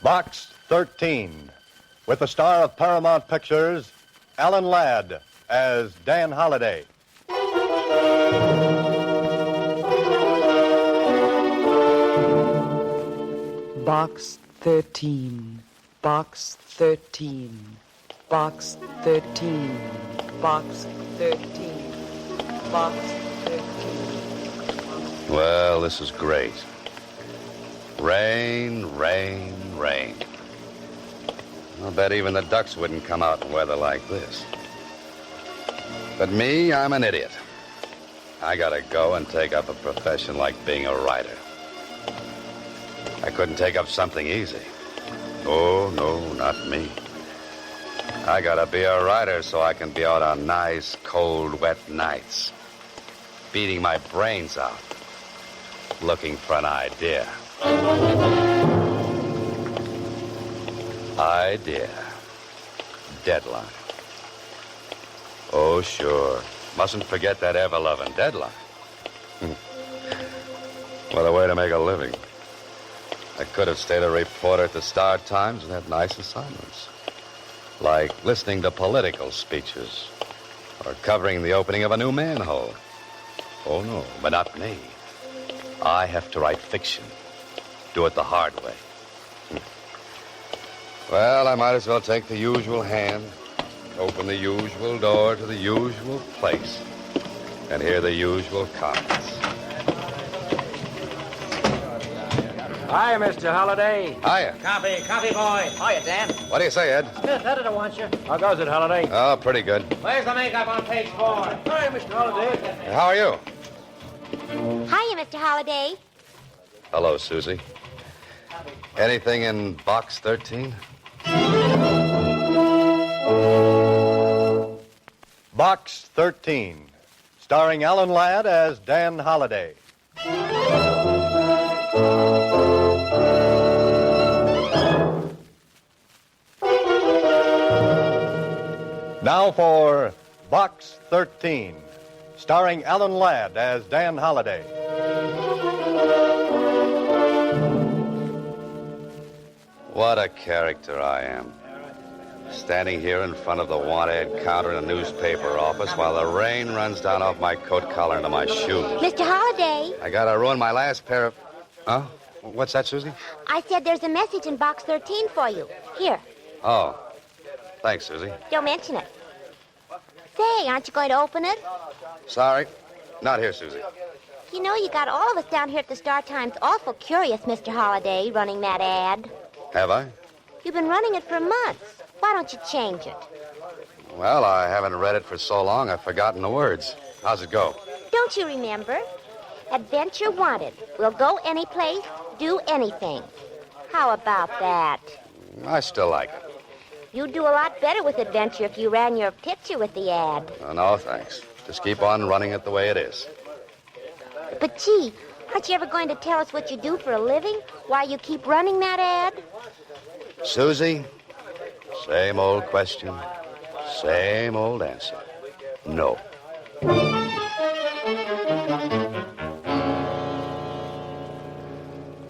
Box 13, with the star of Paramount Pictures, Alan Ladd, as Dan Holliday. Box 13, Box 13, Box 13, Box 13, Box 13. Well, this is great. Rain, rain, rain. I'll bet even the ducks wouldn't come out in weather like this. But me, I'm an idiot. I gotta go and take up a profession like being a writer. I couldn't take up something easy. Oh, no, not me. I gotta be a writer so I can be out on nice, cold, wet nights, beating my brains out, looking for an idea. Idea. Deadline. Oh, sure. Mustn't forget that ever-loving deadline. What a way to make a living. I could have stayed a reporter at the Star-Times and had nice assignments, like listening to political speeches or covering the opening of a new manhole. Oh, no, but not me. I have to write fiction. Do it the hard way. Well, I might as well take the usual hand, open the usual door to the usual place, and hear the usual comments. Hiya, Mr. Holliday. Hiya. Copy, boy. Hiya, Dan. What do you say, Ed? Smith, editor wants you. How goes it, Holliday? Oh, pretty good. Where's the makeup on page 4? Hiya, Mr. Holliday. How are you? Hiya, Mr. Holliday. Hello, Susie. Anything in box 13? Box 13, starring Alan Ladd as Dan Holliday. Now for Box 13, starring Alan Ladd as Dan Holliday. What a character I am. Standing here in front of the want-ad counter in a newspaper office while the rain runs down off my coat collar into my shoes. Mr. Holliday. I gotta ruin my last pair of... Huh? What's that, Susie? I said there's a message in box 13 for you. Here. Oh. Thanks, Susie. Don't mention it. Say, aren't you going to open it? Sorry. Not here, Susie. You know, you got all of us down here at the Star-Times awful curious, Mr. Holliday, running that ad. Have I? You've been running it for months. Why don't you change it? Well, I haven't read it for so long I've forgotten the words. How's it go? Don't you remember? Adventure wanted. We'll go any place, do anything. How about that? I still like it. You'd do a lot better with adventure if you ran your picture with the ad. No, thanks. Just keep on running it the way it is. But, gee, aren't you ever going to tell us what you do for a living? Why you keep running that ad? Susie, same old question, same old answer. No.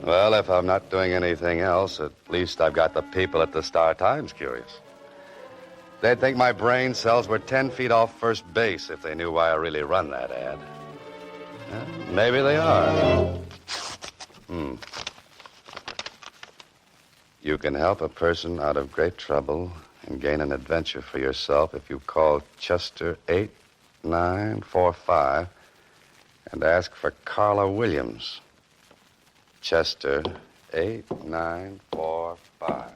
Well, if I'm not doing anything else, at least I've got the people at the Star-Times curious. They'd think my brain cells were 10 feet off first base if they knew why I really run that ad. Maybe they are. You can help a person out of great trouble and gain an adventure for yourself if you call Chester 8945 and ask for Carla Williams. Chester 8945.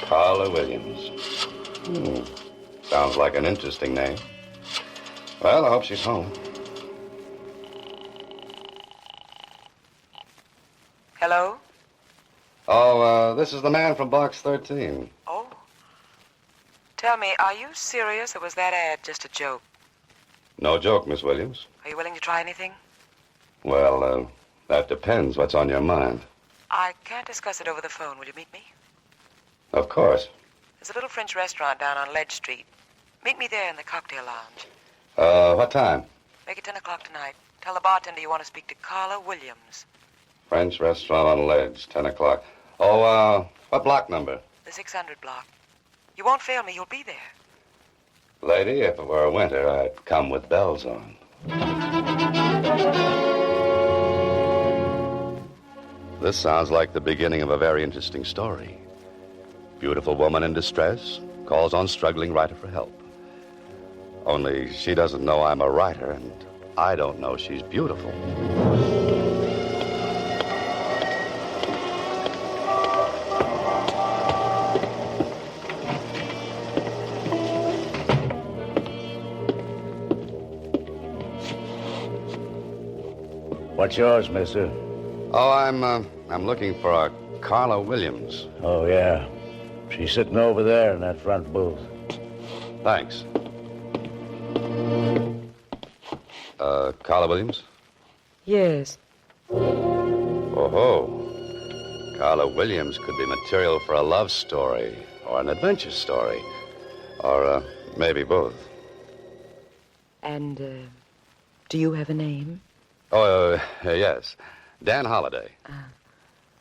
Carla Williams. Sounds like an interesting name. Well, I hope she's home. Hello? Oh, this is the man from Box 13. Oh. Tell me, are you serious, or was that ad just a joke? No joke, Miss Williams. Are you willing to try anything? Well, that depends. What's on your mind? I can't discuss it over the phone. Will you meet me? Of course. There's a little French restaurant down on Ledge Street. Meet me there in the cocktail lounge. What time? Make it 10 o'clock tonight. Tell the bartender you want to speak to Carla Williams. French restaurant on Ledge, 10 o'clock. Oh, what block number? The 600 block. You won't fail me. You'll be there. Lady, if it were winter, I'd come with bells on. This sounds like the beginning of a very interesting story. Beautiful woman in distress calls on struggling writer for help. Only she doesn't know I'm a writer, and I don't know she's beautiful. What's yours, mister? Oh, I'm looking for a Carla Williams. Oh, yeah. She's sitting over there in that front booth. Thanks. Carla Williams? Yes. Oh-ho. Carla Williams could be material for a love story or an adventure story. Or maybe both. And, do you have a name? Oh, yes. Dan Holliday.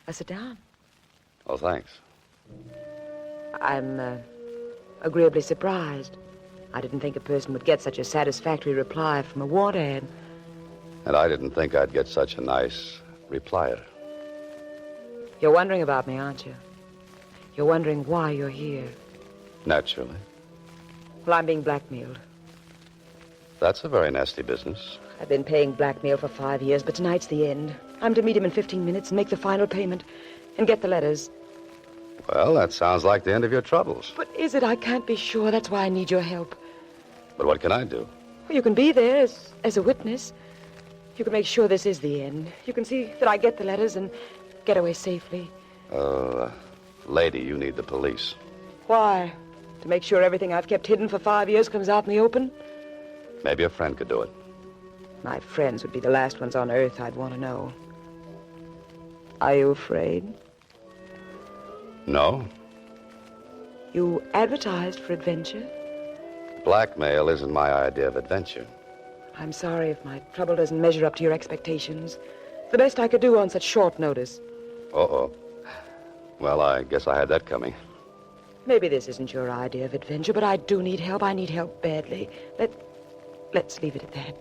Sit down. Oh, thanks. I'm, agreeably surprised. I didn't think a person would get such a satisfactory reply from a want ad. And I didn't think I'd get such a nice replier. You're wondering about me, aren't you? You're wondering why you're here. Naturally. Well, I'm being blackmailed. That's a very nasty business. I've been paying blackmail for 5 years, but tonight's the end. I'm to meet him in 15 minutes and make the final payment and get the letters. Well, that sounds like the end of your troubles. But is it? I can't be sure. That's why I need your help. But what can I do? Well, you can be there as a witness. You can make sure this is the end. You can see that I get the letters and get away safely. Lady, you need the police. Why? To make sure everything I've kept hidden for 5 years comes out in the open? Maybe a friend could do it. My friends would be the last ones on earth I'd want to know. Are you afraid? No. You advertised for adventure? Blackmail isn't my idea of adventure. I'm sorry if my trouble doesn't measure up to your expectations. It's the best I could do on such short notice. Uh-oh. Well, I guess I had that coming. Maybe this isn't your idea of adventure, but I do need help. I need help badly. Let's leave it at that.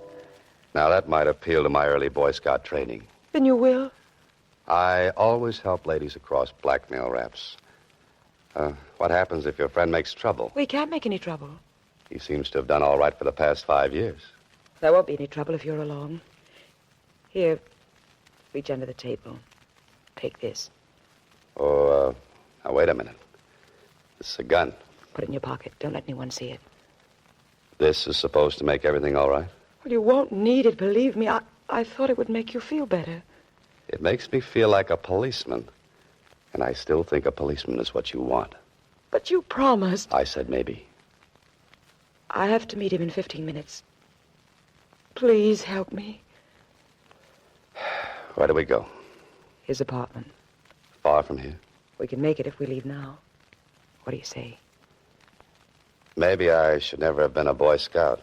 Now, that might appeal to my early Boy Scout training. Then you will? I always help ladies across blackmail raps. What happens if your friend makes trouble? We can't make any trouble. He seems to have done all right for the past 5 years. There won't be any trouble if you're along. Here, reach under the table. Take this. Oh, now, wait a minute. This is a gun. Put it in your pocket. Don't let anyone see it. This is supposed to make everything all right? Well, you won't need it, believe me. I thought it would make you feel better. It makes me feel like a policeman. And I still think a policeman is what you want. But you promised. I said maybe. I have to meet him in 15 minutes. Please help me. Where do we go? His apartment. Far from here? We can make it if we leave now. What do you say? Maybe I should never have been a Boy Scout.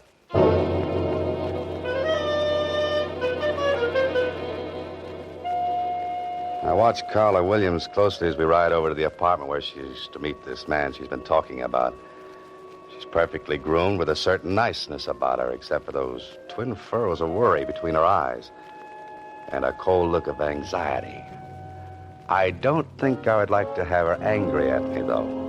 I watch Carla Williams closely as we ride over to the apartment where she's to meet this man she's been talking about. She's perfectly groomed with a certain niceness about her, except for those twin furrows of worry between her eyes and a cold look of anxiety. I don't think I would like to have her angry at me, though.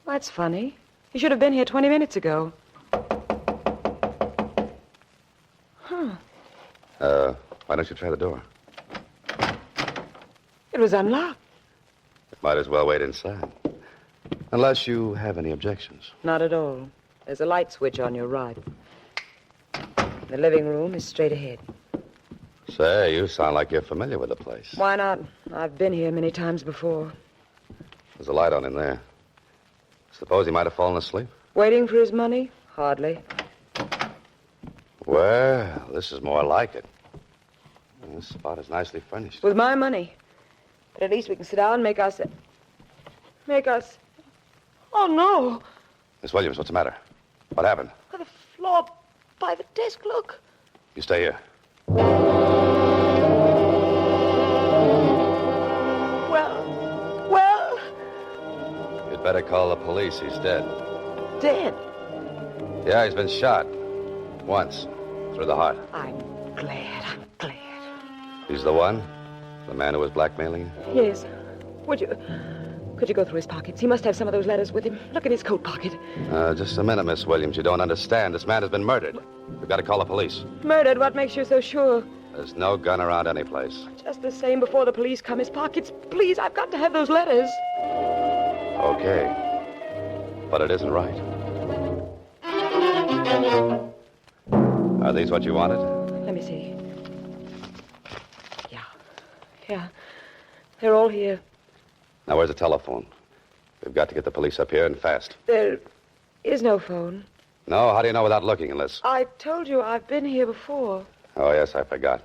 That's funny. You should have been here 20 minutes ago. Why don't you try the door? It was unlocked. Might as well wait inside. Unless you have any objections. Not at all. There's a light switch on your right. The living room is straight ahead. Say, you sound like you're familiar with the place. Why not? I've been here many times before. There's a light on in there. Suppose he might have fallen asleep? Waiting for his money? Hardly. Well, this is more like it. This spot is nicely furnished. With my money. But at least we can sit down and make us... Oh, no. Miss Williams, what's the matter? What happened? By the floor, by the desk, look. You stay here. Well... You'd better call the police. He's dead. Dead. Yeah, he's been shot. Once. Through the heart. I'm glad. He's the one? The man who was blackmailing you? Yes. Could you go through his pockets? He must have some of those letters with him. Look in his coat pocket. Just a minute, Miss Williams. You don't understand. This man has been murdered. We've got to call the police. Murdered? What makes you so sure? There's no gun around any place. Just the same, before the police come, his pockets. Please, I've got to have those letters. Okay. But it isn't right. Are these what you wanted? Let me see. Yeah. They're all here. Now, where's the telephone? We've got to get the police up here and fast. There is no phone. No? How do you know without looking unless... I told you I've been here before. Oh, yes, I forgot.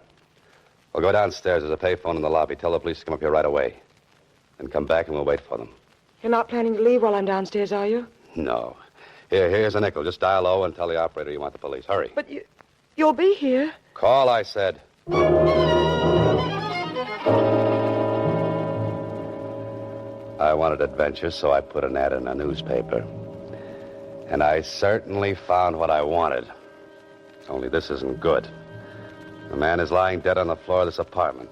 We'll go downstairs. There's a payphone in the lobby. Tell the police to come up here right away. Then come back and we'll wait for them. You're not planning to leave while I'm downstairs, are you? No. Here's a nickel. Just dial O and tell the operator you want the police. Hurry. But you'll be here. Call, I said. I wanted adventure, so I put an ad in a newspaper. And I certainly found what I wanted. Only this isn't good. The man is lying dead on the floor of this apartment.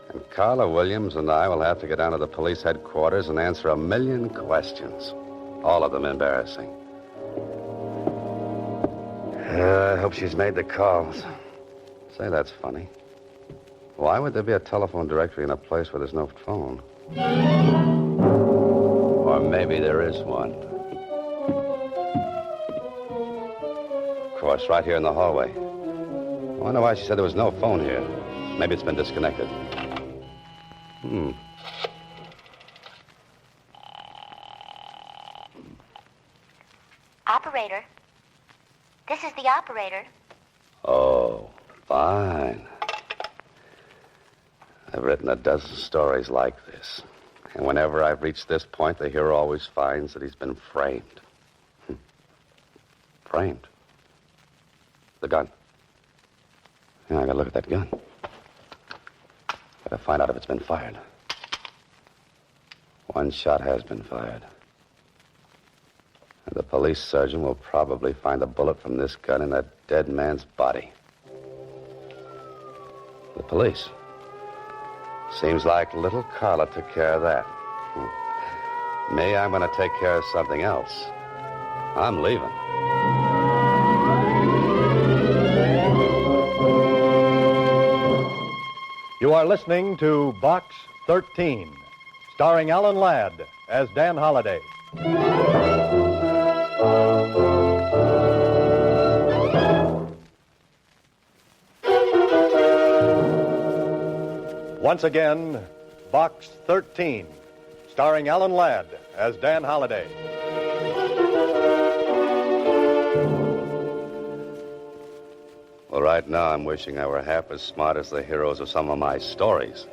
And Carla Williams and I will have to get down to the police headquarters and answer 1,000,000 questions. All of them embarrassing. I hope she's made the calls. Say, that's funny. Why would there be a telephone directory in a place where there's no phone? Or maybe there is one. Of course, right here in the hallway. I wonder why she said there was no phone here. Maybe it's been disconnected. Operator. This is the operator. Oh, fine. I've written a dozen stories like this. And whenever I've reached this point, the hero always finds that he's been framed. Framed? The gun. Yeah, I gotta look at that gun. Gotta find out if it's been fired. One shot has been fired. And the police surgeon will probably find a bullet from this gun in that dead man's body. The police. Seems like little Carla took care of that. Me, I'm going to take care of something else. I'm leaving. You are listening to Box 13, starring Alan Ladd as Dan Holliday. Once again, Box 13, starring Alan Ladd as Dan Holliday. Well, right now I'm wishing I were half as smart as the heroes of some of my stories.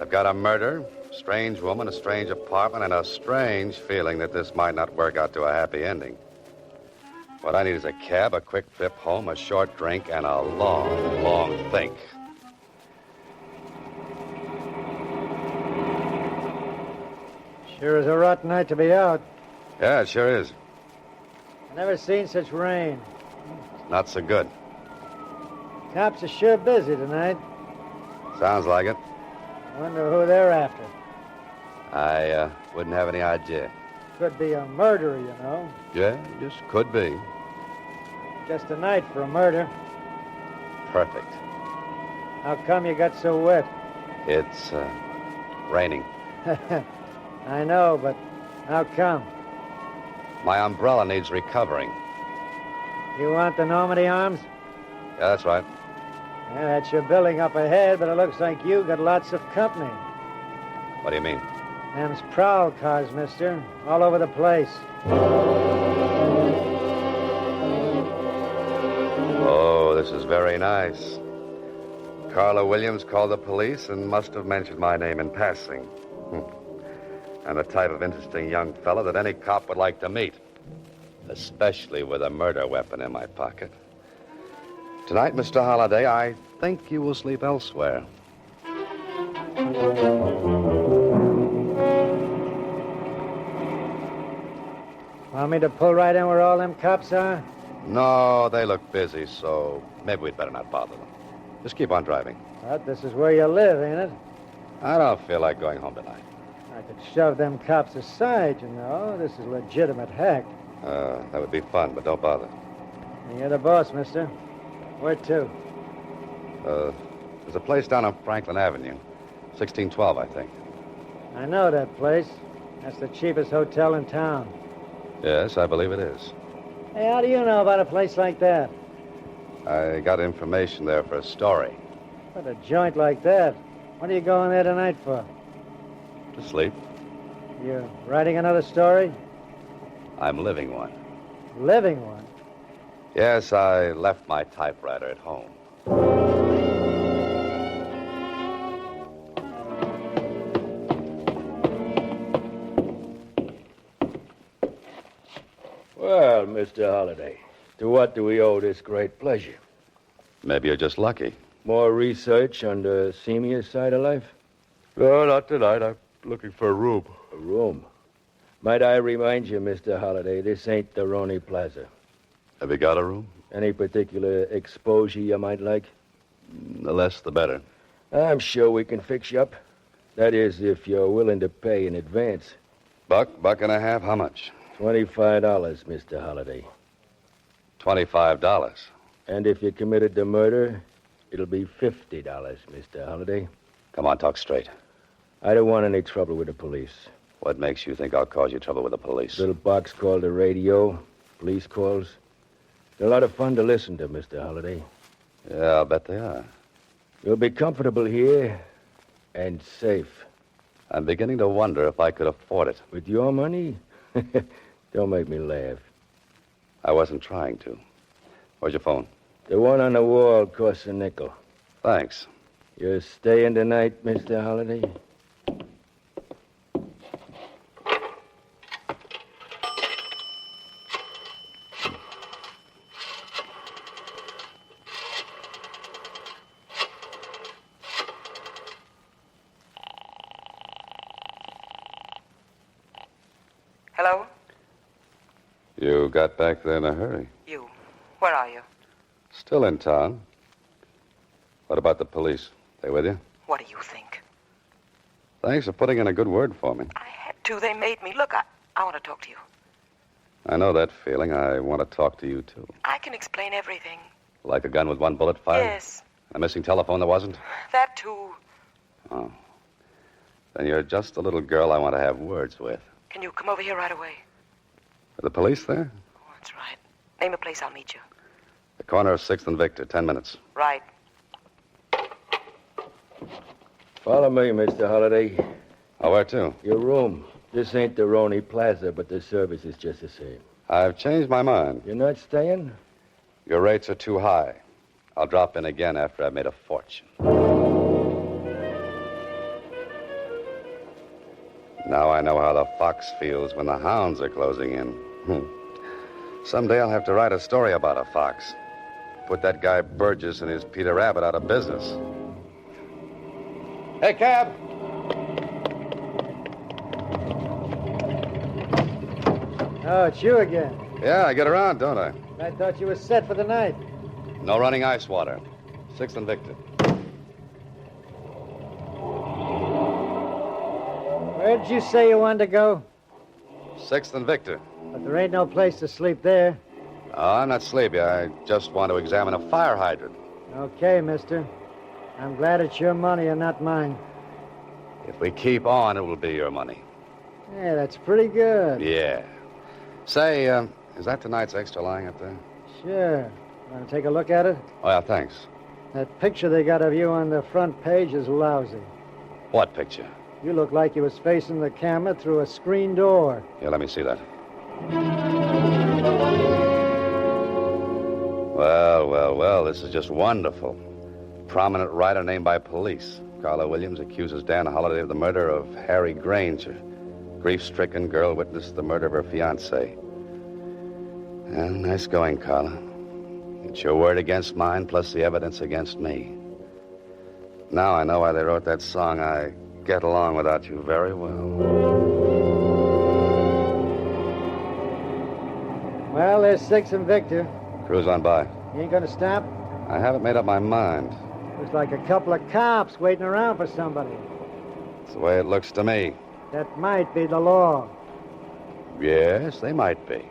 I've got a murder, a strange woman, a strange apartment, and a strange feeling that this might not work out to a happy ending. What I need is a cab, a quick trip home, a short drink, and a long, long think. Sure is a rotten night to be out. Yeah, it sure is. Never seen such rain. Not so good. Cops are sure busy tonight. Sounds like it. Wonder who they're after. I wouldn't have any idea. Could be a murderer, you know. Yeah, just could be. Just a night for a murder. Perfect. How come you got so wet? It's raining. I know, but how come? My umbrella needs recovering. You want the Normandy arms? Yeah, that's right. Yeah, that's your building up ahead, but it looks like you got lots of company. What do you mean? Them's prowl cars, mister. All over the place. is very nice. Carla Williams called the police and must have mentioned my name in passing. I'm the type of interesting young fellow that any cop would like to meet, especially with a murder weapon in my pocket. Tonight, Mr. Holliday, I think you will sleep elsewhere. Want me to pull right in where all them cops are? No, they look busy, so maybe we'd better not bother them. Just keep on driving. But this is where you live, ain't it? I don't feel like going home tonight. I could shove them cops aside, you know. This is legitimate hack. That would be fun, but don't bother. You're the boss, mister. Where to? There's a place down on Franklin Avenue. 1612, I think. I know that place. That's the cheapest hotel in town. Yes, I believe it is. Hey, how do you know about a place like that? I got information there for a story. What, a joint like that? What are you going there tonight for? To sleep. You writing another story? I'm living one. Living one? Yes, I left my typewriter at home. Well, Mr. Holliday, to what do we owe this great pleasure? Maybe you're just lucky. More research on the seamier side of life? No, not tonight. I'm looking for a room. A room. Might I remind you, Mr. Holliday, this ain't the Roney Plaza. Have you got a room? Any particular exposure you might like? The less, the better. I'm sure we can fix you up. That is, if you're willing to pay in advance. Buck and a half, how much? $25, Mr. Holliday. $25. And if you committed the murder, it'll be $50, Mr. Holliday. Come on, talk straight. I don't want any trouble with the police. What makes you think I'll cause you trouble with the police? Little box called the radio, police calls. They're a lot of fun to listen to, Mr. Holliday. Yeah, I'll bet they are. You'll be comfortable here and safe. I'm beginning to wonder if I could afford it. With your money? Don't make me laugh. I wasn't trying to. Where's your phone? The one on the wall costs a nickel. Thanks. You're staying tonight, Mr. Holliday? Hello? You got back there in a hurry. You. Where are you? Still in town. What about the police? They with you? What do you think? Thanks for putting in a good word for me. I had to. They made me. Look, I want to talk to you. I know that feeling. I want to talk to you, too. I can explain everything. Like a gun with one bullet fired? Yes. A missing telephone that wasn't? That, too. Oh. Then you're just a little girl I want to have words with. Can you come over here right away? Are the police there? Oh, that's right. Name a place, I'll meet you. The corner of 6th and Victor, 10 minutes. Right. Follow me, Mr. Holliday. Oh, where to? Your room. This ain't the Roney Plaza, but the service is just the same. I've changed my mind. You're not staying? Your rates are too high. I'll drop in again after I've made a fortune. Now I know how the fox feels when the hounds are closing in. Someday I'll have to write a story about a fox. Put that guy Burgess and his Peter Rabbit out of business. Hey, cab! Oh, it's you again. Yeah, I get around, don't I? I thought you were set for the night. No running ice water. 6th and Victor. Where did you say you wanted to go? 6th and Victor. But there ain't no place to sleep there. Oh, I'm not sleepy. I just want to examine a fire hydrant. Okay, mister. I'm glad it's your money and not mine. If we keep on, it will be your money. Yeah, that's pretty good. Yeah. Say, is that tonight's extra lying up there? Sure. Want to take a look at it? Oh, yeah, thanks. That picture they got of you on the front page is lousy. What picture? You look like you was facing the camera through a screen door. Yeah, let me see that. Well, this is just wonderful. Prominent writer named by police. Carla Williams accuses Dan Holliday of the murder of Harry Granger. Grief-stricken girl witnessed the murder of her fiancé. Well, nice going, Carla. It's your word against mine, plus the evidence against me. Now I know why they wrote that song, I Get Along Without You Very Well. Well, there's Six and Victor. Cruise on by. You ain't gonna stop? I haven't made up my mind. Looks like a couple of cops waiting around for somebody. It's the way it looks to me. That might be the law. Yes, they might be.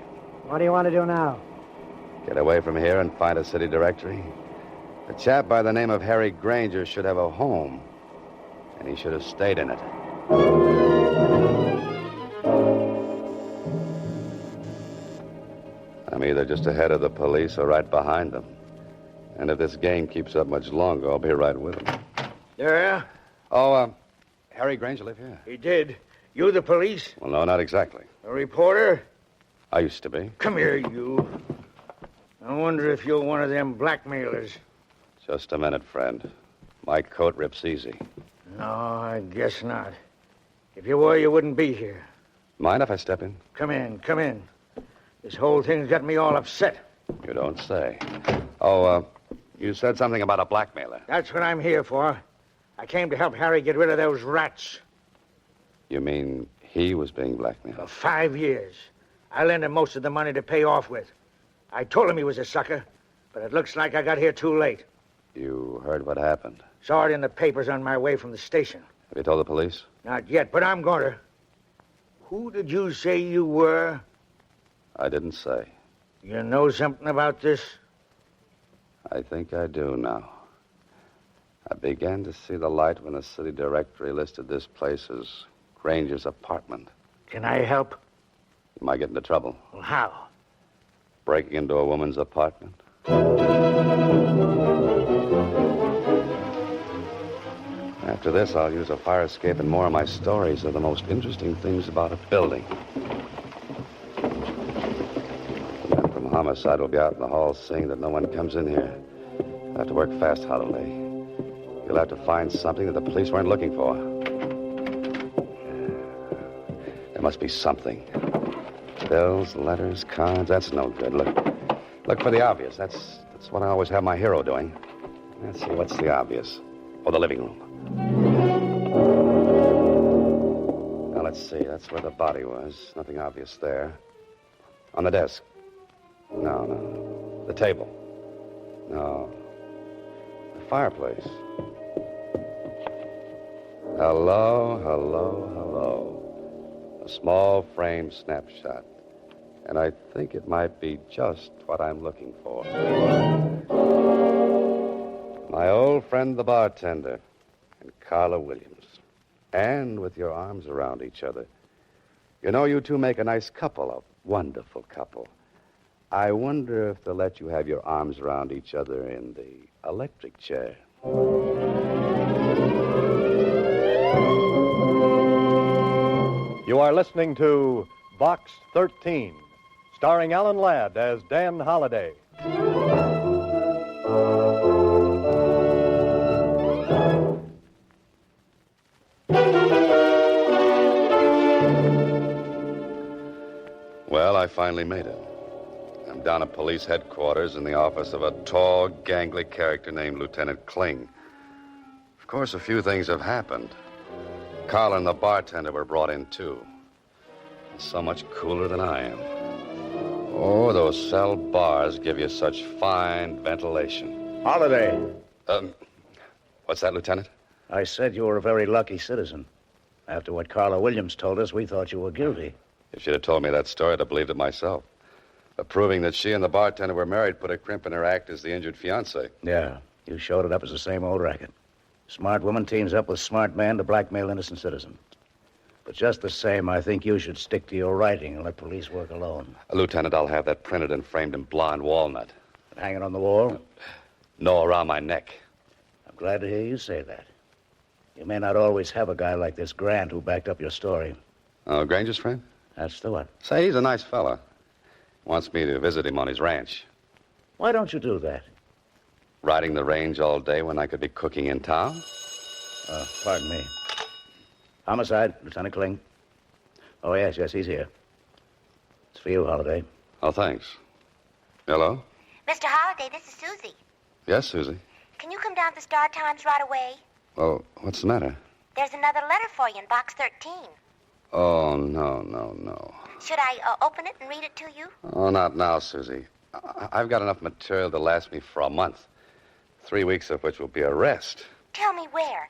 What do you want to do now? Get away from here and find a city directory. A chap by the name of Harry Granger should have a home, and he should have stayed in it. I'm either just ahead of the police or right behind them. And if this game keeps up much longer, I'll be right with them. Yeah? Oh, Harry Granger live here? He did. You the police? Well, no, not exactly. A reporter? I used to be. Come here, you. I wonder if you're one of them blackmailers. Just a minute, friend. My coat rips easy. No, I guess not. If you were, you wouldn't be here. Mind if I step in? Come in, come in. This whole thing's got me all upset. You don't say. Oh, you said something about a blackmailer. That's what I'm here for. I came to help Harry get rid of those rats. You mean he was being blackmailed? For 5 years. I lent him most of the money to pay off with. I told him he was a sucker, but it looks like I got here too late. You heard what happened? Saw it in the papers on my way from the station. Have you told the police? Not yet, but I'm going to. Who did you say you were? I didn't say. You know something about this? I think I do now. I began to see the light when the city directory listed this place as Granger's apartment. Can I help? You might get into trouble. Well, how? Breaking into a woman's apartment. After this, I'll use a fire escape, and more of my stories are the most interesting things about a building. The men from homicide will be out in the hall seeing that no one comes in here. You'll have to work fast, Holloway. You'll have to find something that the police weren't looking for. There must be something. Bills, letters, cards, that's no good. Look for the obvious. That's what I always have my hero doing. Let's see, what's the obvious? Oh, the living room. Now, let's see. That's where the body was. Nothing obvious there. On the desk. No. The table. No. The fireplace. Hello. A small frame snapshot. And I think it might be just what I'm looking for. My old friend, the bartender, and Carla Williams. And with your arms around each other. You know, you two make a nice couple, a wonderful couple. I wonder if they'll let you have your arms around each other in the electric chair. You are listening to Box 13, starring Alan Ladd as Dan Holliday. Well, I finally made it. I'm down at police headquarters in the office of a tall, gangly character named Lieutenant Kling. Of course, a few things have happened. Carl and the bartender were brought in, too. So much cooler than I am. Oh, those cell bars give you such fine ventilation. Holiday. What's that, Lieutenant? I said you were a very lucky citizen. After what Carla Williams told us, we thought you were guilty. If she'd have told me that story, I'd have believed it myself. But proving that she and the bartender were married put a crimp in her act as the injured fiancé. Yeah, you showed it up as the same old racket. Smart woman teams up with smart man to blackmail innocent citizen. But just the same, I think you should stick to your writing and let police work alone. Lieutenant, I'll have that printed and framed in blonde walnut. Hang it on the wall? No, around my neck. I'm glad to hear you say that. You may not always have a guy like this Grant who backed up your story. Oh, Granger's friend? That's the one. Say, he's a nice fella. Wants me to visit him on his ranch. Why don't you do that? Riding the range all day when I could be cooking in town? Pardon me. Homicide, Lieutenant Kling. Oh, yes, he's here. It's for you, Holliday. Oh, thanks. Hello? Mr. Holliday, this is Susie. Yes, Susie. Can you come down to the Star Times right away? Well, what's the matter? There's another letter for you in box 13. Oh, no. Should I open it and read it to you? Oh, not now, Susie. I've got enough material to last me for a month. 3 weeks of which will be a rest. Tell me where.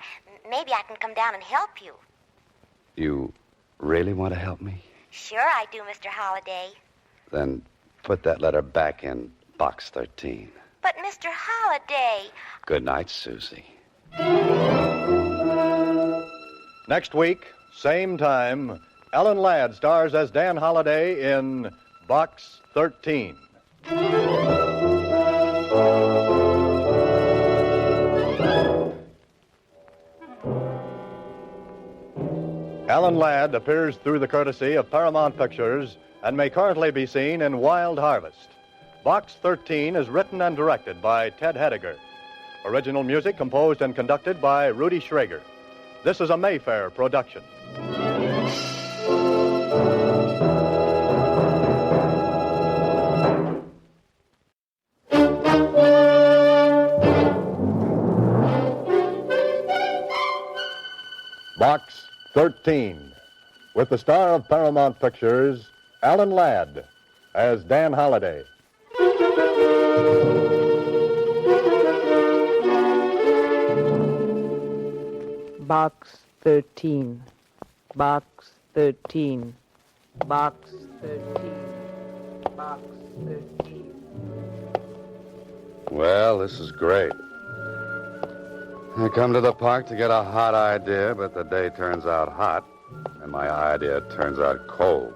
Maybe I can come down and help you. You really want to help me? Sure I do, Mr. Holliday. Then put that letter back in box 13. But, Mr. Holliday... Good night, Susie. Next week, same time, Alan Ladd stars as Dan Holliday in Box 13. Alan Ladd appears through the courtesy of Paramount Pictures and may currently be seen in Wild Harvest. Box 13 is written and directed by Ted Hediger. Original music composed and conducted by Rudy Schrager. This is a Mayfair production. Box 13, with the star of Paramount Pictures, Alan Ladd, as Dan Holliday. Box 13. Box 13. Box 13. Box 13. Well, this is great. I come to the park to get a hot idea, but the day turns out hot, and my idea turns out cold.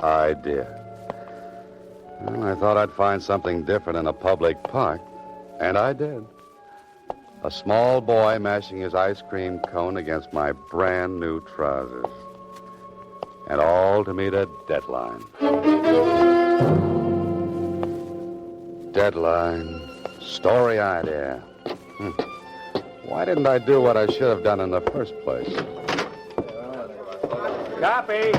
Idea. Well, I thought I'd find something different in a public park, and I did. A small boy mashing his ice cream cone against my brand new trousers. And all to meet a deadline. Deadline. Story idea. Why didn't I do what I should have done in the first place? Copy,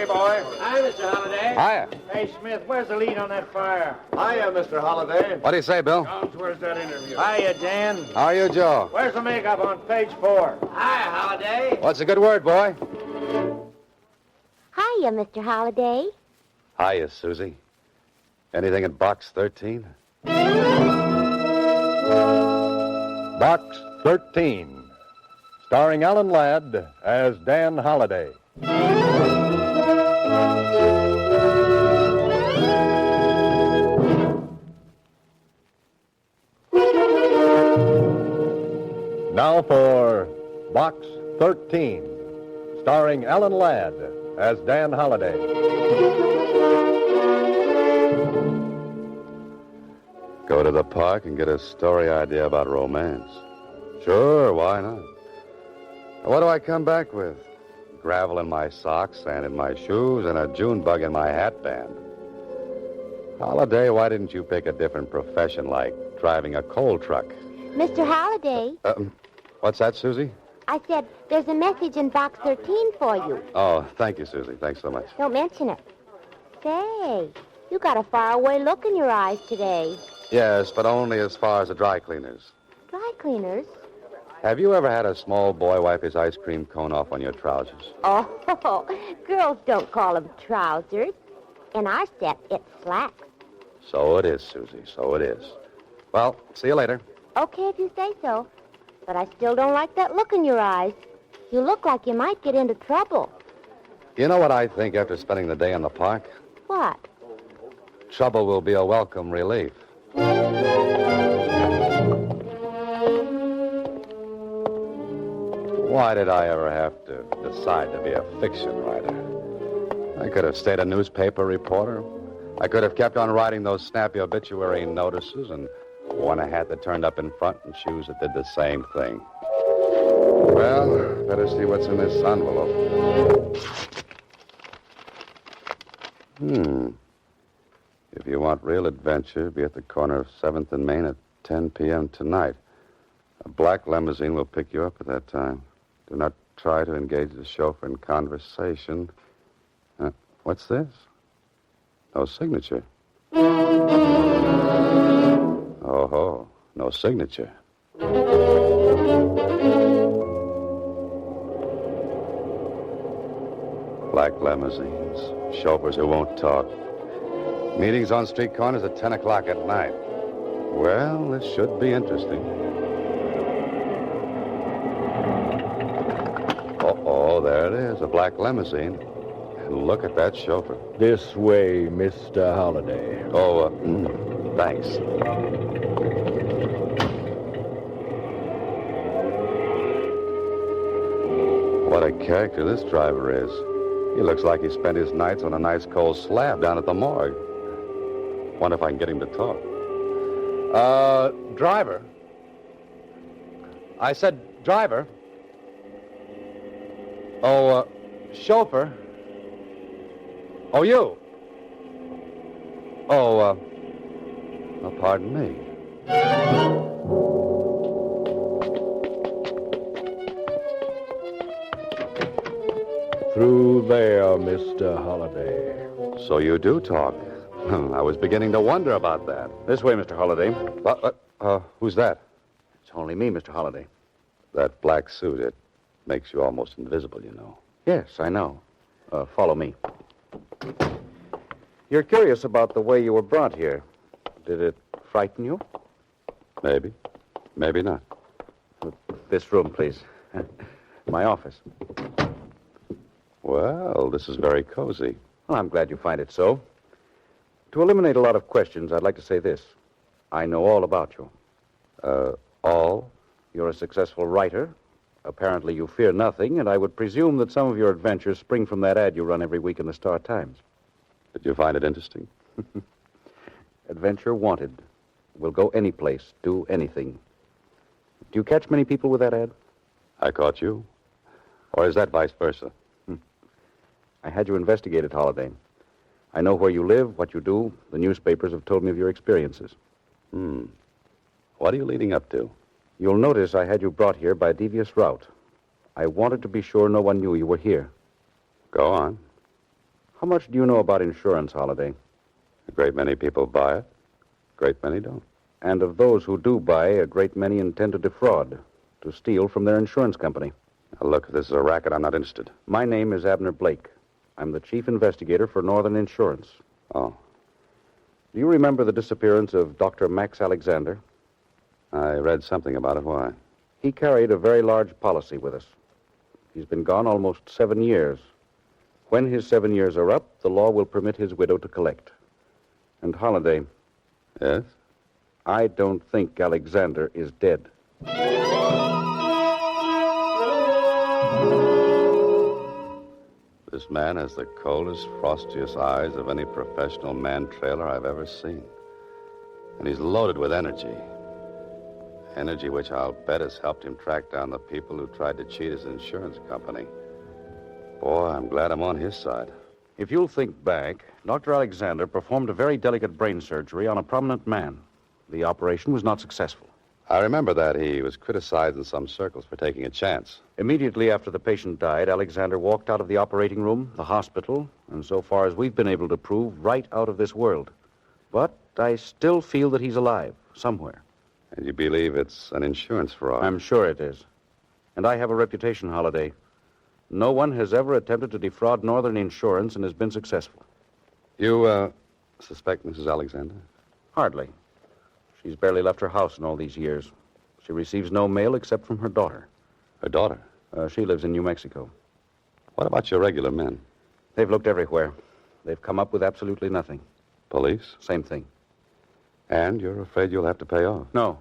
boy. Hi, Mr. Holliday. Hiya. Hey, Smith, where's the lead on that fire? Hiya, Mr. Holliday. What do you say, Bill? Jones, where's that interview? Hiya, Dan. How are you, Joe? Where's the makeup on page 4? Hi, Holliday. What's a good word, boy? Hiya, Mr. Holliday. Hiya, Susie. Anything in box 13? Box 13, starring Alan Ladd as Dan Holliday. Now for Box 13, starring Alan Ladd as Dan Holliday. Go to the park and get a story idea about romance. Sure, why not? What do I come back with? Gravel in my socks, sand in my shoes, and a June bug in my hat band. Holliday, why didn't you pick a different profession like driving a coal truck? Mr. Holliday, What's that, Susie? I said there's a message in box 13 for you. Oh, thank you, Susie. Thanks so much. Don't mention it. Say, you got a faraway look in your eyes today. Yes, but only as far as the dry cleaners. Dry cleaners? Have you ever had a small boy wipe his ice cream cone off on your trousers? Oh, girls don't call them trousers. In our set, it's slacks. So it is, Susie. So it is. Well, see you later. Okay, if you say so. But I still don't like that look in your eyes. You look like you might get into trouble. You know what I think after spending the day in the park? What? Trouble will be a welcome relief. Why did I ever have to decide to be a fiction writer? I could have stayed a newspaper reporter. I could have kept on writing those snappy obituary notices and worn a hat that turned up in front and shoes that did the same thing. Well, better see what's in this envelope. If you want real adventure, be at the corner of 7th and Main at 10 p.m. tonight. A black limousine will pick you up at that time. Do not try to engage the chauffeur in conversation. What's this? No signature. Oh, no signature. Black limousines, chauffeurs who won't talk. Meetings on street corners at 10 o'clock at night. Well, this should be interesting. Oh, there it is, a black limousine. And look at that chauffeur. This way, Mr. Holliday. Oh, thanks. What a character this driver is. He looks like he spent his nights on a nice cold slab down at the morgue. Wonder if I can get him to talk. Driver. I said driver. Oh, chauffeur. Oh, you. Oh, pardon me. Through there, Mr. Holliday. So you do talk. I was beginning to wonder about that. This way, Mr. Holliday. Who's that? It's only me, Mr. Holliday. That black suit, it makes you almost invisible, you know. Yes, I know. Follow me. You're curious about the way you were brought here. Did it frighten you? Maybe. Maybe not. This room, please. My office. Well, this is very cozy. Well, I'm glad you find it so. To eliminate a lot of questions, I'd like to say this. I know all about you. All? You're a successful writer. Apparently you fear nothing, and I would presume that some of your adventures spring from that ad you run every week in the Star-Times. Did you find it interesting? Adventure wanted. Will go any place, do anything. Do you catch many people with that ad? I caught you. Or is that vice versa? I had you investigated, Holliday. I know where you live, what you do. The newspapers have told me of your experiences. What are you leading up to? You'll notice I had you brought here by a devious route. I wanted to be sure no one knew you were here. Go on. How much do you know about insurance, Holliday? A great many people buy it. A great many don't. And of those who do buy, a great many intend to defraud, to steal from their insurance company. Now, look, if this is a racket, I'm not interested. My name is Abner Blake. I'm the chief investigator for Northern Insurance. Oh. Do you remember the disappearance of Dr. Max Alexander? I read something about it. Why? He carried a very large policy with us. He's been gone almost 7 years. When his 7 years are up, the law will permit his widow to collect. And Holliday. Yes? I don't think Alexander is dead. This man has the coldest, frostiest eyes of any professional man-trailer I've ever seen. And he's loaded with energy. Energy which I'll bet has helped him track down the people who tried to cheat his insurance company. Boy, I'm glad I'm on his side. If you'll think back, Dr. Alexander performed a very delicate brain surgery on a prominent man. The operation was not successful. I remember that. He was criticized in some circles for taking a chance. Immediately after the patient died, Alexander walked out of the operating room, the hospital, and so far as we've been able to prove, right out of this world. But I still feel that he's alive, somewhere. And you believe it's an insurance fraud? I'm sure it is. And I have a reputation, Holliday. No one has ever attempted to defraud Northern Insurance and has been successful. You, suspect Mrs. Alexander? Hardly. She's barely left her house in all these years. She receives no mail except from her daughter. Her daughter? She lives in New Mexico. What about your regular men? They've looked everywhere. They've come up with absolutely nothing. Police? Same thing. And you're afraid you'll have to pay off? No.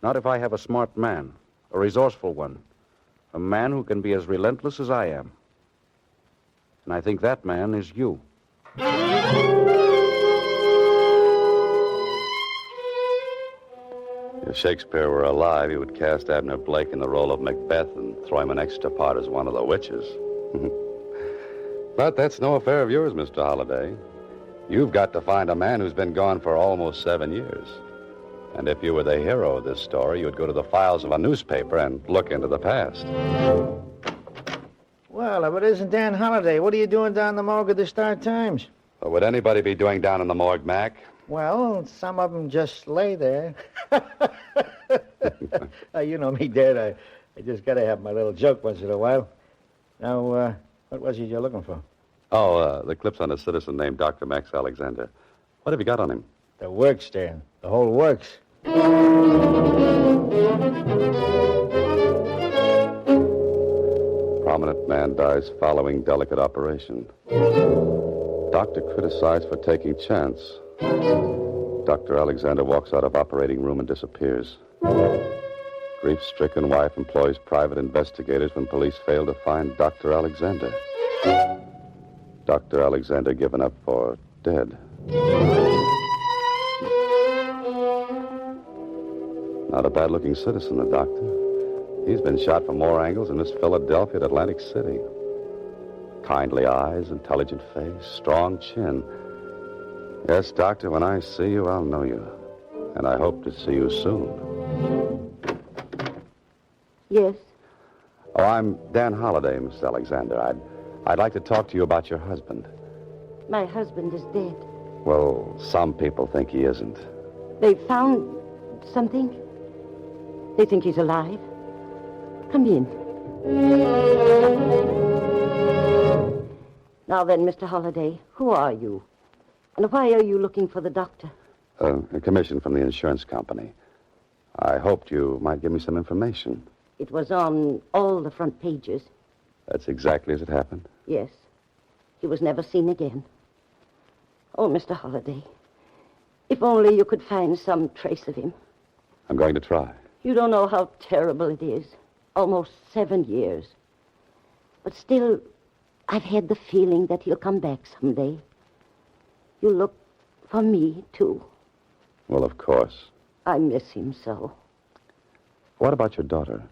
Not if I have a smart man, a resourceful one, a man who can be as relentless as I am. And I think that man is you. If Shakespeare were alive, he would cast Abner Blake in the role of Macbeth and throw him an extra part as one of the witches. But that's no affair of yours, Mr. Holliday. You've got to find a man who's been gone for almost 7 years. And if you were the hero of this story, you'd go to the files of a newspaper and look into the past. Well, if it isn't Dan Holliday, what are you doing down the morgue of the Star-Times? What would anybody be doing down in the morgue, Mac? Well, some of them just lay there. You know me, Dad. I just got to have my little joke once in a while. Now, what was it you're looking for? Oh, the clips on a citizen named Dr. Max Alexander. What have you got on him? The works, Dan. The whole works. Prominent man dies following delicate operation. Doctor criticized for taking chance. Dr. Alexander walks out of operating room and disappears. Grief-stricken wife employs private investigators when police fail to find Dr. Alexander. Dr. Alexander given up for dead. Not a bad-looking citizen, the doctor. He's been shot from more angles than Miss Philadelphia at Atlantic City. Kindly eyes, intelligent face, strong chin. Yes, doctor, when I see you, I'll know you. And I hope to see you soon. Yes? Oh, I'm Dan Holliday, Miss Alexander. I'd like to talk to you about your husband. My husband is dead. Well, some people think he isn't. They found something? They think he's alive? Come in. Now then, Mr. Holliday, who are you? And why are you looking for the doctor? A commission from the insurance company. I hoped you might give me some information. It was on all the front pages. That's exactly as it happened? Yes. He was never seen again. Oh, Mr. Holliday, if only you could find some trace of him. I'm going to try. You don't know how terrible it is. Almost 7 years. But still, I've had the feeling that he'll come back someday. You look for me, too. Well, of course. I miss him so. What about your daughter?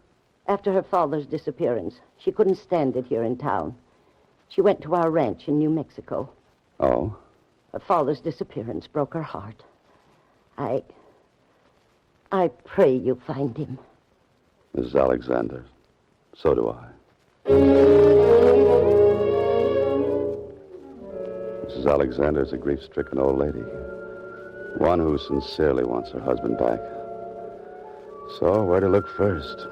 After her father's disappearance, she couldn't stand it here in town. She went to our ranch in New Mexico. Oh? Her father's disappearance broke her heart. I pray you find him. Mrs. Alexander, so do I. Mrs. Alexander is a grief-stricken old lady. One who sincerely wants her husband back. So, where to look first?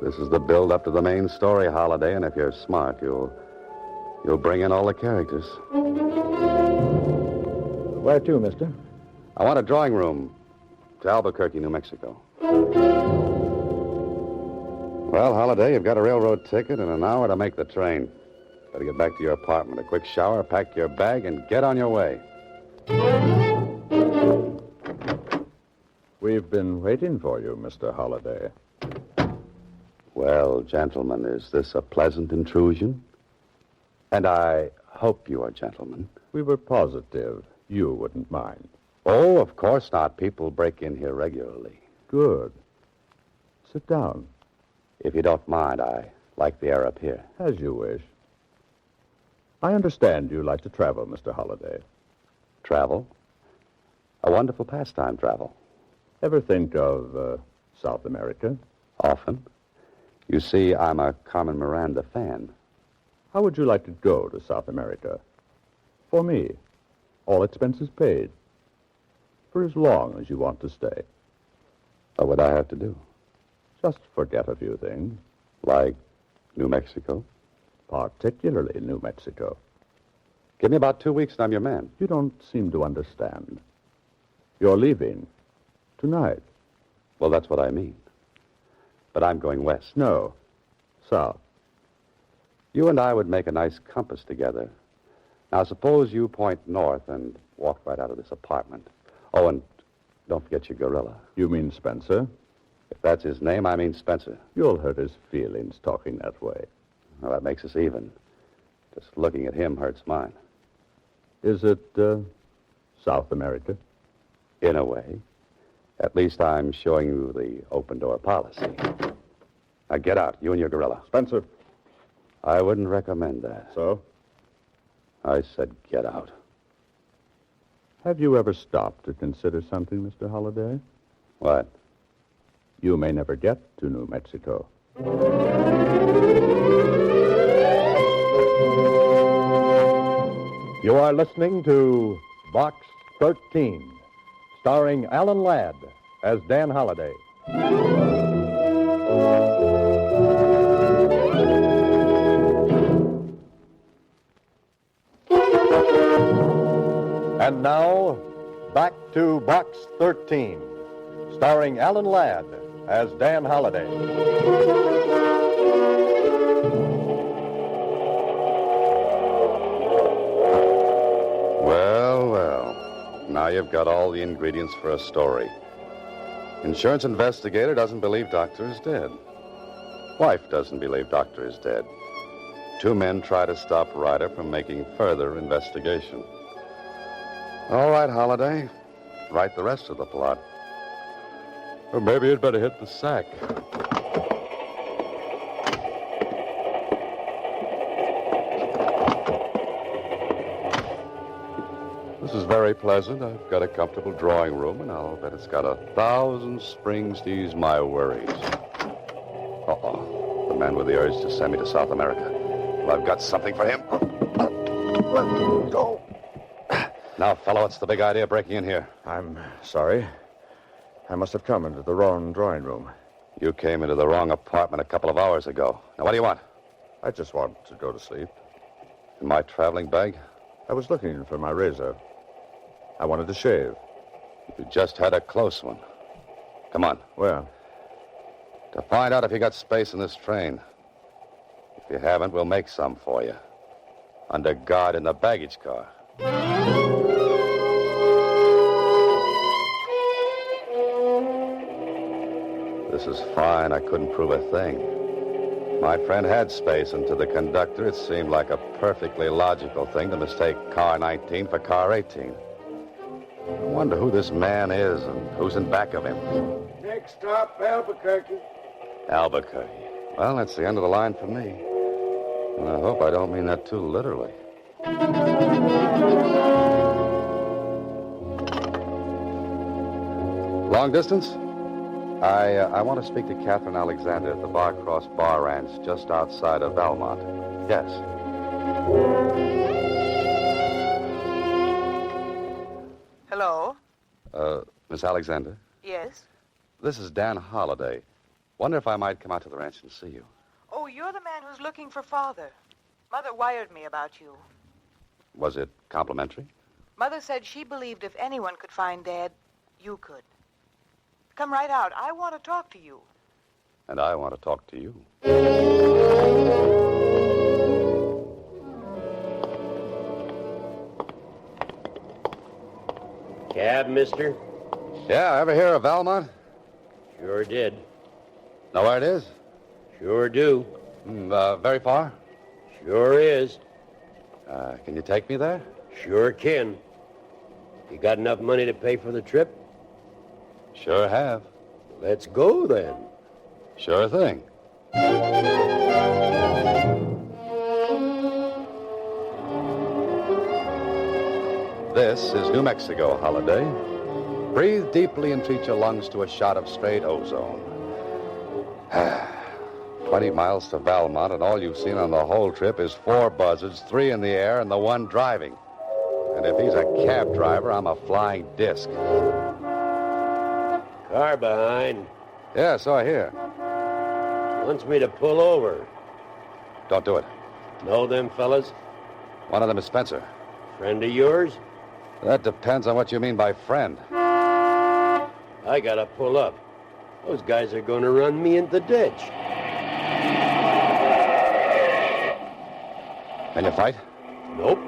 This is the build-up to the main story, Holliday, and if you're smart, you'll bring in all the characters. Where to, mister? I want a drawing room to Albuquerque, New Mexico. Well, Holliday, you've got a railroad ticket and an hour to make the train. Better get back to your apartment, a quick shower, pack your bag, and get on your way. We've been waiting for you, Mr. Holliday. Well, gentlemen, is this a pleasant intrusion? And I hope you are gentlemen. We were positive you wouldn't mind. Oh, of course not. People break in here regularly. Good. Sit down. If you don't mind, I like the air up here. As you wish. I understand you like to travel, Mr. Holliday. Travel? A wonderful pastime, travel. Ever think of South America? Often. You see, I'm a Carmen Miranda fan. How would you like to go to South America? For me. All expenses paid. For as long as you want to stay. What would I have to do? Just forget a few things. Like New Mexico? Particularly New Mexico. Give me about 2 weeks and I'm your man. You don't seem to understand. You're leaving. Tonight. Well, that's what I mean. But I'm going west. No. South. You and I would make a nice compass together. Now, suppose you point north and walk right out of this apartment. Oh, and don't forget your gorilla. You mean Spencer? If that's his name, I mean Spencer. You'll hurt his feelings talking that way. Well, that makes us even. Just looking at him hurts mine. Is it, South America? In a way. At least I'm showing you the open-door policy. Now, get out, you and your gorilla. Spencer. I wouldn't recommend that. So? I said get out. Have you ever stopped to consider something, Mr. Holliday? What? You may never get to New Mexico. You are listening to Box 13, starring Alan Ladd as Dan Holliday. And now, back to Box 13, starring Alan Ladd as Dan Holliday. Well. Now you've got all the ingredients for a story. Insurance investigator doesn't believe doctor is dead. Wife doesn't believe doctor is dead. Two men try to stop Ryder from making further investigation. All right, Holliday. Write the rest of the plot. Or maybe you'd better hit the sack. This is very pleasant. I've got a comfortable drawing room, and I'll bet it's got 1,000 springs to ease my worries. Uh-oh. The man with the urge to send me to South America. Well, I've got something for him. Let go. Now, fellow, what's the big idea breaking in here? I'm sorry. I must have come into the wrong drawing room. You came into the wrong apartment a couple of hours ago. Now, what do you want? I just want to go to sleep. In my traveling bag? I was looking for my razor. I wanted to shave. You just had a close one. Come on. Where? To find out if you got space in this train. If you haven't, we'll make some for you. Under guard in the baggage car. This is fine. I couldn't prove a thing. My friend had space, and to the conductor, it seemed like a perfectly logical thing to mistake car 19 for car 18. I wonder who this man is and who's in back of him. Next stop, Albuquerque. Albuquerque. Well, that's the end of the line for me. And I hope I don't mean that too literally. Long distance? I want to speak to Catherine Alexander at the Bar Cross Bar Ranch just outside of Valmont. Yes. Hello? Miss Alexander? Yes? This is Dan Holliday. Wonder if I might come out to the ranch and see you. Oh, you're the man who's looking for Father. Mother wired me about you. Was it complimentary? Mother said she believed if anyone could find Dad, you could. Come right out. I want to talk to you. And I want to talk to you. Cab, mister? Yeah, ever hear of Valmont? Sure did. Know where it is? Sure do. Very far? Sure is. Can you take me there? Sure can. You got enough money to pay for the trip? Sure have. Let's go, then. Sure thing. This is New Mexico, Holiday. Breathe deeply and treat your lungs to a shot of straight ozone. 20 miles to Valmont, and all you've seen on the whole trip is 4 buzzards, 3 in the air, and the 1 driving. And if he's a cab driver, I'm a flying disc. Car behind. Yeah, so I hear. Wants me to pull over. Don't do it. Know them fellas? One of them is Spencer. Friend of yours? That depends on what you mean by friend. I gotta pull up. Those guys are gonna run me in the ditch. Can you fight? Nope.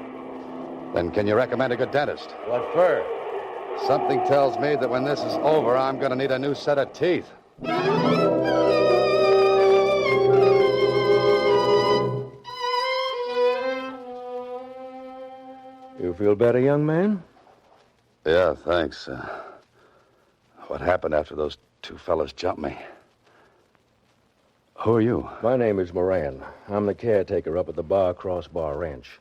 Then can you recommend a good dentist? What for? Something tells me that when this is over, I'm going to need a new set of teeth. You feel better, young man? Yeah, thanks. What happened after those 2 fellas jumped me? Who are you? My name is Moran. I'm the caretaker up at the Bar Cross Bar Ranch.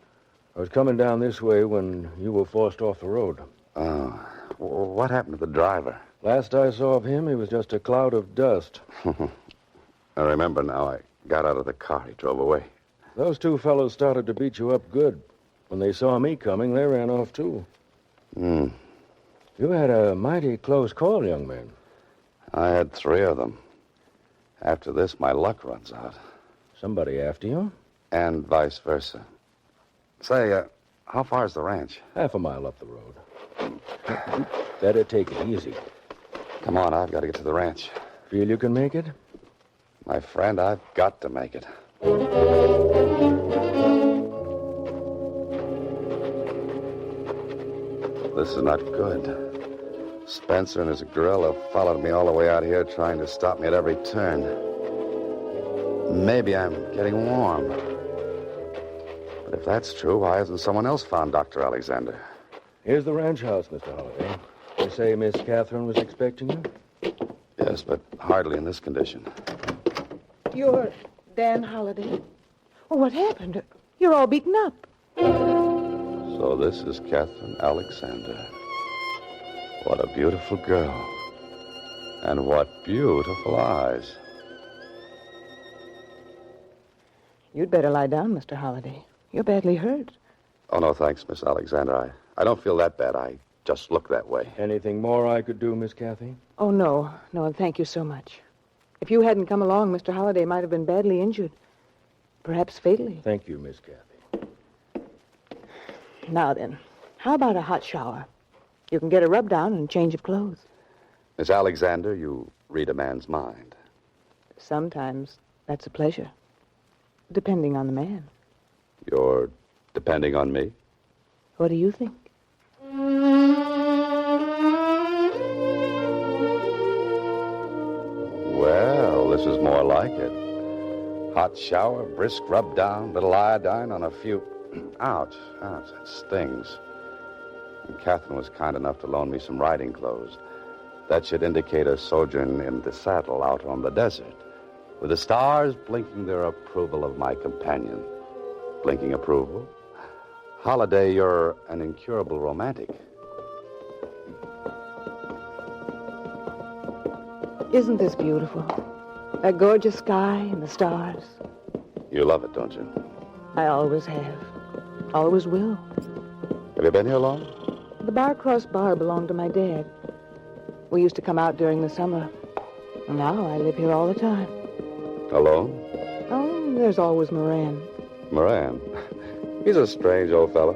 I was coming down this way when you were forced off the road. Oh, what happened to the driver? Last I saw of him, he was just a cloud of dust. I remember now. I got out of the car. He drove away. Those two fellows started to beat you up good. When they saw me coming, they ran off, too. Hmm. You had a mighty close call, young man. I had 3 of them. After this, my luck runs out. Somebody after you? And vice versa. Say, how far is the ranch? Half a mile up the road. Better take it easy. Come on, I've got to get to the ranch. Feel you can make it? My friend, I've got to make it. This is not good. Spencer and his gorilla followed me all the way out here, trying to stop me at every turn. Maybe I'm getting warm. But if that's true, why hasn't someone else found Dr. Alexander? Here's the ranch house, Mr. Holliday. They say Miss Catherine was expecting you? Yes, but hardly in this condition. You're Dan Holliday. Oh, what happened? You're all beaten up. So this is Catherine Alexander. What a beautiful girl. And what beautiful eyes. You'd better lie down, Mr. Holliday. You're badly hurt. Oh, no, thanks, Miss Alexander. I don't feel that bad. I just look that way. Anything more I could do, Miss Cathy? Oh, no. No, and thank you so much. If you hadn't come along, Mr. Holliday might have been badly injured. Perhaps fatally. Thank you, Miss Cathy. Now then, how about a hot shower? You can get a rub down and change of clothes. Miss Alexander, you read a man's mind. Sometimes that's a pleasure. Depending on the man. You're depending on me? What do you think? Well, this is more like it. Hot shower, brisk rub down, little iodine on a few... Ouch, ouch, that stings. And Catherine was kind enough to loan me some riding clothes. That should indicate a sojourn in the saddle out on the desert, with the stars blinking their approval of my companion. Blinking approval? Holliday, you're an incurable romantic. Isn't this beautiful? That gorgeous sky and the stars. You love it, don't you? I always have. Always will. Have you been here long? The Barcross Bar belonged to my dad. We used to come out during the summer. And now I live here all the time. Alone? Oh, there's always Moran. Moran? He's a strange old fellow.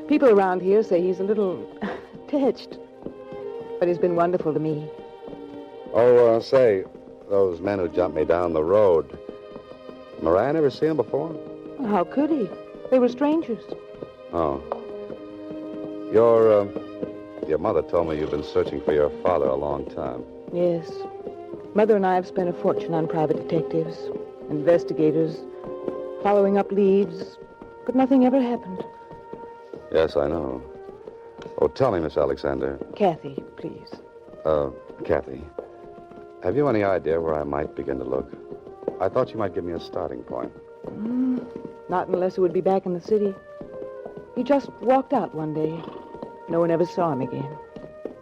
People around here say he's a little touched. But he's been wonderful to me. Oh, say, those men who jumped me down the road. Moran, ever see him before? Well, how could he? They were strangers. Oh. Your mother told me you've been searching for your father a long time. Yes. Mother and I have spent a fortune on private detectives, investigators, following up leads, but nothing ever happened. Yes, I know. Oh, tell me, Miss Alexander. Kathy, please. Kathy, have you any idea where I might begin to look? I thought you might give me a starting point. Not unless he would be back in the city. He just walked out one day. No one ever saw him again.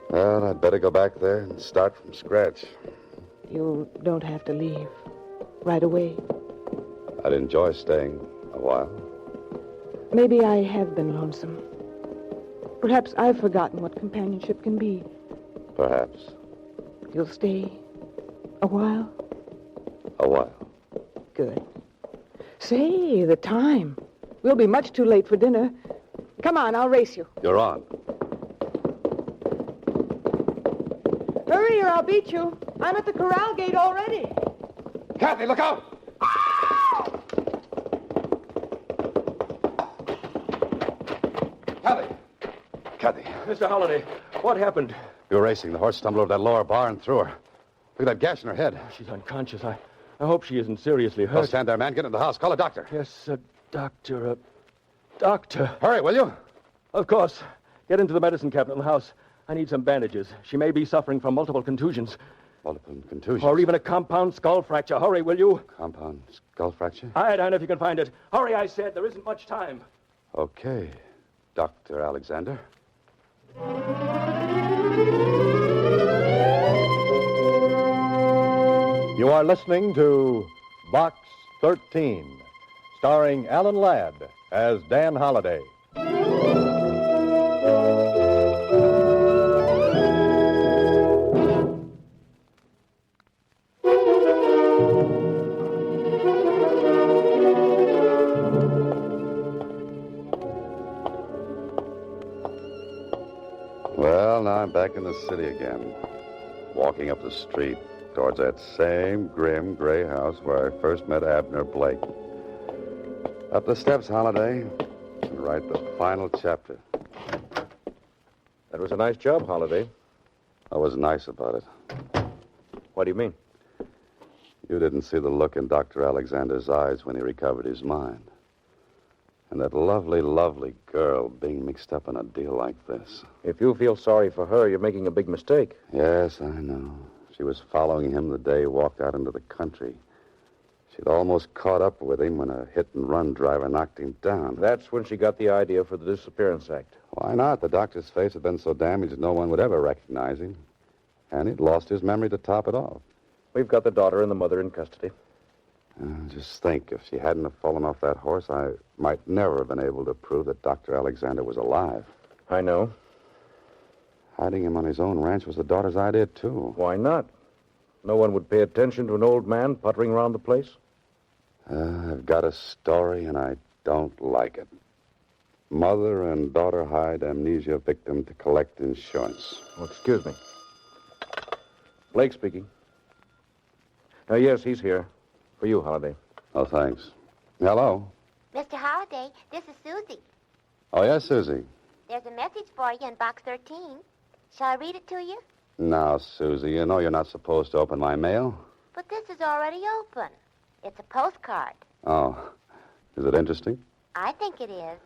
Well, I'd better go back there and start from scratch. You don't have to leave. Right away. I'd enjoy staying a while. Maybe I have been lonesome. Perhaps I've forgotten what companionship can be. Perhaps. You'll stay a while? A while. Good. Say, the time. We'll be much too late for dinner. Come on, I'll race you. You're on. Hurry or I'll beat you. I'm at the corral gate already. Kathy, look out! Kathy. Mr. Holliday, what happened? You were racing. The horse stumbled over that lower bar and threw her. Look at that gash in her head. She's unconscious. I hope she isn't seriously hurt. Don't stand there, man. Get into the house. Call a doctor. Yes, a doctor. Doctor. Hurry, will you? Of course. Get into the medicine cabinet in the house. I need some bandages. She may be suffering from multiple contusions. Multiple contusions? Or even a compound skull fracture. Hurry, will you? Compound skull fracture? Iodine, if you can find it. Hurry, I said. There isn't much time. Okay, Dr. Alexander. You are listening to Box 13, starring Alan Ladd as Dan Holliday. Well, now I'm back in the city again, walking up the street towards that same grim gray house where I first met Abner Blake. Up the steps, Holiday, and write the final chapter. That was a nice job, Holiday. I was nice about it. What do you mean? You didn't see the look in Dr. Alexander's eyes when he recovered his mind. And that lovely, lovely girl being mixed up in a deal like this. If you feel sorry for her, you're making a big mistake. Yes, I know. She was following him the day he walked out into the country. She'd almost caught up with him when a hit-and-run driver knocked him down. That's when she got the idea for the Disappearance Act. Why not? The doctor's face had been so damaged no one would ever recognize him. And he'd lost his memory to top it off. We've got the daughter and the mother in custody. Just think, if she hadn't have fallen off that horse, I might never have been able to prove that Dr. Alexander was alive. I know. Hiding him on his own ranch was the daughter's idea, too. Why not? No one would pay attention to an old man puttering around the place. I've got a story, and I don't like it. Mother and daughter hide amnesia victim to collect insurance. Oh, excuse me. Blake speaking. Yes, he's here. For you, Holiday. Oh, thanks. Hello. Mr. Holliday, this is Susie. Oh, yes, Susie. There's a message for you in box 13. Shall I read it to you? Now, Susie, you know you're not supposed to open my mail. But this is already open. It's a postcard. Oh. Is it interesting? I think it is.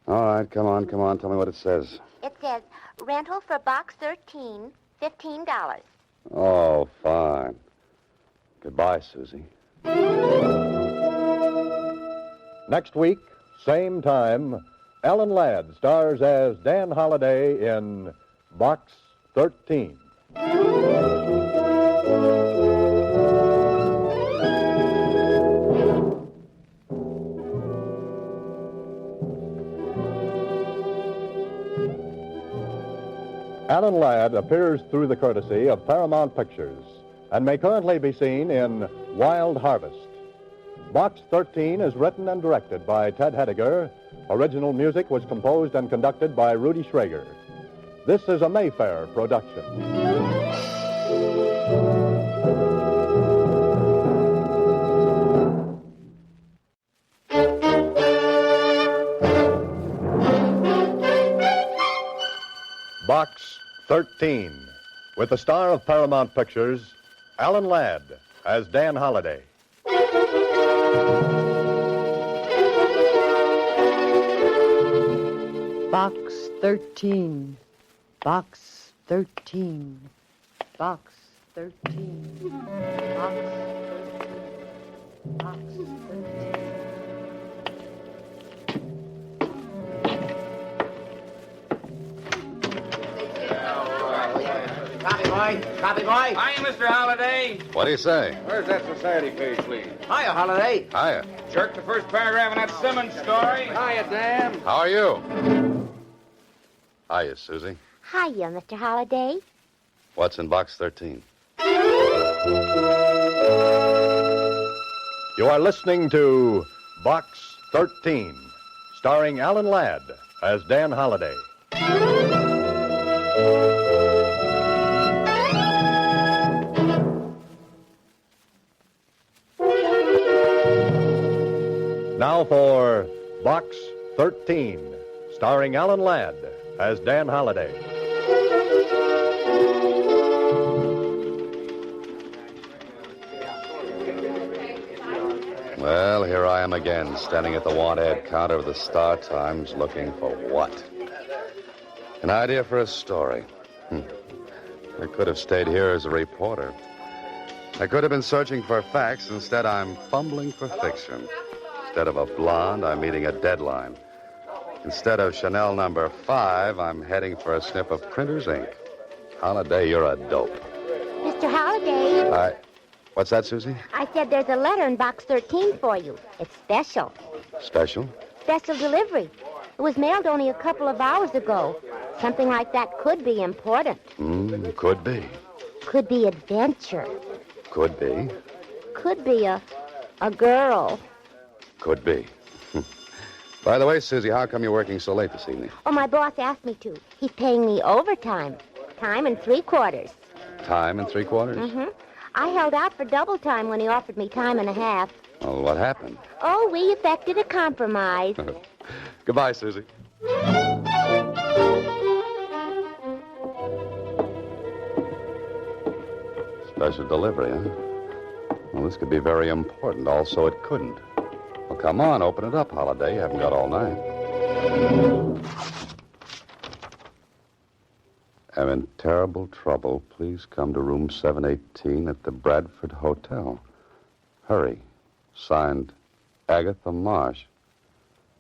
All right, come on. Tell me what it says. It says, rental for box 13, $15. Oh, fine. Goodbye, Susie. Next week, same time, Alan Ladd stars as Dan Holliday in Box 13. Alan Ladd appears through the courtesy of Paramount Pictures and may currently be seen in Wild Harvest. Box 13 is written and directed by Ted Hediger. Original music was composed and conducted by Rudy Schrager. This is a Mayfair production. Box 13, with the star of Paramount Pictures, Alan Ladd, as Dan Holliday. Box 13. Box 13. Box 13. Box 13. Box 13. Copy, boy. Hiya, Mr. Holliday. What do you say? Where's that society page, please? Hiya, Holliday. Hiya. Jerked the first paragraph in that Simmons story. Hiya, Dan. How are you? Hiya, Susie. Hiya, Mr. Holliday. What's in box 13? You are listening to Box 13, starring Alan Ladd as Dan Holliday. Now for Box 13, starring Alan Ladd as Dan Holliday. Well, here I am again, standing at the want-ad counter of the Star Times, looking for what? An idea for a story. I could have stayed here as a reporter. I could have been searching for facts. Instead, I'm fumbling for fiction. Instead of a blonde, I'm meeting a deadline. Instead of Chanel number 5, I'm heading for a snip of printer's ink. Holiday, you're a dope. Mr. Holliday. What's that, Susie? I said there's a letter in box 13 for you. It's special. Special? Special delivery. It was mailed only a couple of hours ago. Something like that could be important. Could be. Could be adventure. Could be. Could be a girl. Could be. By the way, Susie, how come you're working so late this evening? Oh, my boss asked me to. He's paying me overtime. Time and 3/4. Time and 3/4? Mm-hmm. I held out for double time when he offered me time and a half. Well, what happened? Oh, we effected a compromise. Goodbye, Susie. Special delivery, huh? Well, this could be very important. Also, it couldn't. Well, come on, open it up, Holiday. You haven't got all night. I'm in terrible trouble. Please come to room 718 at the Bradford Hotel. Hurry. Signed, Agatha Marsh.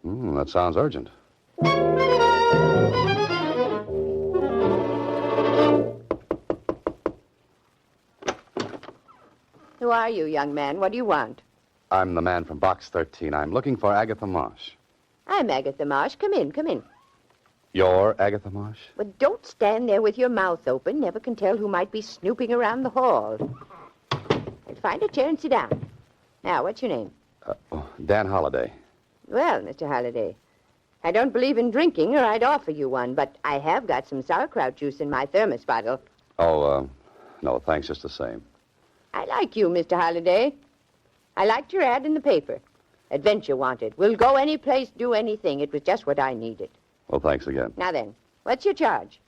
That sounds urgent. Who are you, young man? What do you want? I'm the man from box 13. I'm looking for Agatha Marsh. I'm Agatha Marsh. Come in, come in. You're Agatha Marsh? But don't stand there with your mouth open. Never can tell who might be snooping around the hall. And find a chair and sit down. Now, what's your name? Dan Holiday. Well, Mr. Holliday, I don't believe in drinking, or I'd offer you one, but I have got some sauerkraut juice in my thermos bottle. Oh, no, thanks just the same. I like you, Mr. Holliday. I liked your ad in the paper. Adventure wanted. We'll go any place, do anything. It was just what I needed. Well, thanks again. Now then, what's your charge?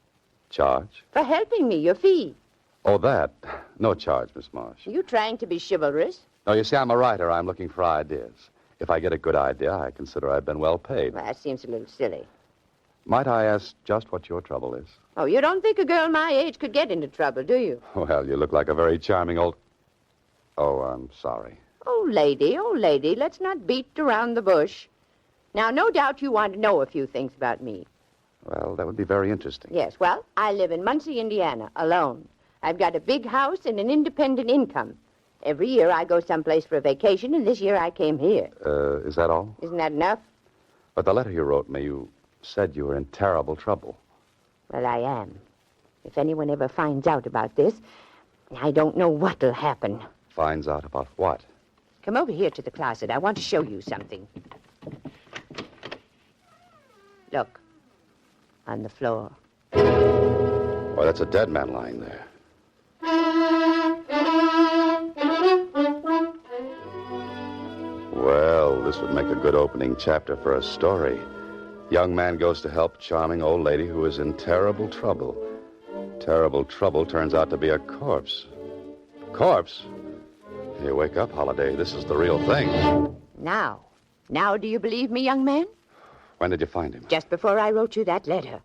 Charge? For helping me, your fee. Oh, that. No charge, Miss Marsh. Are you trying to be chivalrous? No, you see, I'm a writer. I'm looking for ideas. If I get a good idea, I consider I've been well paid. Well, that seems a little silly. Might I ask just what your trouble is? Oh, you don't think a girl my age could get into trouble, do you? Well, you look like a very charming old... Oh, I'm sorry. Oh, lady, let's not beat around the bush. Now, no doubt you want to know a few things about me. Well, that would be very interesting. Yes, well, I live in Muncie, Indiana, alone. I've got a big house and an independent income. Every year I go someplace for a vacation, and this year I came here. Is that all? Isn't that enough? But the letter you wrote me, you said you were in terrible trouble. Well, I am. If anyone ever finds out about this, I don't know what'll happen. Finds out about what? Come over here to the closet. I want to show you something. Look. On the floor. Why, that's a dead man lying there. Well, this would make a good opening chapter for a story. Young man goes to help charming old lady who is in terrible trouble. Terrible trouble turns out to be a corpse. Corpse? Hey, wake up, Holiday. This is the real thing. Now do you believe me, young man? When did you find him? Just before I wrote you that letter.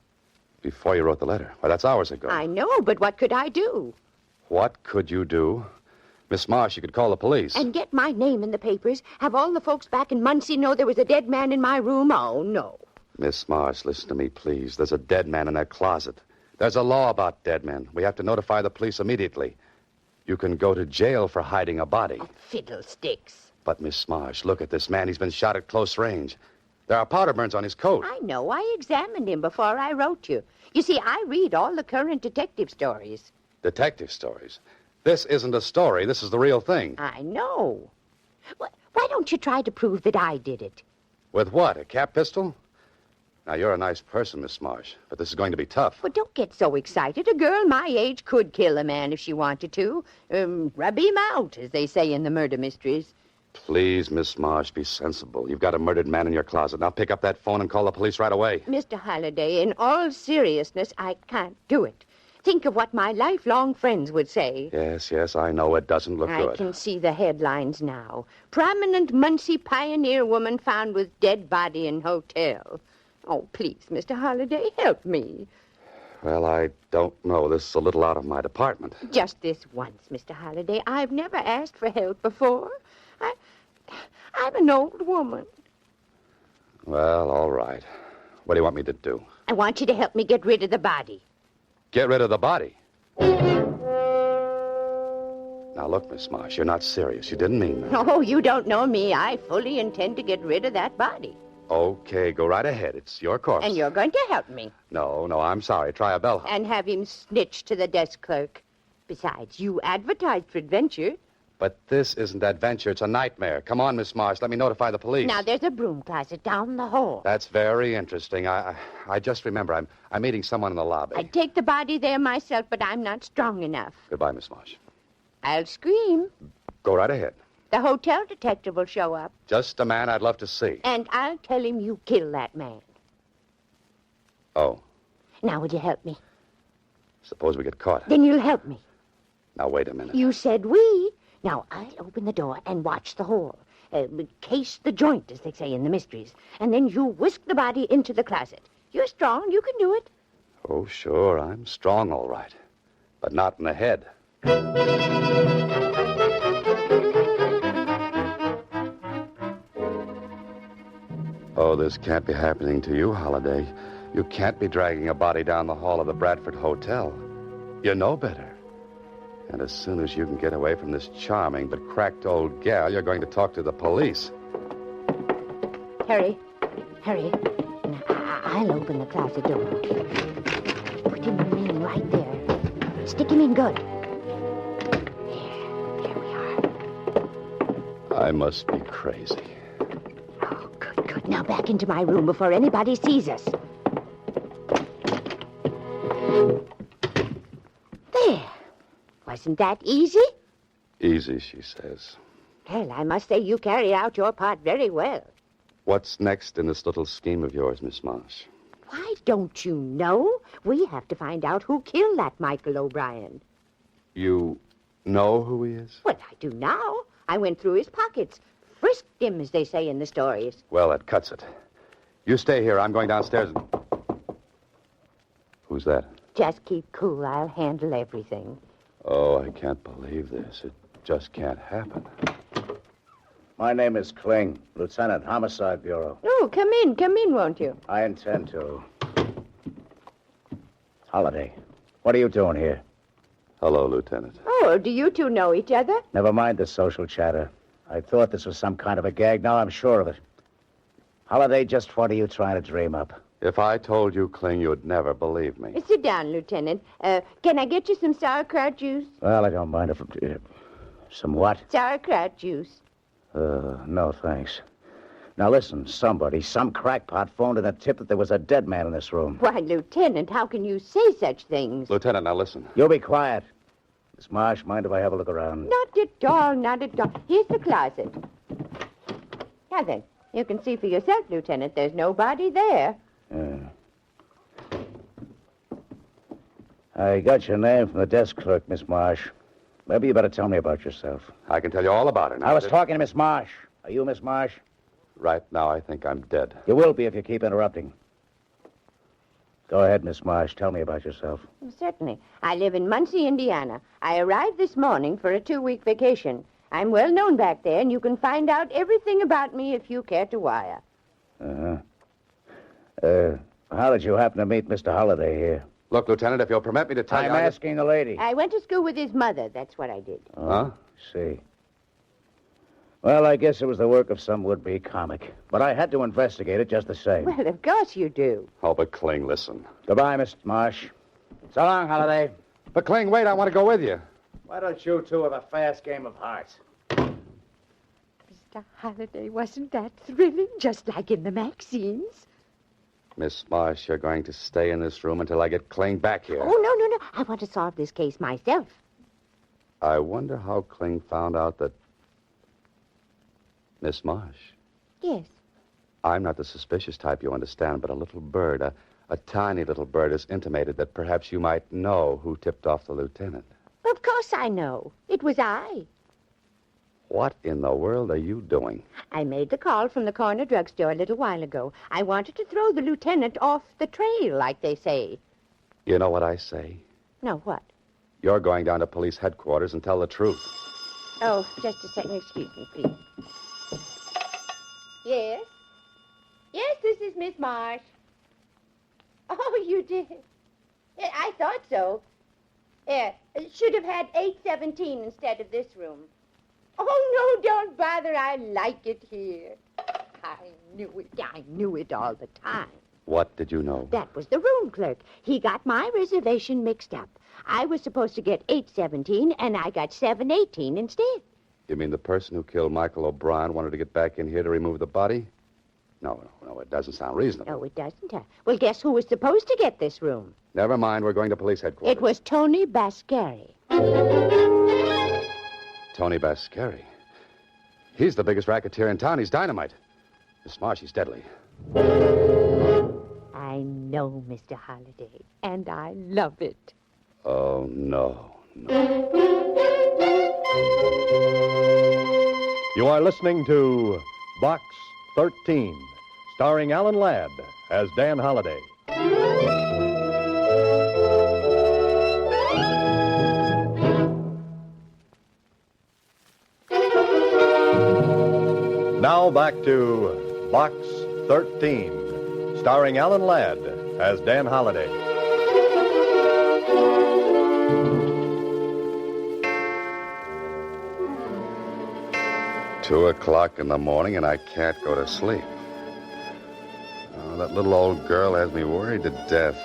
Before you wrote the letter? Why, that's hours ago. I know, but what could I do? What could you do? Miss Marsh, you could call the police. And get my name in the papers? Have all the folks back in Muncie know there was a dead man in my room? Oh, no. Miss Marsh, listen to me, please. There's a dead man in that closet. There's a law about dead men. We have to notify the police immediately. You can go to jail for hiding a body. Oh, fiddlesticks. But, Miss Marsh, look at this man. He's been shot at close range. There are powder burns on his coat. I know. I examined him before I wrote you. You see, I read all the current detective stories. Detective stories? This isn't a story. This is the real thing. I know. Why don't you try to prove that I did it? With what, a cap pistol? Now, you're a nice person, Miss Marsh, but this is going to be tough. Well, don't get so excited. A girl my age could kill a man if she wanted to. Rub him out, as they say in the murder mysteries. Please, Miss Marsh, be sensible. You've got a murdered man in your closet. Now pick up that phone and call the police right away. Mr. Holliday, in all seriousness, I can't do it. Think of what my lifelong friends would say. Yes, I know it doesn't look good. I can see the headlines now. Prominent Muncie pioneer woman found with dead body in hotel. Oh, please, Mr. Holliday, help me. Well, I don't know. This is a little out of my department. Just this once, Mr. Holliday. I've never asked for help before. I'm an old woman. Well, all right. What do you want me to do? I want you to help me get rid of the body. Get rid of the body? Now, look, Miss Marsh, you're not serious. You didn't mean that. Oh, you don't know me. I fully intend to get rid of that body. Okay, go right ahead. It's your course. And you're going to help me. No, I'm sorry. Try a bellhop. And have him snitch to the desk clerk. Besides, you advertised for adventure. But this isn't adventure. It's a nightmare. Come on, Miss Marsh. Let me notify the police. Now, there's a broom closet down the hall. That's very interesting. I just remember I'm meeting someone in the lobby. I'd take the body there myself, but I'm not strong enough. Goodbye, Miss Marsh. I'll scream. Go right ahead. The hotel detective will show up. Just a man I'd love to see. And I'll tell him you killed that man. Oh. Now, would you help me? Suppose we get caught. Then you'll help me. Now, wait a minute. You said we. Now, I'll open the door and watch the hole. Case the joint, as they say in the mysteries. And then you whisk the body into the closet. You're strong. You can do it. Oh, sure. I'm strong, all right. But not in the head. Oh, this can't be happening to you, Holliday. You can't be dragging a body down the hall of the Bradford Hotel. You know better. And as soon as you can get away from this charming but cracked old gal, you're going to talk to the police. Hurry. Now, I'll open the closet door. Put him in right there. Stick him in good. There we are. I must be crazy. Oh, good. Now back into my room before anybody sees us. There. Wasn't that easy? Easy, she says. Well, I must say you carried out your part very well. What's next in this little scheme of yours, Miss Marsh? Why, don't you know? We have to find out who killed that Michael O'Brien. You know who he is? Well, I do now. I went through his pockets. Frisked him, as they say in the stories. Well, that cuts it. You stay here. I'm going downstairs and... Who's that? Just keep cool. I'll handle everything. Oh, I can't believe this. It just can't happen. My name is Kling, Lieutenant, Homicide Bureau. Oh, come in, won't you? I intend to. Holiday, what are you doing here? Hello, Lieutenant. Oh, do you two know each other? Never mind the social chatter. I thought this was some kind of a gag. Now I'm sure of it. Holiday, just what are you trying to dream up? If I told you, Kling, you'd never believe me. Sit down, Lieutenant. Can I get you some sauerkraut juice? Well, I don't mind if... some what? Sauerkraut juice. No, thanks. Now, listen, some crackpot phoned in a tip that there was a dead man in this room. Why, Lieutenant, how can you say such things? Lieutenant, now listen. You be quiet. Miss Marsh, mind if I have a look around? Not at all. Here's the closet. Now then, you can see for yourself, Lieutenant. There's nobody there. I got your name from the desk clerk, Miss Marsh. Maybe you better tell me about yourself. I can tell you all about it. I was talking to Miss Marsh. Are you Miss Marsh? Right now, I think I'm dead. You will be if you keep interrupting. Go ahead, Miss Marsh. Tell me about yourself. Certainly. I live in Muncie, Indiana. I arrived this morning for a 2-week vacation. I'm well known back there, and you can find out everything about me if you care to wire. How did you happen to meet Mr. Holliday here? Look, Lieutenant, if you'll permit me to tell you... I'm asking the lady. I went to school with his mother. That's what I did. Huh? See. Well, I guess it was the work of some would-be comic. But I had to investigate it just the same. Well, of course you do. Oh, but Kling, listen. Goodbye, Miss Marsh. So long, Holliday. But Kling, wait, I want to go with you. Why don't you two have a fast game of hearts? Mr. Holliday, wasn't that thrilling? Just like in the magazines. Miss Marsh, you're going to stay in this room until I get Kling back here. Oh, no. I want to solve this case myself. I wonder how Kling found out that... Miss Marsh. Yes. I'm not the suspicious type, you understand, but a little bird, a tiny little bird, has intimated that perhaps you might know who tipped off the lieutenant. Of course I know. It was I. What in the world are you doing? I made the call from the corner drugstore a little while ago. I wanted to throw the lieutenant off the trail, like they say. You know what I say? No, what? You're going down to police headquarters and tell the truth. Oh, just a second. Excuse me, please. Yes? Yes, this is Miss Marsh. Oh, you did? Yeah, I thought so. Yeah, should have had 817 instead of this room. Oh, no, don't bother. I like it here. I knew it all the time. What did you know? That was the room clerk. He got my reservation mixed up. I was supposed to get 817, and I got 718 instead. You mean the person who killed Michael O'Brien wanted to get back in here to remove the body? No, it doesn't sound reasonable. No, it doesn't. Well, guess who was supposed to get this room? Never mind, we're going to police headquarters. It was Tony Bascari. Tony Bascari. He's the biggest racketeer in town. He's dynamite. Miss Marsh, he's deadly. I know, Mr. Holliday, and I love it. Oh, no. You are listening to Box 13, starring Alan Ladd as Dan Holliday. Now back to Box 13, starring Alan Ladd as Dan Holliday. Two o'clock in the morning, and I can't go to sleep. Oh, that little old girl has me worried to death.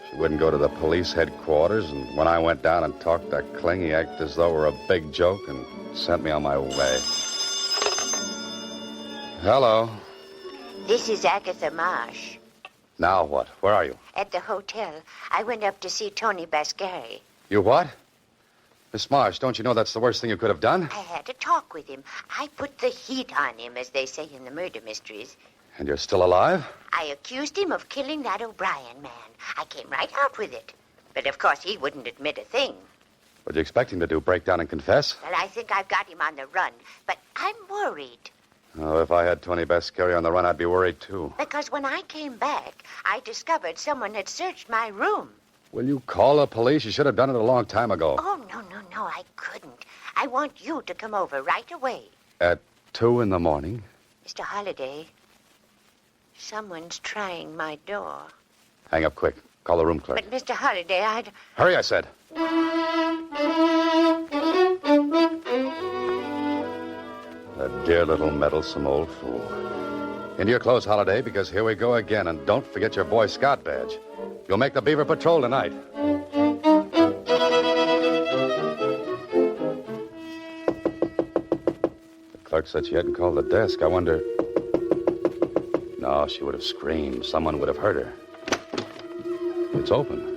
She wouldn't go to the police headquarters, and when I went down and talked to Kling, he acted as though it were a big joke and sent me on my way. Hello. This is Agatha Marsh. Now what? Where are you? At the hotel. I went up to see Tony Bascari. You what? Miss Marsh, don't you know that's the worst thing you could have done? I had a talk with him. I put the heat on him, as they say in the murder mysteries. And you're still alive? I accused him of killing that O'Brien man. I came right out with it. But of course, he wouldn't admit a thing. What'd you expect him to do, break down and confess? Well, I think I've got him on the run. But I'm worried. Oh, if I had Tony Bascari on the run, I'd be worried, too. Because when I came back, I discovered someone had searched my room. Will you call the police? You should have done it a long time ago. Oh, no, I couldn't. I want you to come over right away. At 2 in the morning? Mr. Holliday, someone's trying my door. Hang up quick. Call the room clerk. But, Mr. Holliday, Hurry, I said. That dear little meddlesome old fool. Into your clothes, Holliday, because here we go again. And don't forget your Boy Scout badge. You'll make the Beaver Patrol tonight. The clerk said she hadn't called the desk. I wonder... No, she would have screamed. Someone would have heard her. It's open.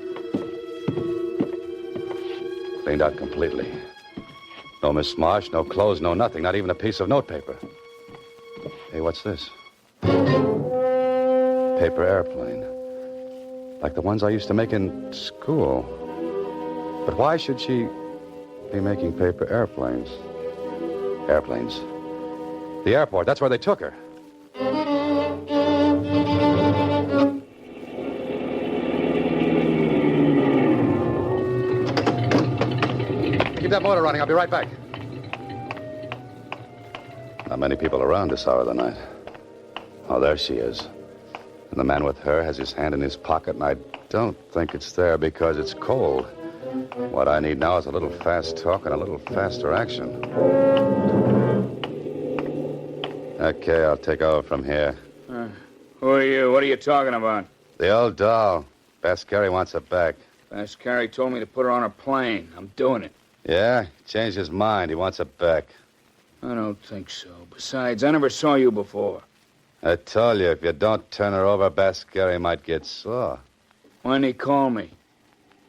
Cleaned out completely. No Miss Marsh, no clothes, no nothing. Not even a piece of notepaper. Hey, what's this? Paper airplane. Like the ones I used to make in school. But why should she be making paper airplanes? Airplanes. The airport, that's where they took her. Keep that motor running. I'll be right back. Not many people around this hour of the night. Oh, there she is. And the man with her has his hand in his pocket, and I don't think it's there because it's cold. What I need now is a little fast talk and a little faster action. Okay, I'll take over from here. Who are you? What are you talking about? The old doll. Bascari wants her back. Bascari told me to put her on a plane. I'm doing it. Yeah? Changed his mind. He wants her back. I don't think so. Besides, I never saw you before. I told you, if you don't turn her over, Bascari might get sore. Why'd he call me?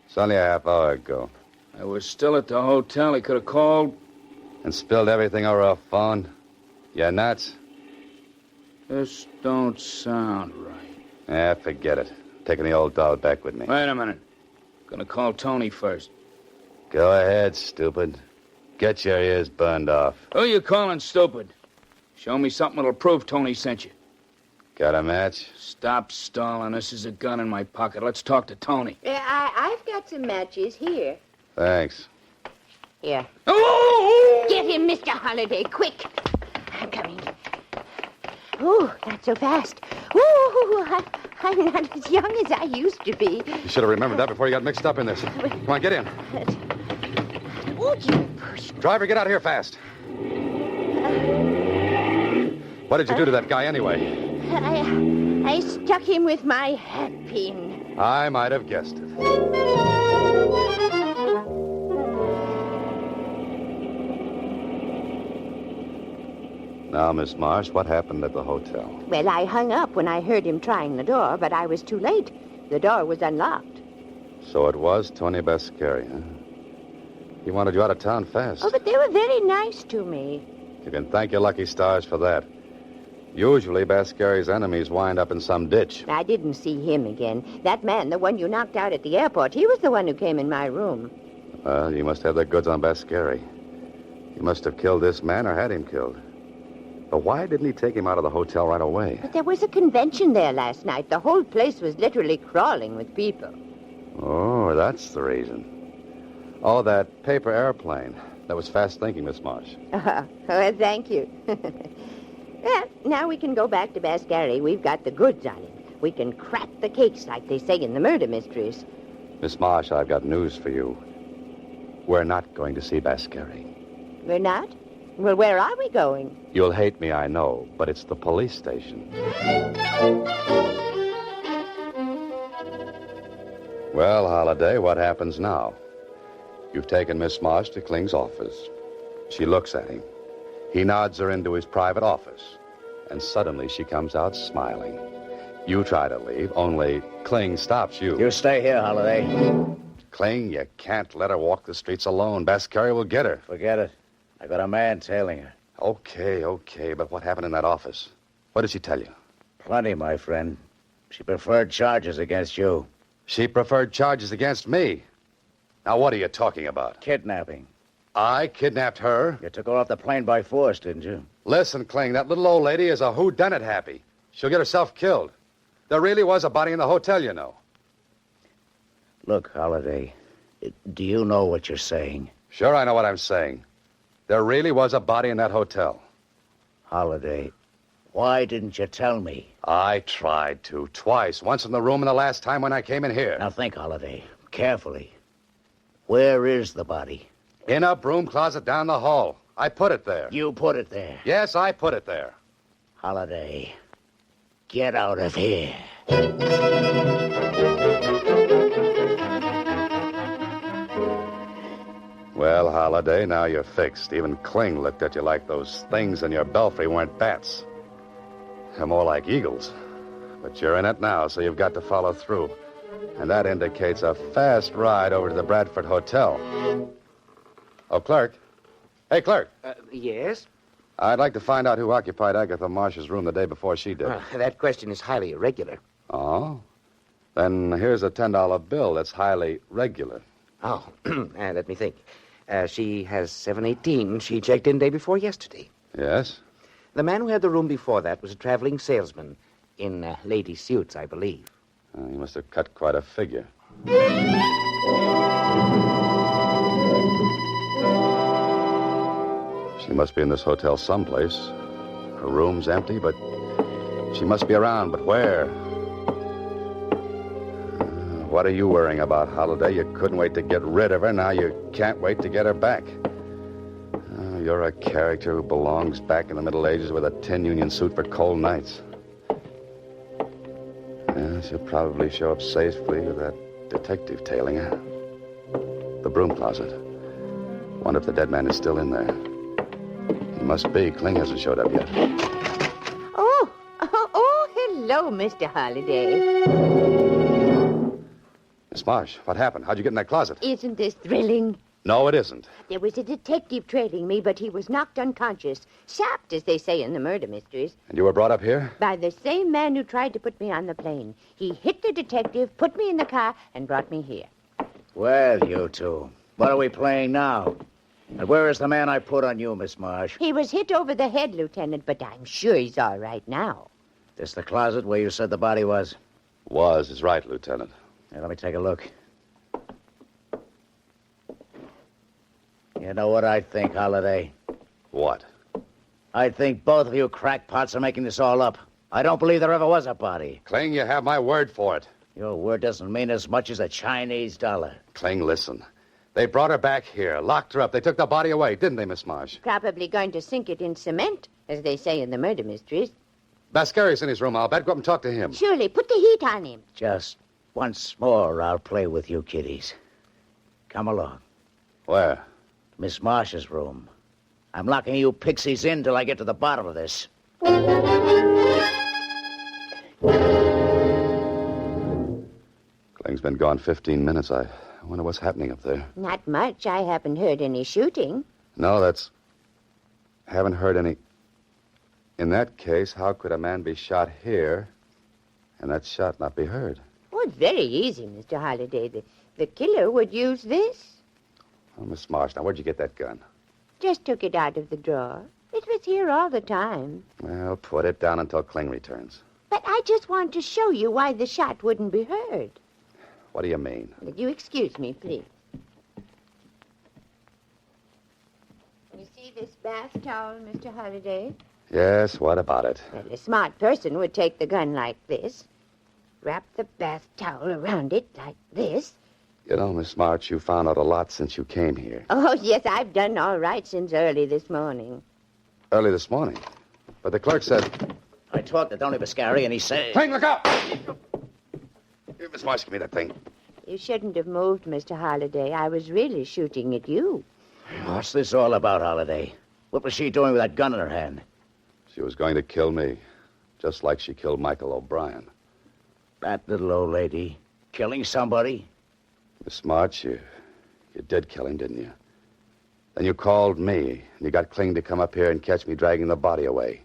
It's only a half hour ago. I was still at the hotel. He could have called. And spilled everything over our phone. You nuts? This don't sound right. Yeah, forget it. Taking the old doll back with me. Wait a minute. Gonna call Tony first. Go ahead, stupid. Get your ears burned off. Who you calling stupid? Show me something that'll prove Tony sent you. Got a match? Stop stalling. This is a gun in my pocket. Let's talk to Tony. I've got some matches here. Thanks. Here. Oh! Get him, Mr. Holliday, quick. I'm coming. Ooh, not so fast. Ooh, I'm not as young as I used to be. You should have remembered that before you got mixed up in this. Come on, get in. Oh, you push. Driver, get out of here fast. What did you do to that guy anyway? I stuck him with my hat pin. I might have guessed it. Now, Miss Marsh, what happened at the hotel? Well, I hung up when I heard him trying the door, but I was too late. The door was unlocked. So it was Tony Bascari, huh? He wanted you out of town fast. Oh, but they were very nice to me. You can thank your lucky stars for that. Usually, Bascari's enemies wind up in some ditch. I didn't see him again. That man, the one you knocked out at the airport, he was the one who came in my room. Well, you must have the goods on Bascari. You must have killed this man or had him killed. But why didn't he take him out of the hotel right away? But there was a convention there last night. The whole place was literally crawling with people. Oh, that's the reason. Oh, that paper airplane. That was fast thinking, Miss Marsh. Well, thank you. Well, now we can go back to Bascari. We've got the goods on him. We can crack the case, like they say in the murder mysteries. Miss Marsh, I've got news for you. We're not going to see Bascari. We're not? Well, where are we going? You'll hate me, I know, but it's the police station. Well, Holliday, what happens now? You've taken Miss Marsh to Kling's office. She looks at him. He nods her into his private office. And suddenly she comes out smiling. You try to leave, only Kling stops you. You stay here, Holliday. Kling, you can't let her walk the streets alone. Bascari will get her. Forget it. I got a man tailing her. Okay, but what happened in that office? What did she tell you? Plenty, my friend. She preferred charges against you. She preferred charges against me. Now, what are you talking about? Kidnapping. I kidnapped her? You took her off the plane by force, didn't you? Listen, Kling, that little old lady is a whodunit happy. She'll get herself killed. There really was a body in the hotel, you know. Look, Holliday, do you know what you're saying? Sure, I know what I'm saying. There really was a body in that hotel. Holliday, why didn't you tell me? I tried to, twice. Once in the room and the last time when I came in here. Now think, Holliday, carefully. Where is the body? In a broom closet down the hall. I put it there. You put it there? Yes, I put it there. Holliday, get out of here. Well, Holliday, now you're fixed. Even Kling looked at you like those things in your belfry weren't bats. They're more like eagles. But you're in it now, so you've got to follow through. And that indicates a fast ride over to the Bradford Hotel. Oh, clerk. Hey, clerk. Yes? I'd like to find out who occupied Agatha Marsh's room the day before she did. That question is highly irregular. Oh? Then here's a $10 bill that's highly regular. Oh, let me think. She has 718. She checked in day before yesterday. Yes? The man who had the room before that was a traveling salesman in lady suits, I believe. He must have cut quite a figure. She must be in this hotel someplace. Her room's empty, but she must be around. But where? What are you worrying about, Holliday? You couldn't wait to get rid of her. Now you can't wait to get her back. You're a character who belongs back in the Middle Ages with a tin union suit for cold nights. Yeah, she'll probably show up safely with that detective tailing her. The broom closet. Wonder if the dead man is still in there. He must be. Kling hasn't showed up yet. Oh, hello, Mr. Holliday. Miss Marsh, what happened? How'd you get in that closet? Isn't this thrilling? No, it isn't. There was a detective trailing me, but he was knocked unconscious. Sapped, as they say in the murder mysteries. And you were brought up here? By the same man who tried to put me on the plane. He hit the detective, put me in the car, and brought me here. Well, you two, what are we playing now? And where is the man I put on you, Miss Marsh? He was hit over the head, Lieutenant, but I'm sure he's all right now. This the closet where you said the body was? Was is right, Lieutenant. Here, let me take a look. You know what I think, Holliday? What? I think both of you crackpots are making this all up. I don't believe there ever was a body. Kling, you have my word for it. Your word doesn't mean as much as a Chinese dollar. Kling, listen. They brought her back here, locked her up. They took the body away, didn't they, Miss Marsh? Probably going to sink it in cement, as they say in the murder mysteries. Bascari's in his room, I'll bet. Go up and talk to him. Surely, put the heat on him. Just once more, I'll play with you kiddies. Come along. Where? Miss Marsh's room. I'm locking you pixies in till I get to the bottom of this. Kling's been gone 15 minutes. I wonder what's happening up there. Not much. I haven't heard any shooting. No, haven't heard any. In that case, how could a man be shot here and that shot not be heard? Oh, it's very easy, Mr. Holliday. The killer would use this. Oh, Miss Marsh, now where'd you get that gun? Just took it out of the drawer. It was here all the time. Well, put it down until Kling returns. But I just want to show you why the shot wouldn't be heard. What do you mean? Would you excuse me, please? You see this bath towel, Mr. Holliday? Yes, what about it? Well, a smart person would take the gun like this, wrap the bath towel around it like this. You know, Miss March, you found out a lot since you came here. Oh, yes, I've done all right since early this morning. Early this morning. But the clerk said... I talked to Tony Bascari, and he said... Kling, look out! Here, Miss Marsh, give me that thing. You shouldn't have moved, Mr. Holliday. I was really shooting at you. What's this all about, Holliday? What was she doing with that gun in her hand? She was going to kill me, just like she killed Michael O'Brien. That little old lady killing somebody? Miss March, you did kill him, didn't you? Then you called me, and you got Kling to come up here and catch me dragging the body away.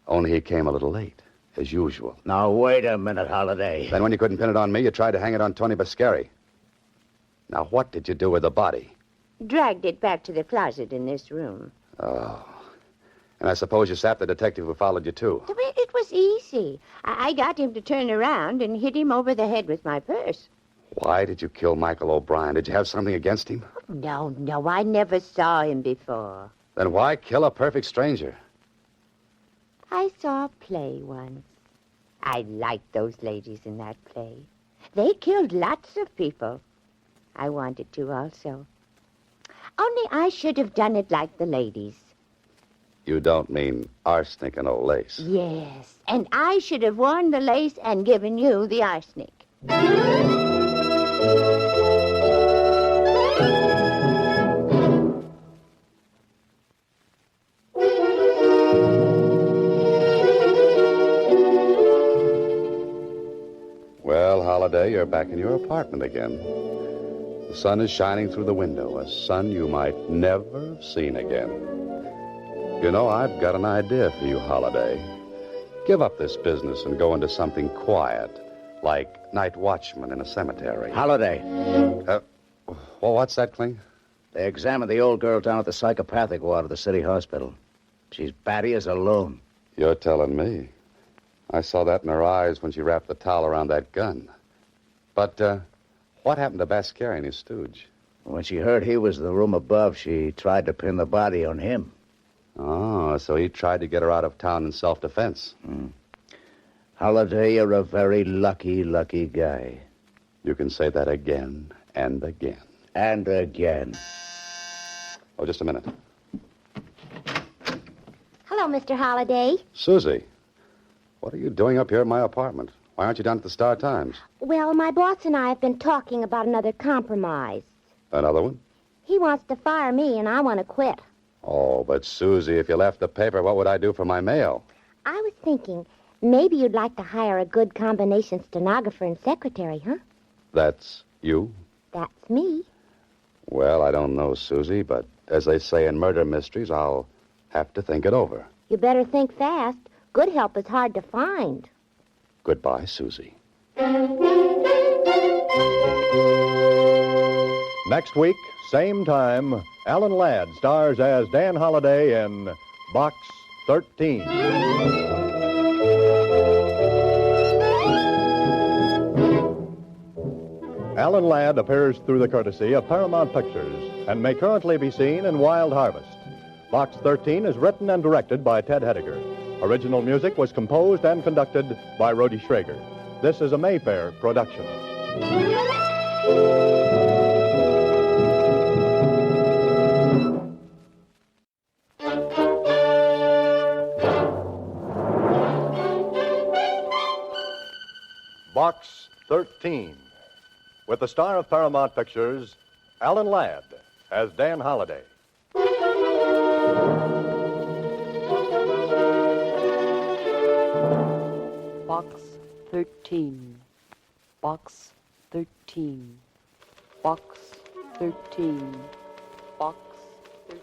Only he came a little late, as usual. Now, wait a minute, Holliday. Then when you couldn't pin it on me, you tried to hang it on Tony Bascari. Now, what did you do with the body? Dragged it back to the closet in this room. Oh. And I suppose you sapped the detective who followed you, too. It was easy. I got him to turn around and hit him over the head with my purse. Why did you kill Michael O'Brien? Did you have something against him? No, I never saw him before. Then why kill a perfect stranger? I saw a play once. I liked those ladies in that play. They killed lots of people. I wanted to also. Only I should have done it like the ladies. You don't mean arsenic and old lace. Yes, and I should have worn the lace and given you the arsenic. Well, Holliday, you're back in your apartment again. The sun is shining through the window, a sun you might never have seen again. You know, I've got an idea for you, Holliday. Give up this business and go into something quiet, like night watchman in a cemetery. Holliday. Well, what's that, Kling? They examined the old girl down at the psychopathic ward of the city hospital. She's batty as a loon. You're telling me. I saw that in her eyes when she wrapped the towel around that gun. But, what happened to Bascari and his stooge? When she heard he was in the room above, she tried to pin the body on him. Oh, so he tried to get her out of town in self-defense. Holliday, you're a very lucky, lucky guy. You can say that again and again. And again. Oh, just a minute. Hello, Mr. Holliday. Susie, what are you doing up here at my apartment? Why aren't you down at the Star Times? Well, my boss and I have been talking about another compromise. Another one? He wants to fire me, and I want to quit. Oh, but Susie, if you left the paper, what would I do for my mail? I was thinking maybe you'd like to hire a good combination stenographer and secretary, huh? That's you? That's me. Well, I don't know, Susie, but as they say in murder mysteries, I'll have to think it over. You better think fast. Good help is hard to find. Goodbye, Susie. Next week, same time, Alan Ladd stars as Dan Holliday in Box 13. Alan Ladd appears through the courtesy of Paramount Pictures and may currently be seen in Wild Harvest. Box 13 is written and directed by Ted Hediger. Original music was composed and conducted by Rhodey Schrager. This is a Mayfair production. Box 13, with the star of Paramount Pictures, Alan Ladd, as Dan Holliday. Box 13. Box 13. Box 13. Box 13.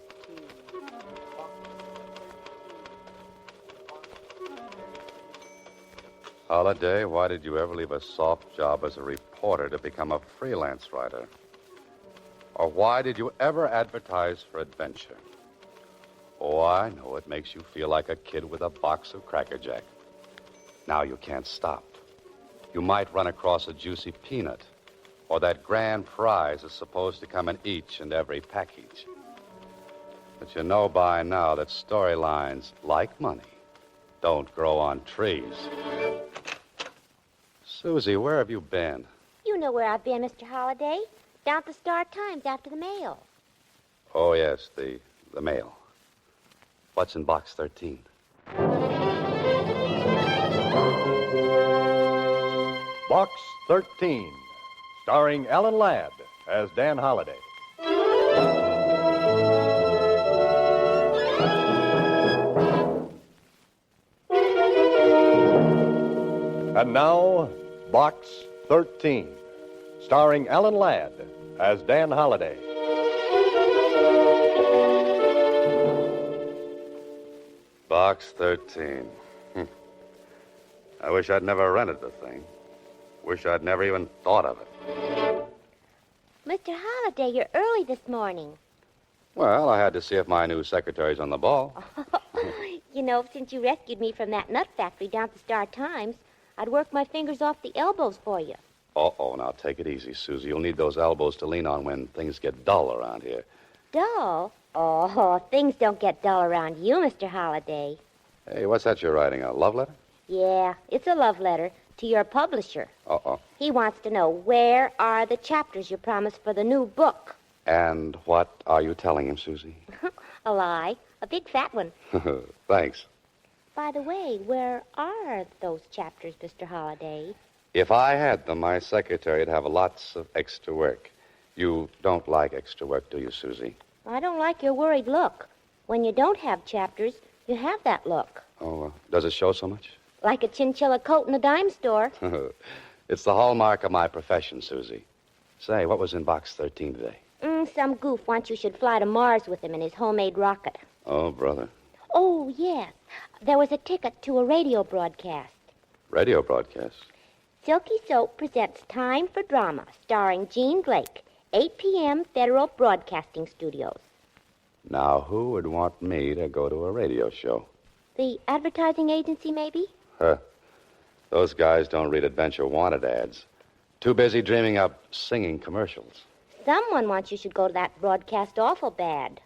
Holliday, why did you ever leave a soft job as a reporter to become a freelance writer? Or why did you ever advertise for adventure? Oh, I know it makes you feel like a kid with a box of Cracker Jack. Now you can't stop. You might run across a juicy peanut, or that grand prize is supposed to come in each and every package. But you know by now that storylines, like money, don't grow on trees. Susie, where have you been? You know where I've been, Mr. Holliday. Down at the Star-Times after the mail. Oh, yes, the mail. What's in box 13? Box 13, starring Alan Ladd as Dan Holliday. And now, Box 13, starring Alan Ladd as Dan Holliday. Box 13. I wish I'd never rented the thing. Wish I'd never even thought of it. Mr. Holliday, you're early this morning. Well, I had to see if my new secretary's on the ball. You know, since you rescued me from that nut factory down at the Star-Times, I'd work my fingers off the elbows for you. Uh-oh, now take it easy, Susie. You'll need those elbows to lean on when things get dull around here. Dull? Oh, things don't get dull around you, Mr. Holliday. Hey, what's that you're writing, a love letter? Yeah, it's a love letter to your publisher. Uh-oh. He wants to know where are the chapters you promised for the new book. And what are you telling him, Susie? A lie. A big fat one. Thanks. By the way, where are those chapters, Mr. Holliday? If I had them, my secretary'd have lots of extra work. You don't like extra work, do you, Susie? I don't like your worried look. When you don't have chapters, you have that look. Oh, does it show so much? Like a chinchilla coat in a dime store. It's the hallmark of my profession, Susie. Say, what was in box 13 today? Some goof wants you should fly to Mars with him in his homemade rocket. Oh, brother. Oh, yes. There was a ticket to a radio broadcast. Radio broadcast? Silky Soap presents Time for Drama, starring Jean Blake, 8 p.m. Federal Broadcasting Studios. Now, who would want me to go to a radio show? The advertising agency, maybe? Those guys don't read adventure wanted ads. Too busy dreaming up singing commercials. Someone wants you should go to that broadcast awful bad.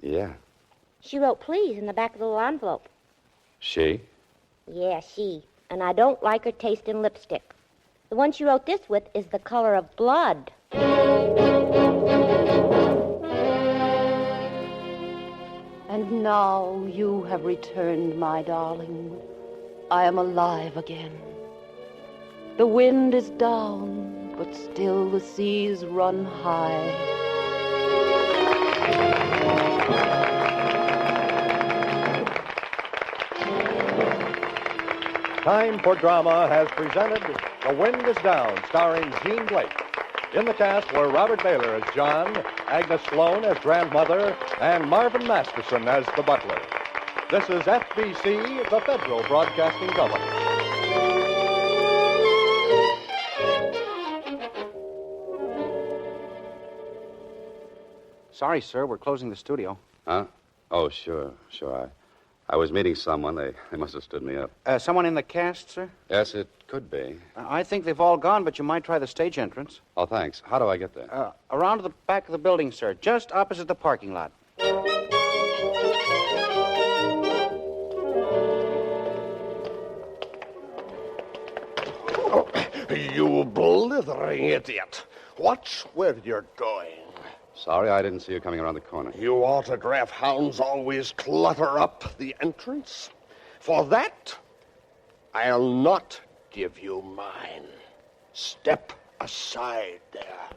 Yeah. She wrote please in the back of the little envelope. She? Yeah, she. And I don't like her taste in lipstick. The one she wrote this with is the color of blood. And now you have returned, my darling. I am alive again. The wind is down, but still the seas run high. Time for Drama has presented The Wind is Down, starring Jean Blake. In the cast were Robert Baylor as John, Agnes Sloan as grandmother, and Marvin Masterson as the butler. This is FBC, the Federal Broadcasting Company. Sorry, sir, we're closing the studio. Huh? Oh, sure. I was meeting someone. They must have stood me up. Someone in the cast, sir? Yes, it could be. I think they've all gone, but you might try the stage entrance. Oh, thanks. How do I get there? Around to the back of the building, sir, just opposite the parking lot. You blithering idiot. Watch where you're going. Sorry, I didn't see you coming around the corner. You autograph hounds always clutter up the entrance. For that, I'll not give you mine. Step aside there.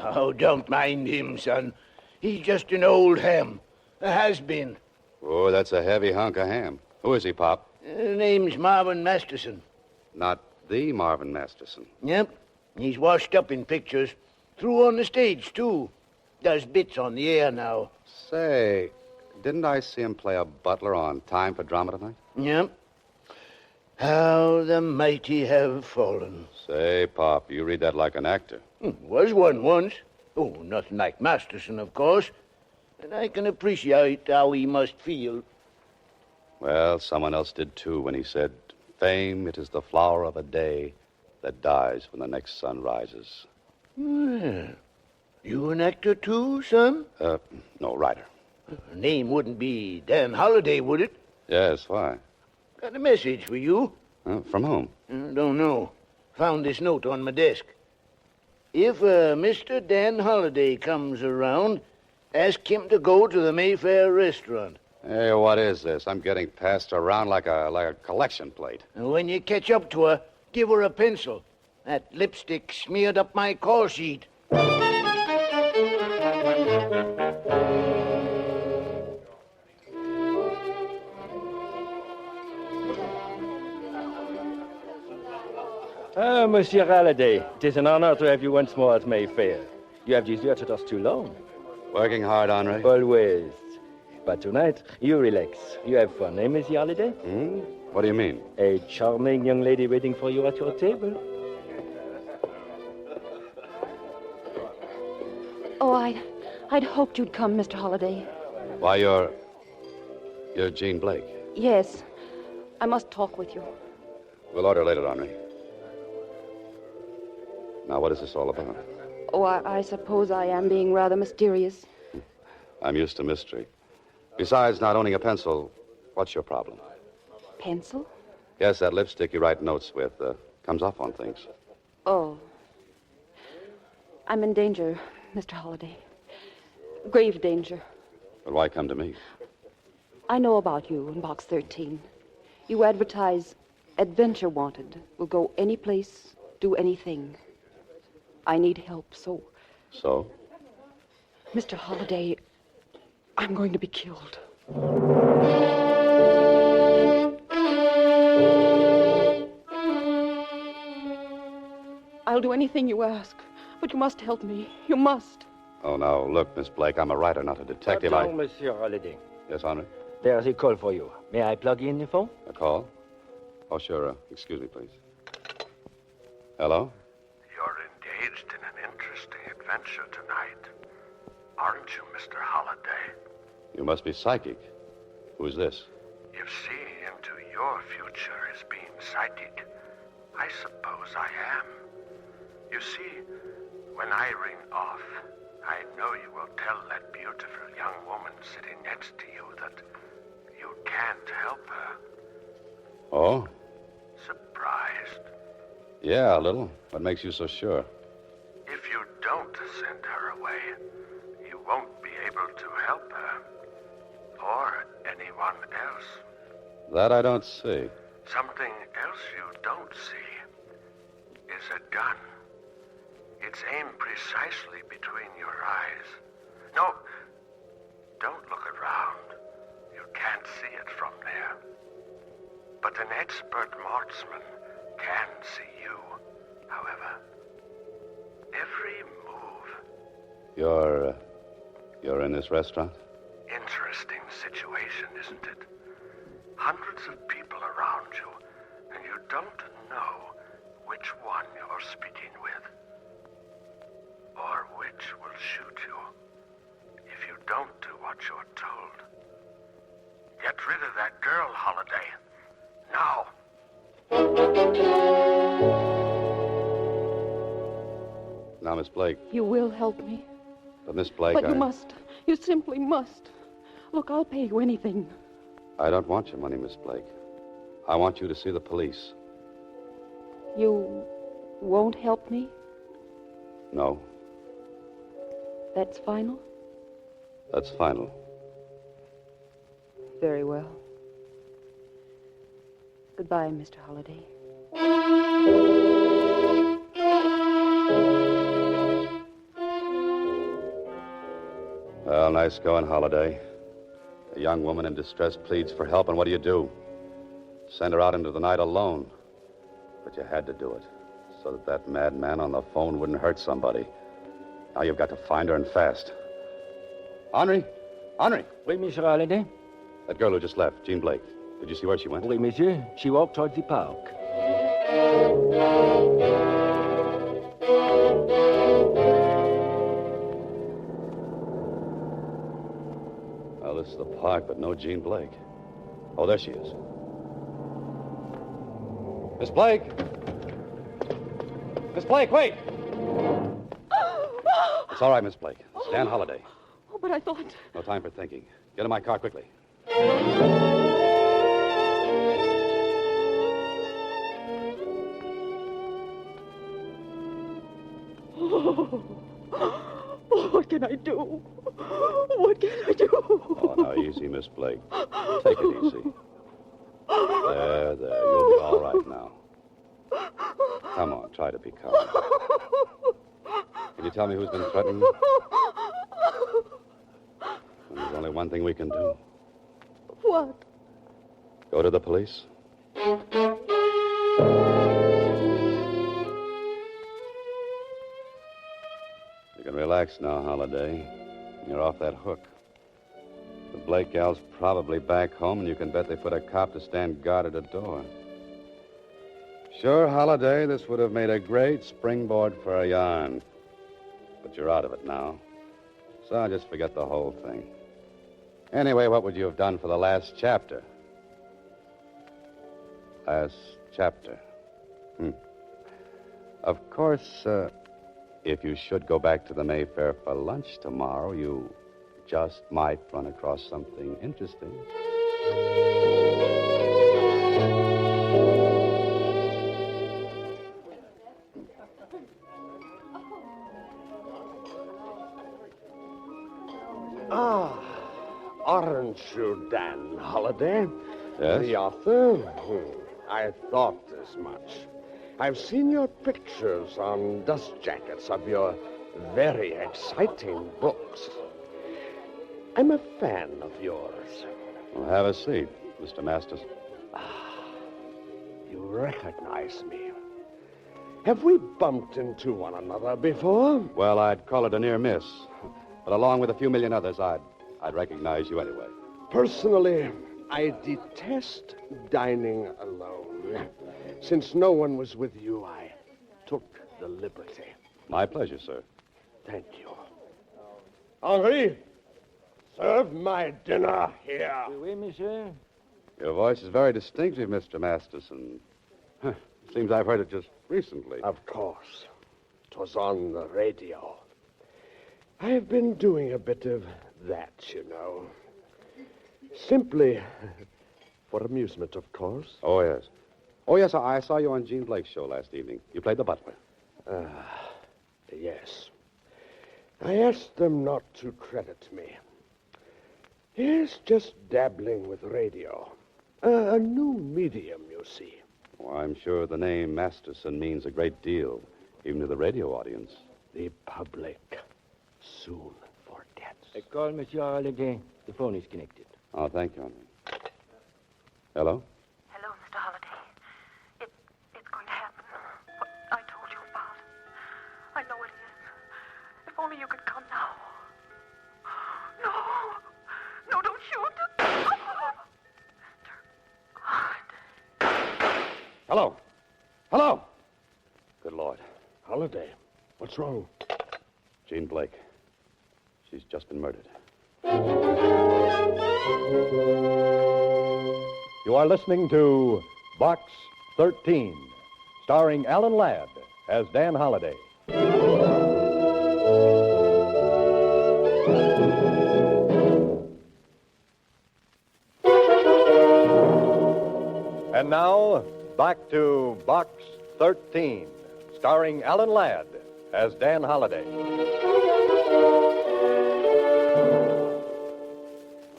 Oh, don't mind him, son. He's just an old ham. A has-been. Oh, that's a heavy hunk of ham. Who is he, Pop? Name's Marvin Masterson. Not the Marvin Masterson. Yep. He's washed up in pictures. Through on the stage, too. Does bits on the air now. Say, didn't I see him play a butler on Time for Drama tonight? Yep. How the mighty have fallen. Say, Pop, you read that like an actor. Was one once. Oh, nothing like Masterson, of course. And I can appreciate how he must feel. Well, someone else did, too, when he said, "Fame, it is the flower of a day that dies when the next sun rises." Well, you an actor, too, son? No, writer. Name wouldn't be Dan Holliday, would it? Yes, why? Got a message for you. From whom? Don't know. Found this note on my desk. If Mr. Dan Holliday comes around, ask him to go to the Mayfair restaurant. Hey, what is this? I'm getting passed around like a collection plate. And when you catch up to her, give her a pencil. That lipstick smeared up my call sheet. Ah, Monsieur Halliday, it is an honor to have you once more at Mayfair. You have deserted us too long. Working hard, Henri? Always. But tonight, you relax. You have fun, eh, Monsieur Halliday? What do you mean? A charming young lady waiting for you at your table. Oh, I'd hoped you'd come, Mr. Holliday. Why, you're Jean Blake. Yes. I must talk with you. We'll order later, Henri. Now, what is this all about? Oh, I suppose I am being rather mysterious. I'm used to mystery. Besides not owning a pencil, what's your problem? Pencil? Yes, that lipstick you write notes with comes off on things. Oh. I'm in danger, Mr. Holliday. Grave danger. But why come to me? I know about you in Box 13. You advertise adventure wanted. Will go any place, do anything. I need help, so... So? Mr. Holliday, I'm going to be killed. I'll do anything you ask, but you must help me. You must. Oh, now, look, Miss Blake, I'm a writer, not a detective. Pardon, Monsieur Holliday. Yes, Henri? There's a call for you. May I plug in the phone? A call? Oh, sure. Excuse me, please. Hello? You're engaged in an interesting adventure tonight. Aren't you, Mr. Holliday? You must be psychic. Who's this? If seeing into your future is being psychic, I suppose I am. You see, when I ring off, I know you will tell that beautiful young woman sitting next to you that you can't help her. Oh? Surprised? Yeah, a little. What makes you so sure? If you don't send her away, you won't be able to help her. Or anyone else. That I don't see. Something else you don't see is a gun. It's aimed precisely between your eyes. No, don't look around. You can't see it from there. But an expert marksman can see you, however. Every move. You're in this restaurant? Interesting situation, isn't it? Hundreds of people around you, and you don't know which one you're speaking with. Or which will shoot you if you don't do what you're told. Get rid of that girl, Holliday. Now. Now, Miss Blake. You will help me. But, Miss Blake, But you must. You simply must. Look, I'll pay you anything. I don't want your money, Miss Blake. I want you to see the police. You won't help me? No, That's final? that's final. Very well. Goodbye, Mr. Holliday. Well, nice going, Holiday. A young woman in distress pleads for help, and what do? Send her out into the night alone. But you had to do it, so that that madman on the phone wouldn't hurt somebody. Now you've got to find her, and fast. Henry! Henry! Oui, Monsieur Holliday? That girl who just left, Jean Blake. Did you see where she went? Oui, monsieur. She walked towards the park. Well, this is the park, but no Jean Blake. Oh, there she is. Miss Blake! Miss Blake, wait! It's all right, Miss Blake. It's Dan Holliday. Oh, but I thought... No time for thinking. Get in my car quickly. Oh, what can I do? What can I do? Oh, now, easy, Miss Blake. Take it easy. There. You'll be all right now. Come on, try to be calm. Can you tell me who's been threatening you? Well, there's only one thing we can do. What? Go to the police. You can relax now, Holiday. You're off that hook. The Blake gal's probably back home, and you can bet they put a cop to stand guard at the door. Sure, Holiday, this would have made a great springboard for a yarn. But you're out of it now. So I'll just forget the whole thing. Anyway, what would you have done for the last chapter? Last chapter. Of course, if you should go back to the Mayfair for lunch tomorrow, you just might run across something interesting. Ah, aren't you Dan Holliday? Yes? The author? I thought as much. I've seen your pictures on dust jackets of your very exciting books. I'm a fan of yours. Well, have a seat, Mr. Masters. You recognize me. Have we bumped into one another before? Well, I'd call it a near miss. But along with a few million others, I'd recognize you anyway. Personally, I detest dining alone. Since no one was with you, I took the liberty. My pleasure, sir. Thank you. Henri, serve my dinner here. Oui, monsieur. Your voice is very distinctive, Mr. Masterson. Seems I've heard it just recently. Of course. It was on the radio. I've been doing a bit of that, you know. Simply for amusement, of course. Oh, yes. Oh, yes, I saw you on Jean Blake's show last evening. You played the butler. Yes. I asked them not to credit me. Yes, just dabbling with radio. A new medium, you see. Well, I'm sure the name Masterson means a great deal, even to the radio audience. The public soon forgets. I call Monsieur Holliday. The phone is connected. Oh, thank you, Henry. Hello? Hello, Mr. Holliday. It's going to happen. What I told you about. I know it is. If only you could come now. No, don't shoot. Hello? Hello? Good Lord. Holliday, what's wrong? Jean Blake. She's just been murdered. You are listening to Box 13, starring Alan Ladd as Dan Holliday. And now, back to Box 13, starring Alan Ladd as Dan Holliday.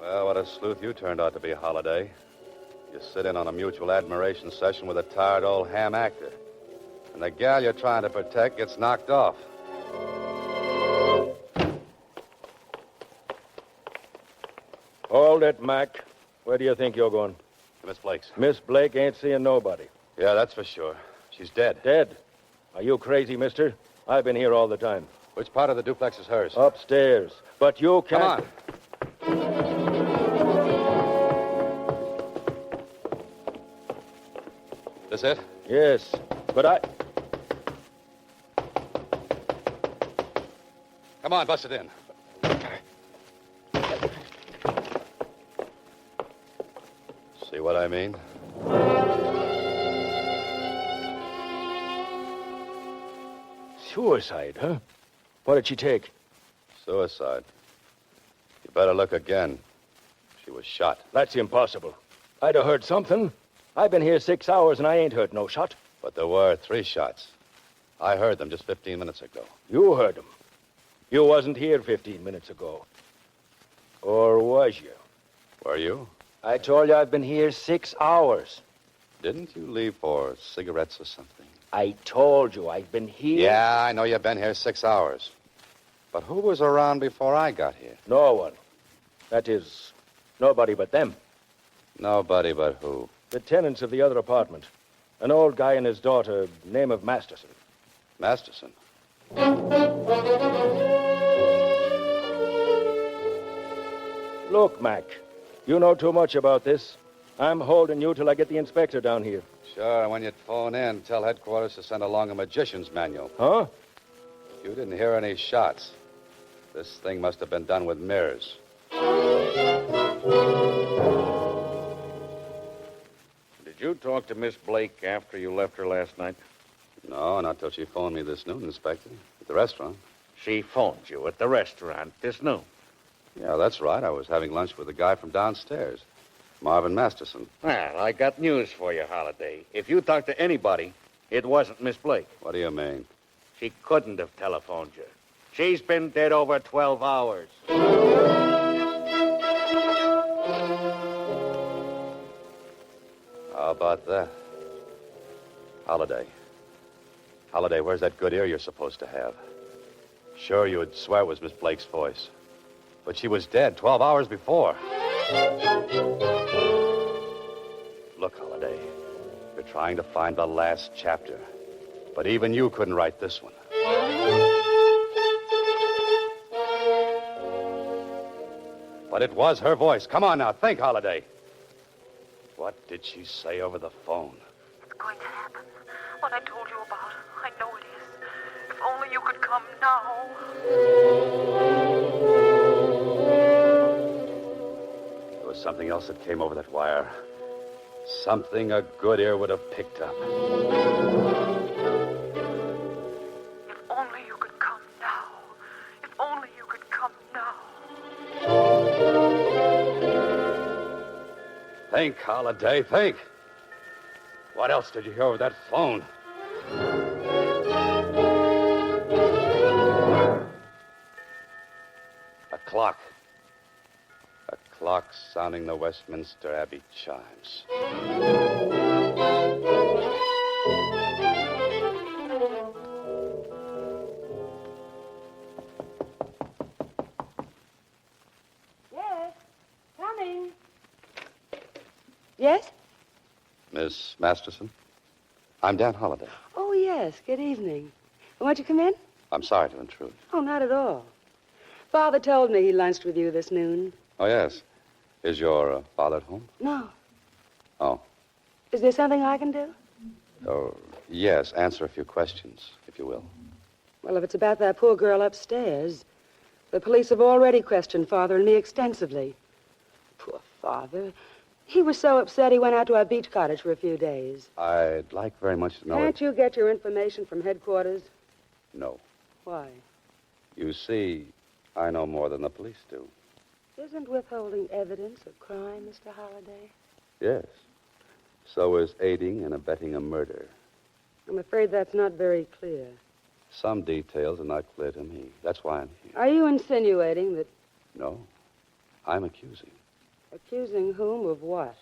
Well, what a sleuth you turned out to be, Holliday. You sit in on a mutual admiration session with a tired old ham actor. And the gal you're trying to protect gets knocked off. Hold it, Mac. Where do you think you're going? To Miss Blake's. Miss Blake ain't seeing nobody. Yeah, that's for sure. She's dead. Dead? Are you crazy, mister? I've been here all the time. Which part of the duplex is hers? Upstairs. But you can't... Come on. This it? Yes, but I... Come on, bust it in. See what I mean? Suicide, huh? What did she take? Suicide. You better look again. She was shot. That's impossible. I'd have heard something. I've been here 6 hours and I ain't heard no shot. But there were 3 shots. I heard them just 15 minutes ago. You heard them. You wasn't here 15 minutes ago. Or was you? Were you? I told you I've been here 6 hours. Didn't you leave for cigarettes or something? I told you I've been here. Yeah, I know you've been here 6 hours. But who was around before I got here? No one. That is, nobody but them. Nobody but who? The tenants of the other apartment. An old guy and his daughter, name of Masterson. Masterson? Look, Mac, you know too much about this. I'm holding you till I get the inspector down here. Sure, and when you phone in, tell headquarters to send along a magician's manual. Huh? You didn't hear any shots. This thing must have been done with mirrors. Did you talk to Miss Blake after you left her last night? No, not till she phoned me this noon, Inspector, at the restaurant. She phoned you at the restaurant this noon? Yeah, that's right. I was having lunch with the guy from downstairs, Marvin Masterson. Well, I got news for you, Holliday. If you talked to anybody, it wasn't Miss Blake. What do you mean? She couldn't have telephoned you. She's been dead over 12 hours. How about that? Holliday. Holliday, where's that good ear you're supposed to have? Sure, you would swear it was Miss Blake's voice. But she was dead 12 hours before. Look, Holliday, you're trying to find the last chapter. But even you couldn't write this one. But it was her voice. Come on now, think, Holliday. What did she say over the phone? It's going to happen. What I told you about. I know it is. If only you could come now. There was something else that came over that wire. Something a good ear would have picked up. If only you could come now. If only you could come now. Think, Holliday, think. What else did you hear over that phone? A clock. A clock sounding the Westminster Abbey chimes. Yes, coming. Yes? Miss Masterson? I'm Dan Holliday. Oh, yes. Good evening. Won't you come in? I'm sorry to intrude. Oh, not at all. Father told me he lunched with you this noon. Oh, yes. Is your father at home? No. Oh. Is there something I can do? Oh, yes. Answer a few questions, if you will. Well, if it's about that poor girl upstairs, the police have already questioned Father and me extensively. Poor Father. He was so upset he went out to our beach cottage for a few days. I'd like very much to know... Can't you get your information from headquarters? No. Why? You see, I know more than the police do. Isn't withholding evidence a crime, Mr. Holliday? Yes. So is aiding and abetting a murder. I'm afraid that's not very clear. Some details are not clear to me. That's why I'm here. Are you insinuating that... No, I'm accusing Accusing whom of what?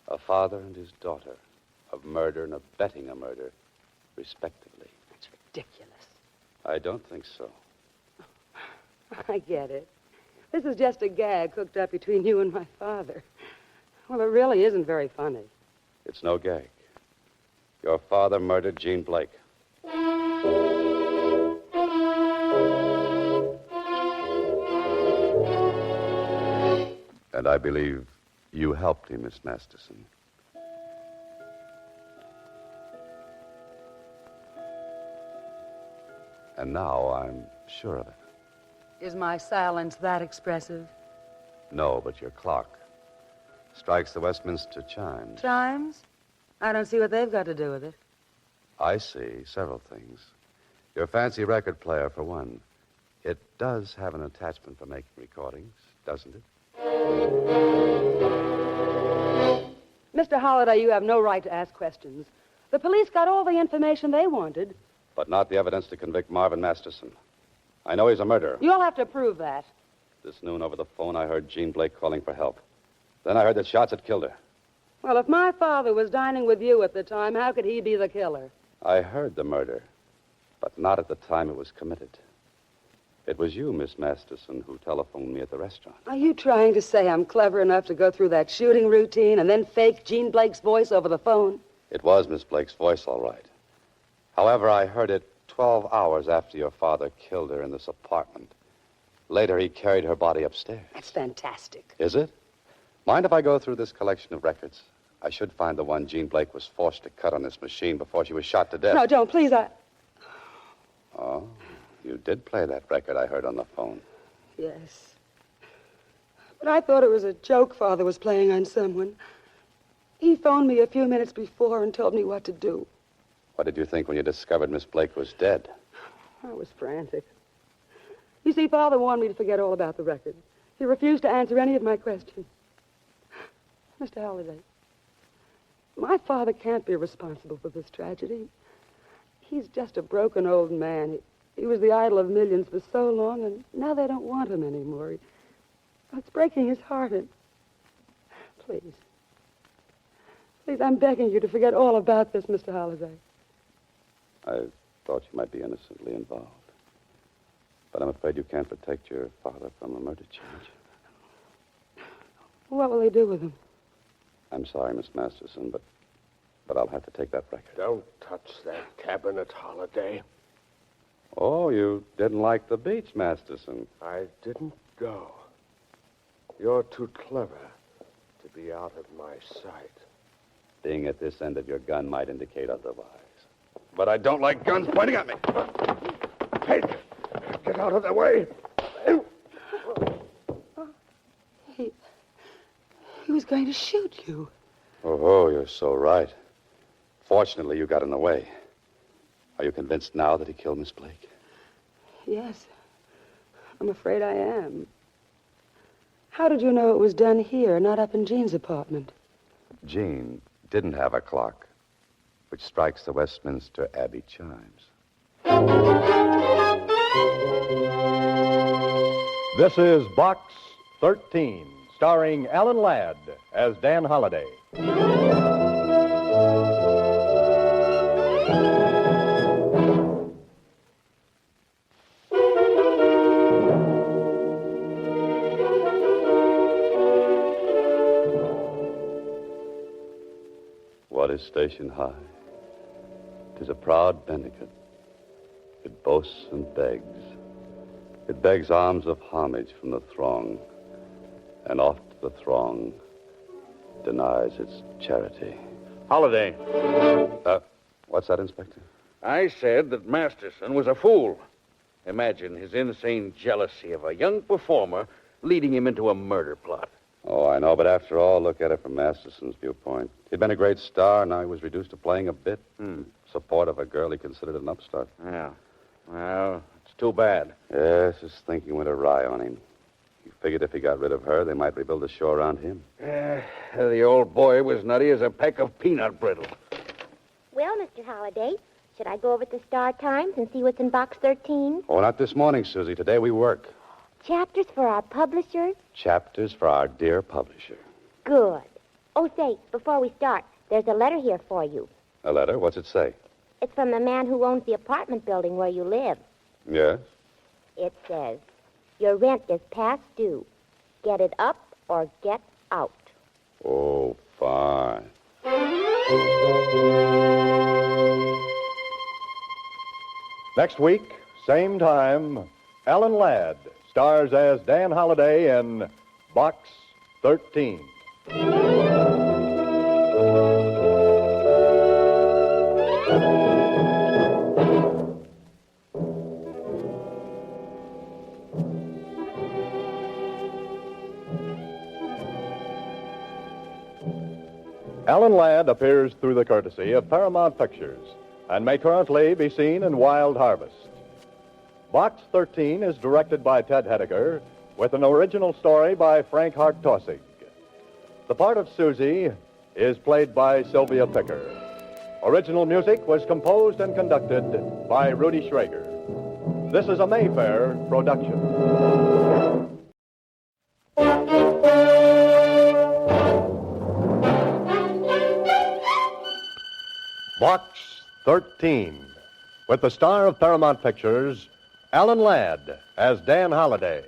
a father and his daughter of murder and abetting a murder, respectively. That's ridiculous. I don't think so. I get it. This is just a gag cooked up between you and my father. Well, it really isn't very funny. It's no gag. Your father murdered Jean Blake. And I believe you helped him, Miss Masterson. And now I'm sure of it. Is my silence that expressive? No, but your clock strikes the Westminster chimes. Chimes? I don't see what they've got to do with it. I see several things. Your fancy record player, for one. It does have an attachment for making recordings, doesn't it? Mr. Holliday, you have no right to ask questions. The police got all the information they wanted. But not the evidence to convict Marvin Masterson. I know he's a murderer. You'll have to prove that. This noon over the phone, I heard Jean Blake calling for help. Then I heard that shots had killed her. Well, if my father was dining with you at the time, how could he be the killer? I heard the murder, but not at the time it was committed. It was you, Miss Masterson, who telephoned me at the restaurant. Are you trying to say I'm clever enough to go through that shooting routine and then fake Jean Blake's voice over the phone? It was Miss Blake's voice, all right. However, I heard it 12 hours after your father killed her in this apartment. Later, he carried her body upstairs. That's fantastic. Is it? Mind if I go through this collection of records? I should find the one Jean Blake was forced to cut on this machine before she was shot to death. No, don't, please, Oh, you did play that record I heard on the phone. Yes. But I thought it was a joke Father was playing on someone. He phoned me a few minutes before and told me what to do. What did you think when you discovered Miss Blake was dead? I was frantic. You see, Father warned me to forget all about the record. He refused to answer any of my questions. Mr. Halliday, my father can't be responsible for this tragedy. He's just a broken old man. He was the idol of millions for so long, and now they don't want him anymore. It's breaking his heart. And please, I'm begging you to forget all about this, Mr. Halliday. I thought you might be innocently involved. But I'm afraid you can't protect your father from a murder charge. What will they do with him? I'm sorry, Miss Masterson, but I'll have to take that record. Don't touch that cabinet, Holiday. Oh, you didn't like the beach, Masterson. I didn't go. You're too clever to be out of my sight. Being at this end of your gun might indicate otherwise. But I don't like guns pointing at me. Hey, get out of the way. He was going to shoot you. Oh, you're so right. Fortunately, you got in the way. Are you convinced now that he killed Miss Blake? Yes. I'm afraid I am. How did you know it was done here, not up in Jean's apartment? Jean didn't have a clock, which strikes the Westminster Abbey chimes. This is Box 13, starring Alan Ladd as Dan Holliday. What is station high? 'Tis a proud benefit. It boasts and begs. It begs alms of homage from the throng, and oft the throng denies its charity. Holiday. What's that, Inspector? I said that Masterson was a fool. Imagine his insane jealousy of a young performer leading him into a murder plot. Oh, I know, but after all, look at it from Masterson's viewpoint. He'd been a great star, now he was reduced to playing a bit. Support of a girl he considered an upstart. Yeah. Well, it's too bad. Yes, his thinking went awry on him. He figured if he got rid of her, they might rebuild the show around him. The old boy was nutty as a peck of peanut brittle. Well, Mr. Holliday, Should I go over to Star Times and see what's in box 13? Oh, not this morning, Susie. Today we work. Chapters for our publishers? Chapters for our dear publisher. Good. Oh, say, before we start, there's a letter here for you. A letter? What's it say? It's from the man who owns the apartment building where you live. Yes? It says, your rent is past due. Get it up or get out. Oh, fine. Next week, same time, Alan Ladd stars as Dan Holliday in Box 13. Alan Ladd appears through the courtesy of Paramount Pictures and may currently be seen in Wild Harvest. Box 13 is directed by Ted Hediger with an original story by Frank Hart-Tossig. The part of Susie is played by Sylvia Picker. Original music was composed and conducted by Rudy Schrager. This is a Mayfair production. Box 13, with the star of Paramount Pictures, Alan Ladd as Dan Holliday.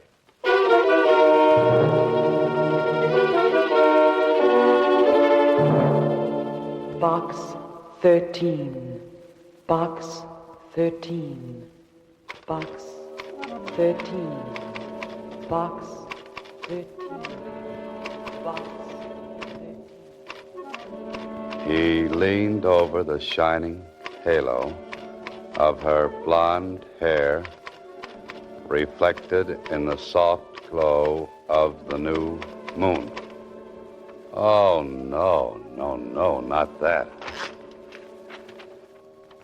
Box 13. Box 13. Box 13. Box 13. Box. He leaned over the shining halo of her blonde hair, reflected in the soft glow of the new moon. Oh, no, not that.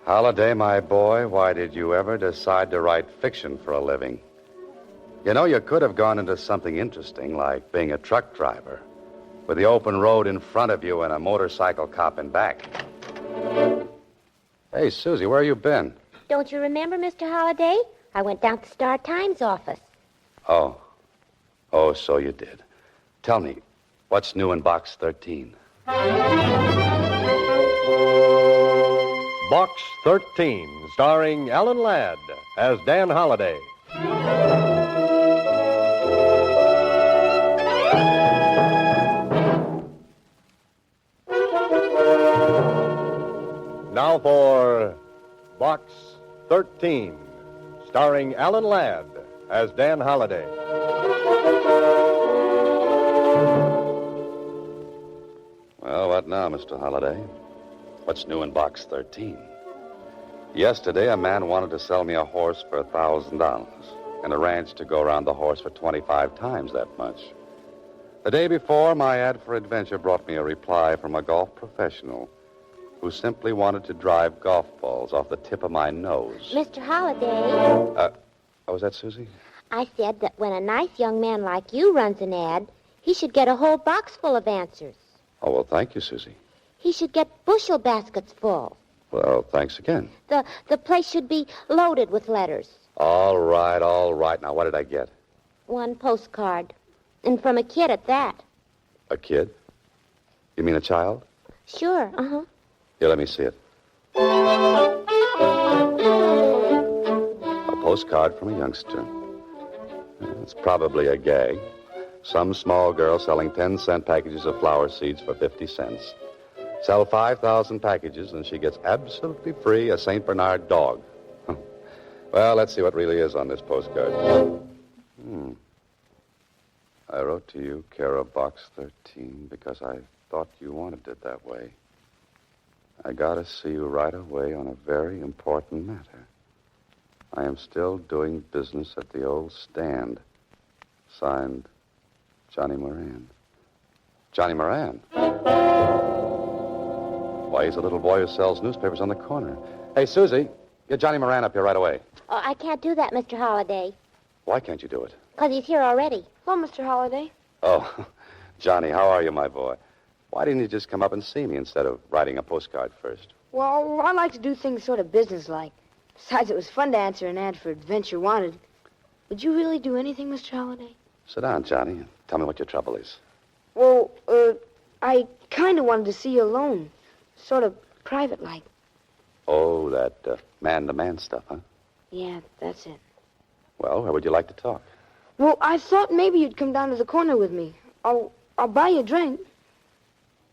Holliday, my boy, why did you ever decide to write fiction for a living? You know, you could have gone into something interesting, like being a truck driver, with the open road in front of you and a motorcycle cop in back. Hey, Susie, where you been? Don't you remember, Mr. Holliday? I went down to Star Times office. Oh, so you did. Tell me, what's new in Box 13? Box 13, starring Alan Ladd as Dan Holliday. Now for Box 13, starring Alan Ladd as Dan Holliday. Well, what now, Mr. Holliday? What's new in Box 13? Yesterday, a man wanted to sell me a horse for $1,000 and a ranch to go around the horse for 25 times that much. The day before, my ad for adventure brought me a reply from a golf professional who simply wanted to drive golf balls off the tip of my nose. Mr. Holliday. Was that Susie? I said that when a nice young man like you runs an ad, he should get a whole box full of answers. Oh, well, thank you, Susie. He should get bushel baskets full. Well, thanks again. The place should be loaded with letters. All right. Now, what did I get? One postcard. And from a kid at that. A kid? You mean a child? Sure, Here, let me see it. A postcard from a youngster. It's probably a gag. Some small girl selling 10-cent packages of flower seeds for 50 cents. Sell 5,000 packages, and she gets absolutely free a St. Bernard dog. Well, let's see what really is on this postcard. I wrote to you, care of Box 13, because I thought you wanted it that way. I gotta see you right away on a very important matter. I am still doing business at the old stand. Signed, Johnny Moran. Johnny Moran? Why, he's a little boy who sells newspapers on the corner. Hey, Susie, get Johnny Moran up here right away. Oh, I can't do that, Mr. Holliday. Why can't you do it? Because he's here already. Hello, Mr. Holliday. Oh, Johnny, how are you, my boy? Why didn't you just come up and see me instead of writing a postcard first? Well, I like to do things sort of businesslike. Besides, it was fun to answer an ad for Adventure Wanted. Would you really do anything, Mr. Holliday? Sit down, Johnny, and tell me what your trouble is. Well, I kind of wanted to see you alone. Sort of private-like. Oh, that man-to-man stuff, huh? Yeah, that's it. Well, where would you like to talk? Well, I thought maybe you'd come down to the corner with me. I'll buy you a drink.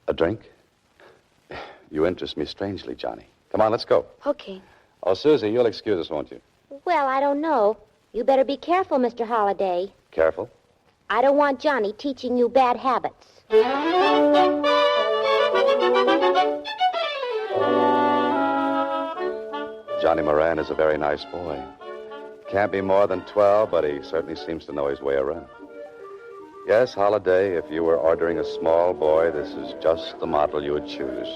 A drink? You interest me strangely, Johnny. Come on, let's go. Okay. Oh, Susie, you'll excuse us, won't you? Well, I don't know. You better be careful, Mr. Holliday. Careful. I don't want Johnny teaching you bad habits. Johnny Moran is a very nice boy. Can't be more than 12, but he certainly seems to know his way around. Yes, Holliday, if you were ordering a small boy, this is just the model you would choose.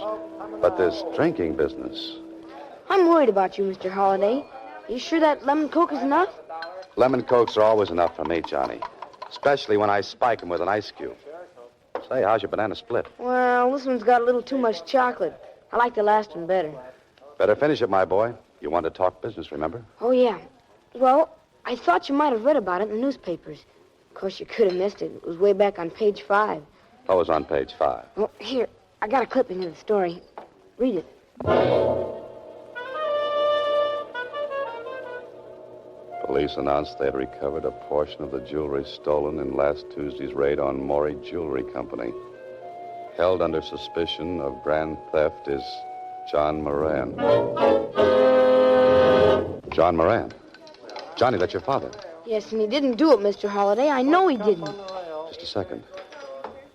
But this drinking business... I'm worried about you, Mr. Holliday. You sure that lemon Coke is enough? Lemon Cokes are always enough for me, Johnny. Especially when I spike them with an ice cube. Say, how's your banana split? Well, this one's got a little too much chocolate. I like the last one better. Better finish it, my boy. You want to talk business, remember? Oh, yeah. Well, I thought you might have read about it in the newspapers. Of course, you could have missed it. It was way back on page 5. Oh, it was on page 5. Well, here, I got a clipping of the story. Read it. Police announced they had recovered a portion of the jewelry stolen in last Tuesday's raid on Maury Jewelry Company. Held under suspicion of grand theft is John Moran. John Moran? Johnny, that's your father. Yes, and he didn't do it, Mr. Holliday. I know he didn't. Just a second.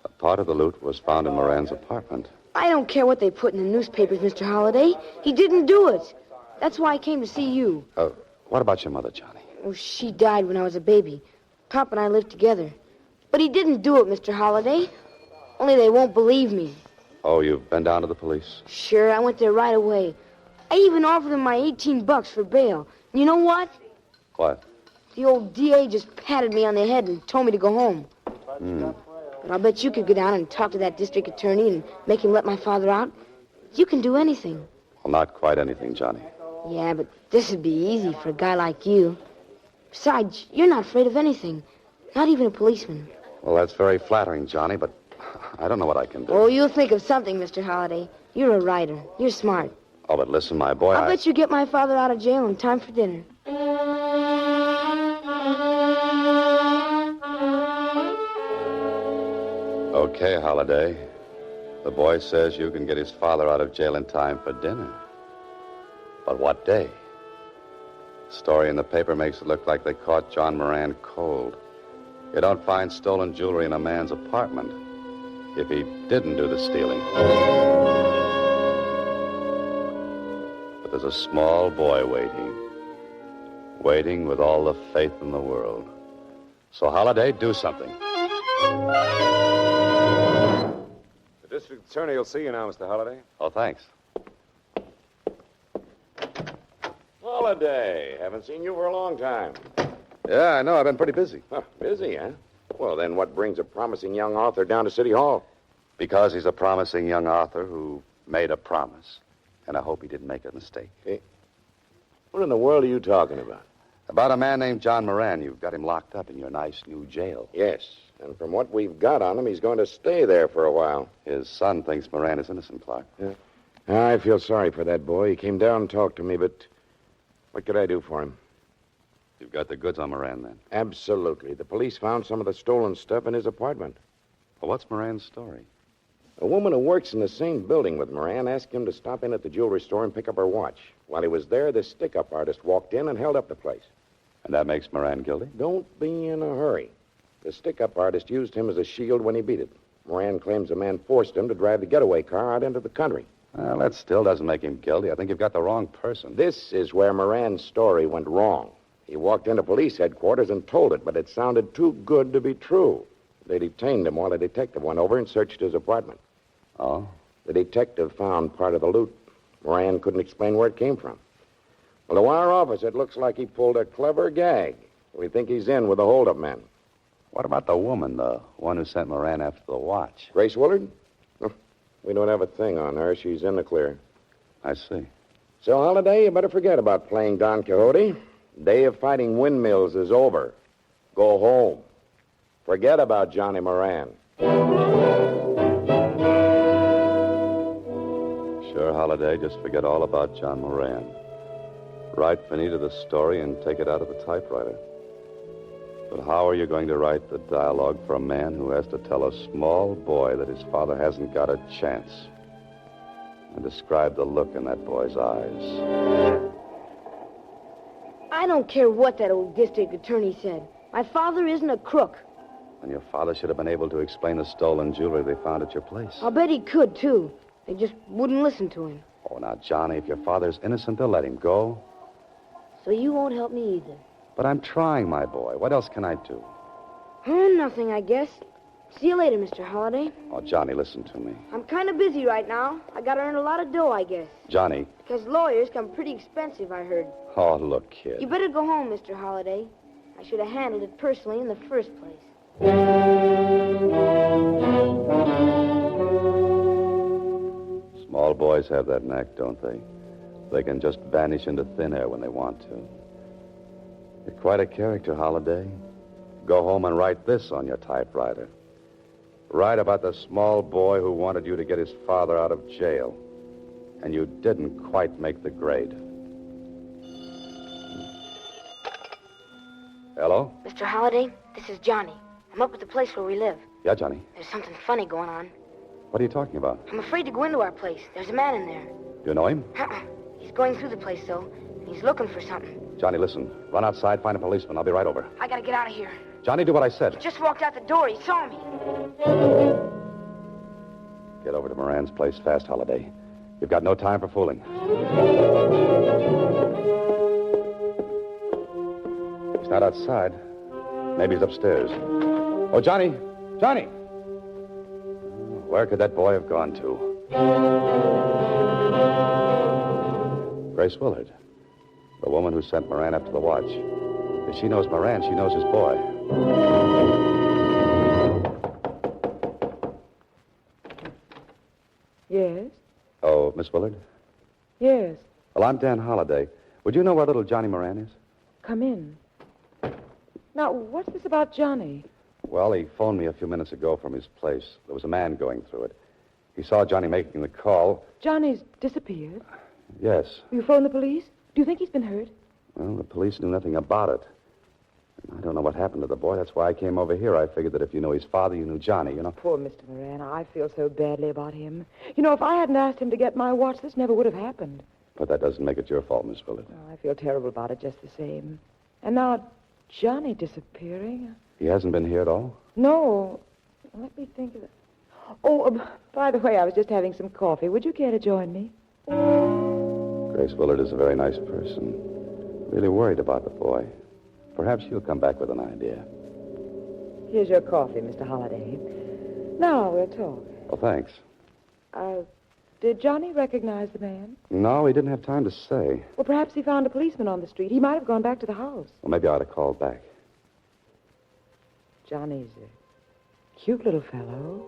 A part of the loot was found in Moran's apartment. I don't care what they put in the newspapers, Mr. Holliday. He didn't do it. That's why I came to see you. What about your mother, Johnny? Oh, she died when I was a baby. Pop and I lived together. But he didn't do it, Mr. Holliday. Only they won't believe me. Oh, you've been down to the police? Sure, I went there right away. I even offered them my $18 for bail. And you know what? What? The old DA just patted me on the head and told me to go home. But I'll bet you could go down and talk to that district attorney and make him let my father out. You can do anything. Well, not quite anything, Johnny. Yeah, but this would be easy for a guy like you. Besides, you're not afraid of anything. Not even a policeman. Well, that's very flattering, Johnny, but I don't know what I can do. Oh, you'll think of something, Mr. Holliday. You're a writer. You're smart. Oh, but listen, my boy, I'll bet you get my father out of jail in time for dinner. Okay, Holliday. The boy says you can get his father out of jail in time for dinner. But what day? The story in the paper makes it look like they caught John Moran cold. You don't find stolen jewelry in a man's apartment if he didn't do the stealing. But there's a small boy waiting with all the faith in the world. So, Holliday, do something. The district attorney will see you now, Mr. Holliday. Oh, thanks. Holliday. Haven't seen you for a long time. Yeah, I know. I've been pretty busy. Huh, busy, huh? Well, then what brings a promising young author down to City Hall? Because he's a promising young author who made a promise. And I hope he didn't make a mistake. Hey, what in the world are you talking about? About a man named John Moran. You've got him locked up in your nice new jail. Yes, and from what we've got on him, he's going to stay there for a while. His son thinks Moran is innocent, Clark. Yeah. I feel sorry for that boy. He came down and talked to me, but what could I do for him? You've got the goods on Moran, then? Absolutely. The police found some of the stolen stuff in his apartment. Well, what's Moran's story? A woman who works in the same building with Moran asked him to stop in at the jewelry store and pick up her watch. While he was there, this stick-up artist walked in and held up the place. And that makes Moran guilty? Don't be in a hurry. The stick-up artist used him as a shield when he beat it. Moran claims the man forced him to drive the getaway car out into the country. Well, that still doesn't make him guilty. I think you've got the wrong person. This is where Moran's story went wrong. He walked into police headquarters and told it, but it sounded too good to be true. They detained him while a detective went over and searched his apartment. Oh? The detective found part of the loot. Moran couldn't explain where it came from. Well, to our office, it looks like he pulled a clever gag. We think he's in with the hold-up men. What about the woman, the one who sent Moran after the watch? Grace Willard? Oh, we don't have a thing on her. She's in the clear. I see. So, Holiday, you better forget about playing Don Quixote. Day of fighting windmills is over. Go home. Forget about Johnny Moran. Sure, Holiday, just forget all about John Moran. Write Finita the story and take it out of the typewriter. But how are you going to write the dialogue for a man who has to tell a small boy that his father hasn't got a chance? And describe the look in that boy's eyes. I don't care what that old district attorney said. My father isn't a crook. And your father should have been able to explain the stolen jewelry they found at your place. I'll bet he could, too. They just wouldn't listen to him. Oh, now, Johnny, if your father's innocent, they'll let him go. So you won't help me either. But I'm trying, my boy. What else can I do? Nothing, I guess. See you later, Mr. Holliday. Oh, Johnny, listen to me. I'm kind of busy right now. I gotta earn a lot of dough, I guess. Johnny. Because lawyers come pretty expensive, I heard. Oh, look, kid. You better go home, Mr. Holliday. I should have handled it personally in the first place. Small boys have that knack, don't they? They can just vanish into thin air when they want to. You're quite a character, Holiday. Go home and write this on your typewriter. Write about the small boy who wanted you to get his father out of jail. And you didn't quite make the grade. Hello? Mr. Holliday, this is Johnny. I'm up at the place where we live. Yeah, Johnny. There's something funny going on. What are you talking about? I'm afraid to go into our place. There's a man in there. You know him? He's going through the place, though, and he's looking for something. Johnny, listen. Run outside, find a policeman. I'll be right over. I gotta get out of here. Johnny, do what I said. He just walked out the door. He saw me. Get over to Moran's place fast, Holiday. You've got no time for fooling. He's not outside. Maybe he's upstairs. Oh, Johnny! Johnny! Where could that boy have gone to? Grace Willard, the woman who sent Moran after the watch. If she knows Moran, she knows his boy. Yes? Oh, Miss Willard? Yes. Well, I'm Dan Holliday. Would you know where little Johnny Moran is? Come in. Now, what's this about Johnny? Well, he phoned me a few minutes ago from his place. There was a man going through it. He saw Johnny making the call. Johnny's disappeared. Yes. Will you phone the police? Do you think he's been hurt? Well, the police knew nothing about it. I don't know what happened to the boy. That's why I came over here. I figured that if you knew his father, you knew Johnny, you know. Poor Mr. Moran. I feel so badly about him. You know, if I hadn't asked him to get my watch, this never would have happened. But that doesn't make it your fault, Miss Willard. Oh, I feel terrible about it just the same. And now, Johnny disappearing. He hasn't been here at all? No. Let me think of it. Oh, by the way, I was just having some coffee. Would you care to join me? Grace Willard is a very nice person. Really worried about the boy. Perhaps she'll come back with an idea. Here's your coffee, Mr. Holliday. Now we'll talk. Well, thanks. Did Johnny recognize the man? No, he didn't have time to say. Well, perhaps he found a policeman on the street. He might have gone back to the house. Well, maybe I ought to call back. Johnny's a cute little fellow.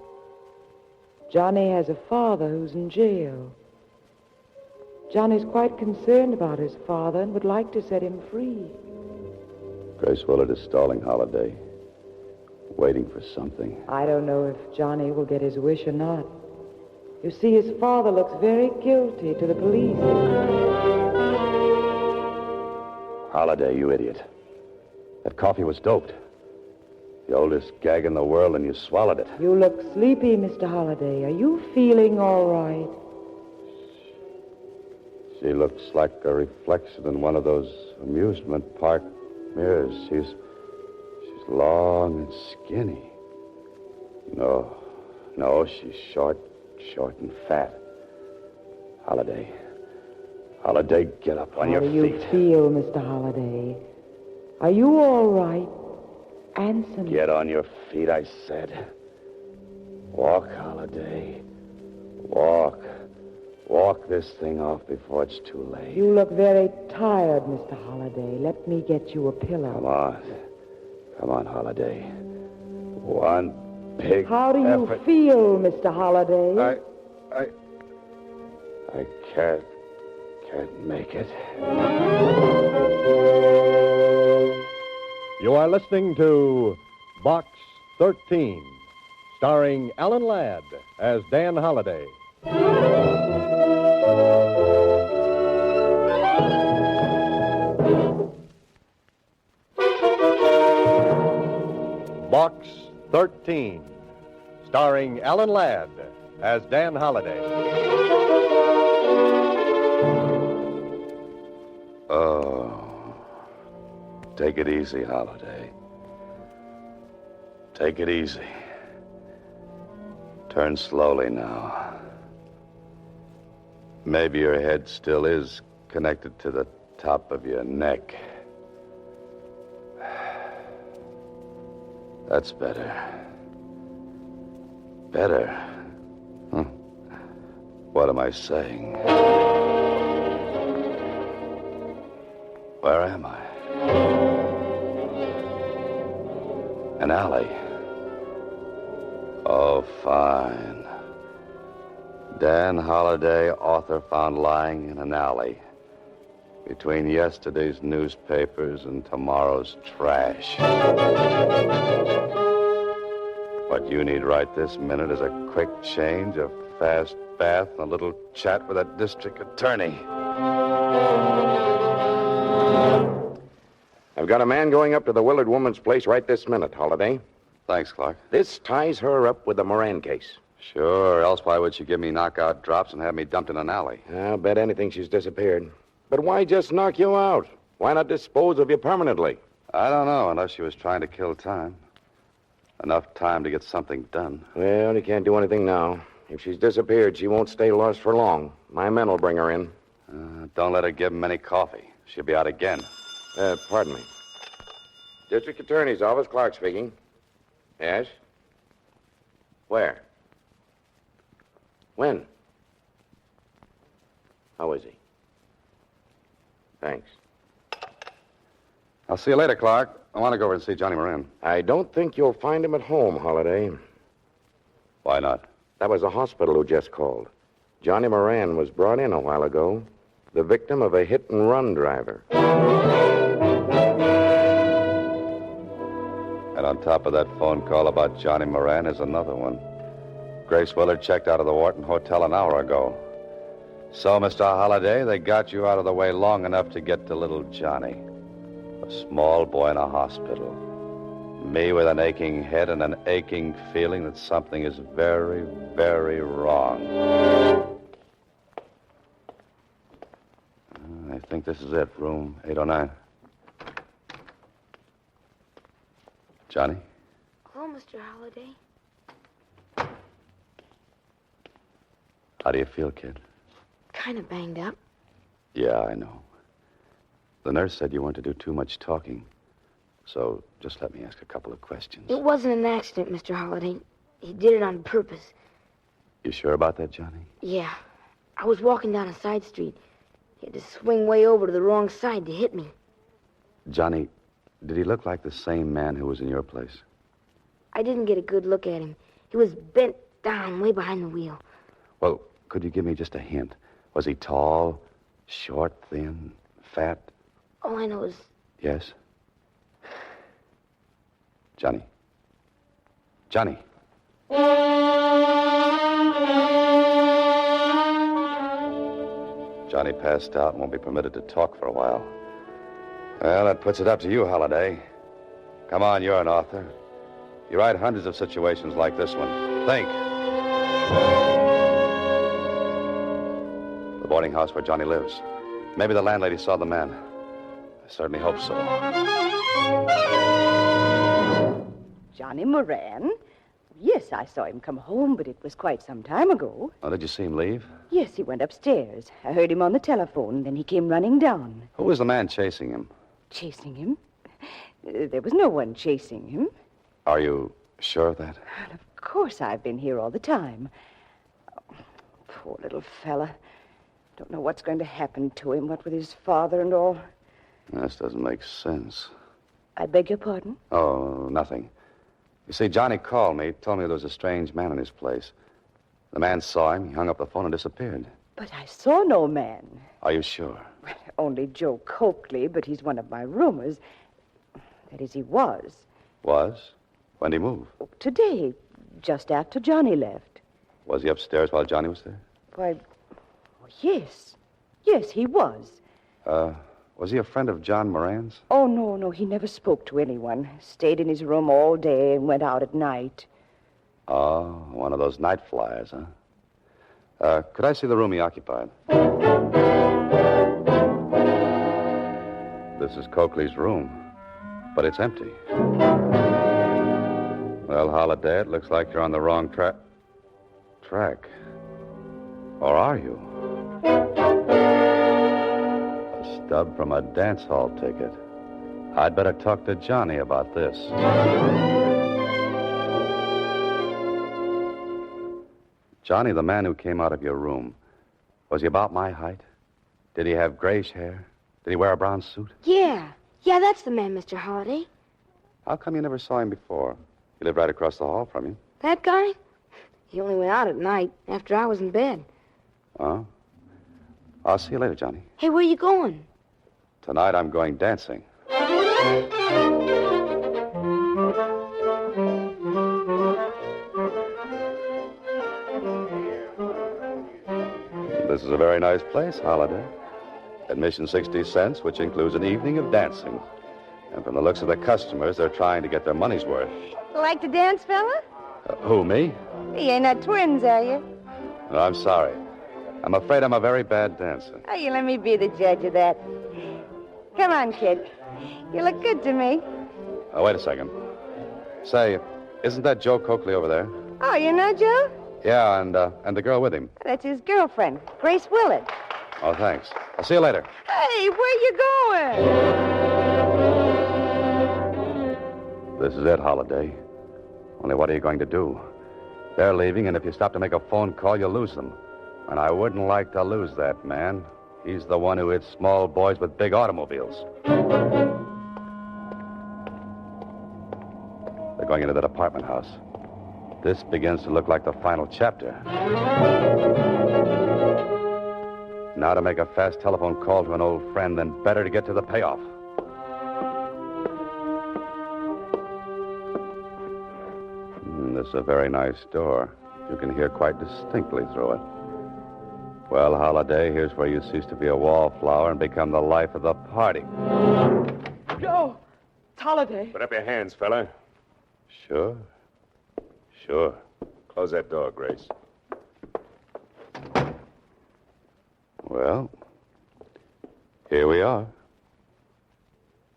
Johnny has a father who's in jail. Johnny's quite concerned about his father and would like to set him free. Grace Willard is stalling Holiday. Waiting for something. I don't know if Johnny will get his wish or not. You see, his father looks very guilty to the police. Holiday, you idiot. That coffee was doped. The oldest gag in the world, and you swallowed it. You look sleepy, Mr. Holliday. Are you feeling all right? She looks like a reflection in one of those amusement park mirrors. She's long and skinny. No, she's short and fat. Holiday, get up on your feet. How do you feel, Mr. Holliday? Are you all right? Answer me. Get on your feet, I said. Walk, Holiday. Walk. Walk this thing off before it's too late. You look very tired, Mr. Holliday. Let me get you a pillow. Come on, Holiday. One big How do you effort. feel, Mr. Holliday? I Can't make it. You are listening to Box 13, starring Alan Ladd as Dan Holliday. Box 13, starring Alan Ladd as Dan Holliday. Oh, take it easy, Holliday. Take it easy. Turn slowly now. Maybe your head still is connected to the top of your neck. That's better. Better? Huh. What am I saying? Where am I? An alley. Oh, fine. Dan Holliday, author, found lying in an alley between yesterday's newspapers and tomorrow's trash. What you need right this minute is a quick change, a fast bath, and a little chat with a district attorney. I've got a man going up to the Willard woman's place right this minute, Holliday. Thanks, Clark. This ties her up with the Moran case. Sure, else why would she give me knockout drops and have me dumped in an alley? I'll bet anything she's disappeared. But why just knock you out? Why not dispose of you permanently? I don't know, unless she was trying to kill time. Enough time to get something done. Well, you can't do anything now. If she's disappeared, she won't stay lost for long. My men will bring her in. Don't let her give him any coffee. She'll be out again. Pardon me. District Attorney's Office, Clark speaking. Yes? Where? When? How is he? Thanks. I'll see you later, Clark. I want to go over and see Johnny Moran. I don't think you'll find him at home, Holliday. Why not? That was the hospital who just called. Johnny Moran was brought in a while ago, the victim of a hit-and-run driver. And on top of that phone call about Johnny Moran is another one. Grace Willard checked out of the Wharton Hotel an hour ago. So, Mr. Holliday, they got you out of the way long enough to get to little Johnny. A small boy in a hospital. Me with an aching head and an aching feeling that something is very, very wrong. I think this is it, room 809. Johnny? Hello, Mr. Holliday. How do you feel, kid? Kind of banged up. Yeah, I know. The nurse said you weren't to do too much talking. So just let me ask a couple of questions. It wasn't an accident, Mr. Holliday. He did it on purpose. You sure about that, Johnny? Yeah. I was walking down a side street. He had to swing way over to the wrong side to hit me. Johnny, did he look like the same man who was in your place? I didn't get a good look at him. He was bent down way behind the wheel. Well, could you give me just a hint? Was he tall, short, thin, fat? All I know is... Yes? Johnny. Johnny. Johnny passed out and won't be permitted to talk for a while. Well, that puts it up to you, Holliday. Come on, you're an author. You write hundreds of situations like this one. Think. The boarding house where Johnny lives. Maybe the landlady saw the man. I certainly hope so. Johnny Moran? Yes, I saw him come home, but it was quite some time ago. Oh, did you see him leave? Yes, he went upstairs. I heard him on the telephone, then he came running down. Who was the man chasing him? Chasing him? There was no one chasing him. Are you sure of that? Well, of course I've been here all the time. Oh, poor little fella. Don't know what's going to happen to him, what with his father and all. This doesn't make sense. I beg your pardon? Oh, nothing. You see, Johnny called me, told me there was a strange man in his place. The man saw him, he hung up the phone and disappeared. But I saw no man. Are you sure? Only Joe Coakley, but he's one of my roomers. That is, he was. Was? When did he move? Today, just after Johnny left. Was he upstairs while Johnny was there? Why, yes. Yes, he was. Was he a friend of John Moran's? Oh, no, he never spoke to anyone. Stayed in his room all day and went out at night. Oh, one of those night flyers, huh? Could I see the room he occupied? This is Coakley's room, but it's empty. Well, Holiday, it looks like you're on the wrong track. Or are you? A stub from a dance hall ticket. I'd better talk to Johnny about this. Johnny, the man who came out of your room, was he about my height? Did he have grayish hair? Did he wear a brown suit? Yeah, that's the man, Mr. Holliday. How come you never saw him before? He lived right across the hall from you. That guy? He only went out at night after I was in bed. Oh? I'll see you later, Johnny. Hey, where you going? Tonight I'm going dancing. This is a very nice place, Holiday. Admission 60 cents, which includes an evening of dancing. And from the looks of the customers, they're trying to get their money's worth. Like to dance, fella? Who, me? You ain't not twins, are you? No, I'm sorry. I'm afraid I'm a very bad dancer. Oh, you let me be the judge of that. Come on, kid. You look good to me. Oh, wait a second. Say, isn't that Joe Coakley over there? Oh, you know Joe? Yeah, and the girl with him. That's his girlfriend, Grace Willard. Oh, thanks. I'll see you later. Hey, where you going? This is it, Holiday. Only what are you going to do? They're leaving, and if you stop to make a phone call, you'll lose them. And I wouldn't like to lose that man. He's the one who hits small boys with big automobiles. They're going into that apartment house. This begins to look like the final chapter. Now to make a fast telephone call to an old friend, then better to get to the payoff. This is a very nice door. You can hear quite distinctly through it. Well, Holiday, here's where you cease to be a wallflower and become the life of the party. Joe, it's Holiday. Put up your hands, fella. Sure. Close that door, Grace. Well, here we are.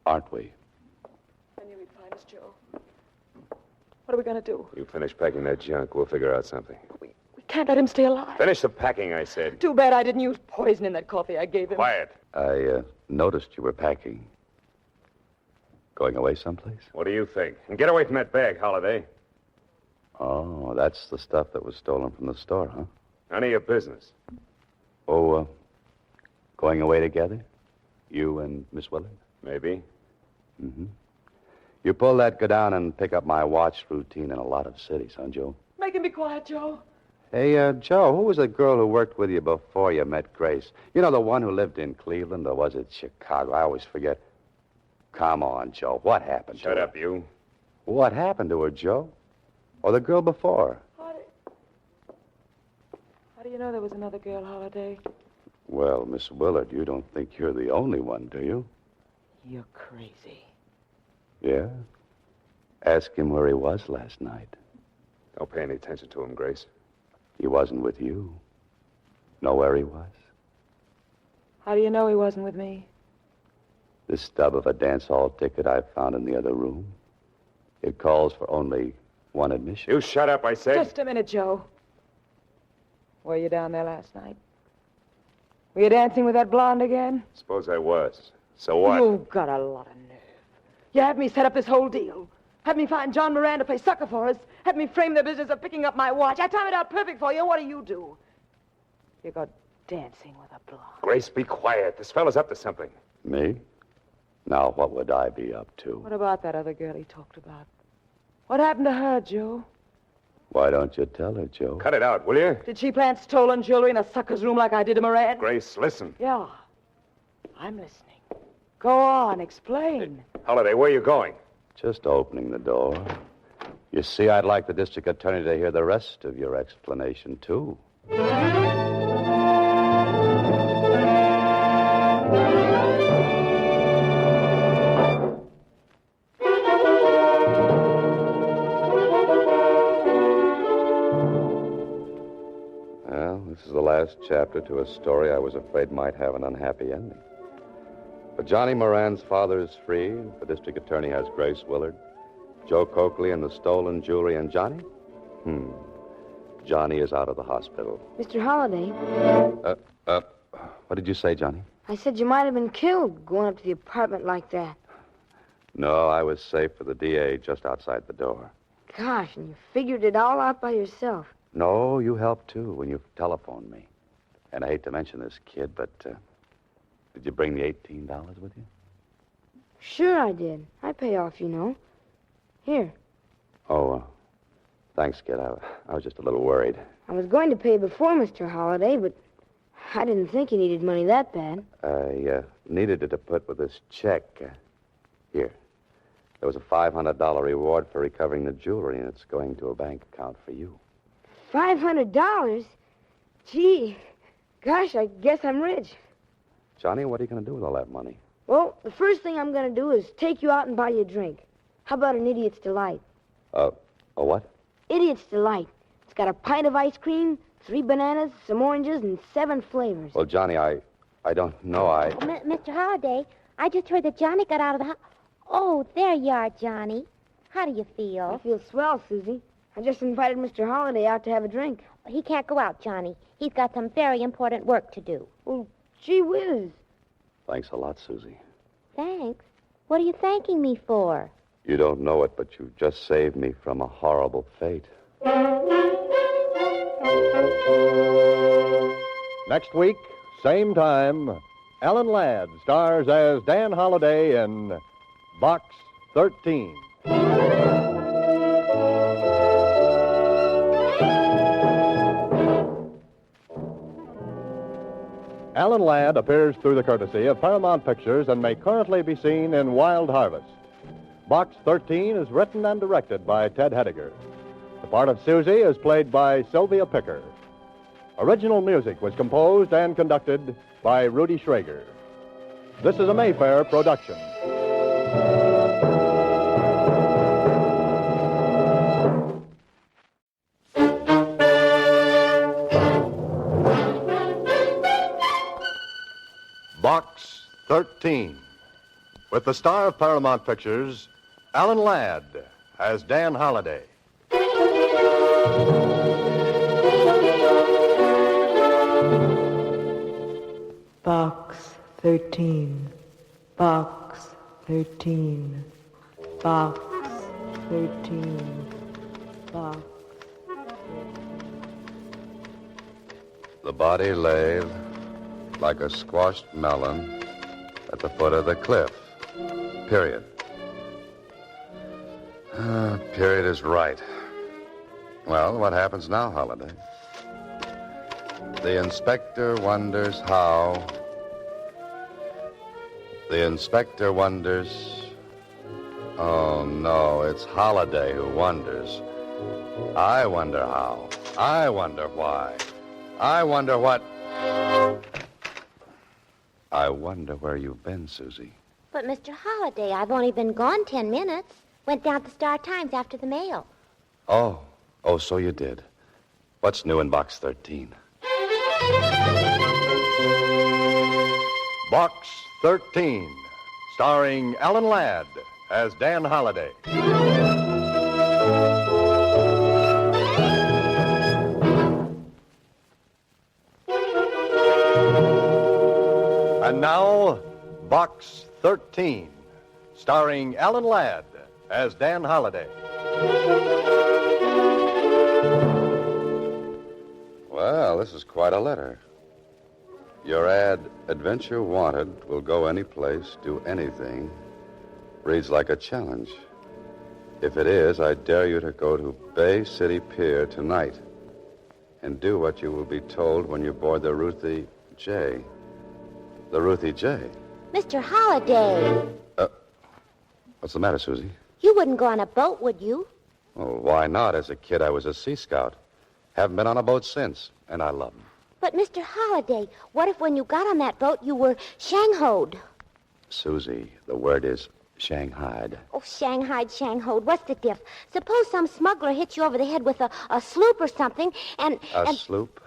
Aren't we? I knew he'd find us, Joe. What are we going to do? You finish packing that junk. We'll figure out something. We can't let him stay alive. Finish the packing, I said. Too bad I didn't use poison in that coffee I gave him. Quiet. I noticed you were packing. Going away someplace? What do you think? And get away from that bag, Holiday. Oh, that's the stuff that was stolen from the store, huh? None of your business. Oh, going away together? You and Miss Willard? Maybe. Mm-hmm. You pull that go down and pick up my watch routine in a lot of cities, huh, Joe? Make him be quiet, Joe. Hey, Joe, who was the girl who worked with you before you met Grace? You know, the one who lived in Cleveland, or was it Chicago? I always forget. Come on, Joe. What happened to her? Shut up, you. What happened to her, Joe? Or the girl before? How do you know there was another girl, Holiday? Well, Miss Willard, you don't think you're the only one, do you? You're crazy. Yeah? Ask him where he was last night. Don't pay any attention to him, Grace. He wasn't with you. Know where he was? How do you know he wasn't with me? This stub of a dance hall ticket I found in the other room. It calls for only one admission. You shut up, I said. Just a minute, Joe. Were you down there last night? Were you dancing with that blonde again? Suppose I was. So what? You've got a lot of nerve. You had me set up this whole deal. Had me find John Moran to play sucker for us. Had me frame the business of picking up my watch. I timed it out perfect for you. What do? You go dancing with a blonde. Grace, be quiet. This fella's up to something. Me? Now, what would I be up to? What about that other girl he talked about? What happened to her, Joe? Why don't you tell her, Joe? Cut it out, will you? Did she plant stolen jewelry in a sucker's room like I did to Moran? Grace, listen. Yeah. I'm listening. Go on, explain. Holiday, where are you going? Just opening the door. You see, I'd like the district attorney to hear the rest of your explanation, too. Well, this is the last chapter to a story I was afraid might have an unhappy ending. But Johnny Moran's father is free. The district attorney has Grace Willard, Joe Coakley, and the stolen jewelry. And Johnny? Johnny is out of the hospital. Mr. Holliday, What did you say, Johnny? I said you might have been killed going up to the apartment like that. No, I was safe for the DA just outside the door. Gosh, and you figured it all out by yourself. No, you helped, too, when you telephoned me. And I hate to mention this, kid, but did you bring the $18 with you? Sure I did. I pay off, you know. Here. Oh, thanks, kid. I was just a little worried. I was going to pay before Mr. Holliday, but I didn't think he needed money that bad. I needed it to put with this check. Here. There was a $500 reward for recovering the jewelry, and it's going to a bank account for you. $500? Gee, gosh, I guess I'm rich. Johnny, what are you going to do with all that money? Well, the first thing I'm going to do is take you out and buy you a drink. How about an Idiot's Delight? A what? Idiot's Delight. It's got a pint of ice cream, 3 bananas, some oranges, and 7 flavors. Well, Johnny, I don't know. Mr. Holliday, I just heard that Johnny got out of the house. Oh, there you are, Johnny. How do you feel? I feel swell, Susie. I just invited Mr. Holliday out to have a drink. He can't go out, Johnny. He's got some very important work to do. Well, gee whiz. Thanks a lot, Susie. Thanks? What are you thanking me for? You don't know it, but you just saved me from a horrible fate. Next week, same time, Alan Ladd stars as Dan Holliday in Box 13. Alan Ladd appears through the courtesy of Paramount Pictures and may currently be seen in Wild Harvest. Box 13 is written and directed by Ted Hediger. The part of Susie is played by Sylvia Picker. Original music was composed and conducted by Rudy Schrager. This is a Mayfair production. Box 13. With the star of Paramount Pictures, Alan Ladd as Dan Holliday. Box 13. Box 13. Box 13. Box. The body lay like a squashed melon at the foot of the cliff. Period. Period is right. Well, what happens now, Holliday? The inspector wonders how. The inspector wonders. Oh, no, it's Holliday who wonders. I wonder how. I wonder why. I wonder what. I wonder where you've been, Susie. But, Mr. Holliday, I've only been gone 10 minutes. Went down to the Star-Times after the mail. Oh, so you did. What's new in Box 13? Box 13, starring Alan Ladd as Dan Holliday. And now, Box 13, starring Alan Ladd as Dan Holliday. Well, this is quite a letter. Your ad, Adventure Wanted, will go any place, do anything, reads like a challenge. If it is, I dare you to go to Bay City Pier tonight and do what you will be told when you board the Ruthie J. The Ruthie J. Mr. Holliday, What's the matter, Susie? you wouldn't go on a boat, would you? Oh, why not? As a kid, I was a Sea Scout. Haven't been on a boat since, and I love them. But, Mr. Holliday, what if when you got on that boat you were shanghaied? Susie, the word is shanghaied. Oh, shanghaied, shanghaied, what's the diff? Suppose some smuggler hits you over the head with a sloop or something, and... A sloop?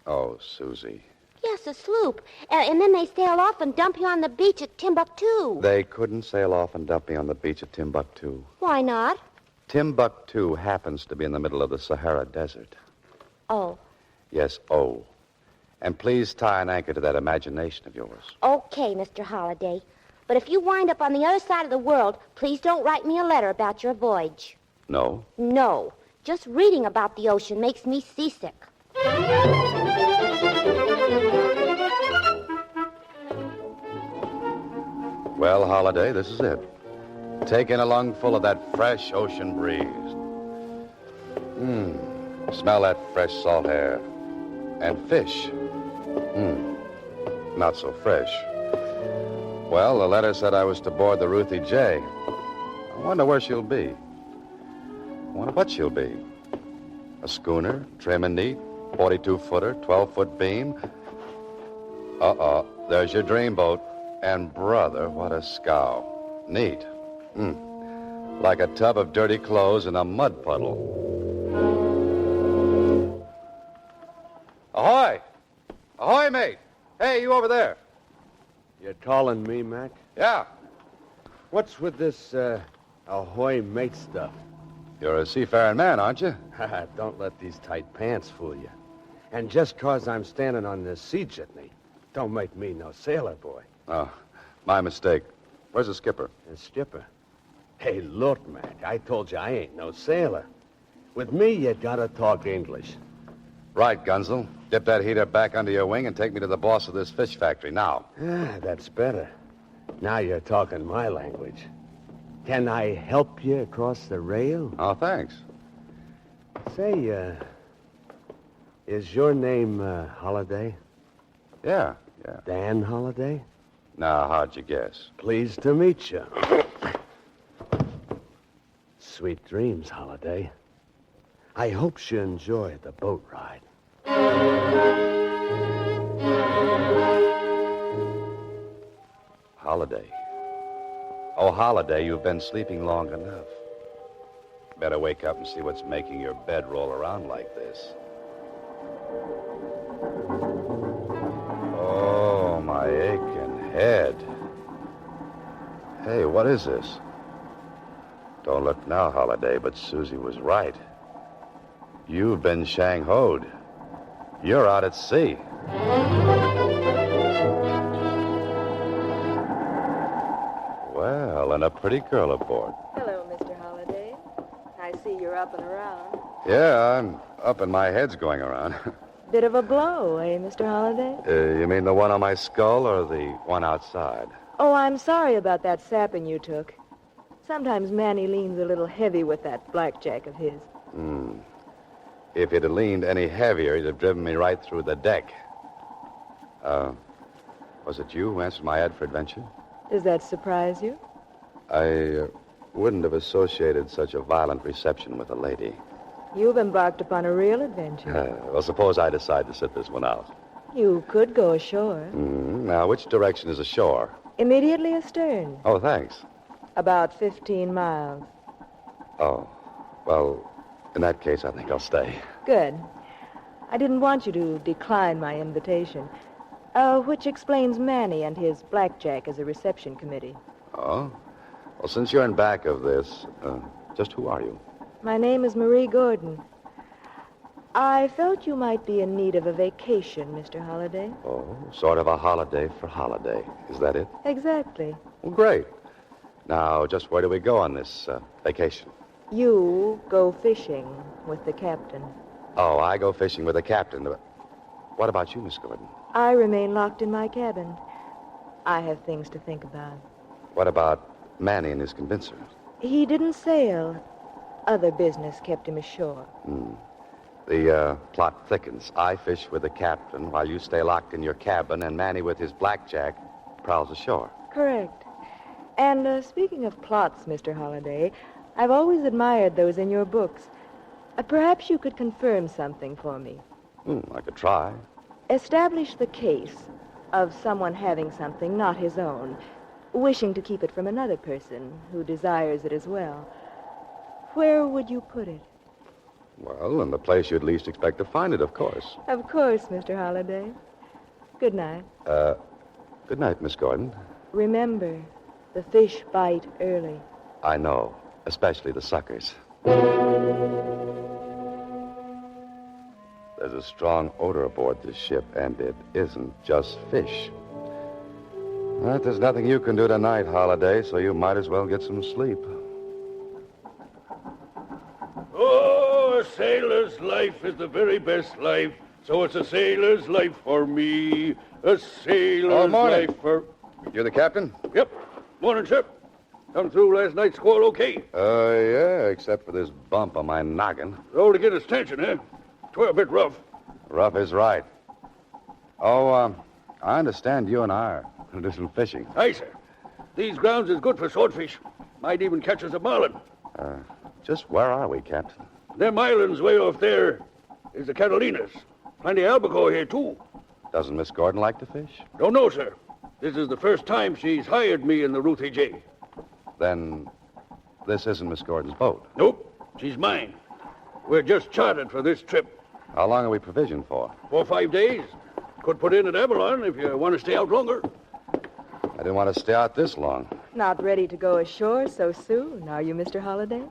Oh, Susie. Yes, a sloop. And then they sail off and dump you on the beach at Timbuktu. They couldn't sail off and dump me on the beach at Timbuktu. Why not? Timbuktu happens to be in the middle of the Sahara Desert. Oh. Yes, oh. And please tie an anchor to that imagination of yours. Okay, Mr. Holliday. But if you wind up on the other side of the world, please don't write me a letter about your voyage. No? No. Just reading about the ocean makes me seasick. Well, Holiday, this is it. Take in a lungful of that fresh ocean breeze. Smell that fresh salt air. And fish. Not so fresh. Well, the letter said I was to board the Ruthie J. I wonder where she'll be. I wonder what she'll be. A schooner, trim and neat, 42-footer, 12-foot beam. There's your dreamboat. And, brother, what a scow. Neat. Like a tub of dirty clothes in a mud puddle. Ahoy! Ahoy, mate! Hey, you over there. You're calling me, Mac? Yeah. What's with this, ahoy mate stuff? You're a seafaring man, aren't you? Don't let these tight pants fool you. And just 'cause I'm standing on this sea jitney, don't make me no sailor boy. Oh, my mistake. Where's the skipper? The skipper? Hey, look, Mac, I told you I ain't no sailor. With me, you gotta talk English. Right, Gunzel. Dip that heater back under your wing and take me to the boss of this fish factory now. That's better. Now you're talking my language. Can I help you across the rail? Oh, thanks. Say, is your name, Holliday? Yeah. Dan Holliday? Now, how'd you guess? Pleased to meet you. Sweet dreams, Holliday. I hope you enjoy the boat ride. Holiday. Oh, Holiday, you've been sleeping long enough. Better wake up and see what's making your bed roll around like this. Oh, my aching head. Hey, what is this? Don't look now, Holiday, but Susie was right. You've been shanghaied. You're out at sea. Well, and a pretty girl aboard. Hello, Mr. Holliday. I see you're up and around. Yeah, I'm up and my head's going around. Bit of a blow, eh, Mr. Holliday? You mean the one on my skull or the one outside? Oh, I'm sorry about that sapping you took. Sometimes Manny leans a little heavy with that blackjack of his. If he'd have leaned any heavier, he'd have driven me right through the deck. Was it you who answered my ad for adventure? Does that surprise you? I wouldn't have associated such a violent reception with a lady. You've embarked upon a real adventure. Well, suppose I decide to sit this one out. You could go ashore. Now, which direction is ashore? Immediately astern. Oh, thanks. About 15 miles. Oh, well, in that case, I think I'll stay. Good. I didn't want you to decline my invitation, which explains Manny and his blackjack as a reception committee. Oh? Well, since you're in back of this, just who are you? My name is Marie Gordon. I felt you might be in need of a vacation, Mr. Holliday. Oh, sort of a holiday for holiday. Is that it? Exactly. Well, great. Now, just where do we go on this vacation? You go fishing with the captain. Oh, I go fishing with the captain. What about you, Miss Gordon? I remain locked in my cabin. I have things to think about. What about Manny and his convincer? He didn't sail. Other business kept him ashore. The plot thickens. I fish with the captain while you stay locked in your cabin, and Manny with his blackjack prowls ashore. Correct. And speaking of plots, Mr. Holliday, I've always admired those in your books. Perhaps you could confirm something for me. I could try. Establish the case of someone having something not his own, wishing to keep it from another person who desires it as well. Where would you put it? Well, in the place you'd least expect to find it, of course. Of course, Mr. Holliday. Good night. Good night, Miss Gordon. Remember, the fish bite early. I know, especially the suckers. There's a strong odor aboard this ship, and it isn't just fish. But there's nothing you can do tonight, Holiday, so you might as well get some sleep. Oh, a sailor's life is the very best life, so it's a sailor's life for me. A sailor's morning. life for... You're the captain? Yep. Morning, sir. Come through last night's squall okay? Yeah, except for this bump on my noggin. Rolled against tension, eh? 'Twere a bit rough. Rough is right. Oh, I understand you and I are going to do some fishing. Aye, sir. These grounds is good for swordfish. Might even catch us a marlin. Just where are we, Captain? Them islands way off there is the Catalinas. Plenty of albacore here, too. Doesn't Miss Gordon like to fish? Don't know, sir. This is the first time she's hired me in the Ruthie J. Then this isn't Miss Gordon's boat. Nope. She's mine. We're just chartered for this trip. How long are we provisioned for? 4 or 5 days. Could put in at Avalon if you want to stay out longer. I didn't want to stay out this long. Not ready to go ashore so soon, are you, Mr. Holliday?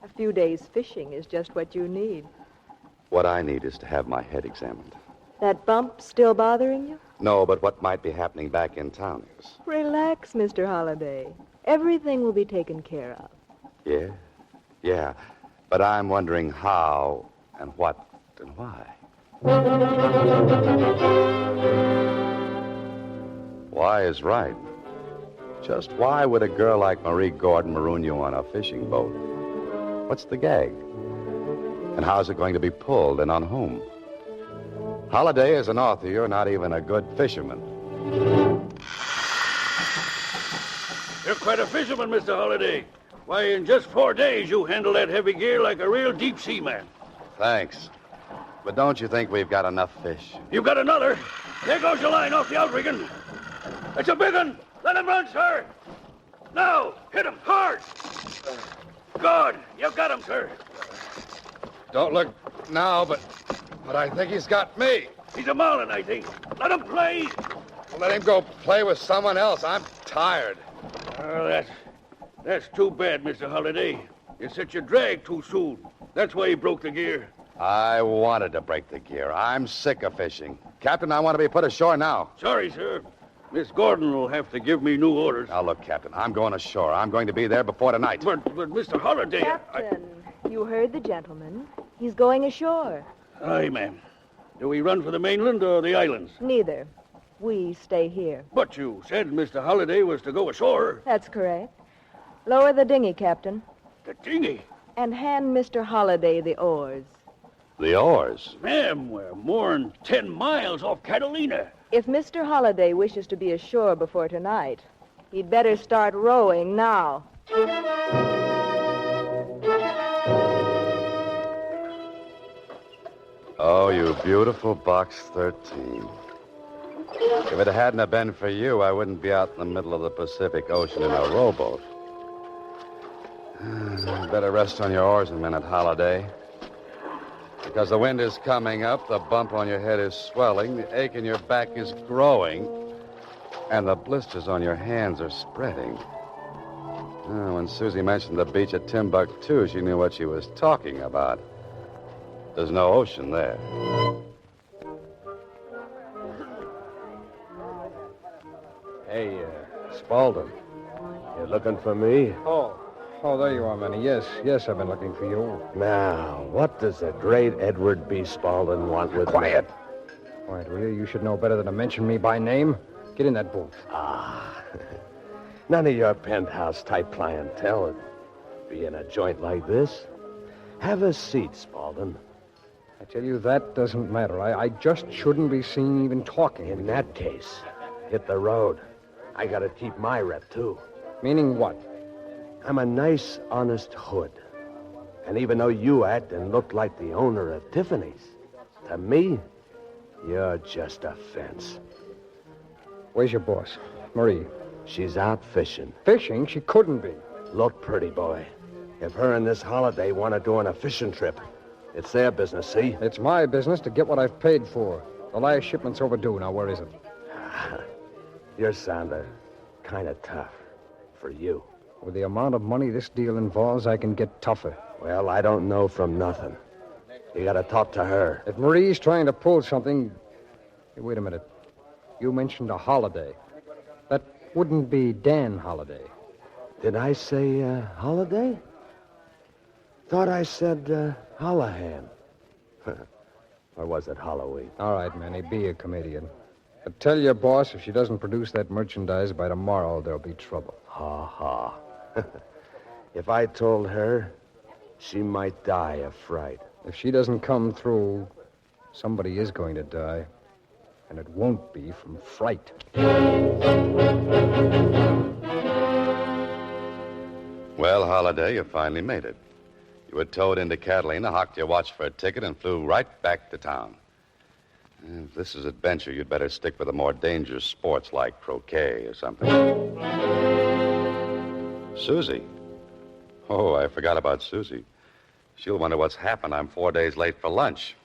A few days fishing is just what you need. What I need is to have my head examined. That bump still bothering you? No, but what might be happening back in town is. Relax, Mr. Holliday. Everything will be taken care of. Yeah. But I'm wondering how and what and why. Why is right. Just why would a girl like Marie Gordon maroon you on a fishing boat? What's the gag? And how's it going to be pulled, and on whom? Holiday, as an author, you're not even a good fisherman. You're quite a fisherman, Mr. Holliday. Why, in just 4 days, you handle that heavy gear like a real deep-sea man. Thanks. But don't you think we've got enough fish? You've got another. There goes your line off the outrigging. It's a big one. Let him run, sir. Now, hit him hard. Good. You've got him, sir. Don't look now, but I think he's got me. He's a marlin, I think. Let him play. Let him go play with someone else. I'm tired. Oh, that's too bad, Mr. Holliday. You set your drag too soon. That's why he broke the gear. I wanted to break the gear. I'm sick of fishing. Captain, I want to be put ashore now. Sorry, sir. Miss Gordon will have to give me new orders. Now, look, Captain, I'm going ashore. I'm going to be there before tonight. But Mr. Holliday... Captain, you heard the gentleman. He's going ashore. Aye, ma'am. Do we run for the mainland or the islands? Neither. We stay here. But you said Mr. Holliday was to go ashore. That's correct. Lower the dinghy, Captain. The dinghy? And hand Mr. Holliday the oars. The oars? Ma'am, we're more than 10 miles off Catalina. If Mr. Holliday wishes to be ashore before tonight, he'd better start rowing now. Oh, you beautiful Box 13. If it hadn't have been for you, I wouldn't be out in the middle of the Pacific Ocean in a rowboat. Better rest on your oars a minute, Holiday. Because the wind is coming up, the bump on your head is swelling, the ache in your back is growing, and the blisters on your hands are spreading. When Susie mentioned the beach at Timbuktu, she knew what she was talking about. There's no ocean there. Hey, Spaulding. You looking for me? Oh, there you are, Manny. Yes, I've been looking for you. Now, what does the great Edward B. Spaulding want with Quiet. me? Quiet, will you? You should know better than to mention me by name. Get in that booth. None of your penthouse-type clientele would be in a joint like this. Have a seat, Spaulding. I tell you, that doesn't matter. I just shouldn't be seen even talking. In that case, hit the road. I gotta keep my rep, too. Meaning what? I'm a nice, honest hood. And even though you act and look like the owner of Tiffany's, to me, you're just a fence. Where's your boss? Marie. She's out fishing. Fishing? She couldn't be. Look, pretty boy. If her and this Holiday want to do on a fishing trip, it's their business, see? It's my business to get what I've paid for. The last shipment's overdue. Now, where is it? You're sounding kind of tough for you. With the amount of money this deal involves, I can get tougher. Well, I don't know from nothing. You gotta talk to her. If Marie's trying to pull something... Hey, wait a minute. You mentioned a Holiday. That wouldn't be Dan Holiday. Did I say Holiday? Thought I said Holohan. Or was it Halloween? All right, Manny, be a comedian. But tell your boss if she doesn't produce that merchandise by tomorrow, there'll be trouble. Ha ha. If I told her, she might die of fright. If she doesn't come through, somebody is going to die. And it won't be from fright. Well, Holiday, you finally made it. You were towed into Catalina, hocked your watch for a ticket, and flew right back to town. If this is adventure, you'd better stick with the more dangerous sports like croquet or something. Susie. Oh, I forgot about Susie. She'll wonder what's happened. I'm 4 days late for lunch.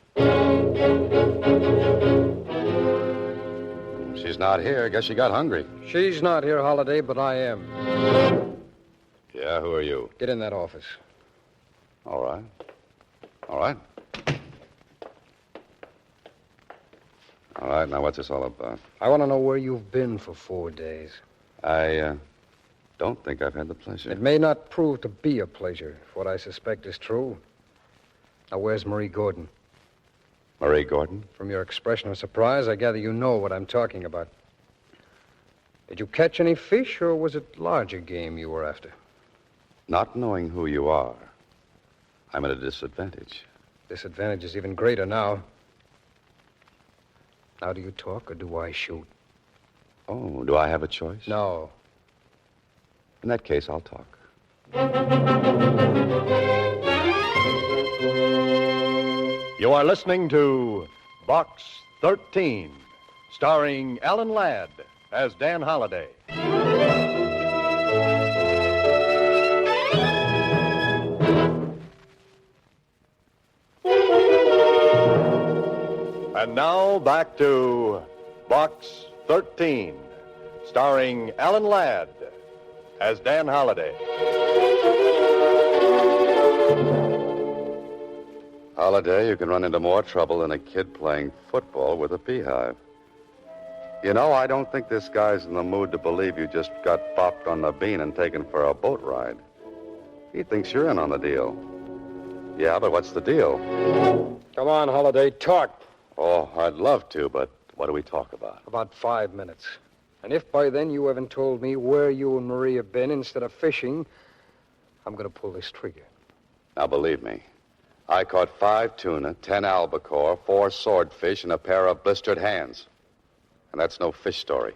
She's not here. Guess she got hungry. She's not here, Holiday, but I am. Yeah, who are you? Get in that office. All right. All right. All right, now what's this all about? I want to know where you've been for 4 days. I don't think I've had the pleasure. It may not prove to be a pleasure, if what I suspect is true. Now, where's Marie Gordon? Marie Gordon? From your expression of surprise, I gather you know what I'm talking about. Did you catch any fish, or was it larger game you were after? Not knowing who you are, I'm at a disadvantage. Disadvantage is even greater now. Now, do you talk, or do I shoot? Oh, do I have a choice? No. In that case, I'll talk. You are listening to Box 13, starring Alan Ladd as Dan Holiday. And now back to Box 13, starring Alan Ladd as Dan Holiday. Holiday, you can run into more trouble than a kid playing football with a beehive. You know, I don't think this guy's in the mood to believe you just got bopped on the bean and taken for a boat ride. He thinks you're in on the deal. Yeah, but what's the deal? Come on, Holiday, talk. Oh, I'd love to, but what do we talk about? About 5 minutes. And if by then you haven't told me where you and Marie have been instead of fishing, I'm going to pull this trigger. Now, believe me, I caught 5 tuna, 10 albacore, 4 swordfish, and a pair of blistered hands. And that's no fish story.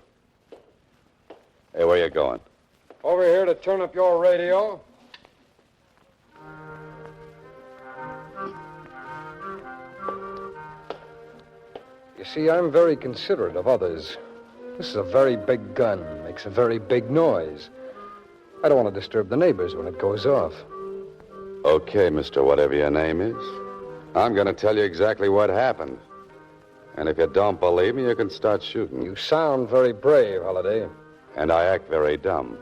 Hey, where you going? Over here to turn up your radio. You see, I'm very considerate of others. This is a very big gun, makes a very big noise. I don't want to disturb the neighbors when it goes off. Okay, mister, whatever your name is. I'm going to tell you exactly what happened. And if you don't believe me, you can start shooting. You sound very brave, Holiday. And I act very dumb.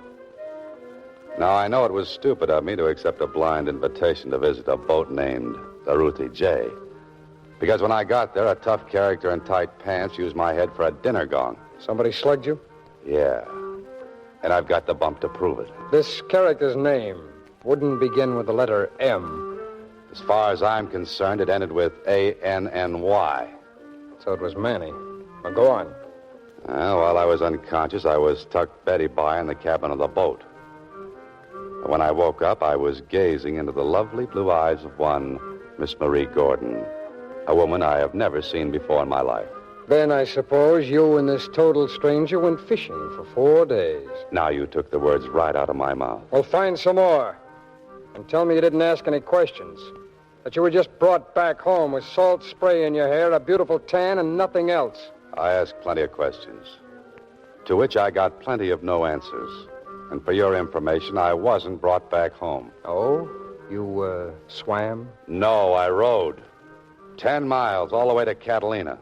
Now, I know it was stupid of me to accept a blind invitation to visit a boat named the Ruthie J. Because when I got there, a tough character in tight pants used my head for a dinner gong. Somebody slugged you? Yeah. And I've got the bump to prove it. This character's name wouldn't begin with the letter M. As far as I'm concerned, it ended with A-N-N-Y. So it was Manny. Well, go on. While I was unconscious, I was tucked Betty by in the cabin of the boat. When I woke up, I was gazing into the lovely blue eyes of one Miss Marie Gordon, a woman I have never seen before in my life. Then I suppose you and this total stranger went fishing for 4 days. Now you took the words right out of my mouth. Well, find some more. And tell me you didn't ask any questions. That you were just brought back home with salt spray in your hair, a beautiful tan, and nothing else. I asked plenty of questions, to which I got plenty of no answers. And for your information, I wasn't brought back home. Oh? You, swam? No, I rode. 10 miles all the way to Catalina.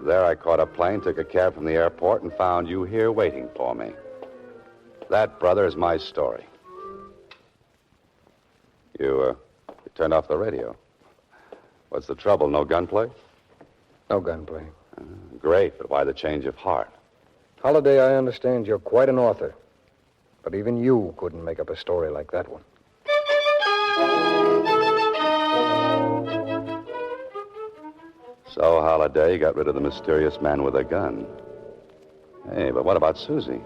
There I caught a plane, took a cab from the airport, and found you here waiting for me. That, brother, is my story. You turned off the radio. What's the trouble? No gunplay? No gunplay. Great, but why the change of heart? Holliday, I understand you're quite an author. But even you couldn't make up a story like that one. So, Holliday got rid of the mysterious man with a gun. Hey, but what about Susie?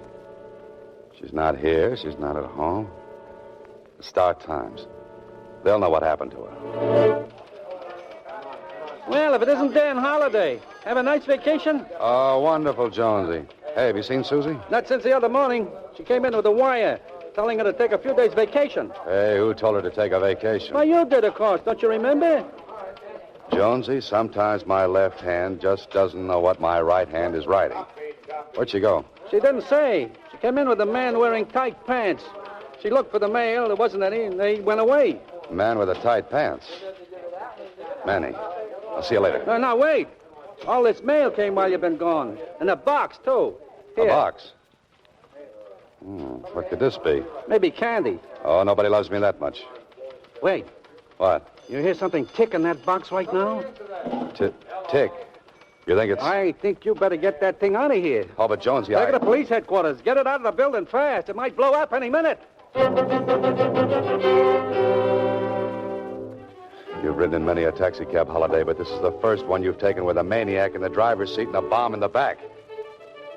She's not here. She's not at home. The Star Times. They'll know what happened to her. Well, if it isn't Dan Holliday. Have a nice vacation? Oh, wonderful, Jonesy. Hey, have you seen Susie? Not since the other morning. She came in with a wire telling her to take a few days vacation. Hey, who told her to take a vacation? Well, you did, of course. Don't you remember? Jonesy, sometimes my left hand just doesn't know what my right hand is writing. Where'd she go? She didn't say. She came in with a man wearing tight pants. She looked for the mail. There wasn't any, and they went away. Man with the tight pants. Manny. I'll see you later. No, now, wait. All this mail came while you've been gone. And a box, too. Here. A box? What could this be? Maybe candy. Oh, nobody loves me that much. Wait. What? You hear something tick in that box right now? Tick. You think it's... I think you better get that thing out of here. Oh, but Jonesy, Take it to police headquarters. Get it out of the building fast. It might blow up any minute. You've ridden in many a taxicab, Holiday, but this is the first one you've taken with a maniac in the driver's seat and a bomb in the back.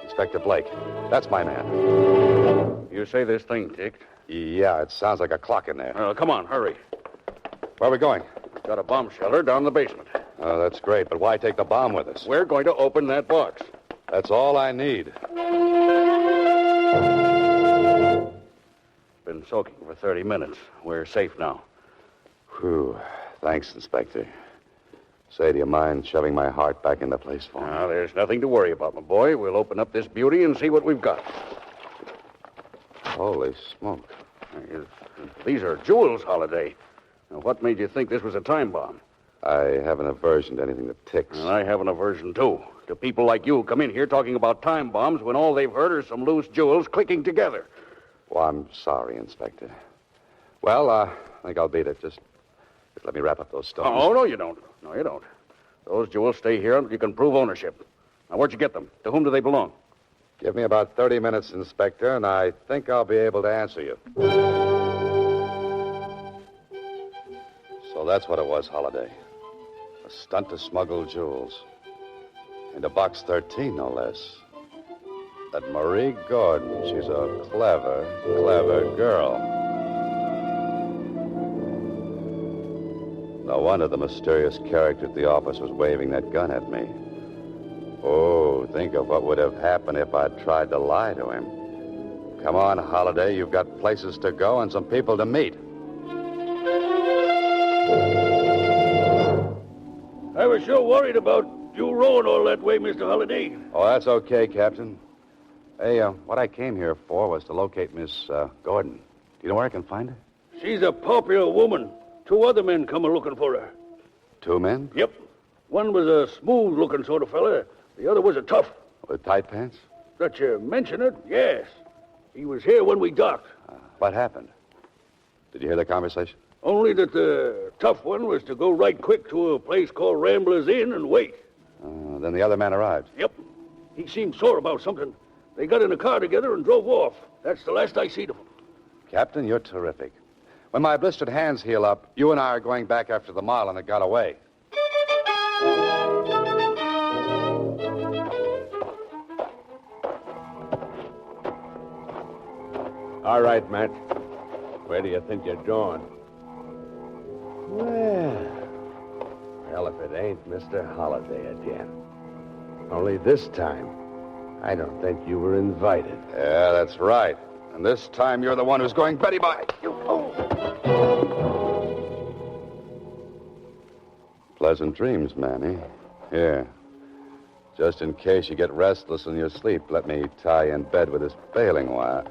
Inspector Blake. That's my man. You say this thing ticked? Yeah, it sounds like a clock in there. Come on, hurry. Where are we going? We've got a bomb shelter down in the basement. Oh, that's great, but why take the bomb with us? We're going to open that box. That's all I need. Been soaking for 30 minutes. We're safe now. Whew. Thanks, Inspector. Say, do you mind shoving my heart back into place for me? Now, there's nothing to worry about, my boy. We'll open up this beauty and see what we've got. Holy smoke. These are jewels, Holiday. Now, what made you think this was a time bomb? I have an aversion to anything that ticks. And I have an aversion, too. To people like you who come in here talking about time bombs when all they've heard are some loose jewels clicking together. Well, I'm sorry, Inspector. Well, I think I'll beat it. Just let me wrap up those stones. Oh, no, you don't. No, you don't. Those jewels stay here until you can prove ownership. Now, where'd you get them? To whom do they belong? Give me about 30 minutes, Inspector, and I think I'll be able to answer you. So that's what it was, Holiday. A stunt to smuggle jewels. Into box 13, no less. That Marie Gordon, she's a clever, clever girl. No wonder the mysterious character at the office was waving that gun at me. Oh, think of what would have happened if I'd tried to lie to him. Come on, Holiday. You've got places to go and some people to meet. I was sure worried about you rowing all that way, Mr. Holiday. Oh, that's okay, Captain. Hey, what I came here for was to locate Miss Gordon. Do you know where I can find her? She's a popular woman. 2 other men come a-looking for her. 2 men? Yep. One was a smooth-looking sort of fella. The other was a tough. With tight pants? That you mention it, yes. He was here when we docked. What happened? Did you hear the conversation? Only that the tough one was to go right quick to a place called Rambler's Inn and wait. Then the other man arrived. Yep. He seemed sore about something. They got in a car together and drove off. That's the last I seen of them. Captain, you're terrific. When my blistered hands heal up, you and I are going back after the Marlin that got away. All right, Matt. Where do you think you're going? Well, if it ain't Mr. Holliday again. Only this time, I don't think you were invited. Yeah, that's right. And this time you're the one who's going Betty by. Pleasant dreams, Manny. Here. Just in case you get restless in your sleep, let me tie you in bed with this baling wire.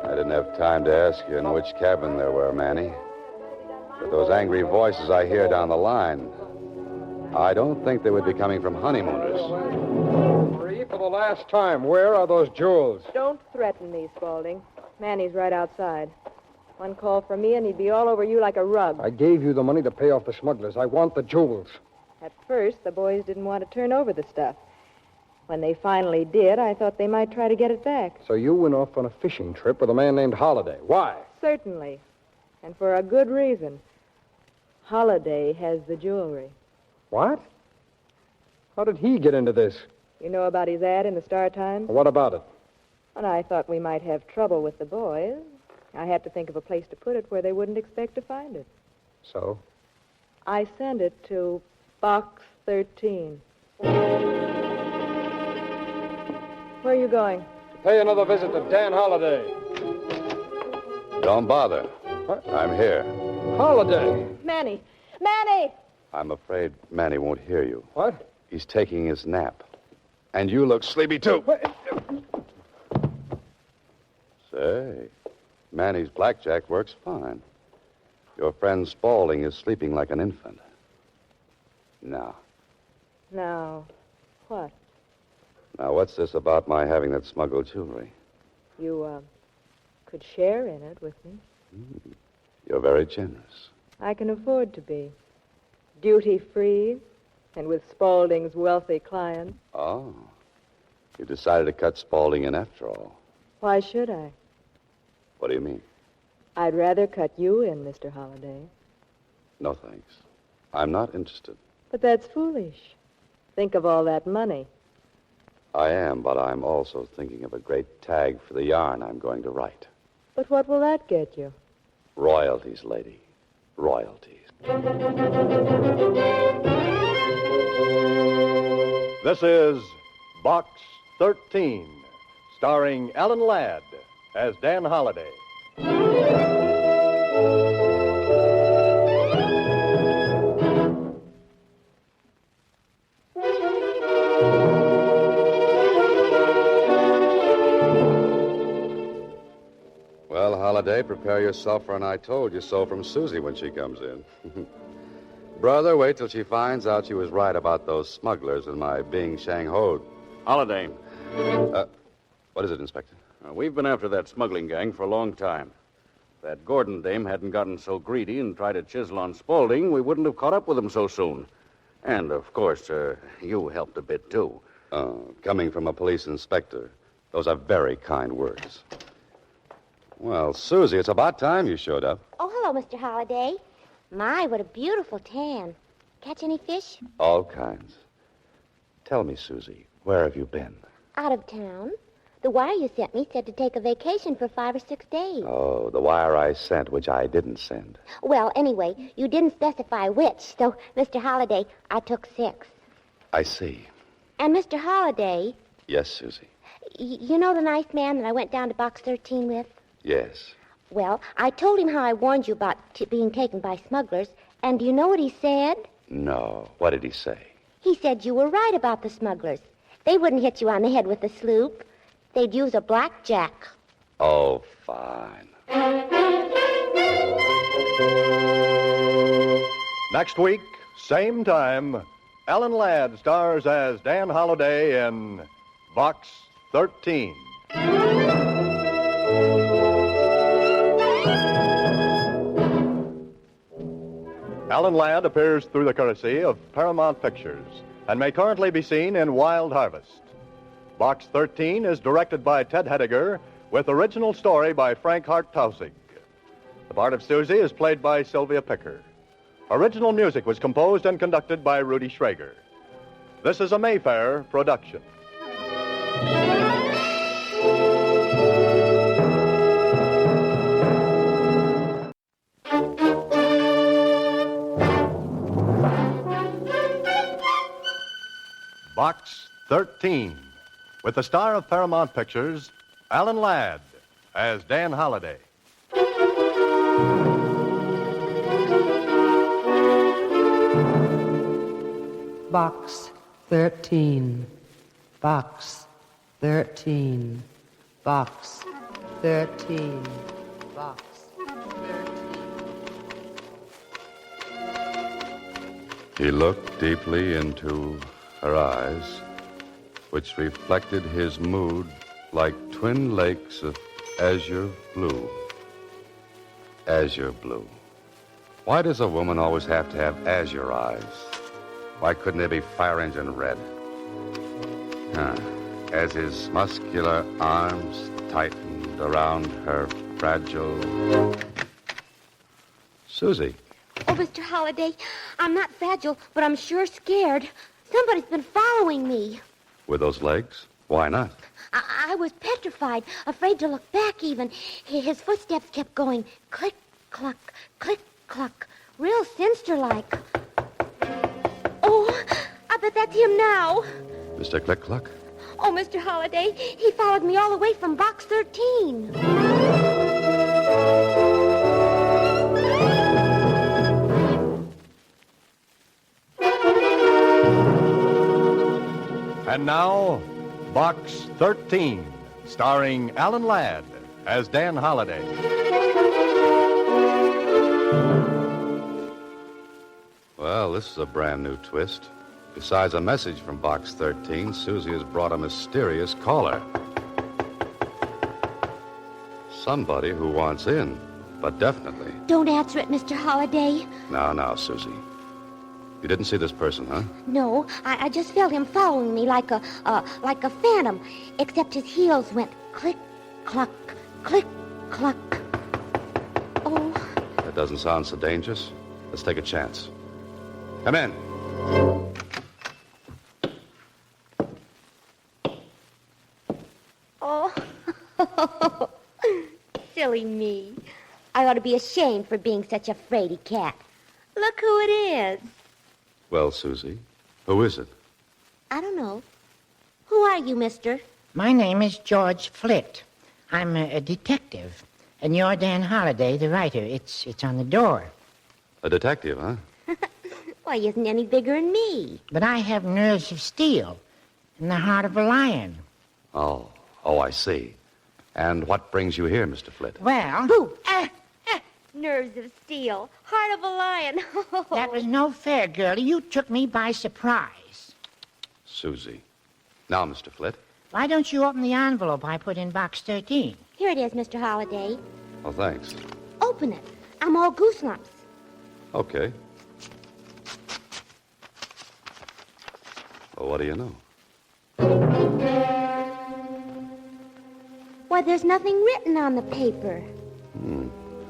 I didn't have time to ask you in which cabin there were, Manny. But those angry voices I hear down the line, I don't think they would be coming from honeymooners. Free for the last time. Where are those jewels? Don't threaten me, Spaulding. Manny's right outside. One call from me and he'd be all over you like a rug. I gave you the money to pay off the smugglers. I want the jewels. At first, the boys didn't want to turn over the stuff. When they finally did, I thought they might try to get it back. So you went off on a fishing trip with a man named Holliday. Why? Certainly. And for a good reason. Holliday has the jewelry. What? How did he get into this? You know about his ad in the Star-Times? What about it? And I thought we might have trouble with the boys. I had to think of a place to put it where they wouldn't expect to find it. So? I sent it to Box 13. Where are you going? Pay another visit to Dan Holliday. Don't bother. What? I'm here. Holliday! Manny! Manny! I'm afraid Manny won't hear you. What? He's taking his nap. And you look sleepy, too. Say, Manny's blackjack works fine. Your friend Spaulding is sleeping like an infant. Now, What? Now, what's this about my having that smuggled jewelry? You, could share in it with me. You're very generous. I can afford to be. Duty-free, and with Spaulding's wealthy clients. Oh. You decided to cut Spaulding in after all. Why should I? What do you mean? I'd rather cut you in, Mr. Holliday. No, thanks. I'm not interested. But that's foolish. Think of all that money. I am, but I'm also thinking of a great tag for the yarn I'm going to write. But what will that get you? Royalties, lady. Royalties. This is Box 13, starring Alan Ladd as Dan Holliday. Well, Holliday, prepare yourself for an I told you so from Susie when she comes in. Brother, wait till she finds out she was right about those smugglers and my being shang-hoed. Holiday. What is it, Inspector? We've been after that smuggling gang for a long time. If that Gordon dame hadn't gotten so greedy and tried to chisel on Spaulding, we wouldn't have caught up with him so soon. And, of course, you helped a bit, too. Coming from a police inspector, those are very kind words. Well, Susie, it's about time you showed up. Oh, hello, Mr. Holliday. My, what a beautiful tan. Catch any fish? All kinds. Tell me, Susie, where have you been? Out of town. The wire you sent me said to take a vacation for 5 or 6 days. Oh, the wire I sent, which I didn't send. Well, anyway, you didn't specify which, so, Mr. Holliday, I took 6. I see. And, Mr. Holliday... Yes, Susie. You know the nice man that I went down to Box 13 with? Yes. Well, I told him how I warned you about being taken by smugglers, and do you know what he said? No. What did he say? He said you were right about the smugglers. They wouldn't hit you on the head with a sloop. They'd use a blackjack. Oh, fine. Next week, same time, Alan Ladd stars as Dan Holliday in Box 13. Alan Ladd appears through the courtesy of Paramount Pictures and may currently be seen in Wild Harvest. Box 13 is directed by Ted Hediger with original story by Frank Hart Tausig. The part of Susie is played by Sylvia Picker. Original music was composed and conducted by Rudy Schrager. This is a Mayfair production. with the star of Paramount Pictures, Alan Ladd, as Dan Holliday. Box 13. Box 13. Box 13. Box 13. He looked deeply into her eyes, which reflected his mood like twin lakes of azure blue. Azure blue. Why does a woman always have to have azure eyes? Why couldn't they be fire engine red? As his muscular arms tightened around her fragile... Susie. Oh, Mr. Holliday, I'm not fragile, but I'm sure scared. Somebody's been following me. With those legs? Why not? I was petrified, afraid to look back even. His footsteps kept going click, cluck, click, cluck, real sinister-like. Oh, I bet that's him now. Mr. Click-Cluck? Oh, Mr. Holliday, he followed me all the way from box 13. And now, Box 13, starring Alan Ladd as Dan Holliday. Well, this is a brand new twist. Besides a message from Box 13, Susie has brought a mysterious caller. Somebody who wants in, but definitely. Don't answer it, Mr. Holliday. Now, Susie. You didn't see this person, huh? No, I just felt him following me like a phantom, except his heels went click, cluck, click, cluck. Oh. That doesn't sound so dangerous. Let's take a chance. Come in. Oh. Silly me. I ought to be ashamed for being such a fraidy cat. Look who it is. Well, Susie, who is it? I don't know. Who are you, mister? My name is George Flit. I'm a detective. And you're Dan Holliday, the writer. It's on the door. A detective, huh? Why, he isn't any bigger than me. But I have nerves of steel and the heart of a lion. Oh, I see. And what brings you here, Mr. Flit? Well... Boo! Nerves of steel, heart of a lion. That was no fair, girlie. You took me by surprise. Susie. Now, Mr. Flit. Why don't you open the envelope I put in box 13? Here it is, Mr. Holliday. Oh, thanks. Open it. I'm all gooselumps. Okay. Well, what do you know? Why, there's nothing written on the paper.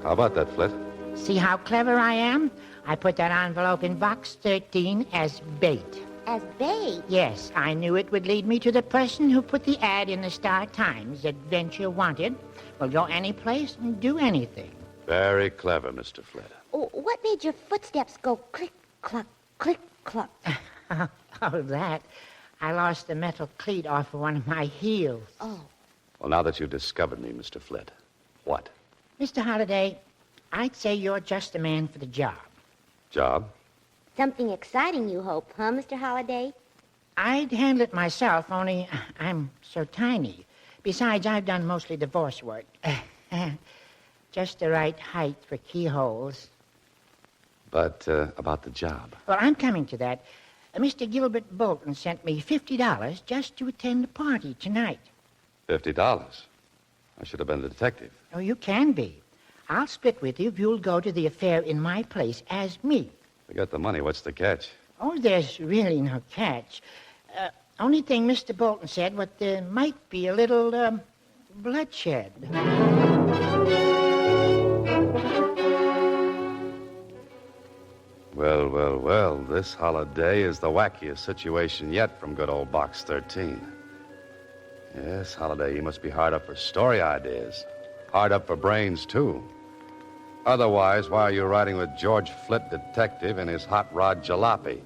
How about that, Flit? See how clever I am? I put that envelope in box 13 as bait. As bait? Yes, I knew it would lead me to the person who put the ad in the Star Times. Adventure wanted. Will go any place and do anything. Very clever, Mr. Flit. Oh, what made your footsteps go click, cluck, click, cluck? Oh, that. I lost the metal cleat off of one of my heels. Oh. Well, now that you've discovered me, Mr. Flit, what? Mr. Holliday, I'd say you're just the man for the job. Job? Something exciting, you hope, huh, Mr. Holliday? I'd handle it myself, only I'm so tiny. Besides, I've done mostly divorce work. Just the right height for keyholes. But about the job? Well, I'm coming to that. Mr. Gilbert Bolton sent me $50 just to attend the party tonight. $50? I should have been the detective. Oh, you can be. I'll split with you if you'll go to the affair in my place as me. We got the money. What's the catch? Oh, there's really no catch. Only thing Mr. Bolton said, what there might be a little, bloodshed. Well, this holiday is the wackiest situation yet from good old Box 13. Yes, Holiday, you must be hard up for story ideas. Hard up for brains, too. Otherwise, why are you riding with George Flit, detective, in his hot rod jalopy?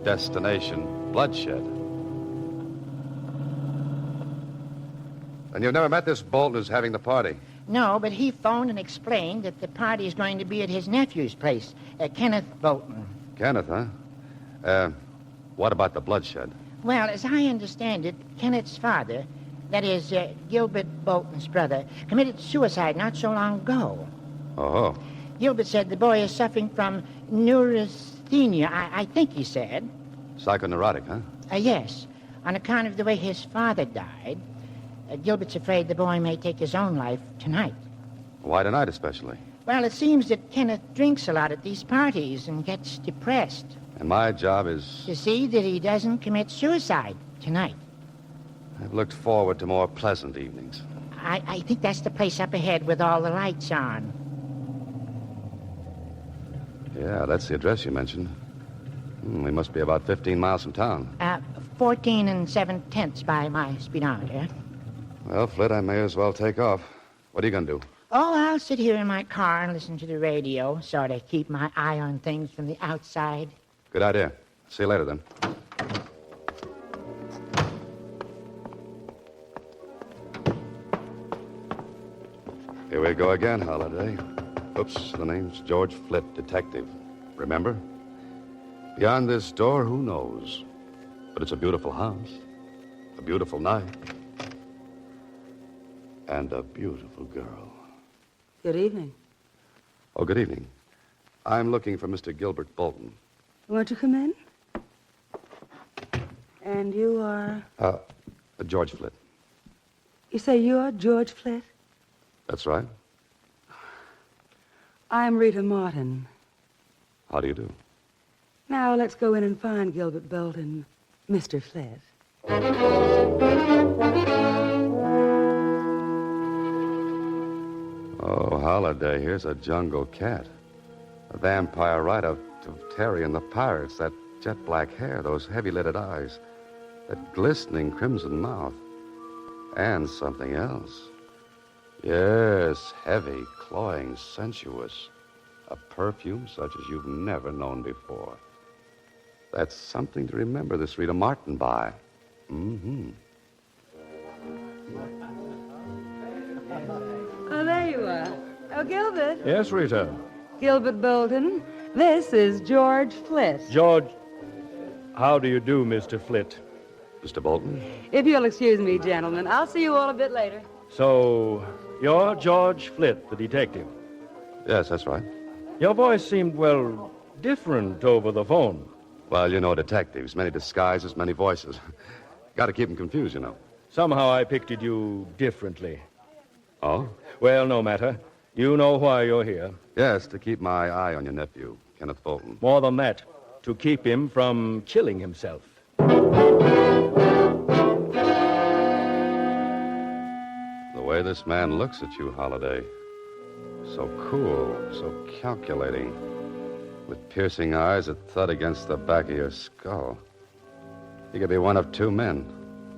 Destination bloodshed. And you've never met this Bolton who's having the party? No, but he phoned and explained that the party is going to be at his nephew's place, Kenneth Bolton. Kenneth, huh? What about the bloodshed? Well, as I understand it, Kenneth's father, that is, Gilbert Bolton's brother, committed suicide not so long ago. Oh. Gilbert said the boy is suffering from neurasthenia, I think he said. Psychoneurotic, huh? Yes, on account of the way his father died. Gilbert's afraid the boy may take his own life tonight. Why tonight, especially? Well, it seems that Kenneth drinks a lot at these parties and gets depressed. And my job is... to see that he doesn't commit suicide tonight. I've looked forward to more pleasant evenings. I think that's the place up ahead with all the lights on. Yeah, that's the address you mentioned. We must be about 15 miles from town. 14 7/10 by my speedometer. Well, Flit, I may as well take off. What are you going to do? Oh, I'll sit here in my car and listen to the radio, sort of keep my eye on things from the outside. Good idea. See you later, then. Here we go again, Holiday. Oops, the name's George Flit, detective. Remember? Beyond this door, who knows? But it's a beautiful house, a beautiful night, and a beautiful girl. Good evening. Oh, good evening. I'm looking for Mr. Gilbert Bolton. Won't you come in? And you are? George Flit. You say you're George Flit? That's right. I'm Rita Martin. How do you do? Now, let's go in and find Gilbert Bolton, Mr. Flit. Oh, Holiday, here's a jungle cat. A vampire right of Terry and the Pirates. That jet black hair, those heavy-lidded eyes, that glistening crimson mouth. And something else. Yes, heavy, cloying, sensuous. A perfume such as you've never known before. That's something to remember this Rita Martin by. Mm-hmm. Oh, there you are. Oh, Gilbert. Yes, Rita. Gilbert Bolton. This is George Flit. George, how do you do, Mr. Flit? Mr. Bolton? If you'll excuse me, gentlemen, I'll see you all a bit later. So, you're George Flit, the detective? Yes, that's right. Your voice seemed, well, different over the phone. Well, you know detectives. Many disguises, many voices. Got to keep them confused, you know. Somehow I pictured you differently. Oh? Well, no matter. You know why you're here. Yes, to keep my eye on your nephew, Kenneth Bolton. More than that, to keep him from killing himself. The way this man looks at you, Holiday. So cool, so calculating. With piercing eyes that thud against the back of your skull. He could be one of two men.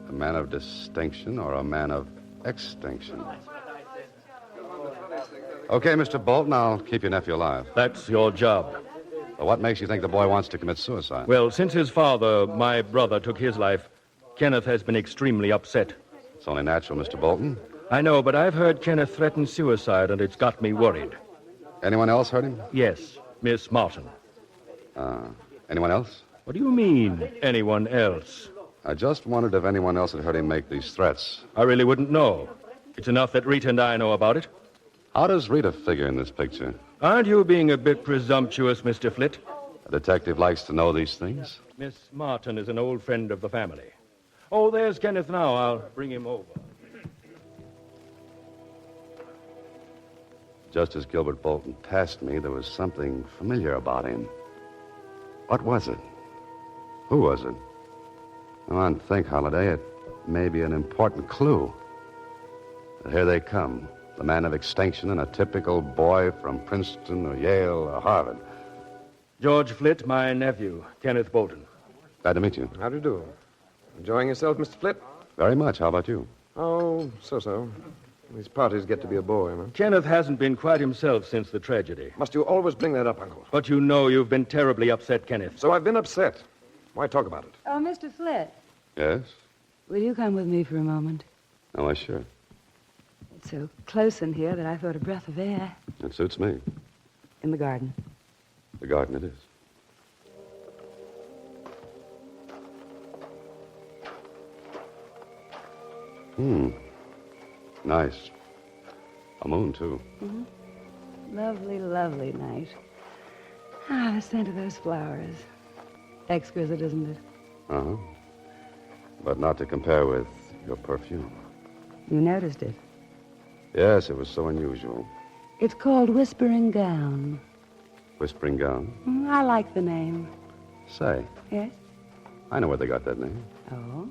A man of distinction or a man of extinction. Okay, Mr. Bolton, I'll keep your nephew alive. That's your job. Well, what makes you think the boy wants to commit suicide? Well, since his father, my brother, took his life, Kenneth has been extremely upset. It's only natural, Mr. Bolton. I know, but I've heard Kenneth threaten suicide, and it's got me worried. Anyone else heard him? Yes, Miss Martin. Anyone else? What do you mean, anyone else? I just wondered if anyone else had heard him make these threats. I really wouldn't know. It's enough that Rita and I know about it. How does Rita figure in this picture? Aren't you being a bit presumptuous, Mr. Flit? A detective likes to know these things. Miss Martin is an old friend of the family. Oh, there's Kenneth now. I'll bring him over. Just as Gilbert Bolton passed me, there was something familiar about him. What was it? Who was it? Come on, think, Holiday. It may be an important clue. But here they come. The man of extinction and a typical boy from Princeton or Yale or Harvard. George Flit, my nephew, Kenneth Bolton. Glad to meet you. How do you do? Enjoying yourself, Mr. Flit? Very much. How about you? Oh, so-so. These parties get to be a bore, huh? Kenneth hasn't been quite himself since the tragedy. Must you always bring that up, Uncle? But you know you've been terribly upset, Kenneth. So I've been upset. Why talk about it? Oh, Mr. Flit, Yes? will you come with me for a moment? Oh, why, sure. so close in here that I thought a breath of air. It suits me. In the garden. The garden it is. Nice. A moon, too. Mm-hmm. Lovely, lovely night. Ah, the scent of those flowers. Exquisite, isn't it? Uh-huh. But not to compare with your perfume. You noticed it. Yes, it was so unusual. It's called Whispering Gown. Whispering Gown? I like the name. Say, Yes? I know where they got that name. Oh?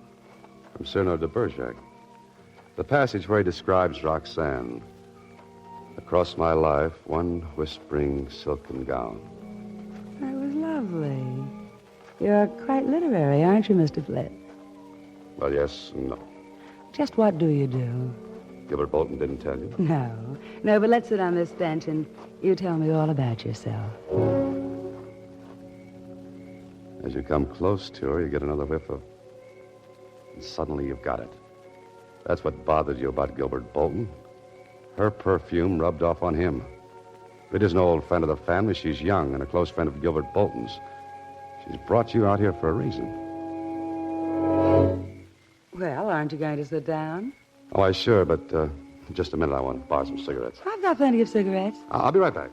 From Cyrano de Bergerac. The passage where he describes Roxanne. Across my life, one whispering silken gown. That was lovely. You're quite literary, aren't you, Mr. Flit? Well, yes and no. Just what do you do? Gilbert Bolton didn't tell you? No, but let's sit on this bench and you tell me all about yourself. As you come close to her, you get another whiff of... And suddenly you've got it. That's what bothered you about Gilbert Bolton. Her perfume rubbed off on him. It isn't an old friend of the family. She's young and a close friend of Gilbert Bolton's. She's brought you out here for a reason. Well, aren't you going to sit down? Oh, I sure, but just a minute. I want to borrow some cigarettes. I've got plenty of cigarettes. I'll be right back.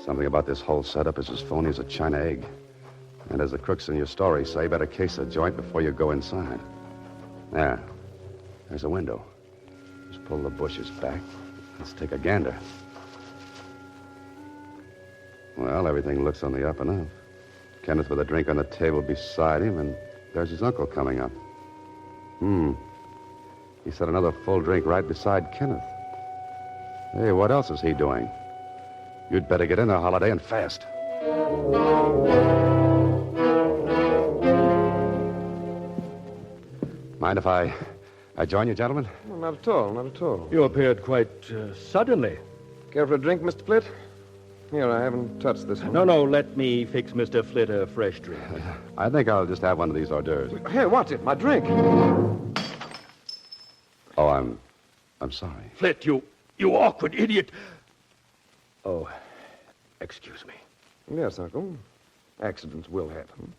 Something about this whole setup is as phony as a China egg. And as the crooks in your story say, better case a joint before you go inside. There. There's a window. Just pull the bushes back. Let's take a gander. Well, everything looks on the up and up. Kenneth with a drink on the table beside him, and there's his uncle coming up. He set another full drink right beside Kenneth. Hey, what else is he doing? You'd better get in there, Holiday, and fast. Mind if I join you, gentlemen? Well, not at all, not at all. You appeared quite suddenly. Care for a drink, Mr. Flit? Here, I haven't touched this one. No, let me fix Mr. Flit a fresh drink. I think I'll just have one of these hors d'oeuvres. Hey, what's it? My drink. Oh, I'm sorry. Flit, you awkward idiot. Oh, excuse me. Yes, Uncle. Accidents will happen.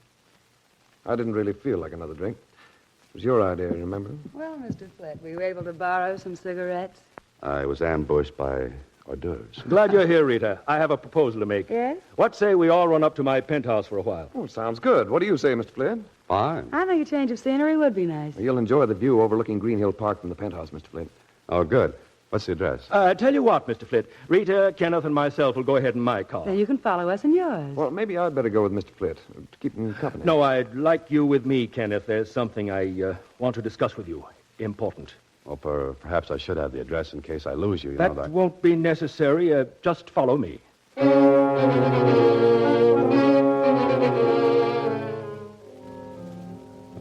I didn't really feel like another drink. It was your idea, remember? Well, Mr. Flit, were you able to borrow some cigarettes? I was ambushed by hors d'oeuvres. Glad you're here, Rita. I have a proposal to make. Yes? What say we all run up to my penthouse for a while? Oh, sounds good. What do you say, Mr. Flit? Fine. I think a change of scenery would be nice. You'll enjoy the view overlooking Green Hill Park from the penthouse, Mr. Flit. Oh, good. What's the address? Tell you what, Mr. Flit. Rita, Kenneth, and myself will go ahead in my car. Then you can follow us in yours. Well, maybe I'd better go with Mr. Flit to keep him company. No, I'd like you with me, Kenneth. There's something I want to discuss with you. Important. Well, perhaps I should have the address in case I lose you. That won't be necessary. Just follow me.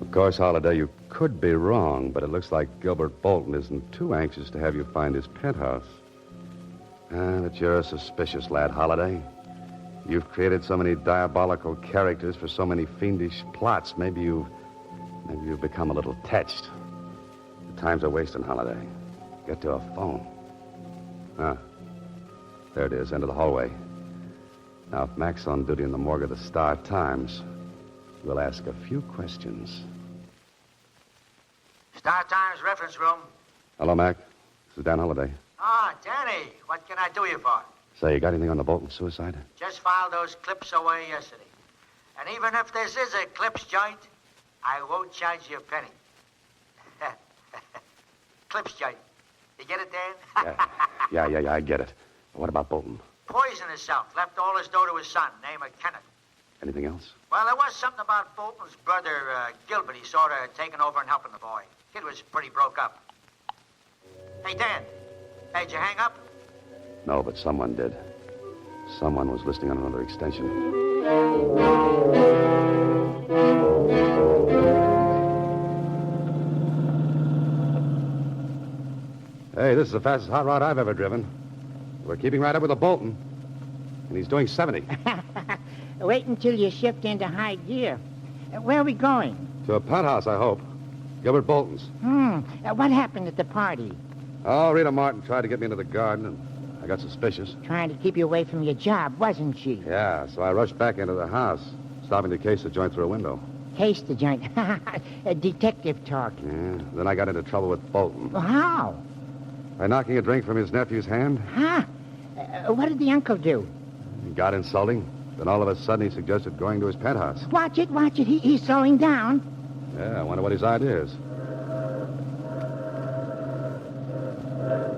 Of course, Holiday, you could be wrong, but it looks like Gilbert Bolton isn't too anxious to have you find his penthouse. But you're a suspicious lad, Holiday. You've created so many diabolical characters for so many fiendish plots. Maybe you've become a little touched. The time's a wasting, Holiday. Get to a phone. There it is, end of the hallway. Now, if Mac's on duty in the morgue of the Star-Times, we'll ask a few questions. Star-Times reference room. Hello, Mac. This is Dan Holiday. Ah, Danny, what can I do you for? Say, you got anything on the Bolton suicide? Just filed those clips away yesterday. And even if this is a clips joint, I won't charge you a penny. Clips joint. You get it, Dan? Yeah, I get it. What about Bolton? Poisoned himself. Left all his dough to his son, name of Kenneth. Anything else? Well, there was something about Bolton's brother, Gilbert. He sort of taking over and helping the boy. Kid was pretty broke up. Hey, Dan. Hey, did you hang up? No, but someone did. Someone was listening on another extension. Hey, this is the fastest hot rod I've ever driven. We're keeping right up with the Bolton. And he's doing 70. Wait until you shift into high gear. Where are we going? To a penthouse, I hope. Gilbert Bolton's. What happened at the party? Oh, Rita Martin tried to get me into the garden, and I got suspicious. Trying to keep you away from your job, wasn't she? Yeah, so I rushed back into the house, stopping to case the joint through a window. Case the joint. A detective talk. Yeah, then I got into trouble with Bolton. Well, how? By knocking a drink from his nephew's hand. Huh? What did the uncle do? He got insulting. Then all of a sudden he suggested going to his penthouse. Watch it. He's slowing down. Yeah, I wonder what his idea is.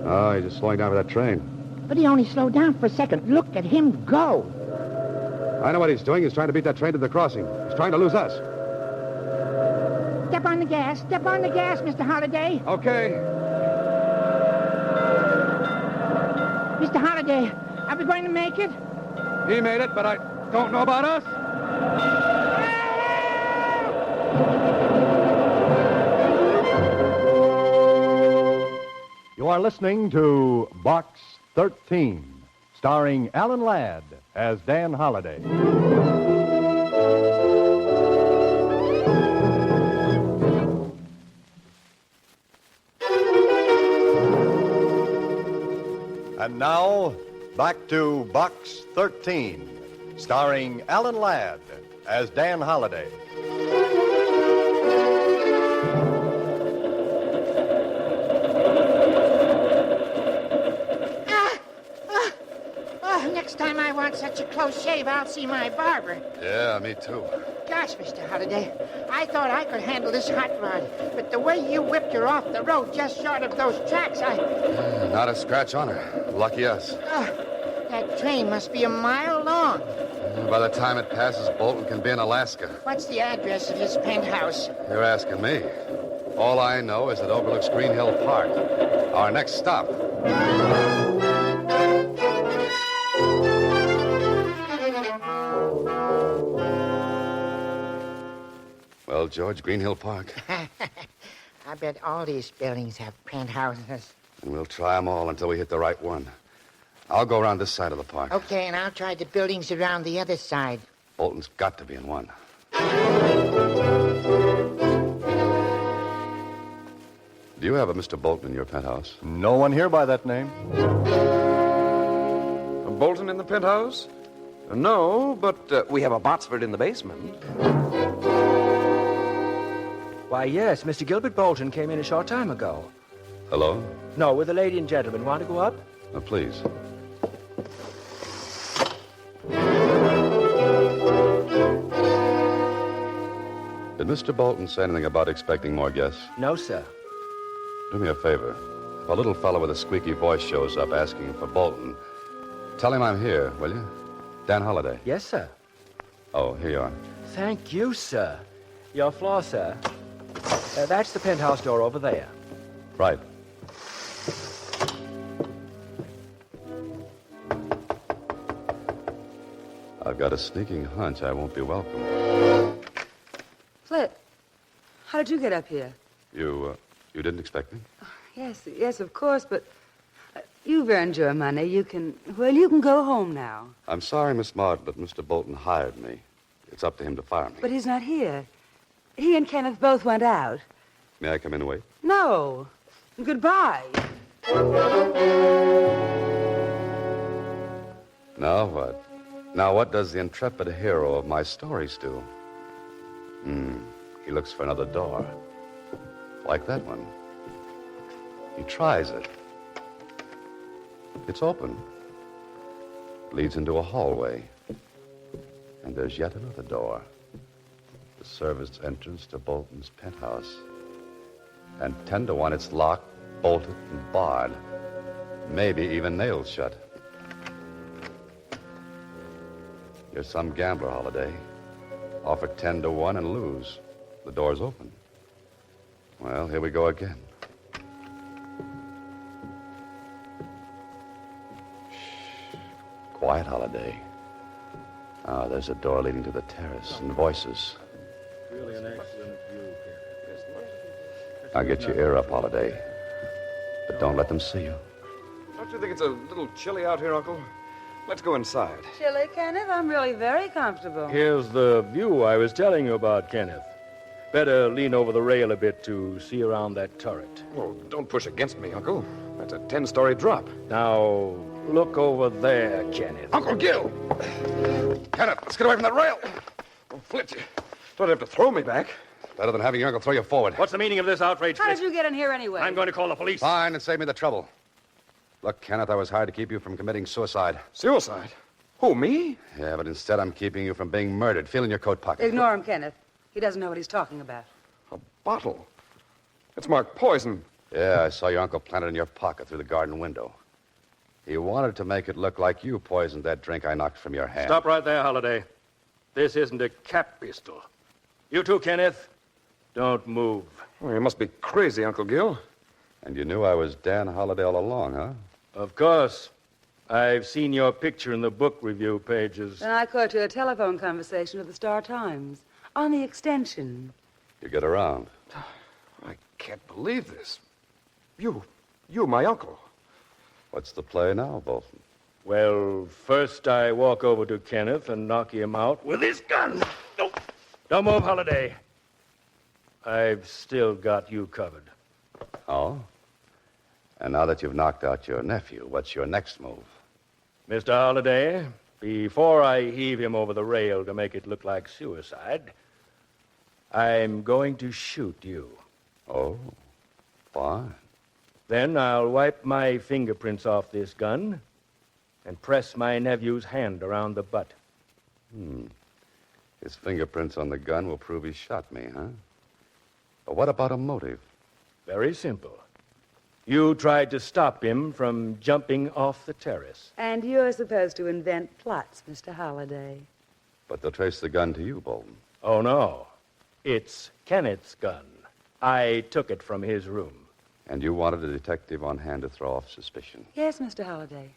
Oh, he's just slowing down for that train. But he only slowed down for a second. Look at him go. I know what he's doing. He's trying to beat that train to the crossing. He's trying to lose us. Step on the gas, Mr. Holliday. Okay. Mr. Holliday, are we going to make it? He made it, but I don't know about us. You are listening to Box 13, starring Alan Ladd as Dan Holliday. And now, back to Box 13, starring Alan Ladd as Dan Holliday. Next time I want such a close shave, I'll see my barber. Yeah, me too. Gosh, Mr. Holliday, I thought I could handle this hot rod, but the way you whipped her off the road just short of those tracks, Not a scratch on her. Lucky us. That train must be a mile long. By the time it passes, Bolton can be in Alaska. What's the address of his penthouse? You're asking me. All I know is it overlooks Green Hill Park. Our next stop. Well, George, Green Hill Park. I bet all these buildings have penthouses. And we'll try them all until we hit the right one. I'll go around this side of the park. Okay, and I'll try the buildings around the other side. Bolton's got to be in one. Do you have a Mr. Bolton in your penthouse? No one here by that name. A Bolton in the penthouse? No, but we have a Botsford in the basement. Why, yes, Mr. Gilbert Bolton came in a short time ago. Hello? No, with a lady and gentleman. Want to go up? Please. Did Mr. Bolton say anything about expecting more guests? No, sir. Do me a favor. If a little fellow with a squeaky voice shows up asking for Bolton, tell him I'm here, will you? Dan Holliday. Yes, sir. Oh, here you are. Thank you, sir. Your floor, sir. That's the penthouse door over there. Right. I've got a sneaking hunch I won't be welcome. Flit, how did you get up here? You didn't expect me? Yes, of course, but you've earned your money. You can go home now. I'm sorry, Miss Martin, but Mr. Bolton hired me. It's up to him to fire me. But he's not here. He and Kenneth both went out. May I come in and wait? No. Goodbye. Now what? Now what does the intrepid hero of my stories do? He looks for another door. Like that one. He tries it. It's open. Leads into a hallway. And there's yet another door. The servant's entrance to Bolton's penthouse. And 10 to 1, it's locked, bolted, and barred. Maybe even nailed shut. You're some gambler, Holliday. Offer 10 to 1 and lose. The door's open. Well, here we go again. Shh. Quiet, Holliday. Ah, there's a door leading to the terrace and voices. Really an excellent view, Now get your ear up, Holliday. But don't let them see you. Don't you think it's a little chilly out here, Uncle? Let's go inside. Chilly, Kenneth? I'm really very comfortable. Here's the view I was telling you about, Kenneth. Better lean over the rail a bit to see around that turret. Oh, don't push against me, Uncle. That's a 10-story drop. Now, look over there, Kenneth. Uncle Gil! Kenneth, let's get away from that rail. Oh, Flit, you don't have to throw me back. Better than having your uncle throw you forward. What's the meaning of this outrage, How Flit? did you get in here anyway? I'm going to call the police. Fine, and save me the trouble. Look, Kenneth, I was hired to keep you from committing suicide. Suicide? Who, me? Yeah, but instead I'm keeping you from being murdered. Feel in your coat pocket. Ignore him, Kenneth. He doesn't know what he's talking about. A bottle. It's marked poison. Yeah, I saw your uncle plant it in your pocket through the garden window. He wanted to make it look like you poisoned that drink I knocked from your hand. Stop right there, Holliday. This isn't a cap pistol. You too, Kenneth. Don't move. Oh, you must be crazy, Uncle Gil. And you knew I was Dan Holliday all along, huh? Of course. I've seen your picture in the book review pages. Then I caught you a telephone conversation with the Star-Times on the extension. You get around. I can't believe this. You, my uncle. What's the play now, Bolton? Well, first I walk over to Kenneth and knock him out with his gun. No. Don't move, Holliday. I've still got you covered. Oh? And now that you've knocked out your nephew, what's your next move? Mr. Holliday, before I heave him over the rail to make it look like suicide, I'm going to shoot you. Oh, fine. Then I'll wipe my fingerprints off this gun and press my nephew's hand around the butt. His fingerprints on the gun will prove he shot me, huh? But what about a motive? Very simple. You tried to stop him from jumping off the terrace. And you're supposed to invent plots, Mr. Holliday. But they'll trace the gun to you, Bolton. Oh, no. It's Kenneth's gun. I took it from his room. And you wanted a detective on hand to throw off suspicion. Yes, Mr. Holliday.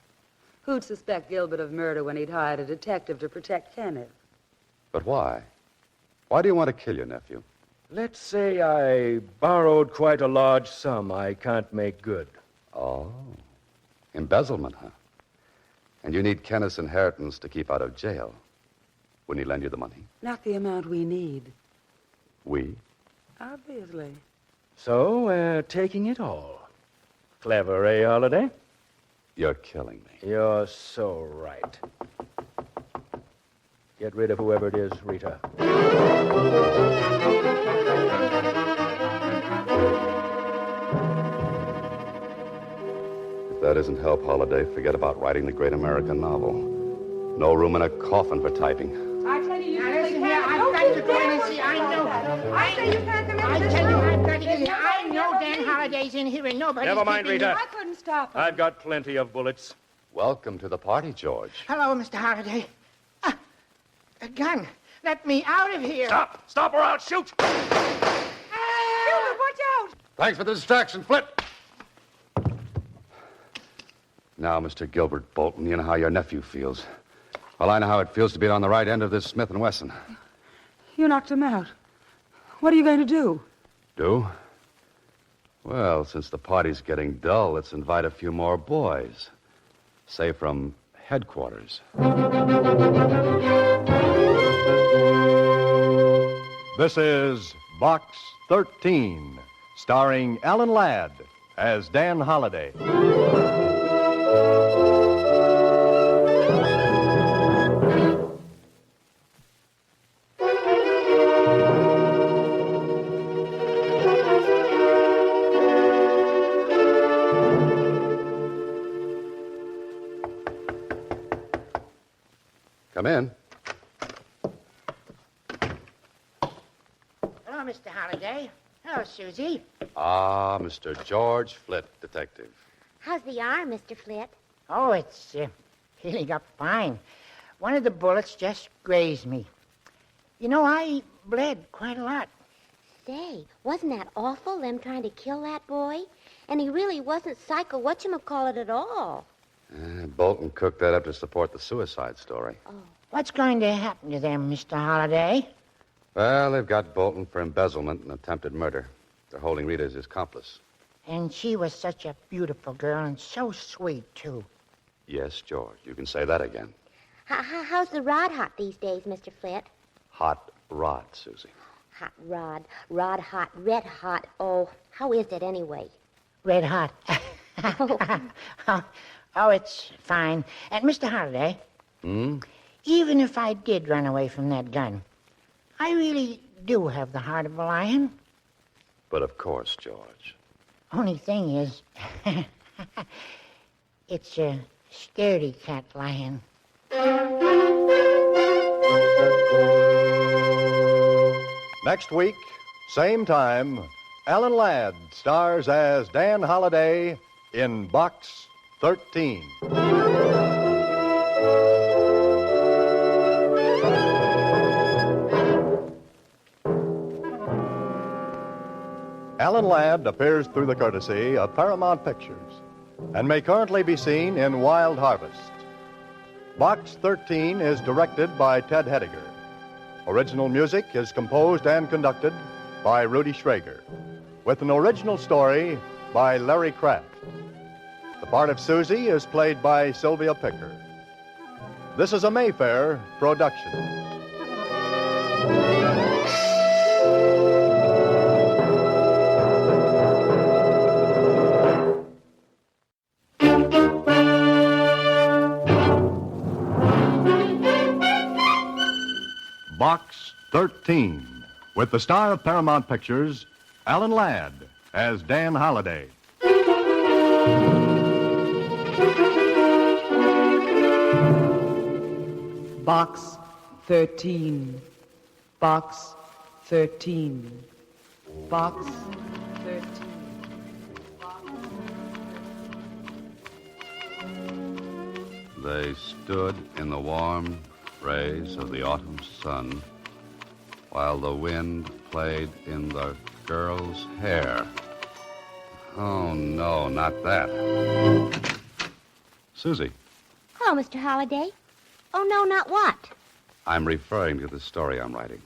Who'd suspect Gilbert of murder when he'd hired a detective to protect Kenneth? But why? Why do you want to kill your nephew? Let's say I borrowed quite a large sum I can't make good. Oh. Embezzlement, huh? And you need Kenneth's inheritance to keep out of jail. Wouldn't he lend you the money? Not the amount we need. We? Obviously. So we're taking it all. Clever, eh, Holliday? You're killing me. You're so right. Get rid of whoever it is, Rita. If that isn't help, Holliday, forget about writing the great American novel. No room in a coffin for typing. I tell you, Now listen here, I've got to go in and see. I know. I say you can't come in. I tell you, I've got to get in. I know Dan Holliday's in here and nobody's Never mind, keeping Rita. me. I couldn't stop him. I've got plenty of bullets. Welcome to the party, George. Hello, Mr. Holliday. A gun. Let me out of here. Stop! Stop or I'll shoot! Gilbert, watch out! Thanks for the distraction, Flit. Now, Mr. Gilbert Bolton, you know how your nephew feels. Well, I know how it feels to be on the right end of this Smith & Wesson. You knocked him out. What are you going to do? Do? Well, since the party's getting dull, let's invite a few more boys. Say from headquarters. This is Box 13, starring Alan Ladd as Dan Holliday. Come in. Hello, Mr. Holliday. Hello, Susie. Ah, Mr. George Flit, detective. How's the arm, Mr. Flit? Oh, it's healing up fine. One of the bullets just grazed me. You know, I bled quite a lot. Say, wasn't that awful, them trying to kill that boy? And he really wasn't psycho whatchamacallit at all. Bolton cooked that up to support the suicide story. What's going to happen to them, Mr. Holliday? Well, they've got Bolton for embezzlement and attempted murder. They're holding Rita as his accomplice. And she was such a beautiful girl and so sweet, too. Yes, George, you can say that again. How's the rod hot these days, Mr. Flit? Hot rod, Susie. hot rod. Rod hot, red hot. Oh, how is it anyway? Red hot. Oh, it's fine. And Mr. Holliday, even if I did run away from that gun, I really do have the heart of a lion. But of course, George. Only thing is, it's a scaredy cat lion. Next week, same time, Alan Ladd stars as Dan Holliday in Box 13. Alan Ladd appears through the courtesy of Paramount Pictures and may currently be seen in Wild Harvest. Box 13 is directed by Ted Hediger. Original music is composed and conducted by Rudy Schrager, with an original story by Larry Kraft. The part of Susie is played by Sylvia Picker. This is a Mayfair production. Box 13, with the star of Paramount Pictures, Alan Ladd, as Dan Holliday. Box 13. Box 13. Box 13. They stood in the warm rays of the autumn sun while the wind played in the girl's hair. Oh, no, not that. Susie, Hello, Mr. Holliday. Oh, no, not what? I'm referring to the story I'm writing.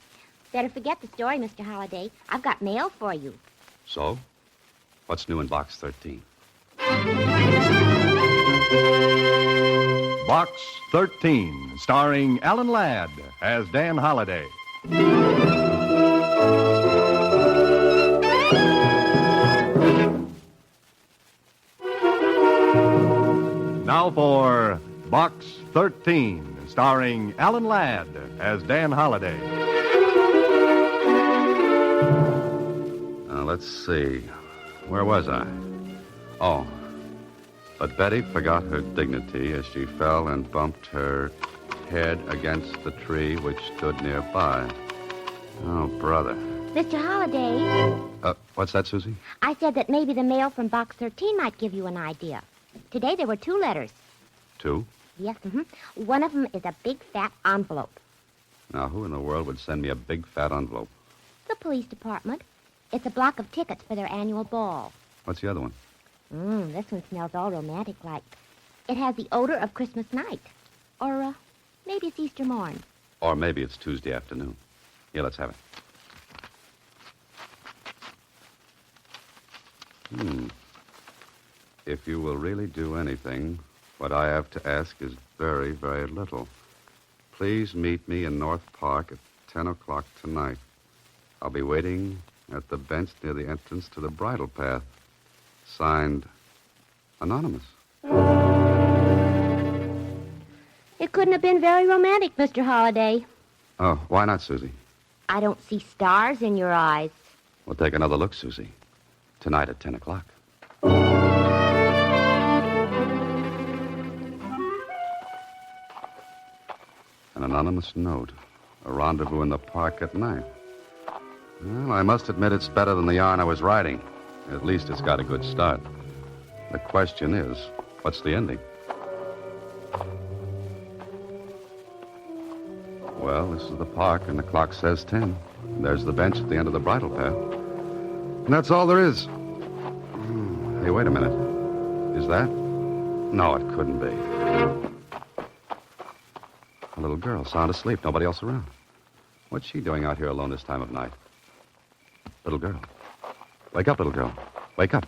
Better forget the story, Mr. Holliday. I've got mail for you. So, what's new in Box 13? Box 13, starring Alan Ladd as Dan Holliday. Now for Box 13, starring Alan Ladd as Dan Holliday. Let's see. Where was I? Oh. But Betty forgot her dignity as she fell and bumped her head against the tree which stood nearby. Oh, brother. Mr. Holliday, What's that, Susie? I said that maybe the mail from Box 13 might give you an idea. Today there were 2 letters. 2? Yes, One of them is a big, fat envelope. Now, who in the world would send me a big, fat envelope? The police department. It's a block of tickets for their annual ball. What's the other one? This one smells all romantic-like. It has the odor of Christmas night. Or, maybe it's Easter morn. Or maybe it's Tuesday afternoon. Here, let's have it. If you will really do anything, what I have to ask is very, very little. Please meet me in North Park at 10 o'clock tonight. I'll be waiting at the bench near the entrance to the bridle path. Signed, Anonymous. It couldn't have been very romantic, Mr. Holliday. Oh, why not, Susie? I don't see stars in your eyes. We'll take another look, Susie. Tonight at 10 o'clock. An anonymous note. A rendezvous in the park at night. Well, I must admit it's better than the yarn I was writing. At least it's got a good start. The question is, what's the ending? Well, this is the park, and the clock says 10. There's the bench at the end of the bridle path. And that's all there is. Hey, wait a minute. Is that? No, it couldn't be. A little girl, sound asleep, nobody else around. What's she doing out here alone this time of night? Little girl. Wake up, little girl. Wake up.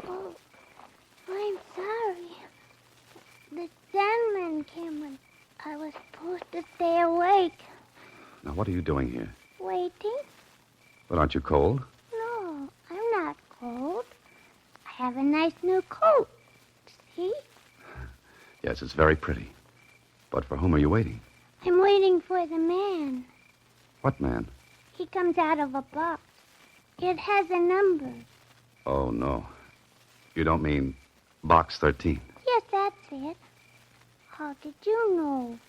Oh, I'm sorry. The Sandman came when I was supposed to stay awake. Now, what are you doing here? Waiting. aren't you cold? No, I'm not cold. I have a nice new coat. See? Yes, it's very pretty. But for whom are you waiting? I'm waiting for the man. What man? He comes out of a box. It has a number. Oh, no. You don't mean Box 13? Yes, that's it. How did you know?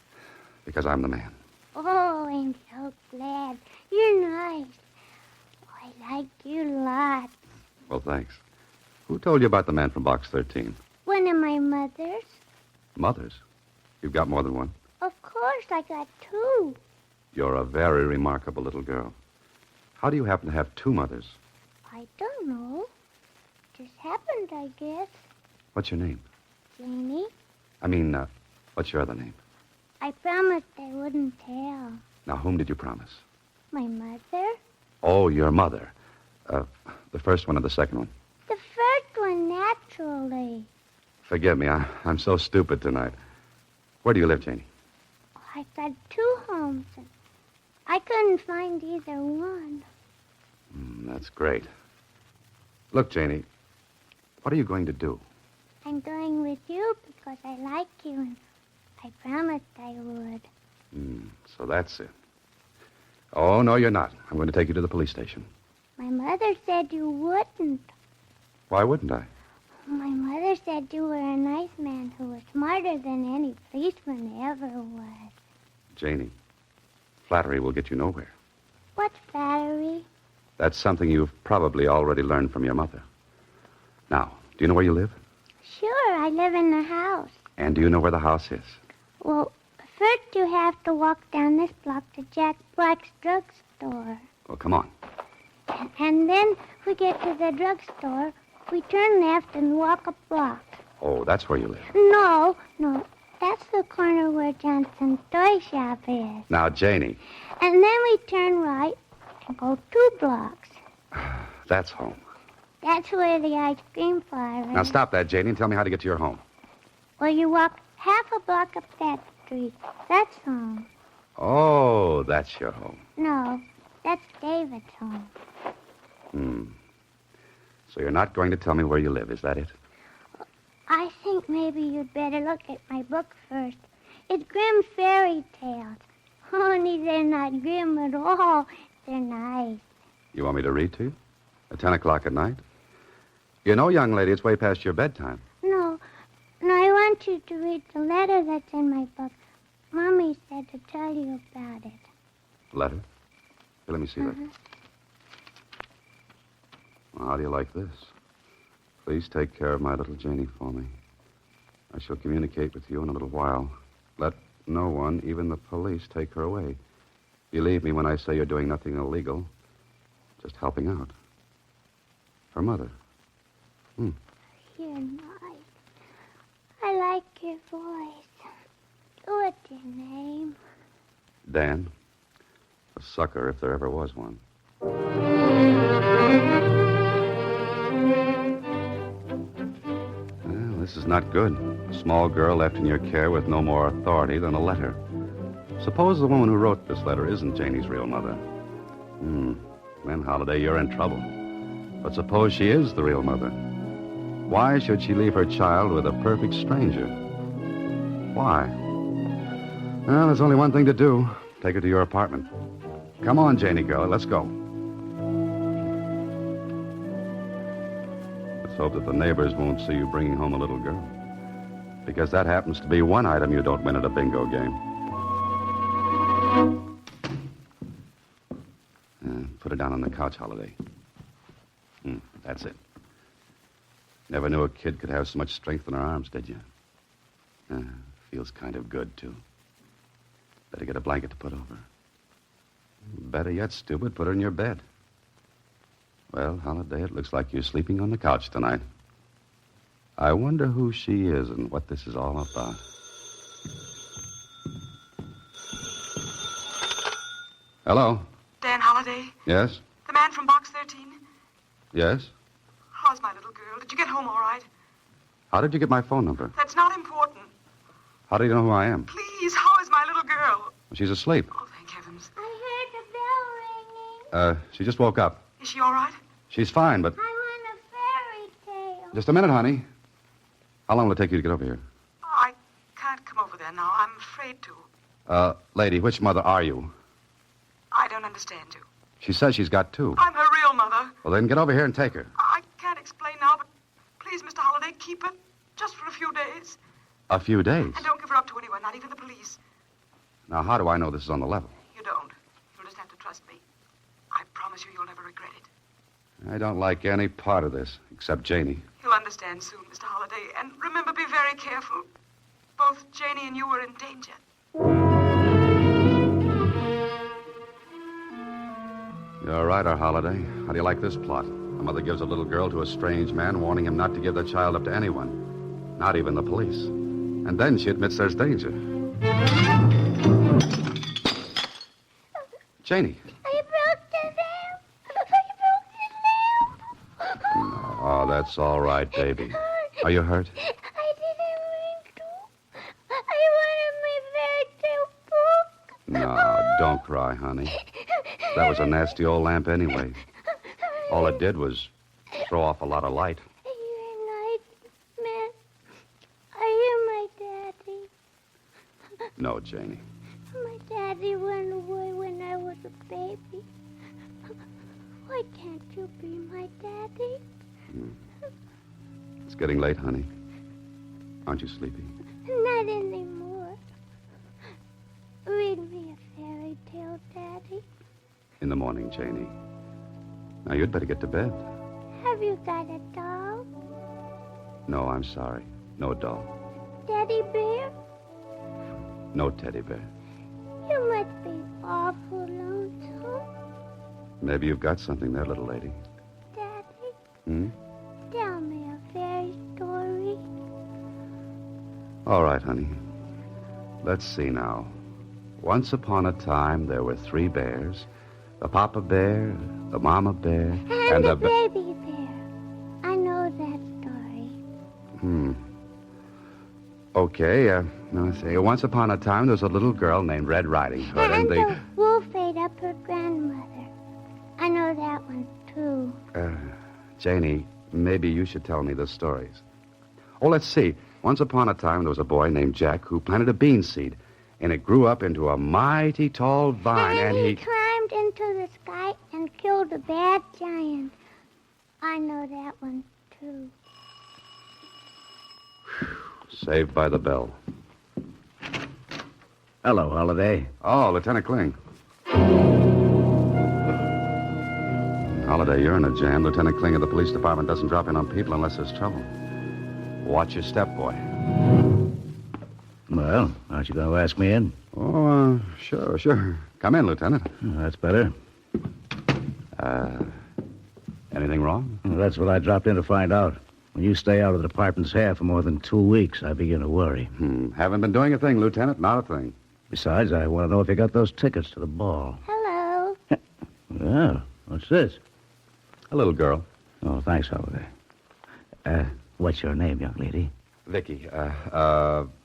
Because I'm the man. Oh, I'm so glad. You're nice. Oh, I like you lots. Well, thanks. Who told you about the man from Box 13? One of my mothers. Mothers? You've got more than one. Of course, I got two. You're a very remarkable little girl. How do you happen to have two mothers? I don't know. Just happened, I guess. What's your name? Janie, I mean, what's your other name? I promised I wouldn't tell. Now, whom did you promise? My mother? Oh, your mother. The first one or the second one? The first one, naturally. Forgive me, I'm so stupid tonight. Where do you live, Janie? Oh, I've got two homes, and I couldn't find either one. That's great. Look, Janie, what are you going to do? I'm going with you because I like you, and I promised I would. So that's it. Oh, no, you're not. I'm going to take you to the police station. My mother said you wouldn't. Why wouldn't I? My mother said you were a nice man who was smarter than any policeman ever was. Janie, flattery will get you nowhere. What's flattery? That's something you've probably already learned from your mother. Now, do you know where you live? Sure, I live in the house. And do you know where the house is? Well, first you have to walk down this block to Jack Black's drugstore. Well, come on. And then we get to the drugstore. We turn left and walk a block. Oh, that's where you live. No, that's the corner where Johnson's toy shop is. Now, Janie. And then we turn right and go 2 blocks. That's home. That's where the ice cream parlor is. Now, stop that, Janie, and tell me how to get to your home. Well, you walk half a block up that street. That's home. Oh, that's your home. No, that's David's home. So you're not going to tell me where you live, is that it? I think maybe you'd better look at my book first. It's Grimm's Fairy Tales. Only they're not grim at all. They're nice. You want me to read to you? At 10 o'clock at night? You know, young lady, it's way past your bedtime. No, I want you to read the letter that's in my book. Mommy said to tell you about it. Letter? Here, let me see that. Well, how do you like this? Please take care of my little Janie for me. I shall communicate with you in a little while. Let no one, even the police, take her away. Believe me when I say you're doing nothing illegal. Just helping out. Her mother. You're nice. I like your voice. What's your name? Dan. A sucker, if there ever was one. Well, this is not good. A small girl left in your care with no more authority than a letter. Suppose the woman who wrote this letter isn't Janie's real mother. Then, Holiday, you're in trouble. But suppose she is the real mother. Why should she leave her child with a perfect stranger? Why? Well, there's only one thing to do. Take her to your apartment. Come on, Janie girl, let's go. Let's hope that the neighbors won't see you bringing home a little girl. Because that happens to be one item you don't win at a bingo game. Put her down on the couch, Holiday. That's it. Never knew a kid could have so much strength in her arms, did you? Feels kind of good, too. Better get a blanket to put over. Better yet, stupid, put her in your bed. Well, Holiday, it looks like you're sleeping on the couch tonight. I wonder who she is and what this is all about. Hello? Dan Holliday? Yes? The man from Box 13? Yes? How's my little girl? Did you get home all right? How did you get my phone number? That's not important. How do you know who I am? Please, how is my little girl? She's asleep. Oh, thank heavens. I heard the bell ringing. She just woke up. Is she all right? She's fine, but... I want a fairy tale. Just a minute, honey. How long will it take you to get over here? I can't come over there now. I'm afraid to. Lady, which mother are you? I don't understand you. She says she's got two. I'm her real mother. Well, then get over here and take her. I can't explain now, but please, Mr. Holliday, keep her just for a few days. A few days. And don't give her up to anyone, not even the police. Now, how do I know this is on the level? You don't. You'll just have to trust me. I promise you you'll never regret it. I don't like any part of this, except Janie. You'll understand soon, Mr. Holliday. And remember, be very careful. Both Janie and you are in danger. You're right, our Holiday. How do you like this plot? A mother gives a little girl to a strange man, warning him not to give the child up to anyone, not even the police. And then she admits there's danger. Janie. I broke the lamp. Oh, that's all right, baby. Are you hurt? I didn't mean to. I wanted my fairy tale book. No, don't cry, honey. That was a nasty old lamp anyway. All it did was throw off a lot of light. Nightmare. Are you my daddy? No, Janie. My daddy went away when I was a baby. Why can't you be my daddy? It's getting late, honey. Aren't you sleepy? Not anymore. Read me a fairy tale, Daddy. In the morning, Janie. Now, you'd better get to bed. Have you got a doll? No, I'm sorry. No doll. Teddy bear? No teddy bear. You must be awful lonesome. Maybe you've got something there, little lady. Daddy, tell me a fairy story. All right, honey. Let's see now. Once upon a time, there were 3 bears. The papa bear, the mama bear, and the baby bear. I know that story. Okay, now let's see. Once upon a time, there was a little girl named Red Riding Hood, and the wolf ate up her grandmother. I know that one, too. Janie, maybe you should tell me the stories. Oh, let's see. Once upon a time, there was a boy named Jack who planted a bean seed, and it grew up into a mighty tall vine, and he climbed into the sky and killed a bad giant. I know that one, too. Saved by the bell. Hello, Holiday. Oh, Lieutenant Kling. Holiday, you're in a jam. Lieutenant Kling of the police department doesn't drop in on people unless there's trouble. Watch your step, boy. Well, aren't you going to ask me in? Oh, sure. Come in, Lieutenant. That's better. Anything wrong? Well, that's what I dropped in to find out. When you stay out of the department's hair for more than 2 weeks, I begin to worry. Haven't been doing a thing, Lieutenant. Not a thing. Besides, I want to know if you got those tickets to the ball. Hello. Well, what's this? A little girl. Oh, thanks, Holiday. What's your name, young lady? Vicky.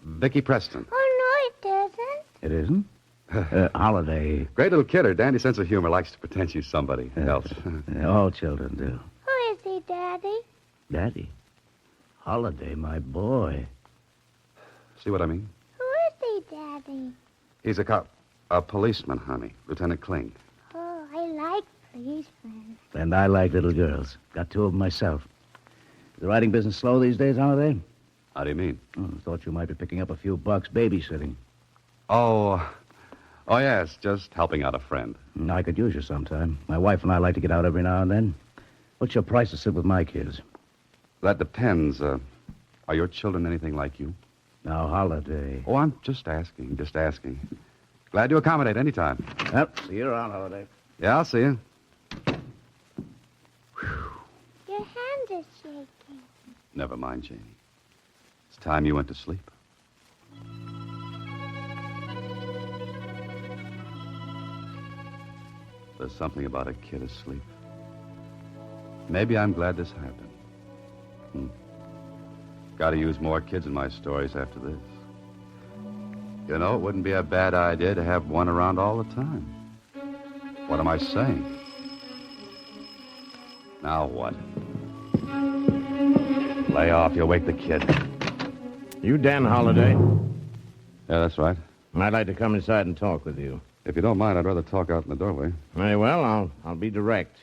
Vicky Preston. Oh, no, it isn't. It isn't? Holiday. Great little kid. Her dandy sense of humor likes to pretend she's somebody else. All children do. Who is he, Daddy? Daddy? Holiday, my boy. See what I mean? Who is he, Daddy? He's a cop. A policeman, honey. Lieutenant Kling. Oh, I like policemen. And I like little girls. Got 2 of them myself. Is the writing business slow these days, Holiday? How do you mean? Thought you might be picking up a few bucks babysitting. Oh, yes, just helping out a friend. I could use you sometime. My wife and I like to get out every now and then. What's your price to sit with my kids? That depends. Are your children anything like you? Now, Holiday. Oh, I'm just asking. Glad to accommodate any time. Well, see you around, Holiday. Yeah, I'll see you. Your hand is shaking. Never mind, Janie. It's time you went to sleep. There's something about a kid asleep. Maybe I'm glad this happened. Got to use more kids in my stories after this. You know, it wouldn't be a bad idea to have one around all the time. What am I saying? Now what? Lay off. You'll wake the kid. You Dan Holliday? Yeah, that's right. I'd like to come inside and talk with you. If you don't mind, I'd rather talk out in the doorway. Very well, I'll be direct.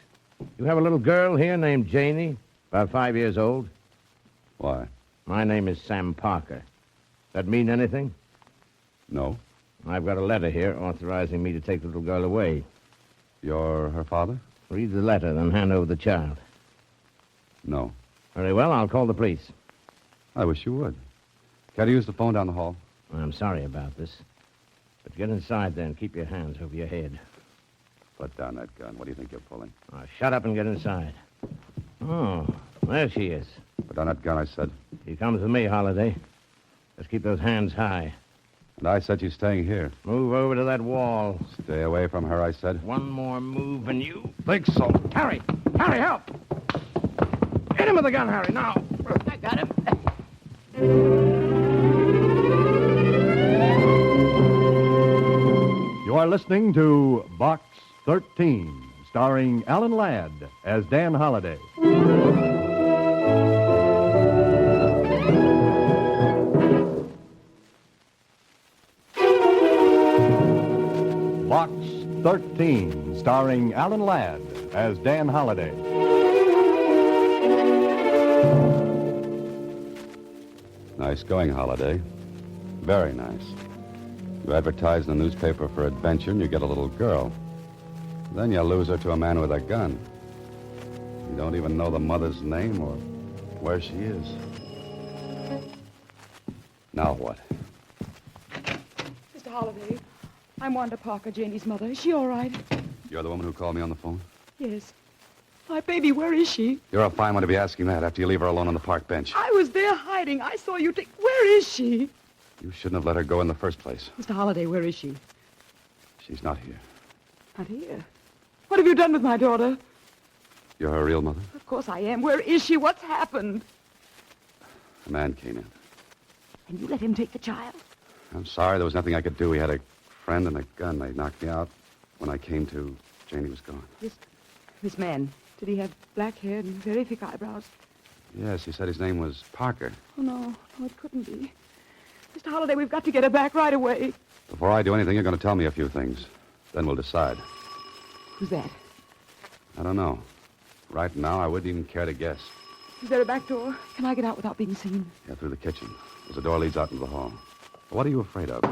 You have a little girl here named Janie, about 5 years old. Why? My name is Sam Parker. That mean anything? No. I've got a letter here authorizing me to take the little girl away. You're her father? Read the letter, then hand over the child. No. Very well, I'll call the police. I wish you would. Can you use the phone down the hall? I'm sorry about this. But get inside there and keep your hands over your head. Put down that gun. What do you think you're pulling? Shut up and get inside. Oh, there she is. Put down that gun, I said. She comes with me, Holliday. Just keep those hands high. And I said she's staying here. Move over to that wall. Stay away from her, I said. One more move and you... Think so. Harry! Harry, help! Hit him with the gun, Harry, now. I got him. You are listening to Box 13, starring Alan Ladd as Dan Holliday. Box 13, starring Alan Ladd as Dan Holliday. Nice going, Holiday. Very nice. You advertise in the newspaper for adventure, and you get a little girl. Then you lose her to a man with a gun. You don't even know the mother's name or where she is. Now what? Mr. Holliday, I'm Wanda Parker, Janie's mother. Is she all right? You're the woman who called me on the phone? Yes. My baby, where is she? You're a fine one to be asking that after you leave her alone on the park bench. I was there hiding. I saw you take... Where is she? You shouldn't have let her go in the first place. Mr. Holliday, where is she? She's not here. Not here. What have you done with my daughter? You're her real mother? Of course I am. Where is she? What's happened? A man came in. And you let him take the child? I'm sorry, there was nothing I could do. He had a friend and a gun. They knocked me out. When I came to, Janie was gone. This man, did he have black hair and very thick eyebrows? Yes, he said his name was Parker. Oh, no, it couldn't be. Mr. Holliday, we've got to get her back right away. Before I do anything, you're going to tell me a few things. Then we'll decide. Who's that? I don't know. Right now, I wouldn't even care to guess. Is there a back door? Can I get out without being seen? Yeah, through the kitchen. There's a door leads out into the hall. What are you afraid of?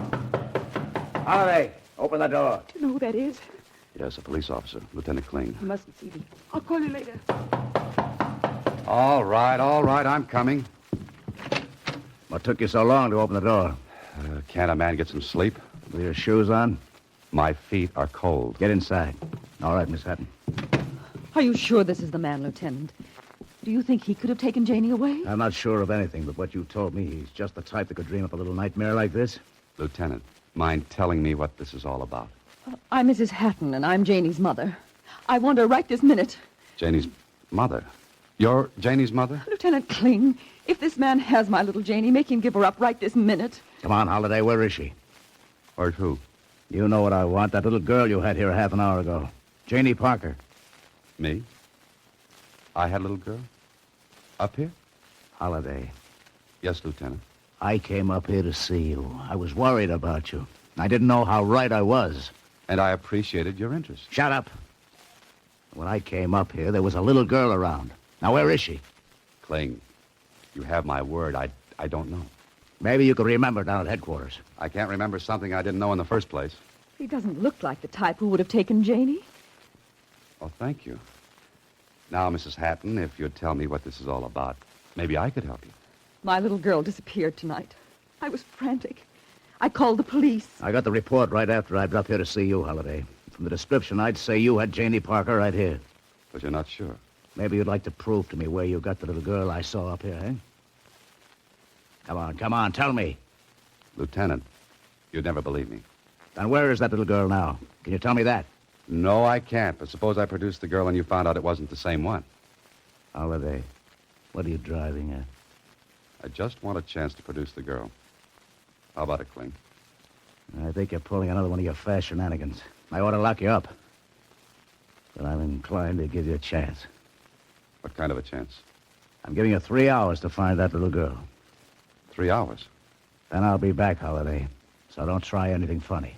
Holliday, open the door. Do you know who that is? Yes, a police officer, Lieutenant Kling. He mustn't see me. I'll call you later. All right, I'm coming. What took you so long to open the door? Can't a man get some sleep? With your shoes on? My feet are cold. Get inside. All right, Miss Hatton. Are you sure this is the man, Lieutenant? Do you think he could have taken Janie away? I'm not sure of anything, but what you told me, he's just the type that could dream up a little nightmare like this. Lieutenant, mind telling me what this is all about? I'm Mrs. Hatton, and I'm Janie's mother. I want her right this minute. Janie's mother? You're Janie's mother? Lieutenant Kling, if this man has my little Janie, make him give her up right this minute. Come on, Holliday, where is she? Or who? You know what I want, that little girl you had here half an hour ago. Janie Parker. Me? I had a little girl? Up here? Holliday. Yes, Lieutenant. I came up here to see you. I was worried about you. I didn't know how right I was. And I appreciated your interest. Shut up. When I came up here, there was a little girl around. Now, where is she? Kling, you have my word. I don't know. Maybe you could remember down at headquarters. I can't remember something I didn't know in the first place. He doesn't look like the type who would have taken Janie. Oh, thank you. Now, Mrs. Hatton, if you'd tell me what this is all about, maybe I could help you. My little girl disappeared tonight. I was frantic. I called the police. I got the report right after I dropped here to see you, Holliday. From the description, I'd say you had Janie Parker right here. But you're not sure. Maybe you'd like to prove to me where you got the little girl I saw up here, eh? Come on, tell me. Lieutenant, you'd never believe me. And where is that little girl now? Can you tell me that? No, I can't. But suppose I produced the girl and you found out it wasn't the same one. Holliday, what are you driving at? I just want a chance to produce the girl. How about it, Kling? I think you're pulling another one of your fast shenanigans. I ought to lock you up. But I'm inclined to give you a chance. What kind of a chance? I'm giving you 3 hours to find that little girl. 3 hours? Then I'll be back, Holiday. So don't try anything funny.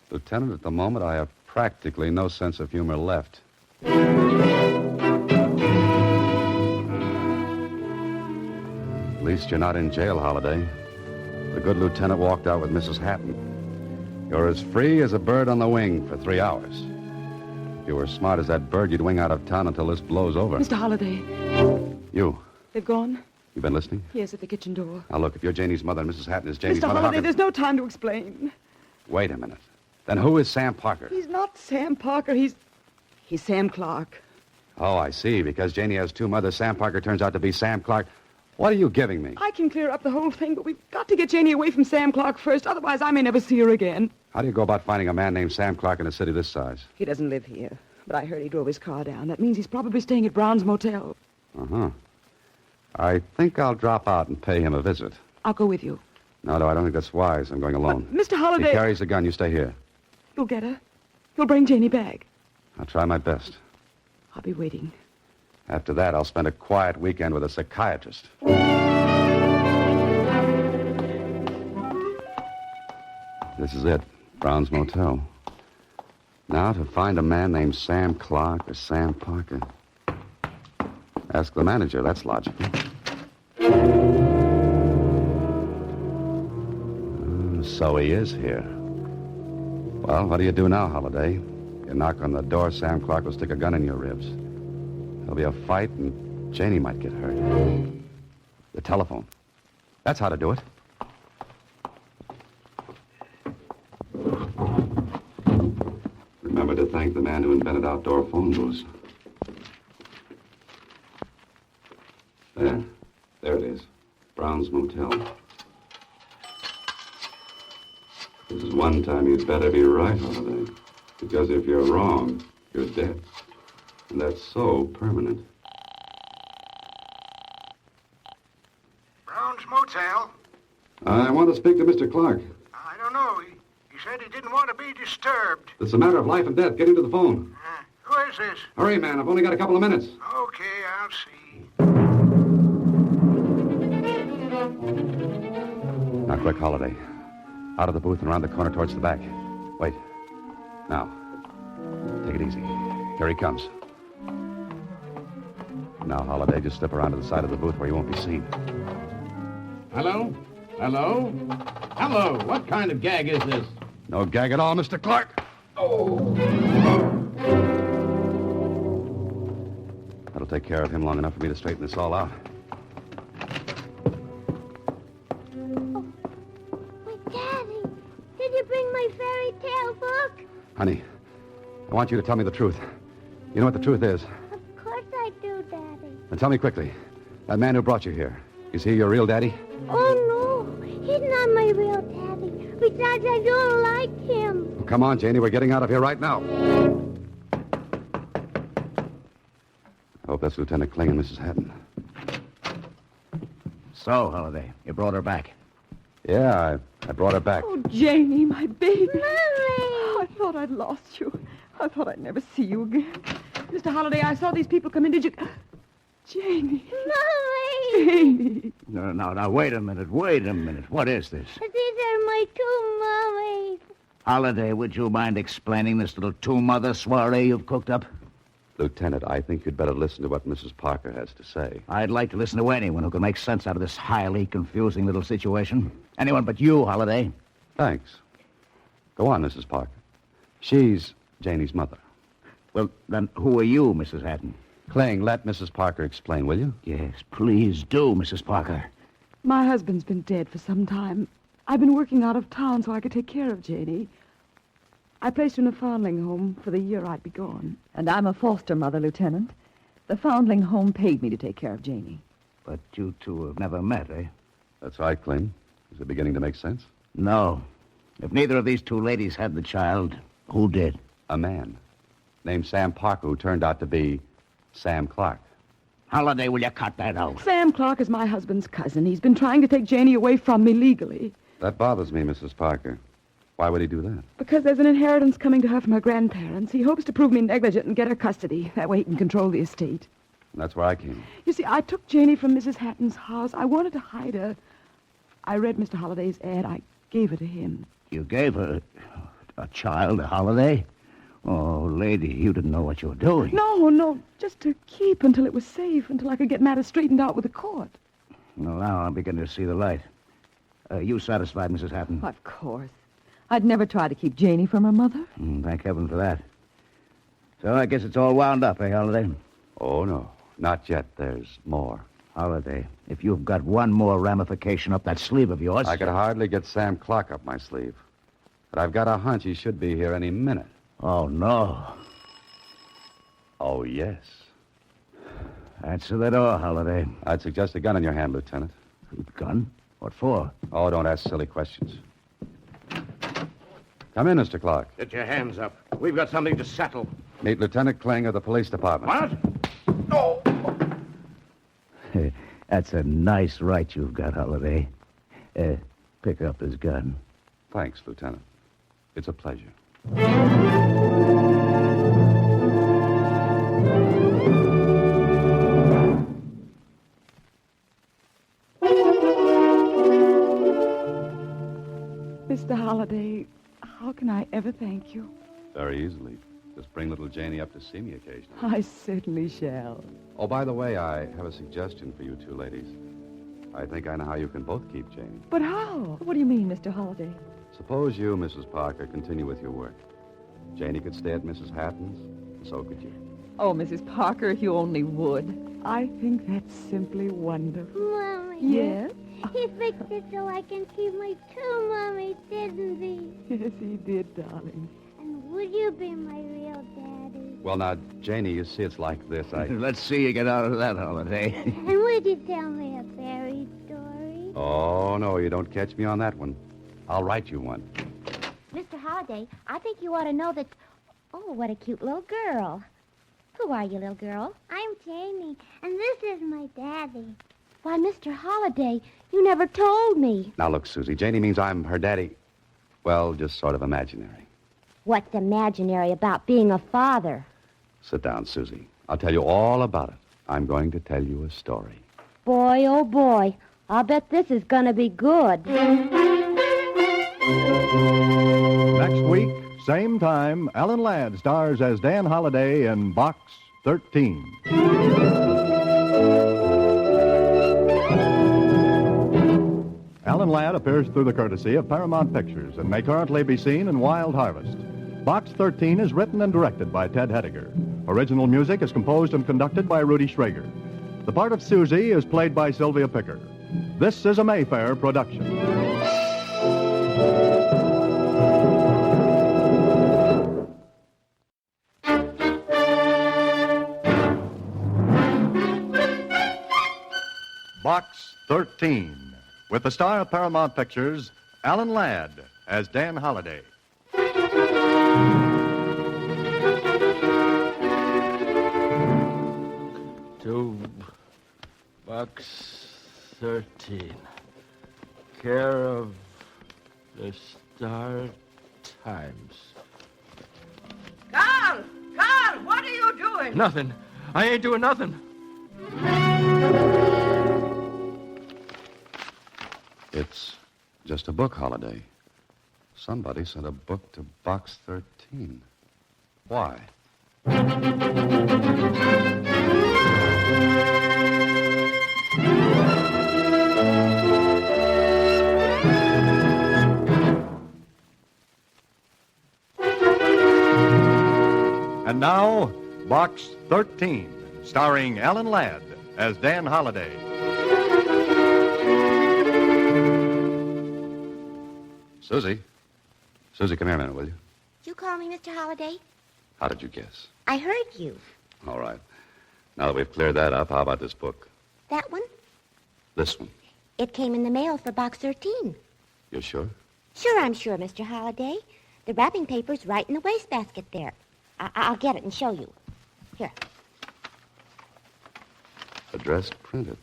Lieutenant, at the moment, I have practically no sense of humor left. At least you're not in jail, Holiday. The good lieutenant walked out with Mrs. Hatton. You're as free as a bird on the wing for 3 hours. If you were as smart as that bird, you'd wing out of town until this blows over. Mr. Holliday. You. They've gone? You been listening? Yes, at the kitchen door. Now, look, if you're Janie's mother and Mrs. Hatton is Janie's Mr. mother... Holliday, there's no time to explain. Wait a minute. Then who is Sam Parker? He's not Sam Parker. He's Sam Clark. Oh, I see. Because Janie has two mothers, Sam Parker turns out to be Sam Clark. What are you giving me? I can clear up the whole thing, but we've got to get Janie away from Sam Clark first. Otherwise, I may never see her again. How do you go about finding a man named Sam Clark in a city this size? He doesn't live here, but I heard he drove his car down. That means he's probably staying at Brown's Motel. Uh-huh. I think I'll drop out and pay him a visit. I'll go with you. No, I don't think that's wise. I'm going alone. Mr. Holliday... He carries a gun. You stay here. You'll get her. You'll bring Janie back. I'll try my best. I'll be waiting. After that, I'll spend a quiet weekend with a psychiatrist. This is it. Brown's Motel. Now, to find a man named Sam Clark or Sam Parker. Ask the manager. That's logical. So he is here. Well, what do you do now, Holiday? You knock on the door, Sam Clark will stick a gun in your ribs. There'll be a fight, and Janie might get hurt. The telephone. That's how to do it. Remember to thank the man who invented outdoor phone booths. There it is. Brown's Motel. This is one time you'd better be right, Holiday. Because if you're wrong, you're dead. And that's so permanent. Brown's Motel? I want to speak to Mr. Clark. I don't know. He said he didn't want to be disturbed. It's a matter of life and death. Get into the phone. Who is this? Hurry, man. I've only got a couple of minutes. Okay, I'll see. Now, quick, Holiday. Out of the booth and around the corner towards the back. Wait. Now. Take it easy. Here he comes. Now, Holiday, just slip around to the side of the booth where you won't be seen. Hello? Hello? Hello? What kind of gag is this? No gag at all, Mr. Clark. Oh. That'll take care of him long enough for me to straighten this all out. Did you bring my fairy tale book? Honey, I want you to tell me the truth. You know what the truth is? Of course I do, Daddy. Then tell me quickly. That man who brought you here, is he your real daddy? Oh, no. He's not my real daddy. Besides, I don't like him. Well, come on, Janie. We're getting out of here right now. I hope that's Lieutenant Kling and Mrs. Hatton. So, Holiday, you brought her back. Yeah, I brought her back. Oh, Janie, my baby. Mommy! I thought I'd lost you. I thought I'd never see you again. Mr. Holliday, I saw these people come in. Did you... Janie. Mommy! Janie. Now, wait a minute. What is this? These are my two mummies. Holiday, would you mind explaining this little two-mother soiree you've cooked up? Lieutenant, I think you'd better listen to what Mrs. Parker has to say. I'd like to listen to anyone who can make sense out of this highly confusing little situation. Anyone but you, Holiday. Thanks. Go on, Mrs. Parker. She's Janie's mother. Well, then who are you, Mrs. Hatton? Kling, let Mrs. Parker explain, will you? Yes, please do, Mrs. Parker. My husband's been dead for some time. I've been working out of town so I could take care of Janie. I placed her in a foundling home for the year I'd be gone. And I'm a foster mother, Lieutenant. The foundling home paid me to take care of Janie. But you two have never met, eh? That's right, Kling. Is it beginning to make sense? No. If neither of these two ladies had the child, who did? A man named Sam Parker who turned out to be Sam Clark. Holiday, will you cut that out? Sam Clark is my husband's cousin. He's been trying to take Janie away from me legally. That bothers me, Mrs. Parker. Why would he do that? Because there's an inheritance coming to her from her grandparents. He hopes to prove me negligent and get her custody. That way he can control the estate. And that's where I came. You see, I took Janie from Mrs. Hatton's house. I wanted to hide her. I read Mr. Holliday's ad. I gave her to him. You gave her a child a holiday? Oh, lady, you didn't know what you were doing. No, just to keep until it was safe, until I could get matters straightened out with the court. Well, now I'm beginning to see the light. You satisfied, Mrs. Hatton? Of course. I'd never try to keep Janie from her mother. Thank heaven for that. So I guess it's all wound up, eh, Holiday? Oh, no. Not yet. There's more. Holiday, if you've got one more ramification up that sleeve of yours... I could hardly get Sam Clark up my sleeve. But I've got a hunch he should be here any minute. Oh, no. Oh, yes. Answer the door, Holiday. I'd suggest a gun in your hand, Lieutenant. Gun? What for? Oh, don't ask silly questions. Come in, Mr. Clark. Get your hands up. We've got something to settle. Meet Lieutenant Kling of the police department. What? Oh! That's a nice right you've got, Holiday. Pick up his gun. Thanks, Lieutenant. It's a pleasure. Mr. Holliday, how can I ever thank you? Very easily. Just bring little Janie up to see me occasionally. I certainly shall. Oh, by the way, I have a suggestion for you two ladies. I think I know how you can both keep Janie. But how? What do you mean, Mr. Holliday? Suppose you, Mrs. Parker, continue with your work. Janie could stay at Mrs. Hatton's, and so could you. Oh, Mrs. Parker, if you only would. I think that's simply wonderful. Mommy. Yes? He fixed it so I can keep my two mummies, didn't he? Yes, he did, darling. And would you be my real daddy? Well, now, Janie, you see, it's like this. Let's see you get out of that, Holiday. And would you tell me a fairy story? Oh, no, you don't catch me on that one. I'll write you one. Mr. Holliday, I think you ought to know that... Oh, what a cute little girl. Who are you, little girl? I'm Janie, and this is my daddy. Why, Mr. Holliday, you never told me. Now, look, Susie, Janie means I'm her daddy. Well, just sort of imaginary. What's imaginary about being a father? Sit down, Susie. I'll tell you all about it. I'm going to tell you a story. Boy, oh boy, I'll bet this is going to be good. Next week, same time, Alan Ladd stars as Dan Holliday in Box 13. Alan Ladd appears through the courtesy of Paramount Pictures and may currently be seen in Wild Harvest. Box 13 is written and directed by Ted Hediger. Original music is composed and conducted by Rudy Schrager. The part of Susie is played by Sylvia Picker. This is a Mayfair production. Box 13, with the star of Paramount Pictures, Alan Ladd, as Dan Holliday. To Box 13, care of the Star Times. Carl! Carl, what are you doing? Nothing. I ain't doing nothing. It's just a book holiday. Somebody sent a book to Box 13. Why? And now, Box 13, starring Alan Ladd as Dan Holliday. Susie. Susie, come here a minute, will you? Did you call me Mr. Holliday? How did you guess? I heard you. All right. Now that we've cleared that up, how about this book? That one? This one. It came in the mail for Box 13. You sure? Sure, I'm sure, Mr. Holliday. The wrapping paper's right in the wastebasket there. I'll get it and show you. Here. Address printed.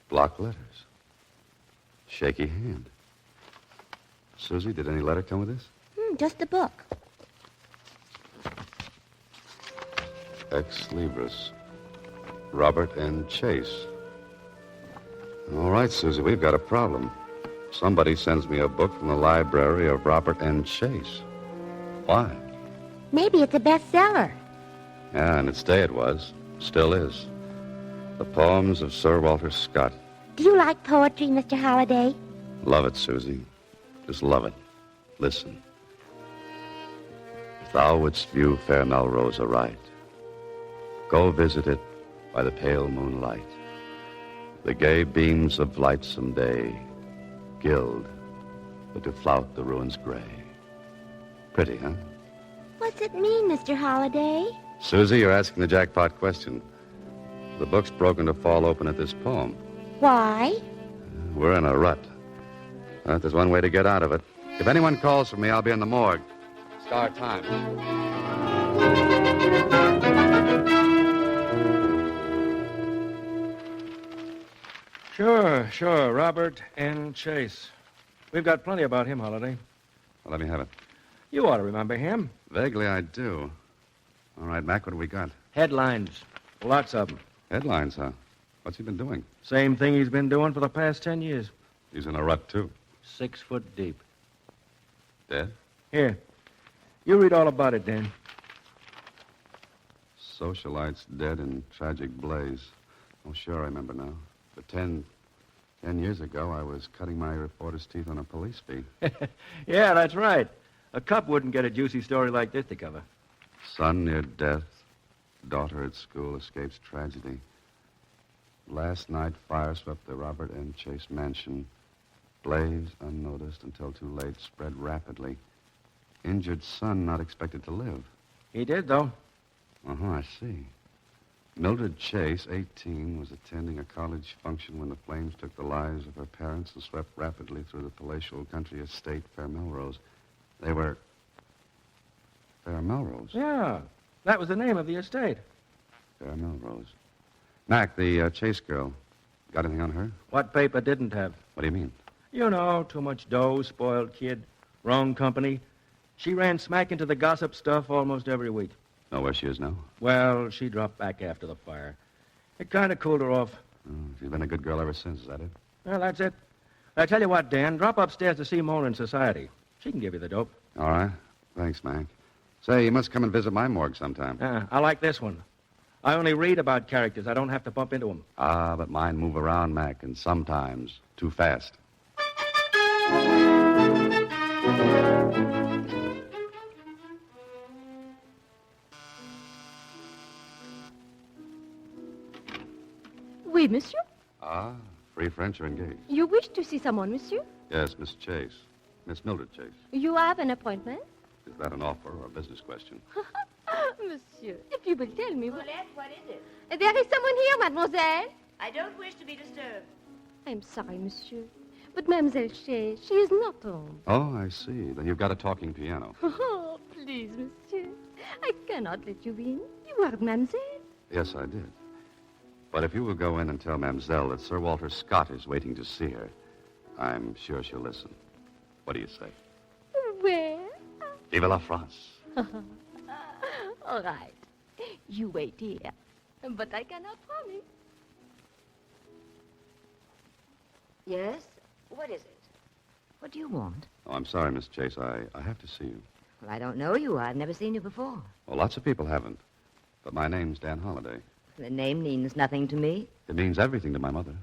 Block letters. Shaky hand. Susie, did any letter come with this? Just the book. Ex Libris. Robert and Chase. All right, Susie, we've got a problem. Somebody sends me a book from the library of Robert and Chase. Why? Maybe it's a bestseller. Yeah, in its day it was. Still is. The poems of Sir Walter Scott. Do you like poetry, Mr. Holliday? Love it, Susie. Just love it. Listen. If thou wouldst view fair Melrose aright, go visit it by the pale moonlight. The gay beams of lightsome day gild, but to flout the ruins gray. Pretty, huh? What's it mean, Mr. Holliday? Susie, you're asking the jackpot question. The book's broken to fall open at this poem. Why? We're in a rut. But there's one way to get out of it. If anyone calls for me, I'll be in the morgue. Start time. Sure. Robert N. Chase. We've got plenty about him, Holliday. Well, let me have it. You ought to remember him. Vaguely, I do. All right, Mac, what do we got? Headlines. Lots of them. Headlines, huh? What's he been doing? Same thing he's been doing for the past 10 years. He's in a rut, too. 6 foot deep. Dead? Here. You read all about it, Dan. Socialites dead in tragic blaze. Oh, sure, I remember now. But 10 years ago, I was cutting my reporter's teeth on a police beat. Yeah, that's right. A cop wouldn't get a juicy story like this to cover. Son near death. Daughter at school escapes tragedy. Last night, fire swept the Robert N. Chase mansion. Blaze, unnoticed until too late, spread rapidly. Injured son not expected to live. He did, though. I see. Mildred Chase, 18, was attending a college function when the flames took the lives of her parents and swept rapidly through the palatial country estate, Fair Melrose. They were... Fair Melrose? Yeah, that was the name of the estate. Fair Melrose. Mac, the Chase girl, got anything on her? What paper didn't have? What do you mean? You know, too much dough, spoiled kid, wrong company. She ran smack into the gossip stuff almost every week. Know where she is now? Well, she dropped back after the fire. It kind of cooled her off. Oh, she's been a good girl ever since, is that it? Well, that's it. I tell you what, Dan, drop upstairs to see Mona in society. She can give you the dope. All right. Thanks, Mac. Say, you must come and visit my morgue sometime. I like this one. I only read about characters. I don't have to bump into them. Ah, but mine move around, Mac, and sometimes too fast. Oui, monsieur? Ah, free French are engaged. You wish to see someone, monsieur? Yes, Miss Chase. Miss Mildred Chase. You have an appointment? Is that an offer or a business question? Monsieur, if you will tell me... Paulette, what is it? There is someone here, mademoiselle. I don't wish to be disturbed. I'm sorry, monsieur. But Mademoiselle Chase, she is not home. Oh, I see. Then you've got a talking piano. Oh, please, monsieur. I cannot let you in. You are mademoiselle. Yes, I did. But if you will go in and tell Mademoiselle that Sir Walter Scott is waiting to see her, I'm sure she'll listen. What do you say? Where? Vive la France. All right. You wait here. But I cannot promise. Yes? What is it? What do you want? Oh, I'm sorry, Miss Chase. I have to see you. Well, I don't know you. I've never seen you before. Well, lots of people haven't. But my name's Dan Holliday. The name means nothing to me. It means everything to my mother.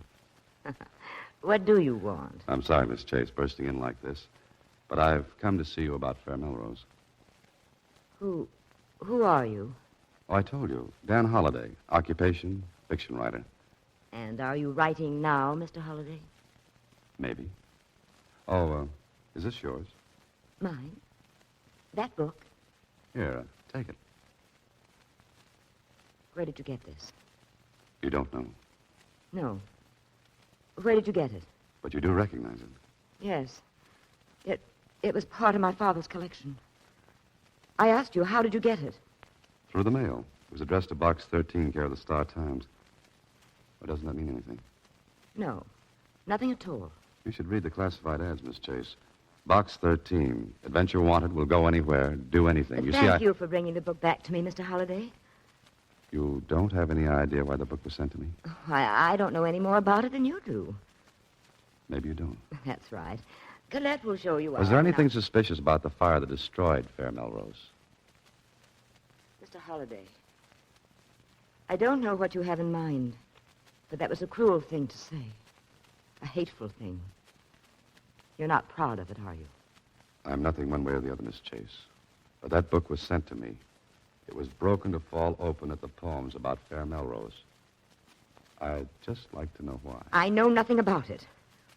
What do you want? I'm sorry, Miss Chase, bursting in like this. But I've come to see you about Fair Melrose. Who are you? Oh, I told you. Dan Holliday. Occupation, fiction writer. And are you writing now, Mr. Holliday? Maybe. Oh, is this yours? Mine? That book? Here, take it. Where did you get this? You don't know. No. Where did you get it? But you do recognize it. Yes. It was part of my father's collection. I asked you, how did you get it? Through the mail. It was addressed to Box 13, care of the Star-Times. Or doesn't that mean anything? No. Nothing at all. You should read the classified ads, Miss Chase. Box 13. Adventure wanted, will go anywhere, do anything. Thank you for bringing the book back to me, Mr. Holliday. You don't have any idea why the book was sent to me? I don't know any more about it than you do. Maybe you don't. That's right. Colette will show you. Was there anything suspicious about the fire that destroyed Fair Melrose? Mr. Holliday, I don't know what you have in mind, but that was a cruel thing to say. A hateful thing. You're not proud of it, are you? I'm nothing one way or the other, Miss Chase. But that book was sent to me. It was broken to fall open at the poems about Fair Melrose. I'd just like to know why. I know nothing about it.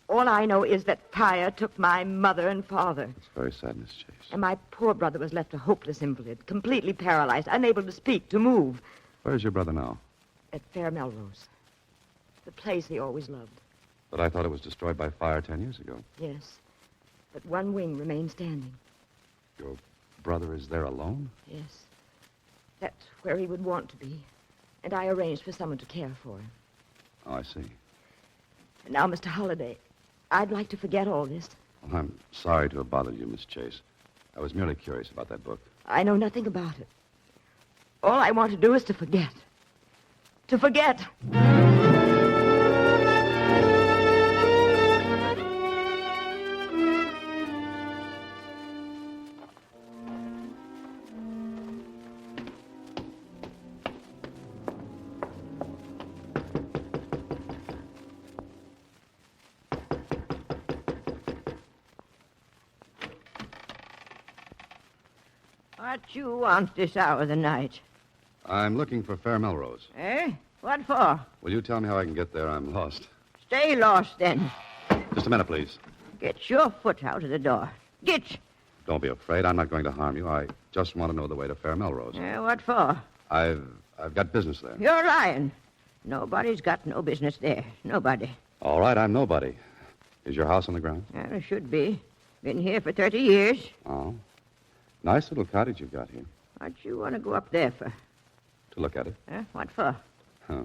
All I know is that fire took my mother and father. It's very sad, Miss Chase. And my poor brother was left a hopeless invalid, completely paralyzed, unable to speak, to move. Where's your brother now? At Fair Melrose. The place he always loved. But I thought it was destroyed by fire 10 years ago. Yes. But one wing remains standing. Your brother is there alone? Yes. That's where he would want to be. And I arranged for someone to care for him. Oh, I see. And now, Mr. Holliday, I'd like to forget all this. Well, I'm sorry to have bothered you, Miss Chase. I was merely curious about that book. I know nothing about it. All I want to do is to forget. To forget. What you want this hour of the night? I'm looking for Fair Melrose. Eh? What for? Will you tell me how I can get there? I'm lost. Stay lost, then. Just a minute, please. Get your foot out of the door. Get. Don't be afraid. I'm not going to harm you. I just want to know the way to Fair Melrose. What for? I've got business there. You're lying. Nobody's got no business there. Nobody. All right, I'm nobody. Is your house on the ground? Well, it should be. Been here for 30 years. Oh. Nice little cottage you've got here. What you want to go up there for? To look at it. What for? Huh.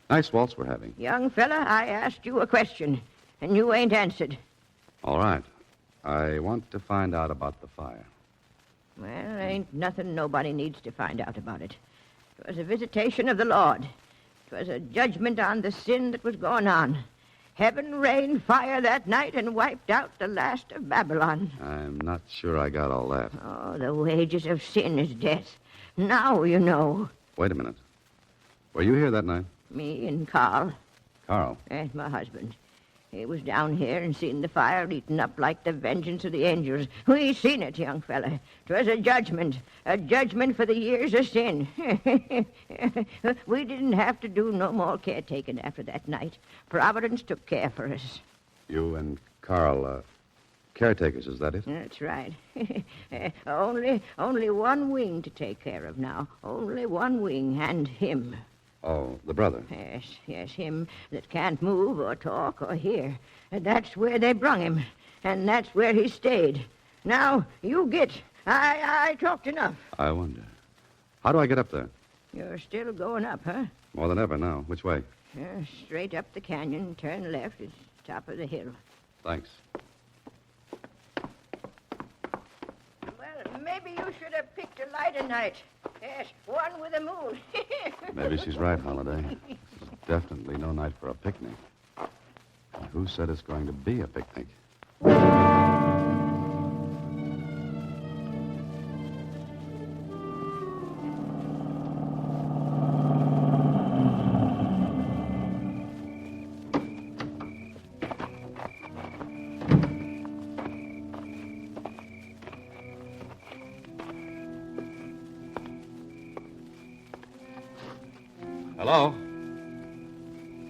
Nice waltz we're having. Young fella, I asked you a question, and you ain't answered. All right. I want to find out about the fire. Well, ain't nothing nobody needs to find out about it. 'Twas a visitation of the Lord. 'Twas a judgment on the sin that was going on. Heaven rained fire that night and wiped out the last of Babylon. I'm not sure I got all that. Oh, the wages of sin is death. Now you know. Wait a minute. Were you here that night? Me and Carl. Carl? That's my husband. He was down here and seen the fire eaten up like the vengeance of the angels. We seen it, young fella. 'Twas a judgment for the years of sin. We didn't have to do no more caretaking after that night. Providence took care for us. You and Carl, caretakers, is that it? That's right. Only one wing to take care of now. Only one wing, and him. Oh, the brother. Yes, him that can't move or talk or hear. That's where they brung him, and that's where he stayed. Now, you get. I talked enough. I wonder. How do I get up there? You're still going up, huh? More than ever now. Which way? Straight up the canyon, turn left. It's top of the hill. Thanks. Well, maybe you should have picked a lighter night. Yes, one with a moon. Maybe she's right, Holiday. This is definitely no night for a picnic. Now, who said it's going to be a picnic? Hello?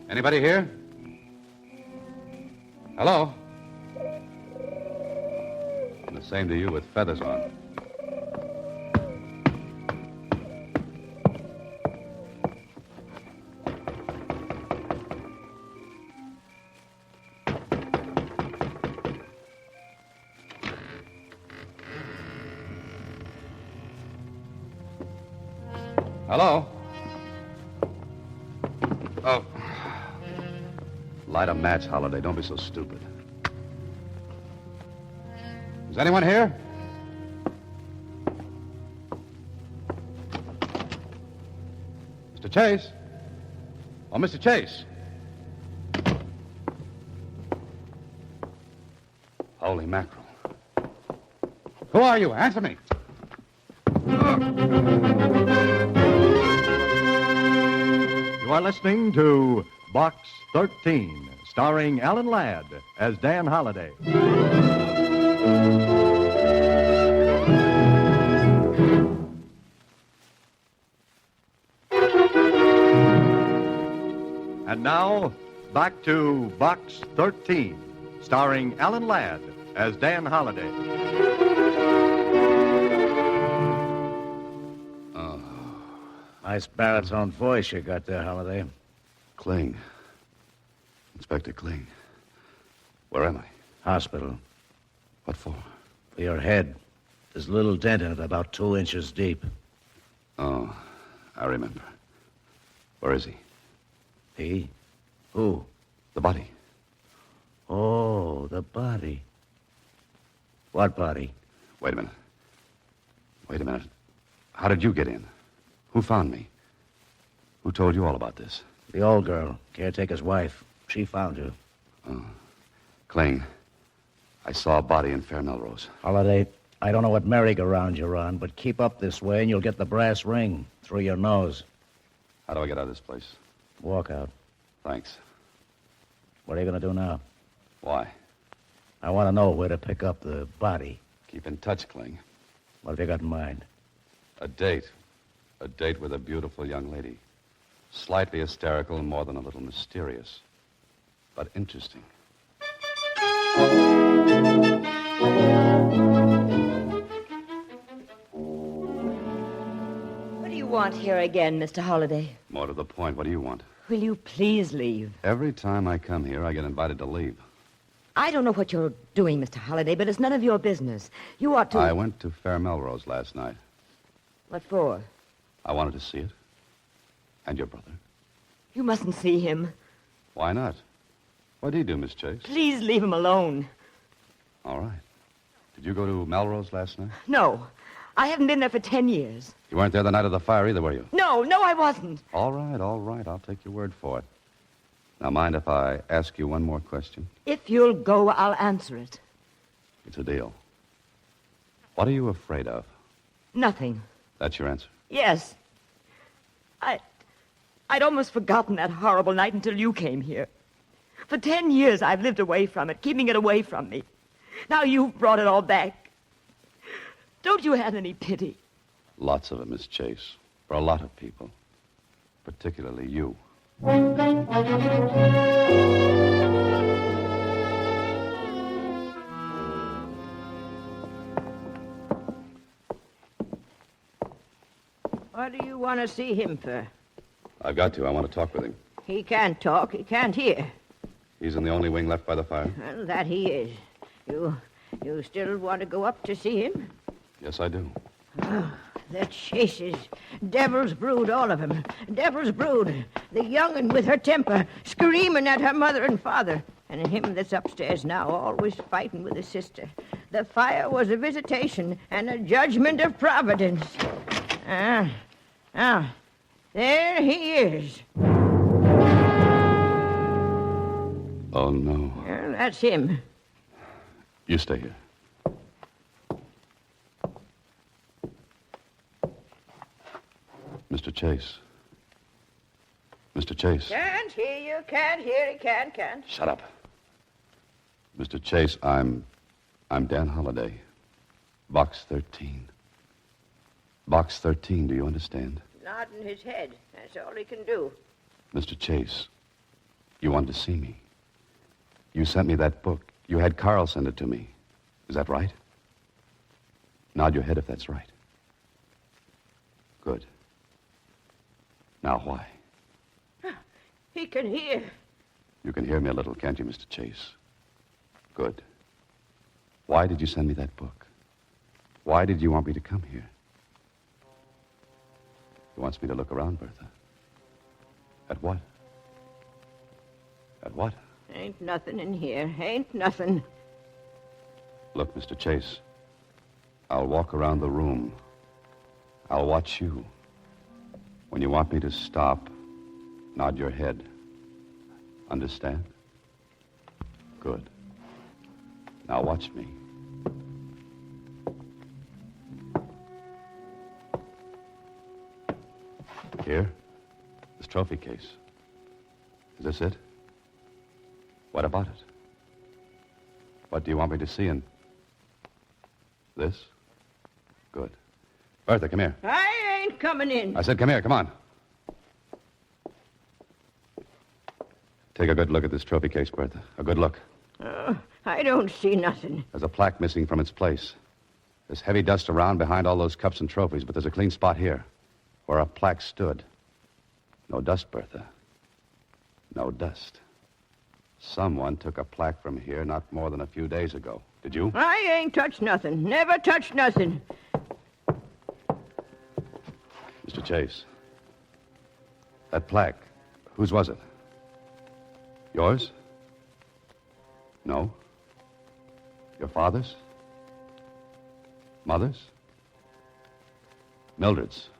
Anybody here? Hello? And the same to you with feathers on. Hello? Oh. Light a match, Holiday. Don't be so stupid. Is anyone here? Chase? Oh, Mr. Chase. Holy mackerel. Who are you? Answer me. You are listening to Box 13, starring Alan Ladd as Dan Holliday. And now, back to Box 13, starring Alan Ladd as Dan Holliday. Nice baritone voice you got there, Holliday. Kling. Inspector Kling. Where am I? Hospital. What for? For your head. There's a little dent in it about 2 inches deep. Oh, I remember. Where is he? He? Who? The body. Oh, the body. What body? Wait a minute. Wait a minute. How did you get in? Who found me? Who told you all about this? The old girl, caretaker's wife. She found you. Oh. Kling, I saw a body in Fair Melrose. Holliday, I don't know what merry-go-round you're on, but keep up this way and you'll get the brass ring through your nose. How do I get out of this place? Walk out. Thanks. What are you going to do now? Why? I want to know where to pick up the body. Keep in touch, Kling. What have you got in mind? A date. A date with a beautiful young lady. Slightly hysterical and more than a little mysterious. But interesting. What do you want here again, Mr. Holliday? More to the point, what do you want? Will you please leave? Every time I come here, I get invited to leave. I don't know what you're doing, Mr. Holliday, but it's none of your business. You ought to... I went to Fair Melrose last night. What for? I wanted to see it. And your brother. You mustn't see him. Why not? What did he do, Miss Chase? Please leave him alone. All right. Did you go to Melrose last night? No. I haven't been there for 10 years. You weren't there the night of the fire either, were you? No, I wasn't. All right. I'll take your word for it. Now, mind if I ask you one more question? If you'll go, I'll answer it. It's a deal. What are you afraid of? Nothing. That's your answer? Yes. I'd almost forgotten that horrible night until you came here. For 10 years, I've lived away from it, keeping it away from me. Now you've brought it all back. Don't you have any pity? Lots of it, Miss Chase. For a lot of people. Particularly you. What do you want to see him for? I've got to. I want to talk with him. He can't talk. He can't hear. He's in the only wing left by the fire? Well, that he is. You still want to go up to see him? Yes, I do. Oh, the chases. Devil's brood, all of them. Devil's brood. The young'un with her temper, screaming at her mother and father. And him that's upstairs now, always fighting with his sister. The fire was a visitation and a judgment of Providence. There he is. Oh, no. Well, that's him. You stay here. Mr. Chase. Mr. Chase. Can't hear you, can't hear you, can't. Shut up. Mr. Chase, I'm Dan Holliday. Box 13. Box 13, do you understand? Nodding his head. That's all he can do. Mr. Chase, you wanted to see me. You sent me that book. You had Carl send it to me. Is that right? Nod your head if that's right. Good. Now, why? He can hear. You can hear me a little, can't you, Mr. Chase? Good. Why did you send me that book? Why did you want me to come here? He wants me to look around, Bertha. At what? At what? Ain't nothing in here. Ain't nothing. Look, Mr. Chase, I'll walk around the room. I'll watch you. When you want me to stop, nod your head. Understand? Good. Now watch me. Here, this trophy case. Is this it? What about it? What do you want me to see in this? Good. Bertha, come here. I ain't coming in. I said come here, come on. Take a good look at this trophy case, Bertha. A good look. I don't see nothing. There's a plaque missing from its place. There's heavy dust around behind all those cups and trophies, but there's a clean spot here where a plaque stood. No dust, Bertha. No dust. Someone took a plaque from here not more than a few days ago. Did you? I ain't touched nothing. Never touched nothing. Mr. Chase. That plaque, whose was it? Yours? No. Your father's? Mother's? Mildred's.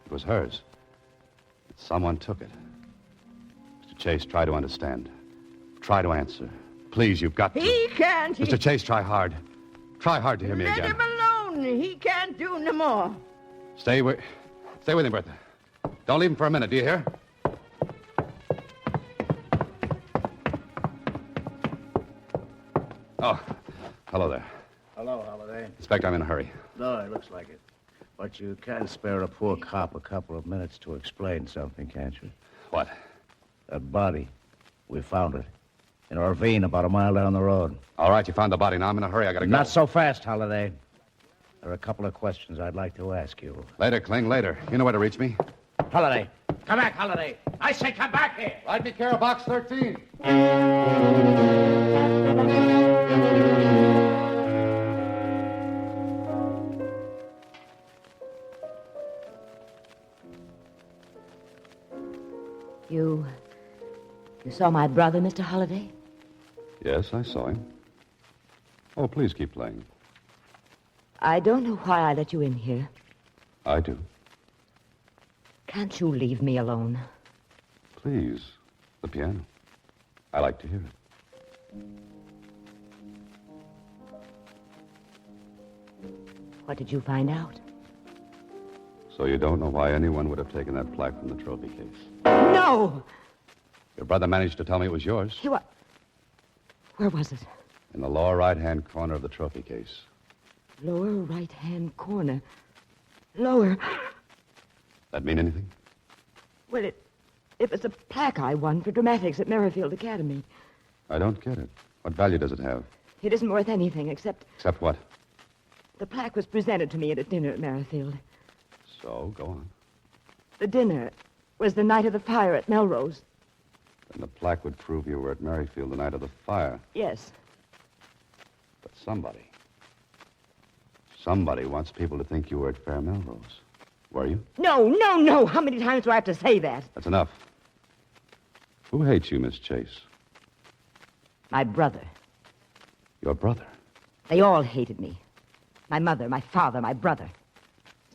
It was hers. But someone took it. Mr. Chase, try to understand. Try to answer. Please, you've got to. He can't. Mr. Chase, try hard. Try hard to hear me Let again. him alone. He can't do no more. Stay with him, Bertha. Don't leave him for a minute, do you hear? Oh, hello there. Hello, Holiday. Inspector, I'm in a hurry. No, it looks like it. But you can spare a poor cop a couple of minutes to explain something, can't you? What? That body. We found it. In a ravine about a mile down the road. All right, you found the body. Now I'm in a hurry. I gotta go. Not so fast, Holiday. There are a couple of questions I'd like to ask you. Later, Kling, later. You know where to reach me. Holiday. Come back, Holiday. I say come back here. Ride me care of box 13. You saw my brother, Mr. Holliday? Yes, I saw him. Oh, please keep playing. I don't know why I let you in here. I do. Can't you leave me alone? Please. The piano. I like to hear it. What did you find out? So you don't know why anyone would have taken that plaque from the trophy case? No! Your brother managed to tell me it was yours. Where was it? In the lower right-hand corner of the trophy case. Lower right-hand corner. Lower. That mean anything? Well, it was a plaque I won for dramatics at Merrifield Academy. I don't get it. What value does it have? It isn't worth anything except Except what? the plaque was presented to me at a dinner at Merrifield. So, go on. The dinner was the night of the fire at Melrose. Then the plaque would prove you were at Merrifield the night of the fire. Yes. But somebody wants people to think you were at Fair Melrose. Were you? No. How many times do I have to say that? That's enough. Who hates you, Miss Chase? My brother. Your brother? They all hated me. My mother, my father, my brother.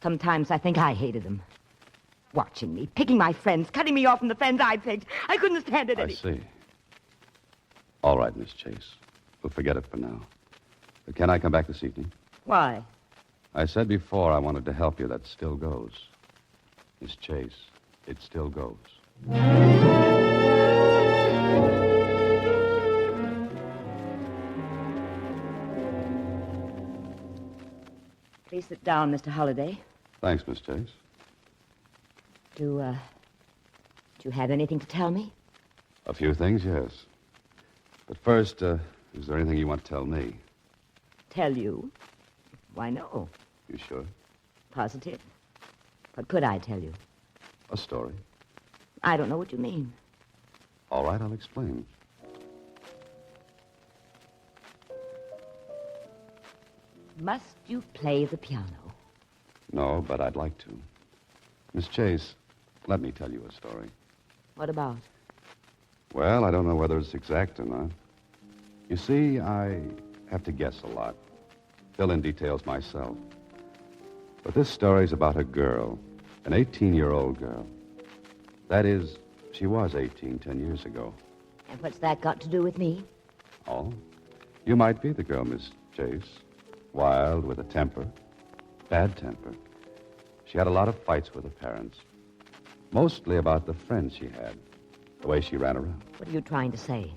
Sometimes I think I hated them. Watching me, picking my friends, cutting me off from the friends I picked. I couldn't stand it I any... see. All right, Miss Chase. We'll forget it for now. But can I come back this evening? Why? I said before I wanted to help you. That still goes. Miss Chase, it still goes. Please sit down, Mr. Holliday. Thanks, Miss Chase. Do you have anything to tell me? A few things, yes. But first, is there anything you want to tell me? Tell you? Why, no. You sure? Positive. What could I tell you? A story. I don't know what you mean. All right, I'll explain. Must you play the piano? No, but I'd like to. Miss Chase, let me tell you a story. What about? Well, I don't know whether it's exact or not. You see, I have to guess a lot. Fill in details myself. But this story's about a girl, an 18-year-old girl. That is, she was 18 10 years ago. And what's that got to do with me? Oh? You might be the girl, Miss Chase. Wild, with a temper. Bad temper. She had a lot of fights with her parents. Mostly about the friends she had. The way she ran around. What are you trying to say?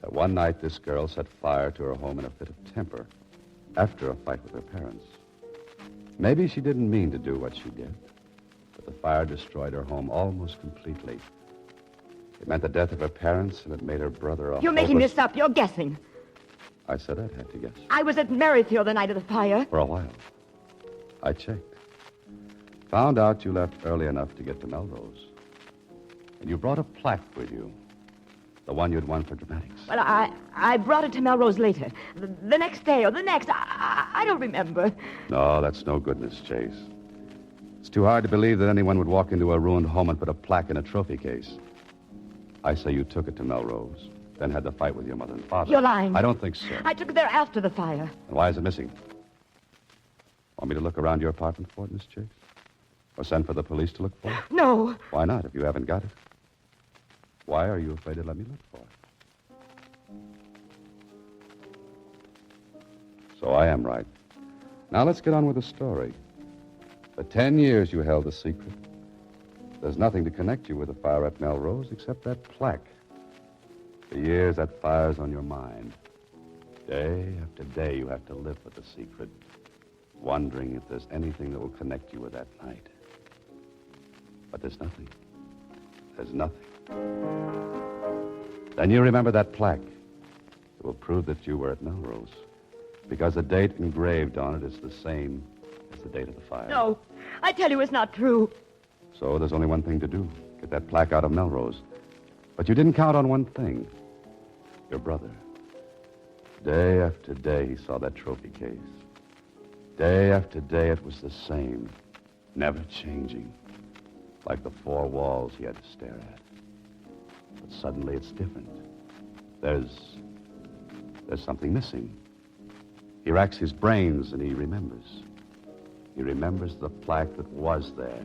That one night, this girl set fire to her home in a fit of temper. After a fight with her parents. Maybe she didn't mean to do what she did. But the fire destroyed her home almost completely. It meant the death of her parents, and it made her brother a You're making hopeless- this up. You're guessing. I said I'd have to guess. I was at Merrifield the night of the fire. For a while. I checked. Found out you left early enough to get to Melrose. And you brought a plaque with you. The one you'd won for dramatics. Well, I brought it to Melrose later. The next day or the next. I don't remember. No, that's no good, Miss Chase. It's too hard to believe that anyone would walk into a ruined home and put a plaque in a trophy case. I say you took it to Melrose, then had the fight with your mother and father. You're lying. I don't think so. I took it there after the fire. And why is it missing? Want me to look around your apartment for it, Miss Chase? Or send for the police to look for it? No. Why not, if you haven't got it? Why are you afraid to let me look for it? So I am right. Now let's get on with the story. For 10 years you held the secret. There's nothing to connect you with the fire at Melrose except that plaque. For years, that fire's on your mind. Day after day, you have to live with the secret, wondering if there's anything that will connect you with that night. But there's nothing. There's nothing. Then you remember that plaque. It will prove that you were at Melrose, because the date engraved on it is the same as the date of the fire. No. I tell you it's not true. So there's only one thing to do. Get that plaque out of Melrose. But you didn't count on one thing. Your brother. Day after day, he saw that trophy case. Day after day, it was the same. Never changing. Like the four walls he had to stare at. But suddenly it's different. There's something missing. He racks his brains and he remembers. He remembers the plaque that was there.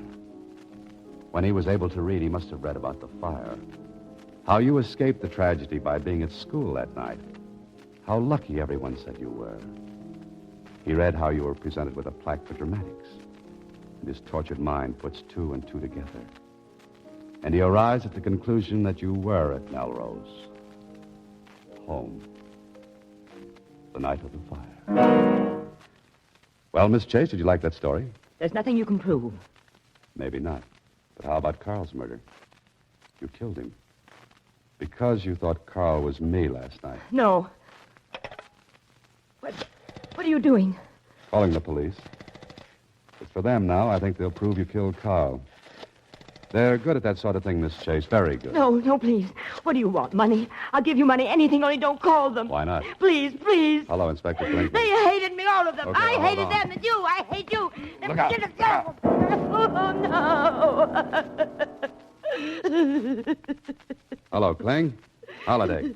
When he was able to read, he must have read about the fire. How you escaped the tragedy by being at school that night. How lucky everyone said you were. He read how you were presented with a plaque for dramatics. And his tortured mind puts two and two together. And he arrives at the conclusion that you were at Melrose. Home. The night of the fire. Well, Miss Chase, did you like that story? There's nothing you can prove. Maybe not. But how about Carl's murder? You killed him. Because you thought Carl was me last night. No. What are you doing? Calling the police. It's for them now. I think they'll prove you killed Carl. They're good at that sort of thing, Miss Chase. Very good. No, please. What do you want? Money? I'll give you money. Anything, only don't call them. Why not? Please. Hello, Inspector Flint. They hated me, all of them. Okay, I hold hated on. them and you. I hate you. Look out. Oh, no. Hello, Kling. Holiday.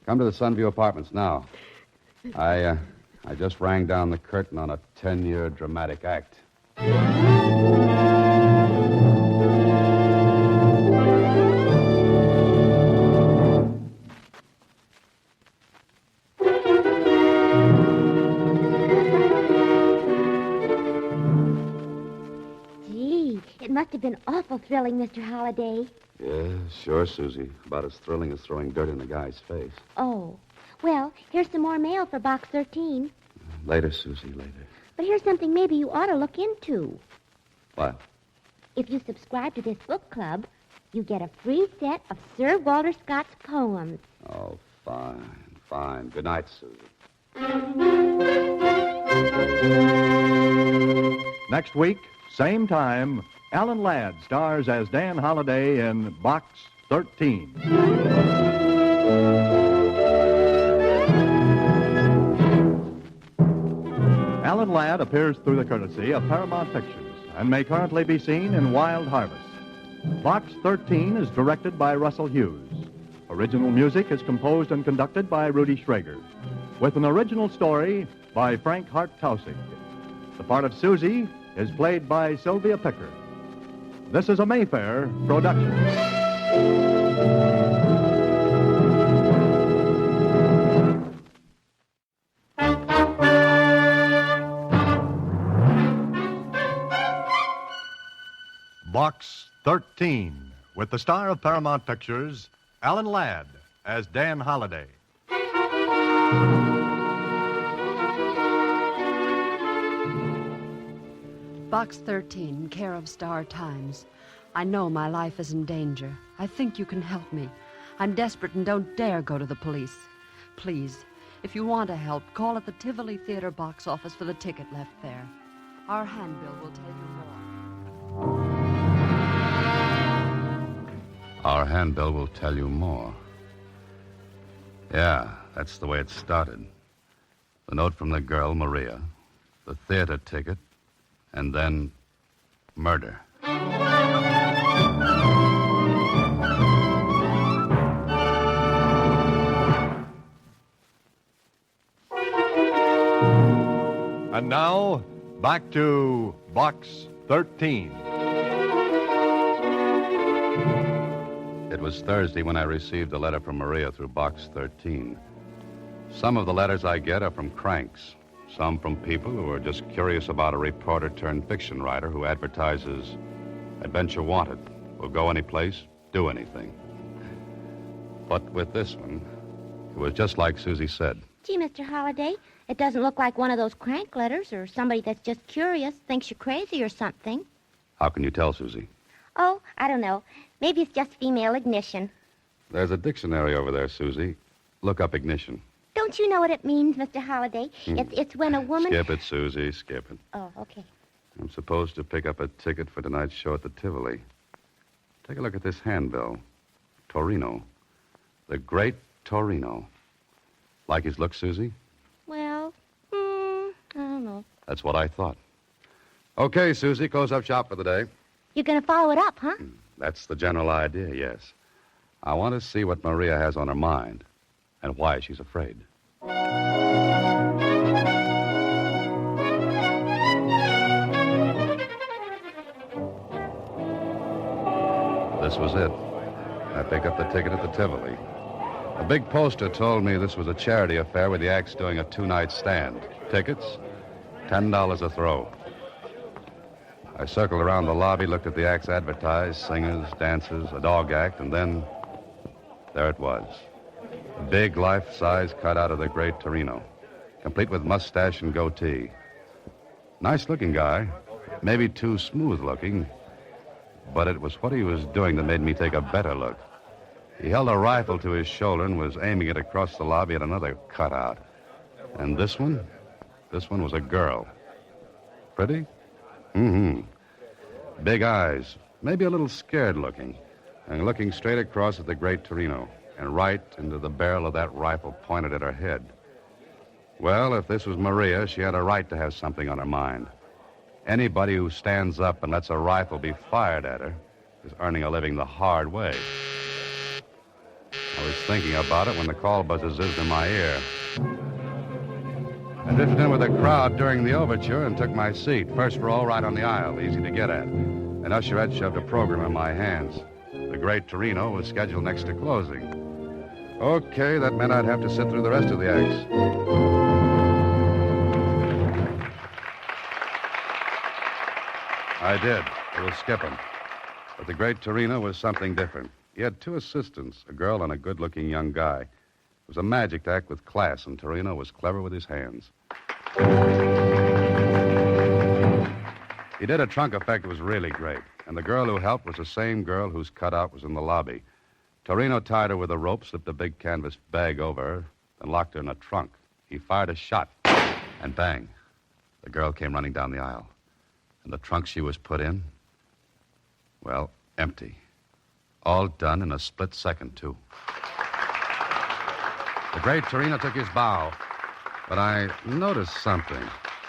Come to the Sunview Apartments now. I just rang down the curtain on a 10-year dramatic act. Gee, it must have been awful thrilling, Mr. Holliday. Yeah, sure, Susie. About as thrilling as throwing dirt in a guy's face. Oh, well, here's some more mail for Box 13. Later, Susie, later. But here's something maybe you ought to look into. What? If you subscribe to this book club, you get a free set of Sir Walter Scott's poems. Oh, fine. Good night, Susie. Next week, same time, Alan Ladd stars as Dan Holliday in Box 13. Alan Ladd appears through the courtesy of Paramount Pictures and may currently be seen in Wild Harvest. Box 13 is directed by Russell Hughes. Original music is composed and conducted by Rudy Schrager, with an original story by Frank Hart Tausig. The part of Susie is played by Sylvia Picker. This is a Mayfair production. Box 13, with the star of Paramount Pictures, Alan Ladd, as Dan Holliday. Box 13, care of Star Times. I know my life is in danger. I think you can help me. I'm desperate and don't dare go to the police. Please, if you want to help, call at the Tivoli Theater box office for the ticket left there. Our handbill will tell you more. Our handbill will tell you more. Yeah, that's the way it started. The note from the girl, Maria, the theater ticket, and then murder. And now, back to Box 13. It was Thursday when I received a letter from Maria through Box 13. Some of the letters I get are from cranks. Some from people who are just curious about a reporter turned fiction writer who advertises adventure wanted, will go any place, do anything. But with this one, it was just like Susie said. Gee, Mr. Holliday, it doesn't look like one of those crank letters or somebody that's just curious, thinks you're crazy or something. How can you tell, Susie? Oh, I don't know. Maybe it's just female ignition. There's a dictionary over there, Susie. Look up ignition. Don't you know what it means, Mr. Holliday? It's when a woman... Skip it, Susie, skip it. Oh, okay. I'm supposed to pick up a ticket for tonight's show at the Tivoli. Take a look at this handbill. Torino. The great Torino. Like his look, Susie? Well, I don't know. That's what I thought. Okay, Susie, close up shop for the day. You're going to follow it up, huh? That's the general idea, yes. I want to see what Maria has on her mind and why she's afraid. This was it. I picked up the ticket at the Tivoli. A big poster told me this was a charity affair with the acts doing a two-night stand. Tickets, $10 a throw. I circled around the lobby, looked at the acts advertised, singers, dancers, a dog act, and then there it was. A big life-size cutout of the great Torino, complete with mustache and goatee. Nice-looking guy, maybe too smooth-looking, but it was what he was doing that made me take a better look. He held a rifle to his shoulder and was aiming it across the lobby at another cutout. And this one was a girl. Pretty? Mm-hmm. Big eyes, maybe a little scared-looking, and looking straight across at the great Torino, and right into the barrel of that rifle pointed at her head. Well, if this was Maria, she had a right to have something on her mind. Anybody who stands up and lets a rifle be fired at her is earning a living the hard way. I was thinking about it when the call buzzer zizzed in my ear. I drifted in with the crowd during the overture and took my seat. First row, right on the aisle, easy to get at. An usherette shoved a program in my hands. The great Torino was scheduled next to closing. Okay, that meant I'd have to sit through the rest of the acts. I did. It was skipping. But the great Torino was something different. He had two assistants, a girl and a good-looking young guy. It was a magic act with class, and Torino was clever with his hands. He did a trunk effect that was really great, and the girl who helped was the same girl whose cutout was in the lobby. Torino tied her with a rope, slipped a big canvas bag over her, and locked her in a trunk. He fired a shot, and bang, the girl came running down the aisle. And the trunk she was put in, well, empty. All done in a split second, too. The great Torino took his bow, but I noticed something.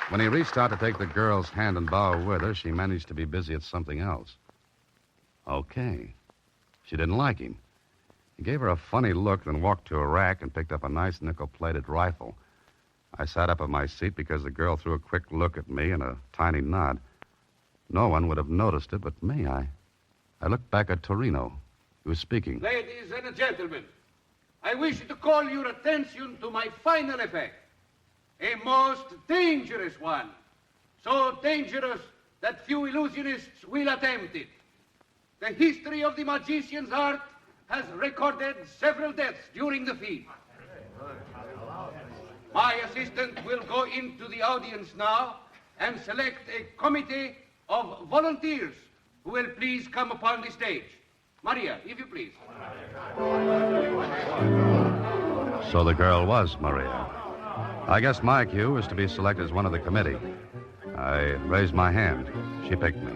When he reached out to take the girl's hand and bow with her, she managed to be busy at something else. Okay. She didn't like him. He gave her a funny look, then walked to a rack and picked up a nice nickel-plated rifle. I sat up in my seat because the girl threw a quick look at me and a tiny nod. No one would have noticed it but me. I I looked back at Torino. He was speaking. Ladies and gentlemen, I wish to call your attention to my final effect. A most dangerous one. So dangerous that few illusionists will attempt it. The history of the magician's art has recorded several deaths during the feat. My assistant will go into the audience now and select a committee of volunteers who will please come upon the stage. Maria, if you please. So the girl was Maria. I guess my cue was to be selected as one of the committee. I raised my hand. She picked me.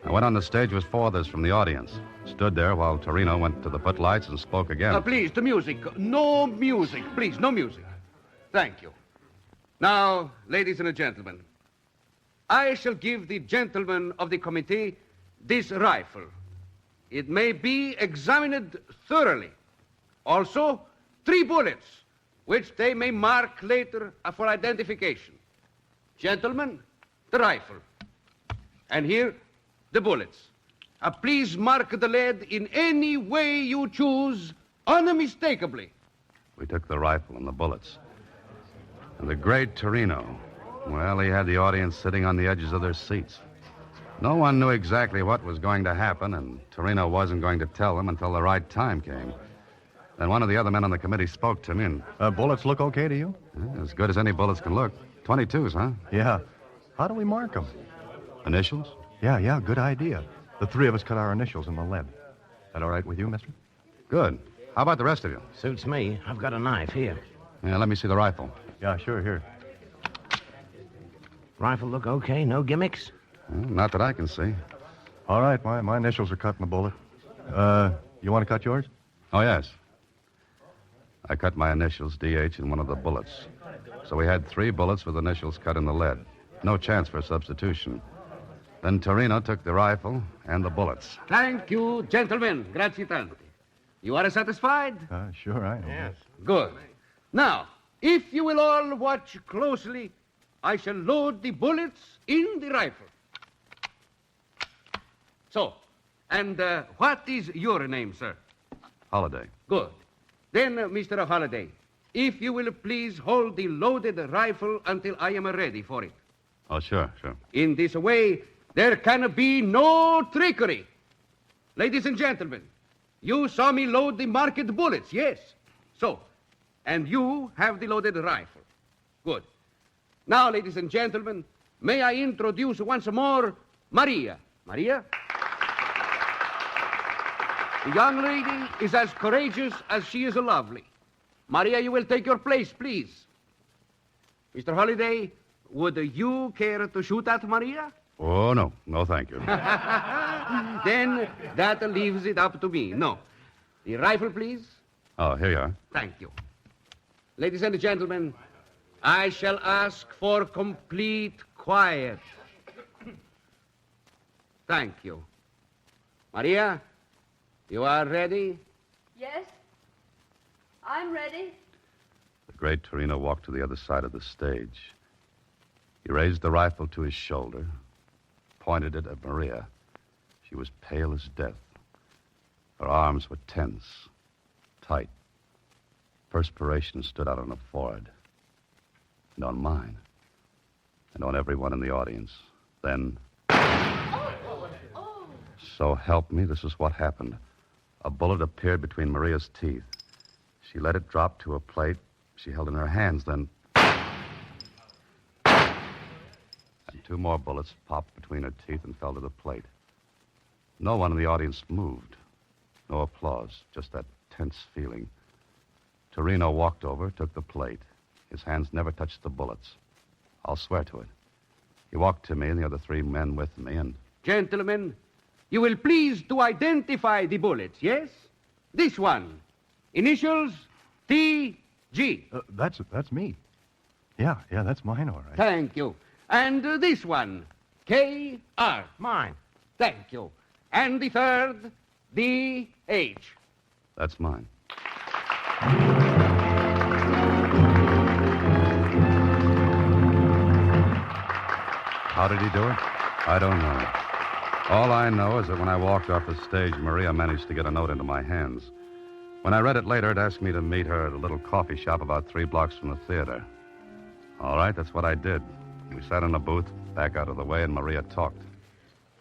I went on the stage with 4 others from the audience. Stood there while Torino went to the footlights and spoke again. Please, the music. No music. Please, no music. Thank you. Now, ladies and gentlemen, I shall give the gentlemen of the committee this rifle. It may be examined thoroughly. Also, 3 bullets, which they may mark later for identification. Gentlemen, the rifle. And here, the bullets. Please mark the lead in any way you choose, unmistakably. We took the rifle and the bullets. And the great Torino, well, he had the audience sitting on the edges of their seats. No one knew exactly what was going to happen, and Torino wasn't going to tell them until the right time came. Then one of the other men on the committee spoke to me and... bullets look okay to you? As good as any bullets can look. 22s, huh? Yeah. How do we mark them? Initials? Yeah, good idea. The 3 of us cut our initials in the lead. That all right with you, mister? Good. How about the rest of you? Suits me. I've got a knife here. Yeah, let me see the rifle. Yeah, sure, here. Rifle look okay? No gimmicks? Well, not that I can see. All right, my initials are cut in the bullet. You want to cut yours? Oh, yes. I cut my initials, DH, in one of the bullets. So we had 3 bullets with initials cut in the lead. No chance for substitution. Then Torino took the rifle and the bullets. Thank you, gentlemen. Grazie tanto. You are satisfied? Sure, I am. Yes. Good. Now, if you will all watch closely, I shall load the bullets in the rifle. So, and what is your name, sir? Holiday. Good. Then, Mr. Holiday, if you will please hold the loaded rifle until I am ready for it. Oh, sure. In this way, there can be no trickery. Ladies and gentlemen, you saw me load the marked bullets, yes? So, and you have the loaded rifle. Good. Now, ladies and gentlemen, may I introduce once more Maria. Maria? The young lady is as courageous as she is lovely. Maria, you will take your place, please. Mr. Holiday, would you care to shoot at Maria? Oh, no. No, thank you. Then that leaves it up to me. No. The rifle, please. Oh, here you are. Thank you. Ladies and gentlemen, I shall ask for complete quiet. Thank you. Maria, you are ready? Yes, I'm ready. The great Torino walked to the other side of the stage. He raised the rifle to his shoulder, pointed it at Maria. She was pale as death. Her arms were tense, tight. Perspiration stood out on her forehead, and on mine, and on everyone in the audience. Then, so help me, this is what happened. A bullet appeared between Maria's teeth. She let it drop to a plate she held in her hands, then... And 2 more bullets popped between her teeth and fell to the plate. No one in the audience moved. No applause, just that tense feeling. Torino walked over, took the plate. His hands never touched the bullets. I'll swear to it. He walked to me and the other 3 men with me, and... Gentlemen, you will please to identify the bullets, yes? This one. Initials T.G. That's me. Yeah, that's mine, all right. Thank you. And this one, K.R. Mine. Thank you. And the third, D.H. That's mine. How did he do it? I don't know. All I know is that when I walked off the stage, Maria managed to get a note into my hands. When I read it later, it asked me to meet her at a little coffee shop about 3 blocks from the theater. All right, that's what I did. We sat in a booth, back out of the way, and Maria talked.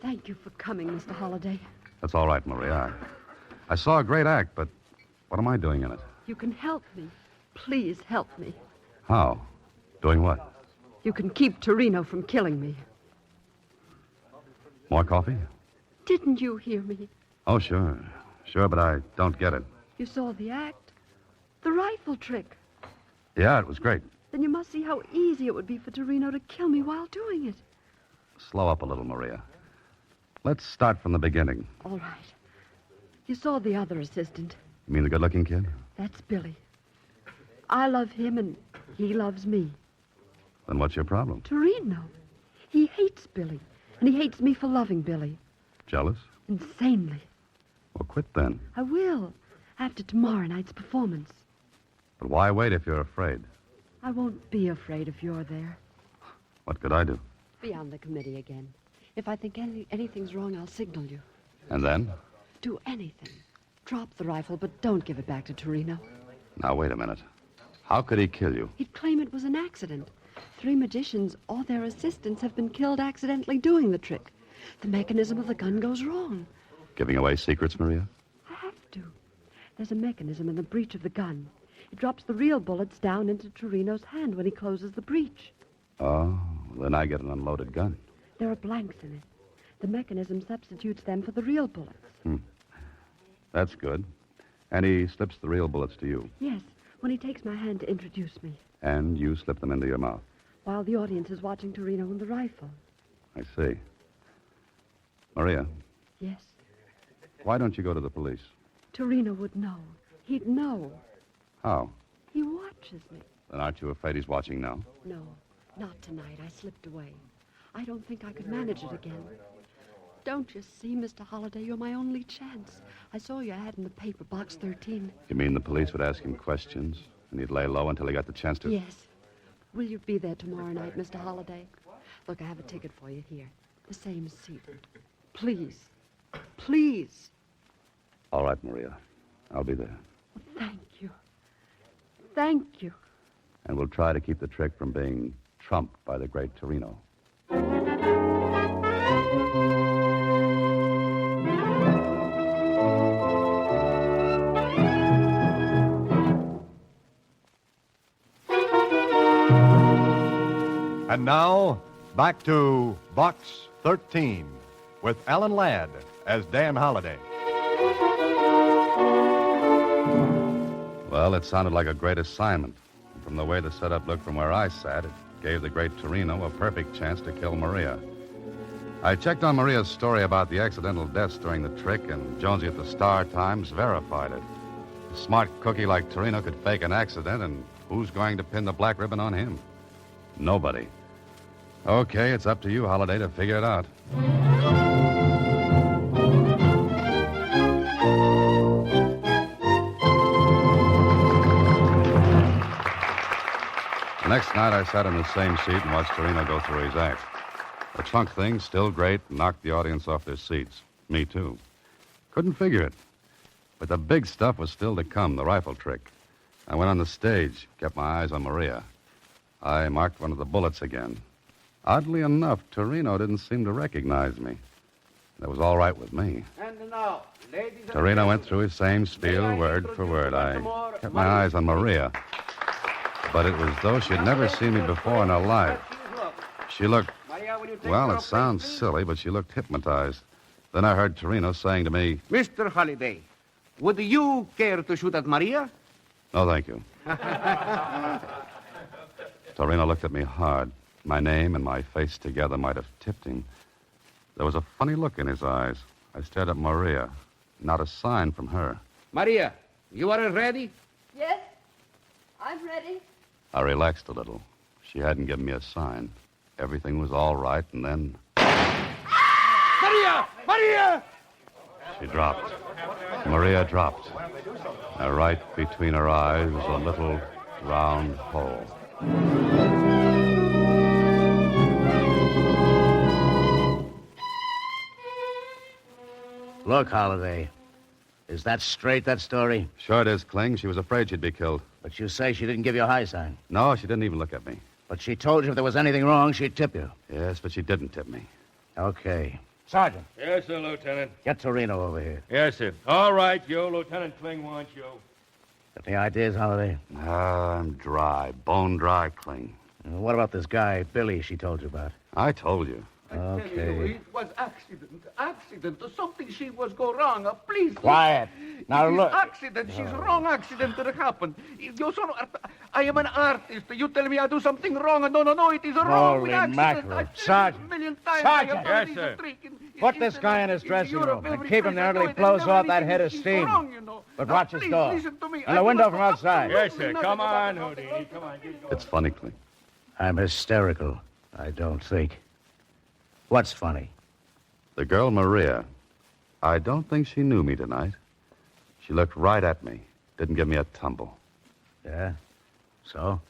Thank you for coming, Mr. Holliday. That's all right, Maria. I saw a great act, but what am I doing in it? You can help me. Please help me. How? Doing what? You can keep Torino from killing me. More coffee? Didn't you hear me? Oh, sure. Sure, but I don't get it. You saw the act. The rifle trick. Yeah, it was great. Then you must see how easy it would be for Torino to kill me while doing it. Slow up a little, Maria. Let's start from the beginning. All right. You saw the other assistant. You mean the good-looking kid? That's Billy. I love him and he loves me. Then what's your problem? Torino. He hates Billy. And he hates me for loving Billy. Jealous? Insanely. Well, quit then. I will. After tomorrow night's performance. But why wait if you're afraid? I won't be afraid if you're there. What could I do? Be on the committee again. If I think anything's wrong, I'll signal you. And then? Do anything. Drop the rifle, but don't give it back to Torino. Now, wait a minute. How could he kill you? He'd claim it was an accident. 3 magicians or their assistants have been killed accidentally doing the trick. The mechanism of the gun goes wrong. Giving away secrets, Maria? I have to. There's a mechanism in the breech of the gun. It drops the real bullets down into Torino's hand when he closes the breech. Oh, then I get an unloaded gun. There are blanks in it. The mechanism substitutes them for the real bullets. That's good. And he slips the real bullets to you. Yes, when he takes my hand to introduce me, And you slip them into your mouth. while the audience is watching Torino and the rifle. I see. Maria, Yes, why don't you go to the police? Torino would know. He'd know. How? He watches me. Then aren't you afraid he's watching now? No, not tonight. I slipped away. I don't think I could manage it again. Don't you see, Mr. Holliday, you're my only chance. I saw your ad in the paper, box 13. You mean the police would ask him questions, and he'd lay low until he got the chance to... Yes. Will you be there tomorrow night, Mr. Holliday? Look, I have a ticket for you here. The same seat. Please. Please. All right, Maria. I'll be there. Thank you. Thank you. And we'll try to keep the trick from being trumped by the great Torino. And now, back to Box 13 with Alan Ladd as Dan Holliday. Well, it sounded like a great assignment. And from the way the setup looked from where I sat, it gave the great Torino a perfect chance to kill Maria. I checked on Maria's story about the accidental deaths during the trick, and Jonesy at the Star-Times verified it. A smart cookie like Torino could fake an accident, and who's going to pin the black ribbon on him? Nobody. Okay, it's up to you, Holliday, to figure it out. The next night, I sat in the same seat and watched Torino go through his act. The trunk thing, still great, knocked the audience off their seats. Me, too. Couldn't figure it. But the big stuff was still to come, the rifle trick. I went on the stage, kept my eyes on Maria. I marked one of the bullets again. Oddly enough, Torino didn't seem to recognize me. That was all right with me. And now, ladies and Torino went through his same spiel, word for word. I kept my eyes on Maria. But it was though she'd never seen me before in her life. She looked, well, it sounds silly, but she looked hypnotized. Then I heard Torino saying to me, Mr. Holliday, would you care to shoot at Maria? "No, thank you." Torino looked at me hard. My name and my face together might have tipped him. There was a funny look in his eyes. I stared at Maria. Not a sign from her. Maria, you are ready? Yes, I'm ready. I relaxed a little. She hadn't given me a sign. Everything was all right, and then Maria! Maria! she dropped. Maria dropped. And right between her eyes was a little round hole. Look, Holiday. Is that straight, that story? Sure it is, Kling. She was afraid she'd be killed. But you say she didn't give you a high sign. No, she didn't even look at me. But she told you if there was anything wrong, she'd tip you. Yes, but she didn't tip me. Okay. Sergeant. Yes, sir, Lieutenant. Get Torino over here. Yes, sir. All right, Joe. Lieutenant Kling wants you. Got any ideas, Holiday? I'm dry. Bone dry, Kling. What about this guy, Billy, she told you about? I told you. Okay. It was accident. Something she was go wrong. Please. Quiet. Now it is look. accident. She's wrong accident that happened. I am an artist. You tell me I do something wrong. No. It is a wrong Holy accident. mackerel. I've said it Sergeant. a million times. Sergeant. I have done Yes, this sir. trick Put this guy in his dressing Europe, room and every keep him place there I until he go, it blows never off that anything head of she's steam. wrong, you know. But Now, watch his please door. listen to me. And I the do window not from go outside. Yes, sir. Come on, Houdini. Come on. Get going. It's funny, Kling. I'm hysterical, I don't think. What's funny? The girl, Maria, I don't think she knew me tonight. She looked right at me. Didn't give me a tumble. Yeah? So?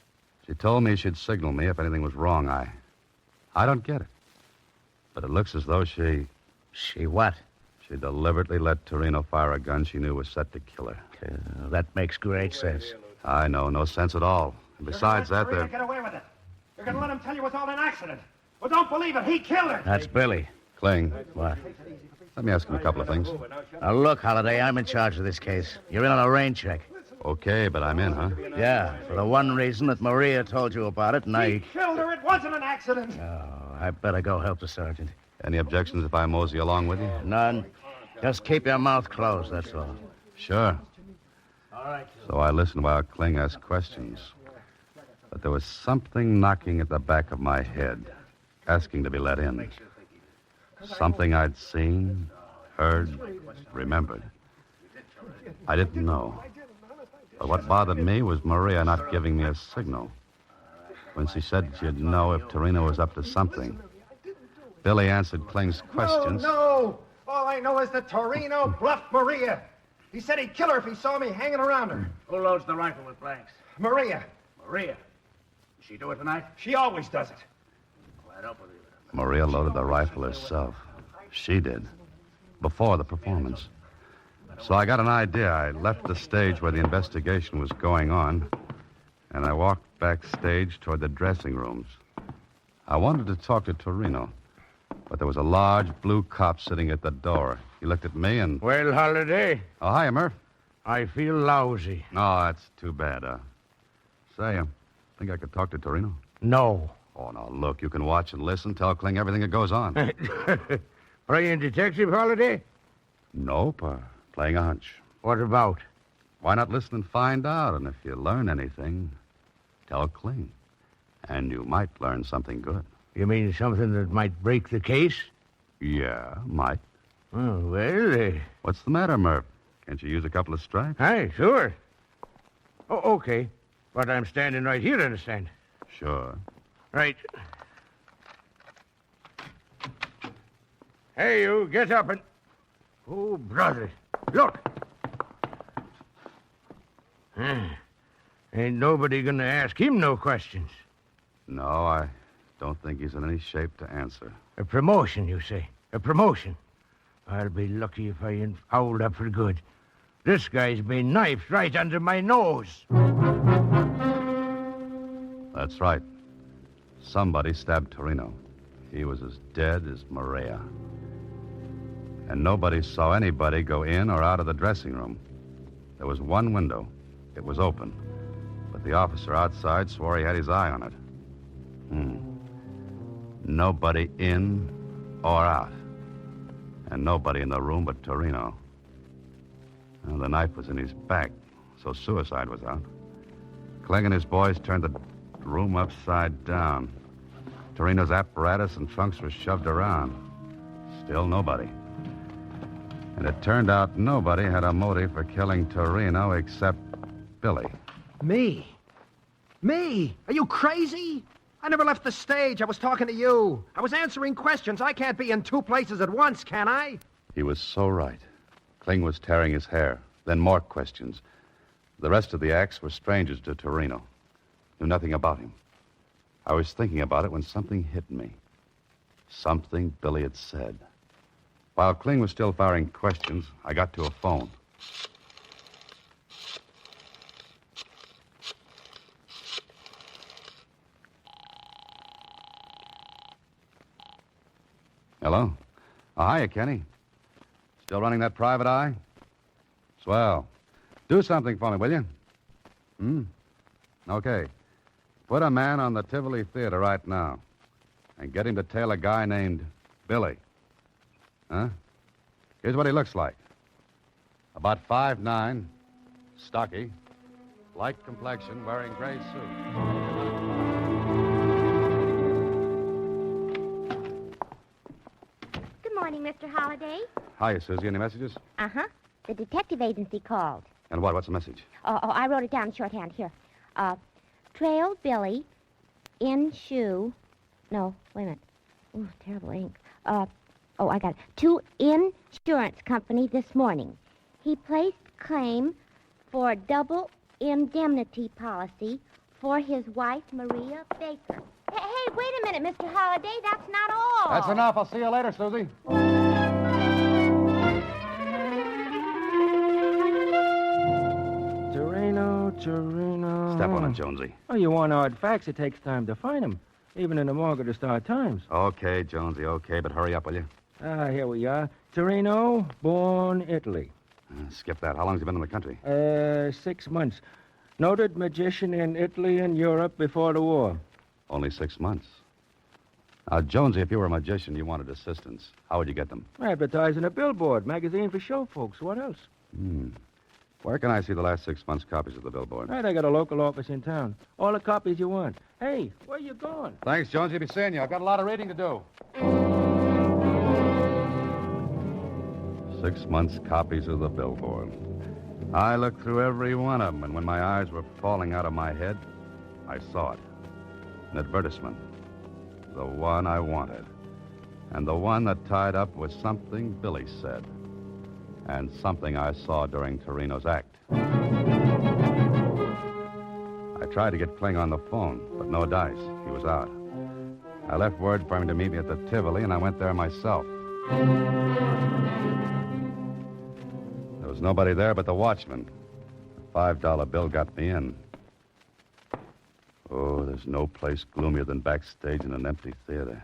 She told me she'd signal me if anything was wrong. I don't get it. But it looks as though she... She what? She deliberately let Torino fire a gun she knew was set to kill her. That makes great sense. I know, no sense at all. And besides that, Torino they're... get away with it. You're going to let him tell you it's all an accident. Well, don't believe it. He killed her. That's Billy. Kling, What? let me ask him a couple of things. Now, look, Holiday, I'm in charge of this case. You're in on a rain check. Okay, but I'm in, huh? Yeah, for the one reason that Maria told you about it, and He killed her. It wasn't an accident. Oh, I better go help the sergeant. Any objections if I mosey along with you? None. Just keep your mouth closed, that's all. Sure. All right. So I listened while Kling asked questions. But there was something knocking at the back of my head, asking to be let in. Something I'd seen, heard, remembered. I didn't know. But what bothered me was Maria not giving me a signal. When she said she'd know if Torino was up to something. Billy answered Kling's questions. No. All I know is that Torino bluffed Maria. He said he'd kill her if he saw me hanging around her. Who loads the rifle with blanks? Maria. Maria. Does she do it tonight? She always does it. I don't believe it. Maria loaded the rifle herself. She did. Before the performance. So I got an idea. I left the stage where the investigation was going on, and I walked backstage toward the dressing rooms. I wanted to talk to Torino, but there was a large blue cop sitting at the door. He looked at me and... Well, Holiday. Oh, hi, Murph. I feel lousy. Oh, that's too bad. Say, think I could talk to Torino? No. Oh, now, look, you can watch and listen, tell Kling everything that goes on. Playing detective, Holiday? Nope, playing a hunch. What about? Why not listen and find out? And if you learn anything, tell Kling. And you might learn something good. You mean something that might break the case? Yeah, might. Oh, well, What's the matter, Murph? Can't you use a couple of strikes? Aye, sure. Oh, okay. But I'm standing right here, understand? Sure. Right. Hey, you, get up and... Oh, brother. Look. Ain't nobody gonna ask him no questions. No, I don't think he's in any shape to answer. A promotion, you say? A promotion? I'll be lucky if I ain't fouled up for good. This guy's been knifed right under my nose. That's right. Somebody stabbed Torino. He was as dead as Maria. And nobody saw anybody go in or out of the dressing room. There was one window. It was open. But the officer outside swore he had his eye on it. Nobody in or out. And nobody in the room but Torino. Well, the knife was in his back, so suicide was out. Kling and his boys turned the room upside down. Torino's apparatus and trunks were shoved around. Still nobody. And it turned out nobody had a motive for killing Torino except Billy. Me? Me? Are you crazy? I never left the stage. I was talking to you. I was answering questions. I can't be in two places at once, can I? He was so right. Kling was tearing his hair. Then more questions. The rest of the acts were strangers to Torino. Knew nothing about him. I was thinking about it when something hit me. Something Billy had said. While Kling was still firing questions, I got to a phone. Hello? Oh, hiya, Kenny. Still running that private eye? Swell. Do something for me, will you? Okay. Put a man on the Tivoli Theater right now and get him to tail a guy named Billy. Huh? Here's what he looks like. About 5'9", stocky, light complexion, wearing gray suit. Good morning, Mr. Holliday. Hiya, Susie. Any messages? Uh-huh. The detective agency called. And what? What's the message? Oh, I wrote it down in shorthand. Here. Trailed Billy in shoe. No, wait a minute. Ooh, terrible ink. I got it. To insurance company this morning. He placed claim for double indemnity policy for his wife, Maria Baker. Hey, wait a minute, Mr. Holliday. That's not all. That's enough. I'll see you later, Susie. Torino. Step on it, Jonesy. Oh, you want hard facts, it takes time to find them, even in the Margaret Star Times. Okay, Jonesy, okay, but hurry up, will you? Here we are. Torino, born Italy. Skip that. How long has he been in the country? 6 months. Noted magician in Italy and Europe before the war. Only 6 months. Now, Jonesy, if you were a magician, you wanted assistants. How would you get them? Advertising a billboard, magazine for show folks. What else? Where can I see the last 6 months' copies of the billboard? Right, I got a local office in town. All the copies you want. Hey, where you going? Thanks, Jonesy. Be seeing you. I've got a lot of reading to do. 6 months' copies of the billboard. I looked through every one of them, and when my eyes were falling out of my head, I saw it. An advertisement. The one I wanted. And the one that tied up with something Billy said. And something I saw during Torino's act. I tried to get Kling on the phone, but no dice. He was out. I left word for him to meet me at the Tivoli, and I went there myself. There was nobody there but the watchman. The $5 bill got me in. Oh, there's no place gloomier than backstage in an empty theater.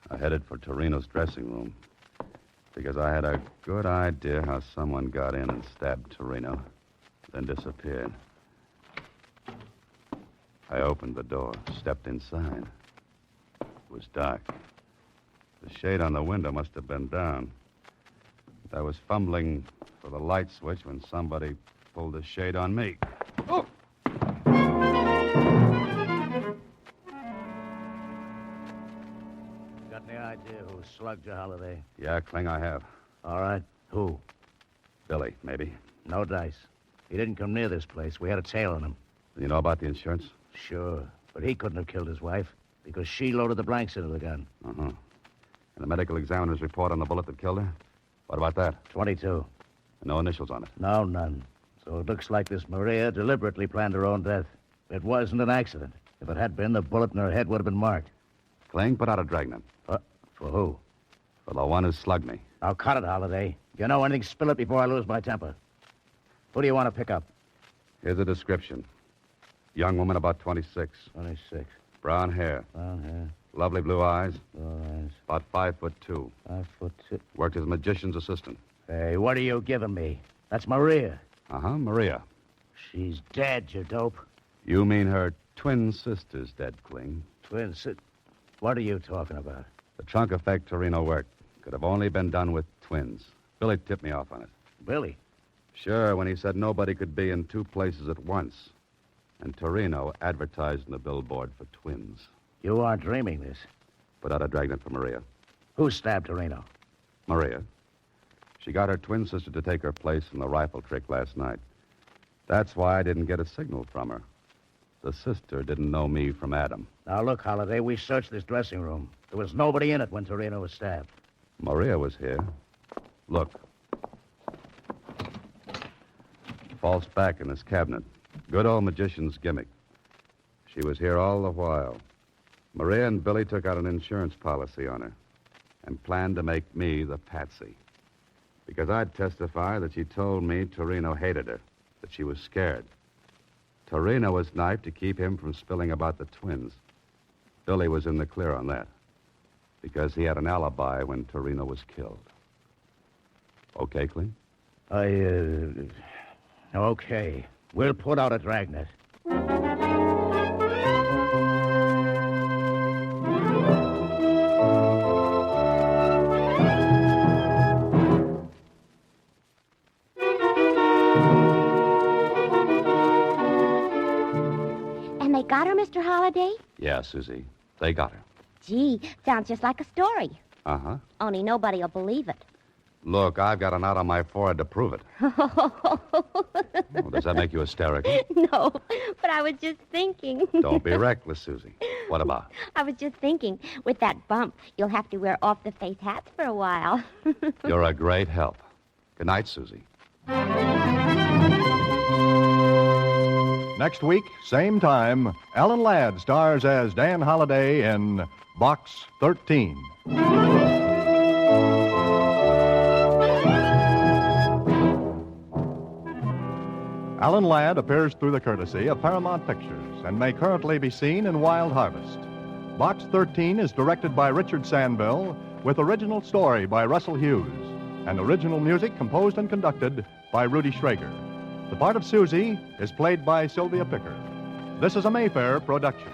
I headed for Torino's dressing room because I had a good idea how someone got in and stabbed Torino, then disappeared. I opened the door, stepped inside. It was dark. The shade on the window must have been down. I was fumbling for the light switch when somebody pulled the shade on me. Oh! Got any idea who slugged you, Holiday? Yeah, Kling, I have. All right. Who? Billy, maybe. No dice. He didn't come near this place. We had a tail on him. You know about the insurance? Sure. But he couldn't have killed his wife because she loaded the blanks into the gun. Uh-huh. And the medical examiner's report on the bullet that killed her? What about that? 22. No initials on it? No, none. So it looks like this Maria deliberately planned her own death. It wasn't an accident. If it had been, the bullet in her head would have been marked. Kling, put out a dragnet. For who? For the one who slugged me. Now, cut it, Holiday. If you know anything, spill it before I lose my temper. Who do you want to pick up? Here's a description. Young woman, about 26. 26. Brown hair. Brown hair. Lovely blue eyes. Blue eyes. About 5'2". 5'2". Worked as a magician's assistant. Hey, what are you giving me? That's Maria. Uh-huh, Maria. She's dead, you dope. You mean her twin sister's dead, Kling? Twin sister? What are you talking about? The trunk effect Torino worked could have only been done with twins. Billy tipped me off on it. Billy? Sure, when he said nobody could be in two places at once. And Torino advertised in the billboard for twins. You aren't dreaming this. Put out a dragnet for Maria. Who stabbed Torino? Maria. She got her twin sister to take her place in the rifle trick last night. That's why I didn't get a signal from her. The sister didn't know me from Adam. Now, look, Holiday, we searched this dressing room. There was nobody in it when Torino was stabbed. Maria was here. Look. False back in this cabinet. Good old magician's gimmick. She was here all the while. Maria and Billy took out an insurance policy on her. and planned to make me the patsy. Because I'd testify that she told me Torino hated her, that she was scared. Torino was knifed to keep him from spilling about the twins. Billy was in the clear on that, because he had an alibi when Torino was killed. Okay, Clem? Okay. We'll put out a dragnet. And they got her, Mr. Holliday? Yeah, Susie. They got her. Gee, sounds just like a story. Uh-huh. Only nobody will believe it. Look, I've got a knot on my forehead to prove it. Oh, does that make you hysterical? No, but I was just thinking. Don't be reckless, Susie. What about? I was just thinking, with that bump, you'll have to wear off-the-face hats for a while. You're a great help. Good night, Susie. Next week, same time, Alan Ladd stars as Dan Holliday in Box 13. Alan Ladd appears through the courtesy of Paramount Pictures and may currently be seen in Wild Harvest. Box 13 is directed by Richard Sandville with original story by Russell Hughes and original music composed and conducted by Rudy Schrager. The part of Susie is played by Sylvia Picker. This is a Mayfair production.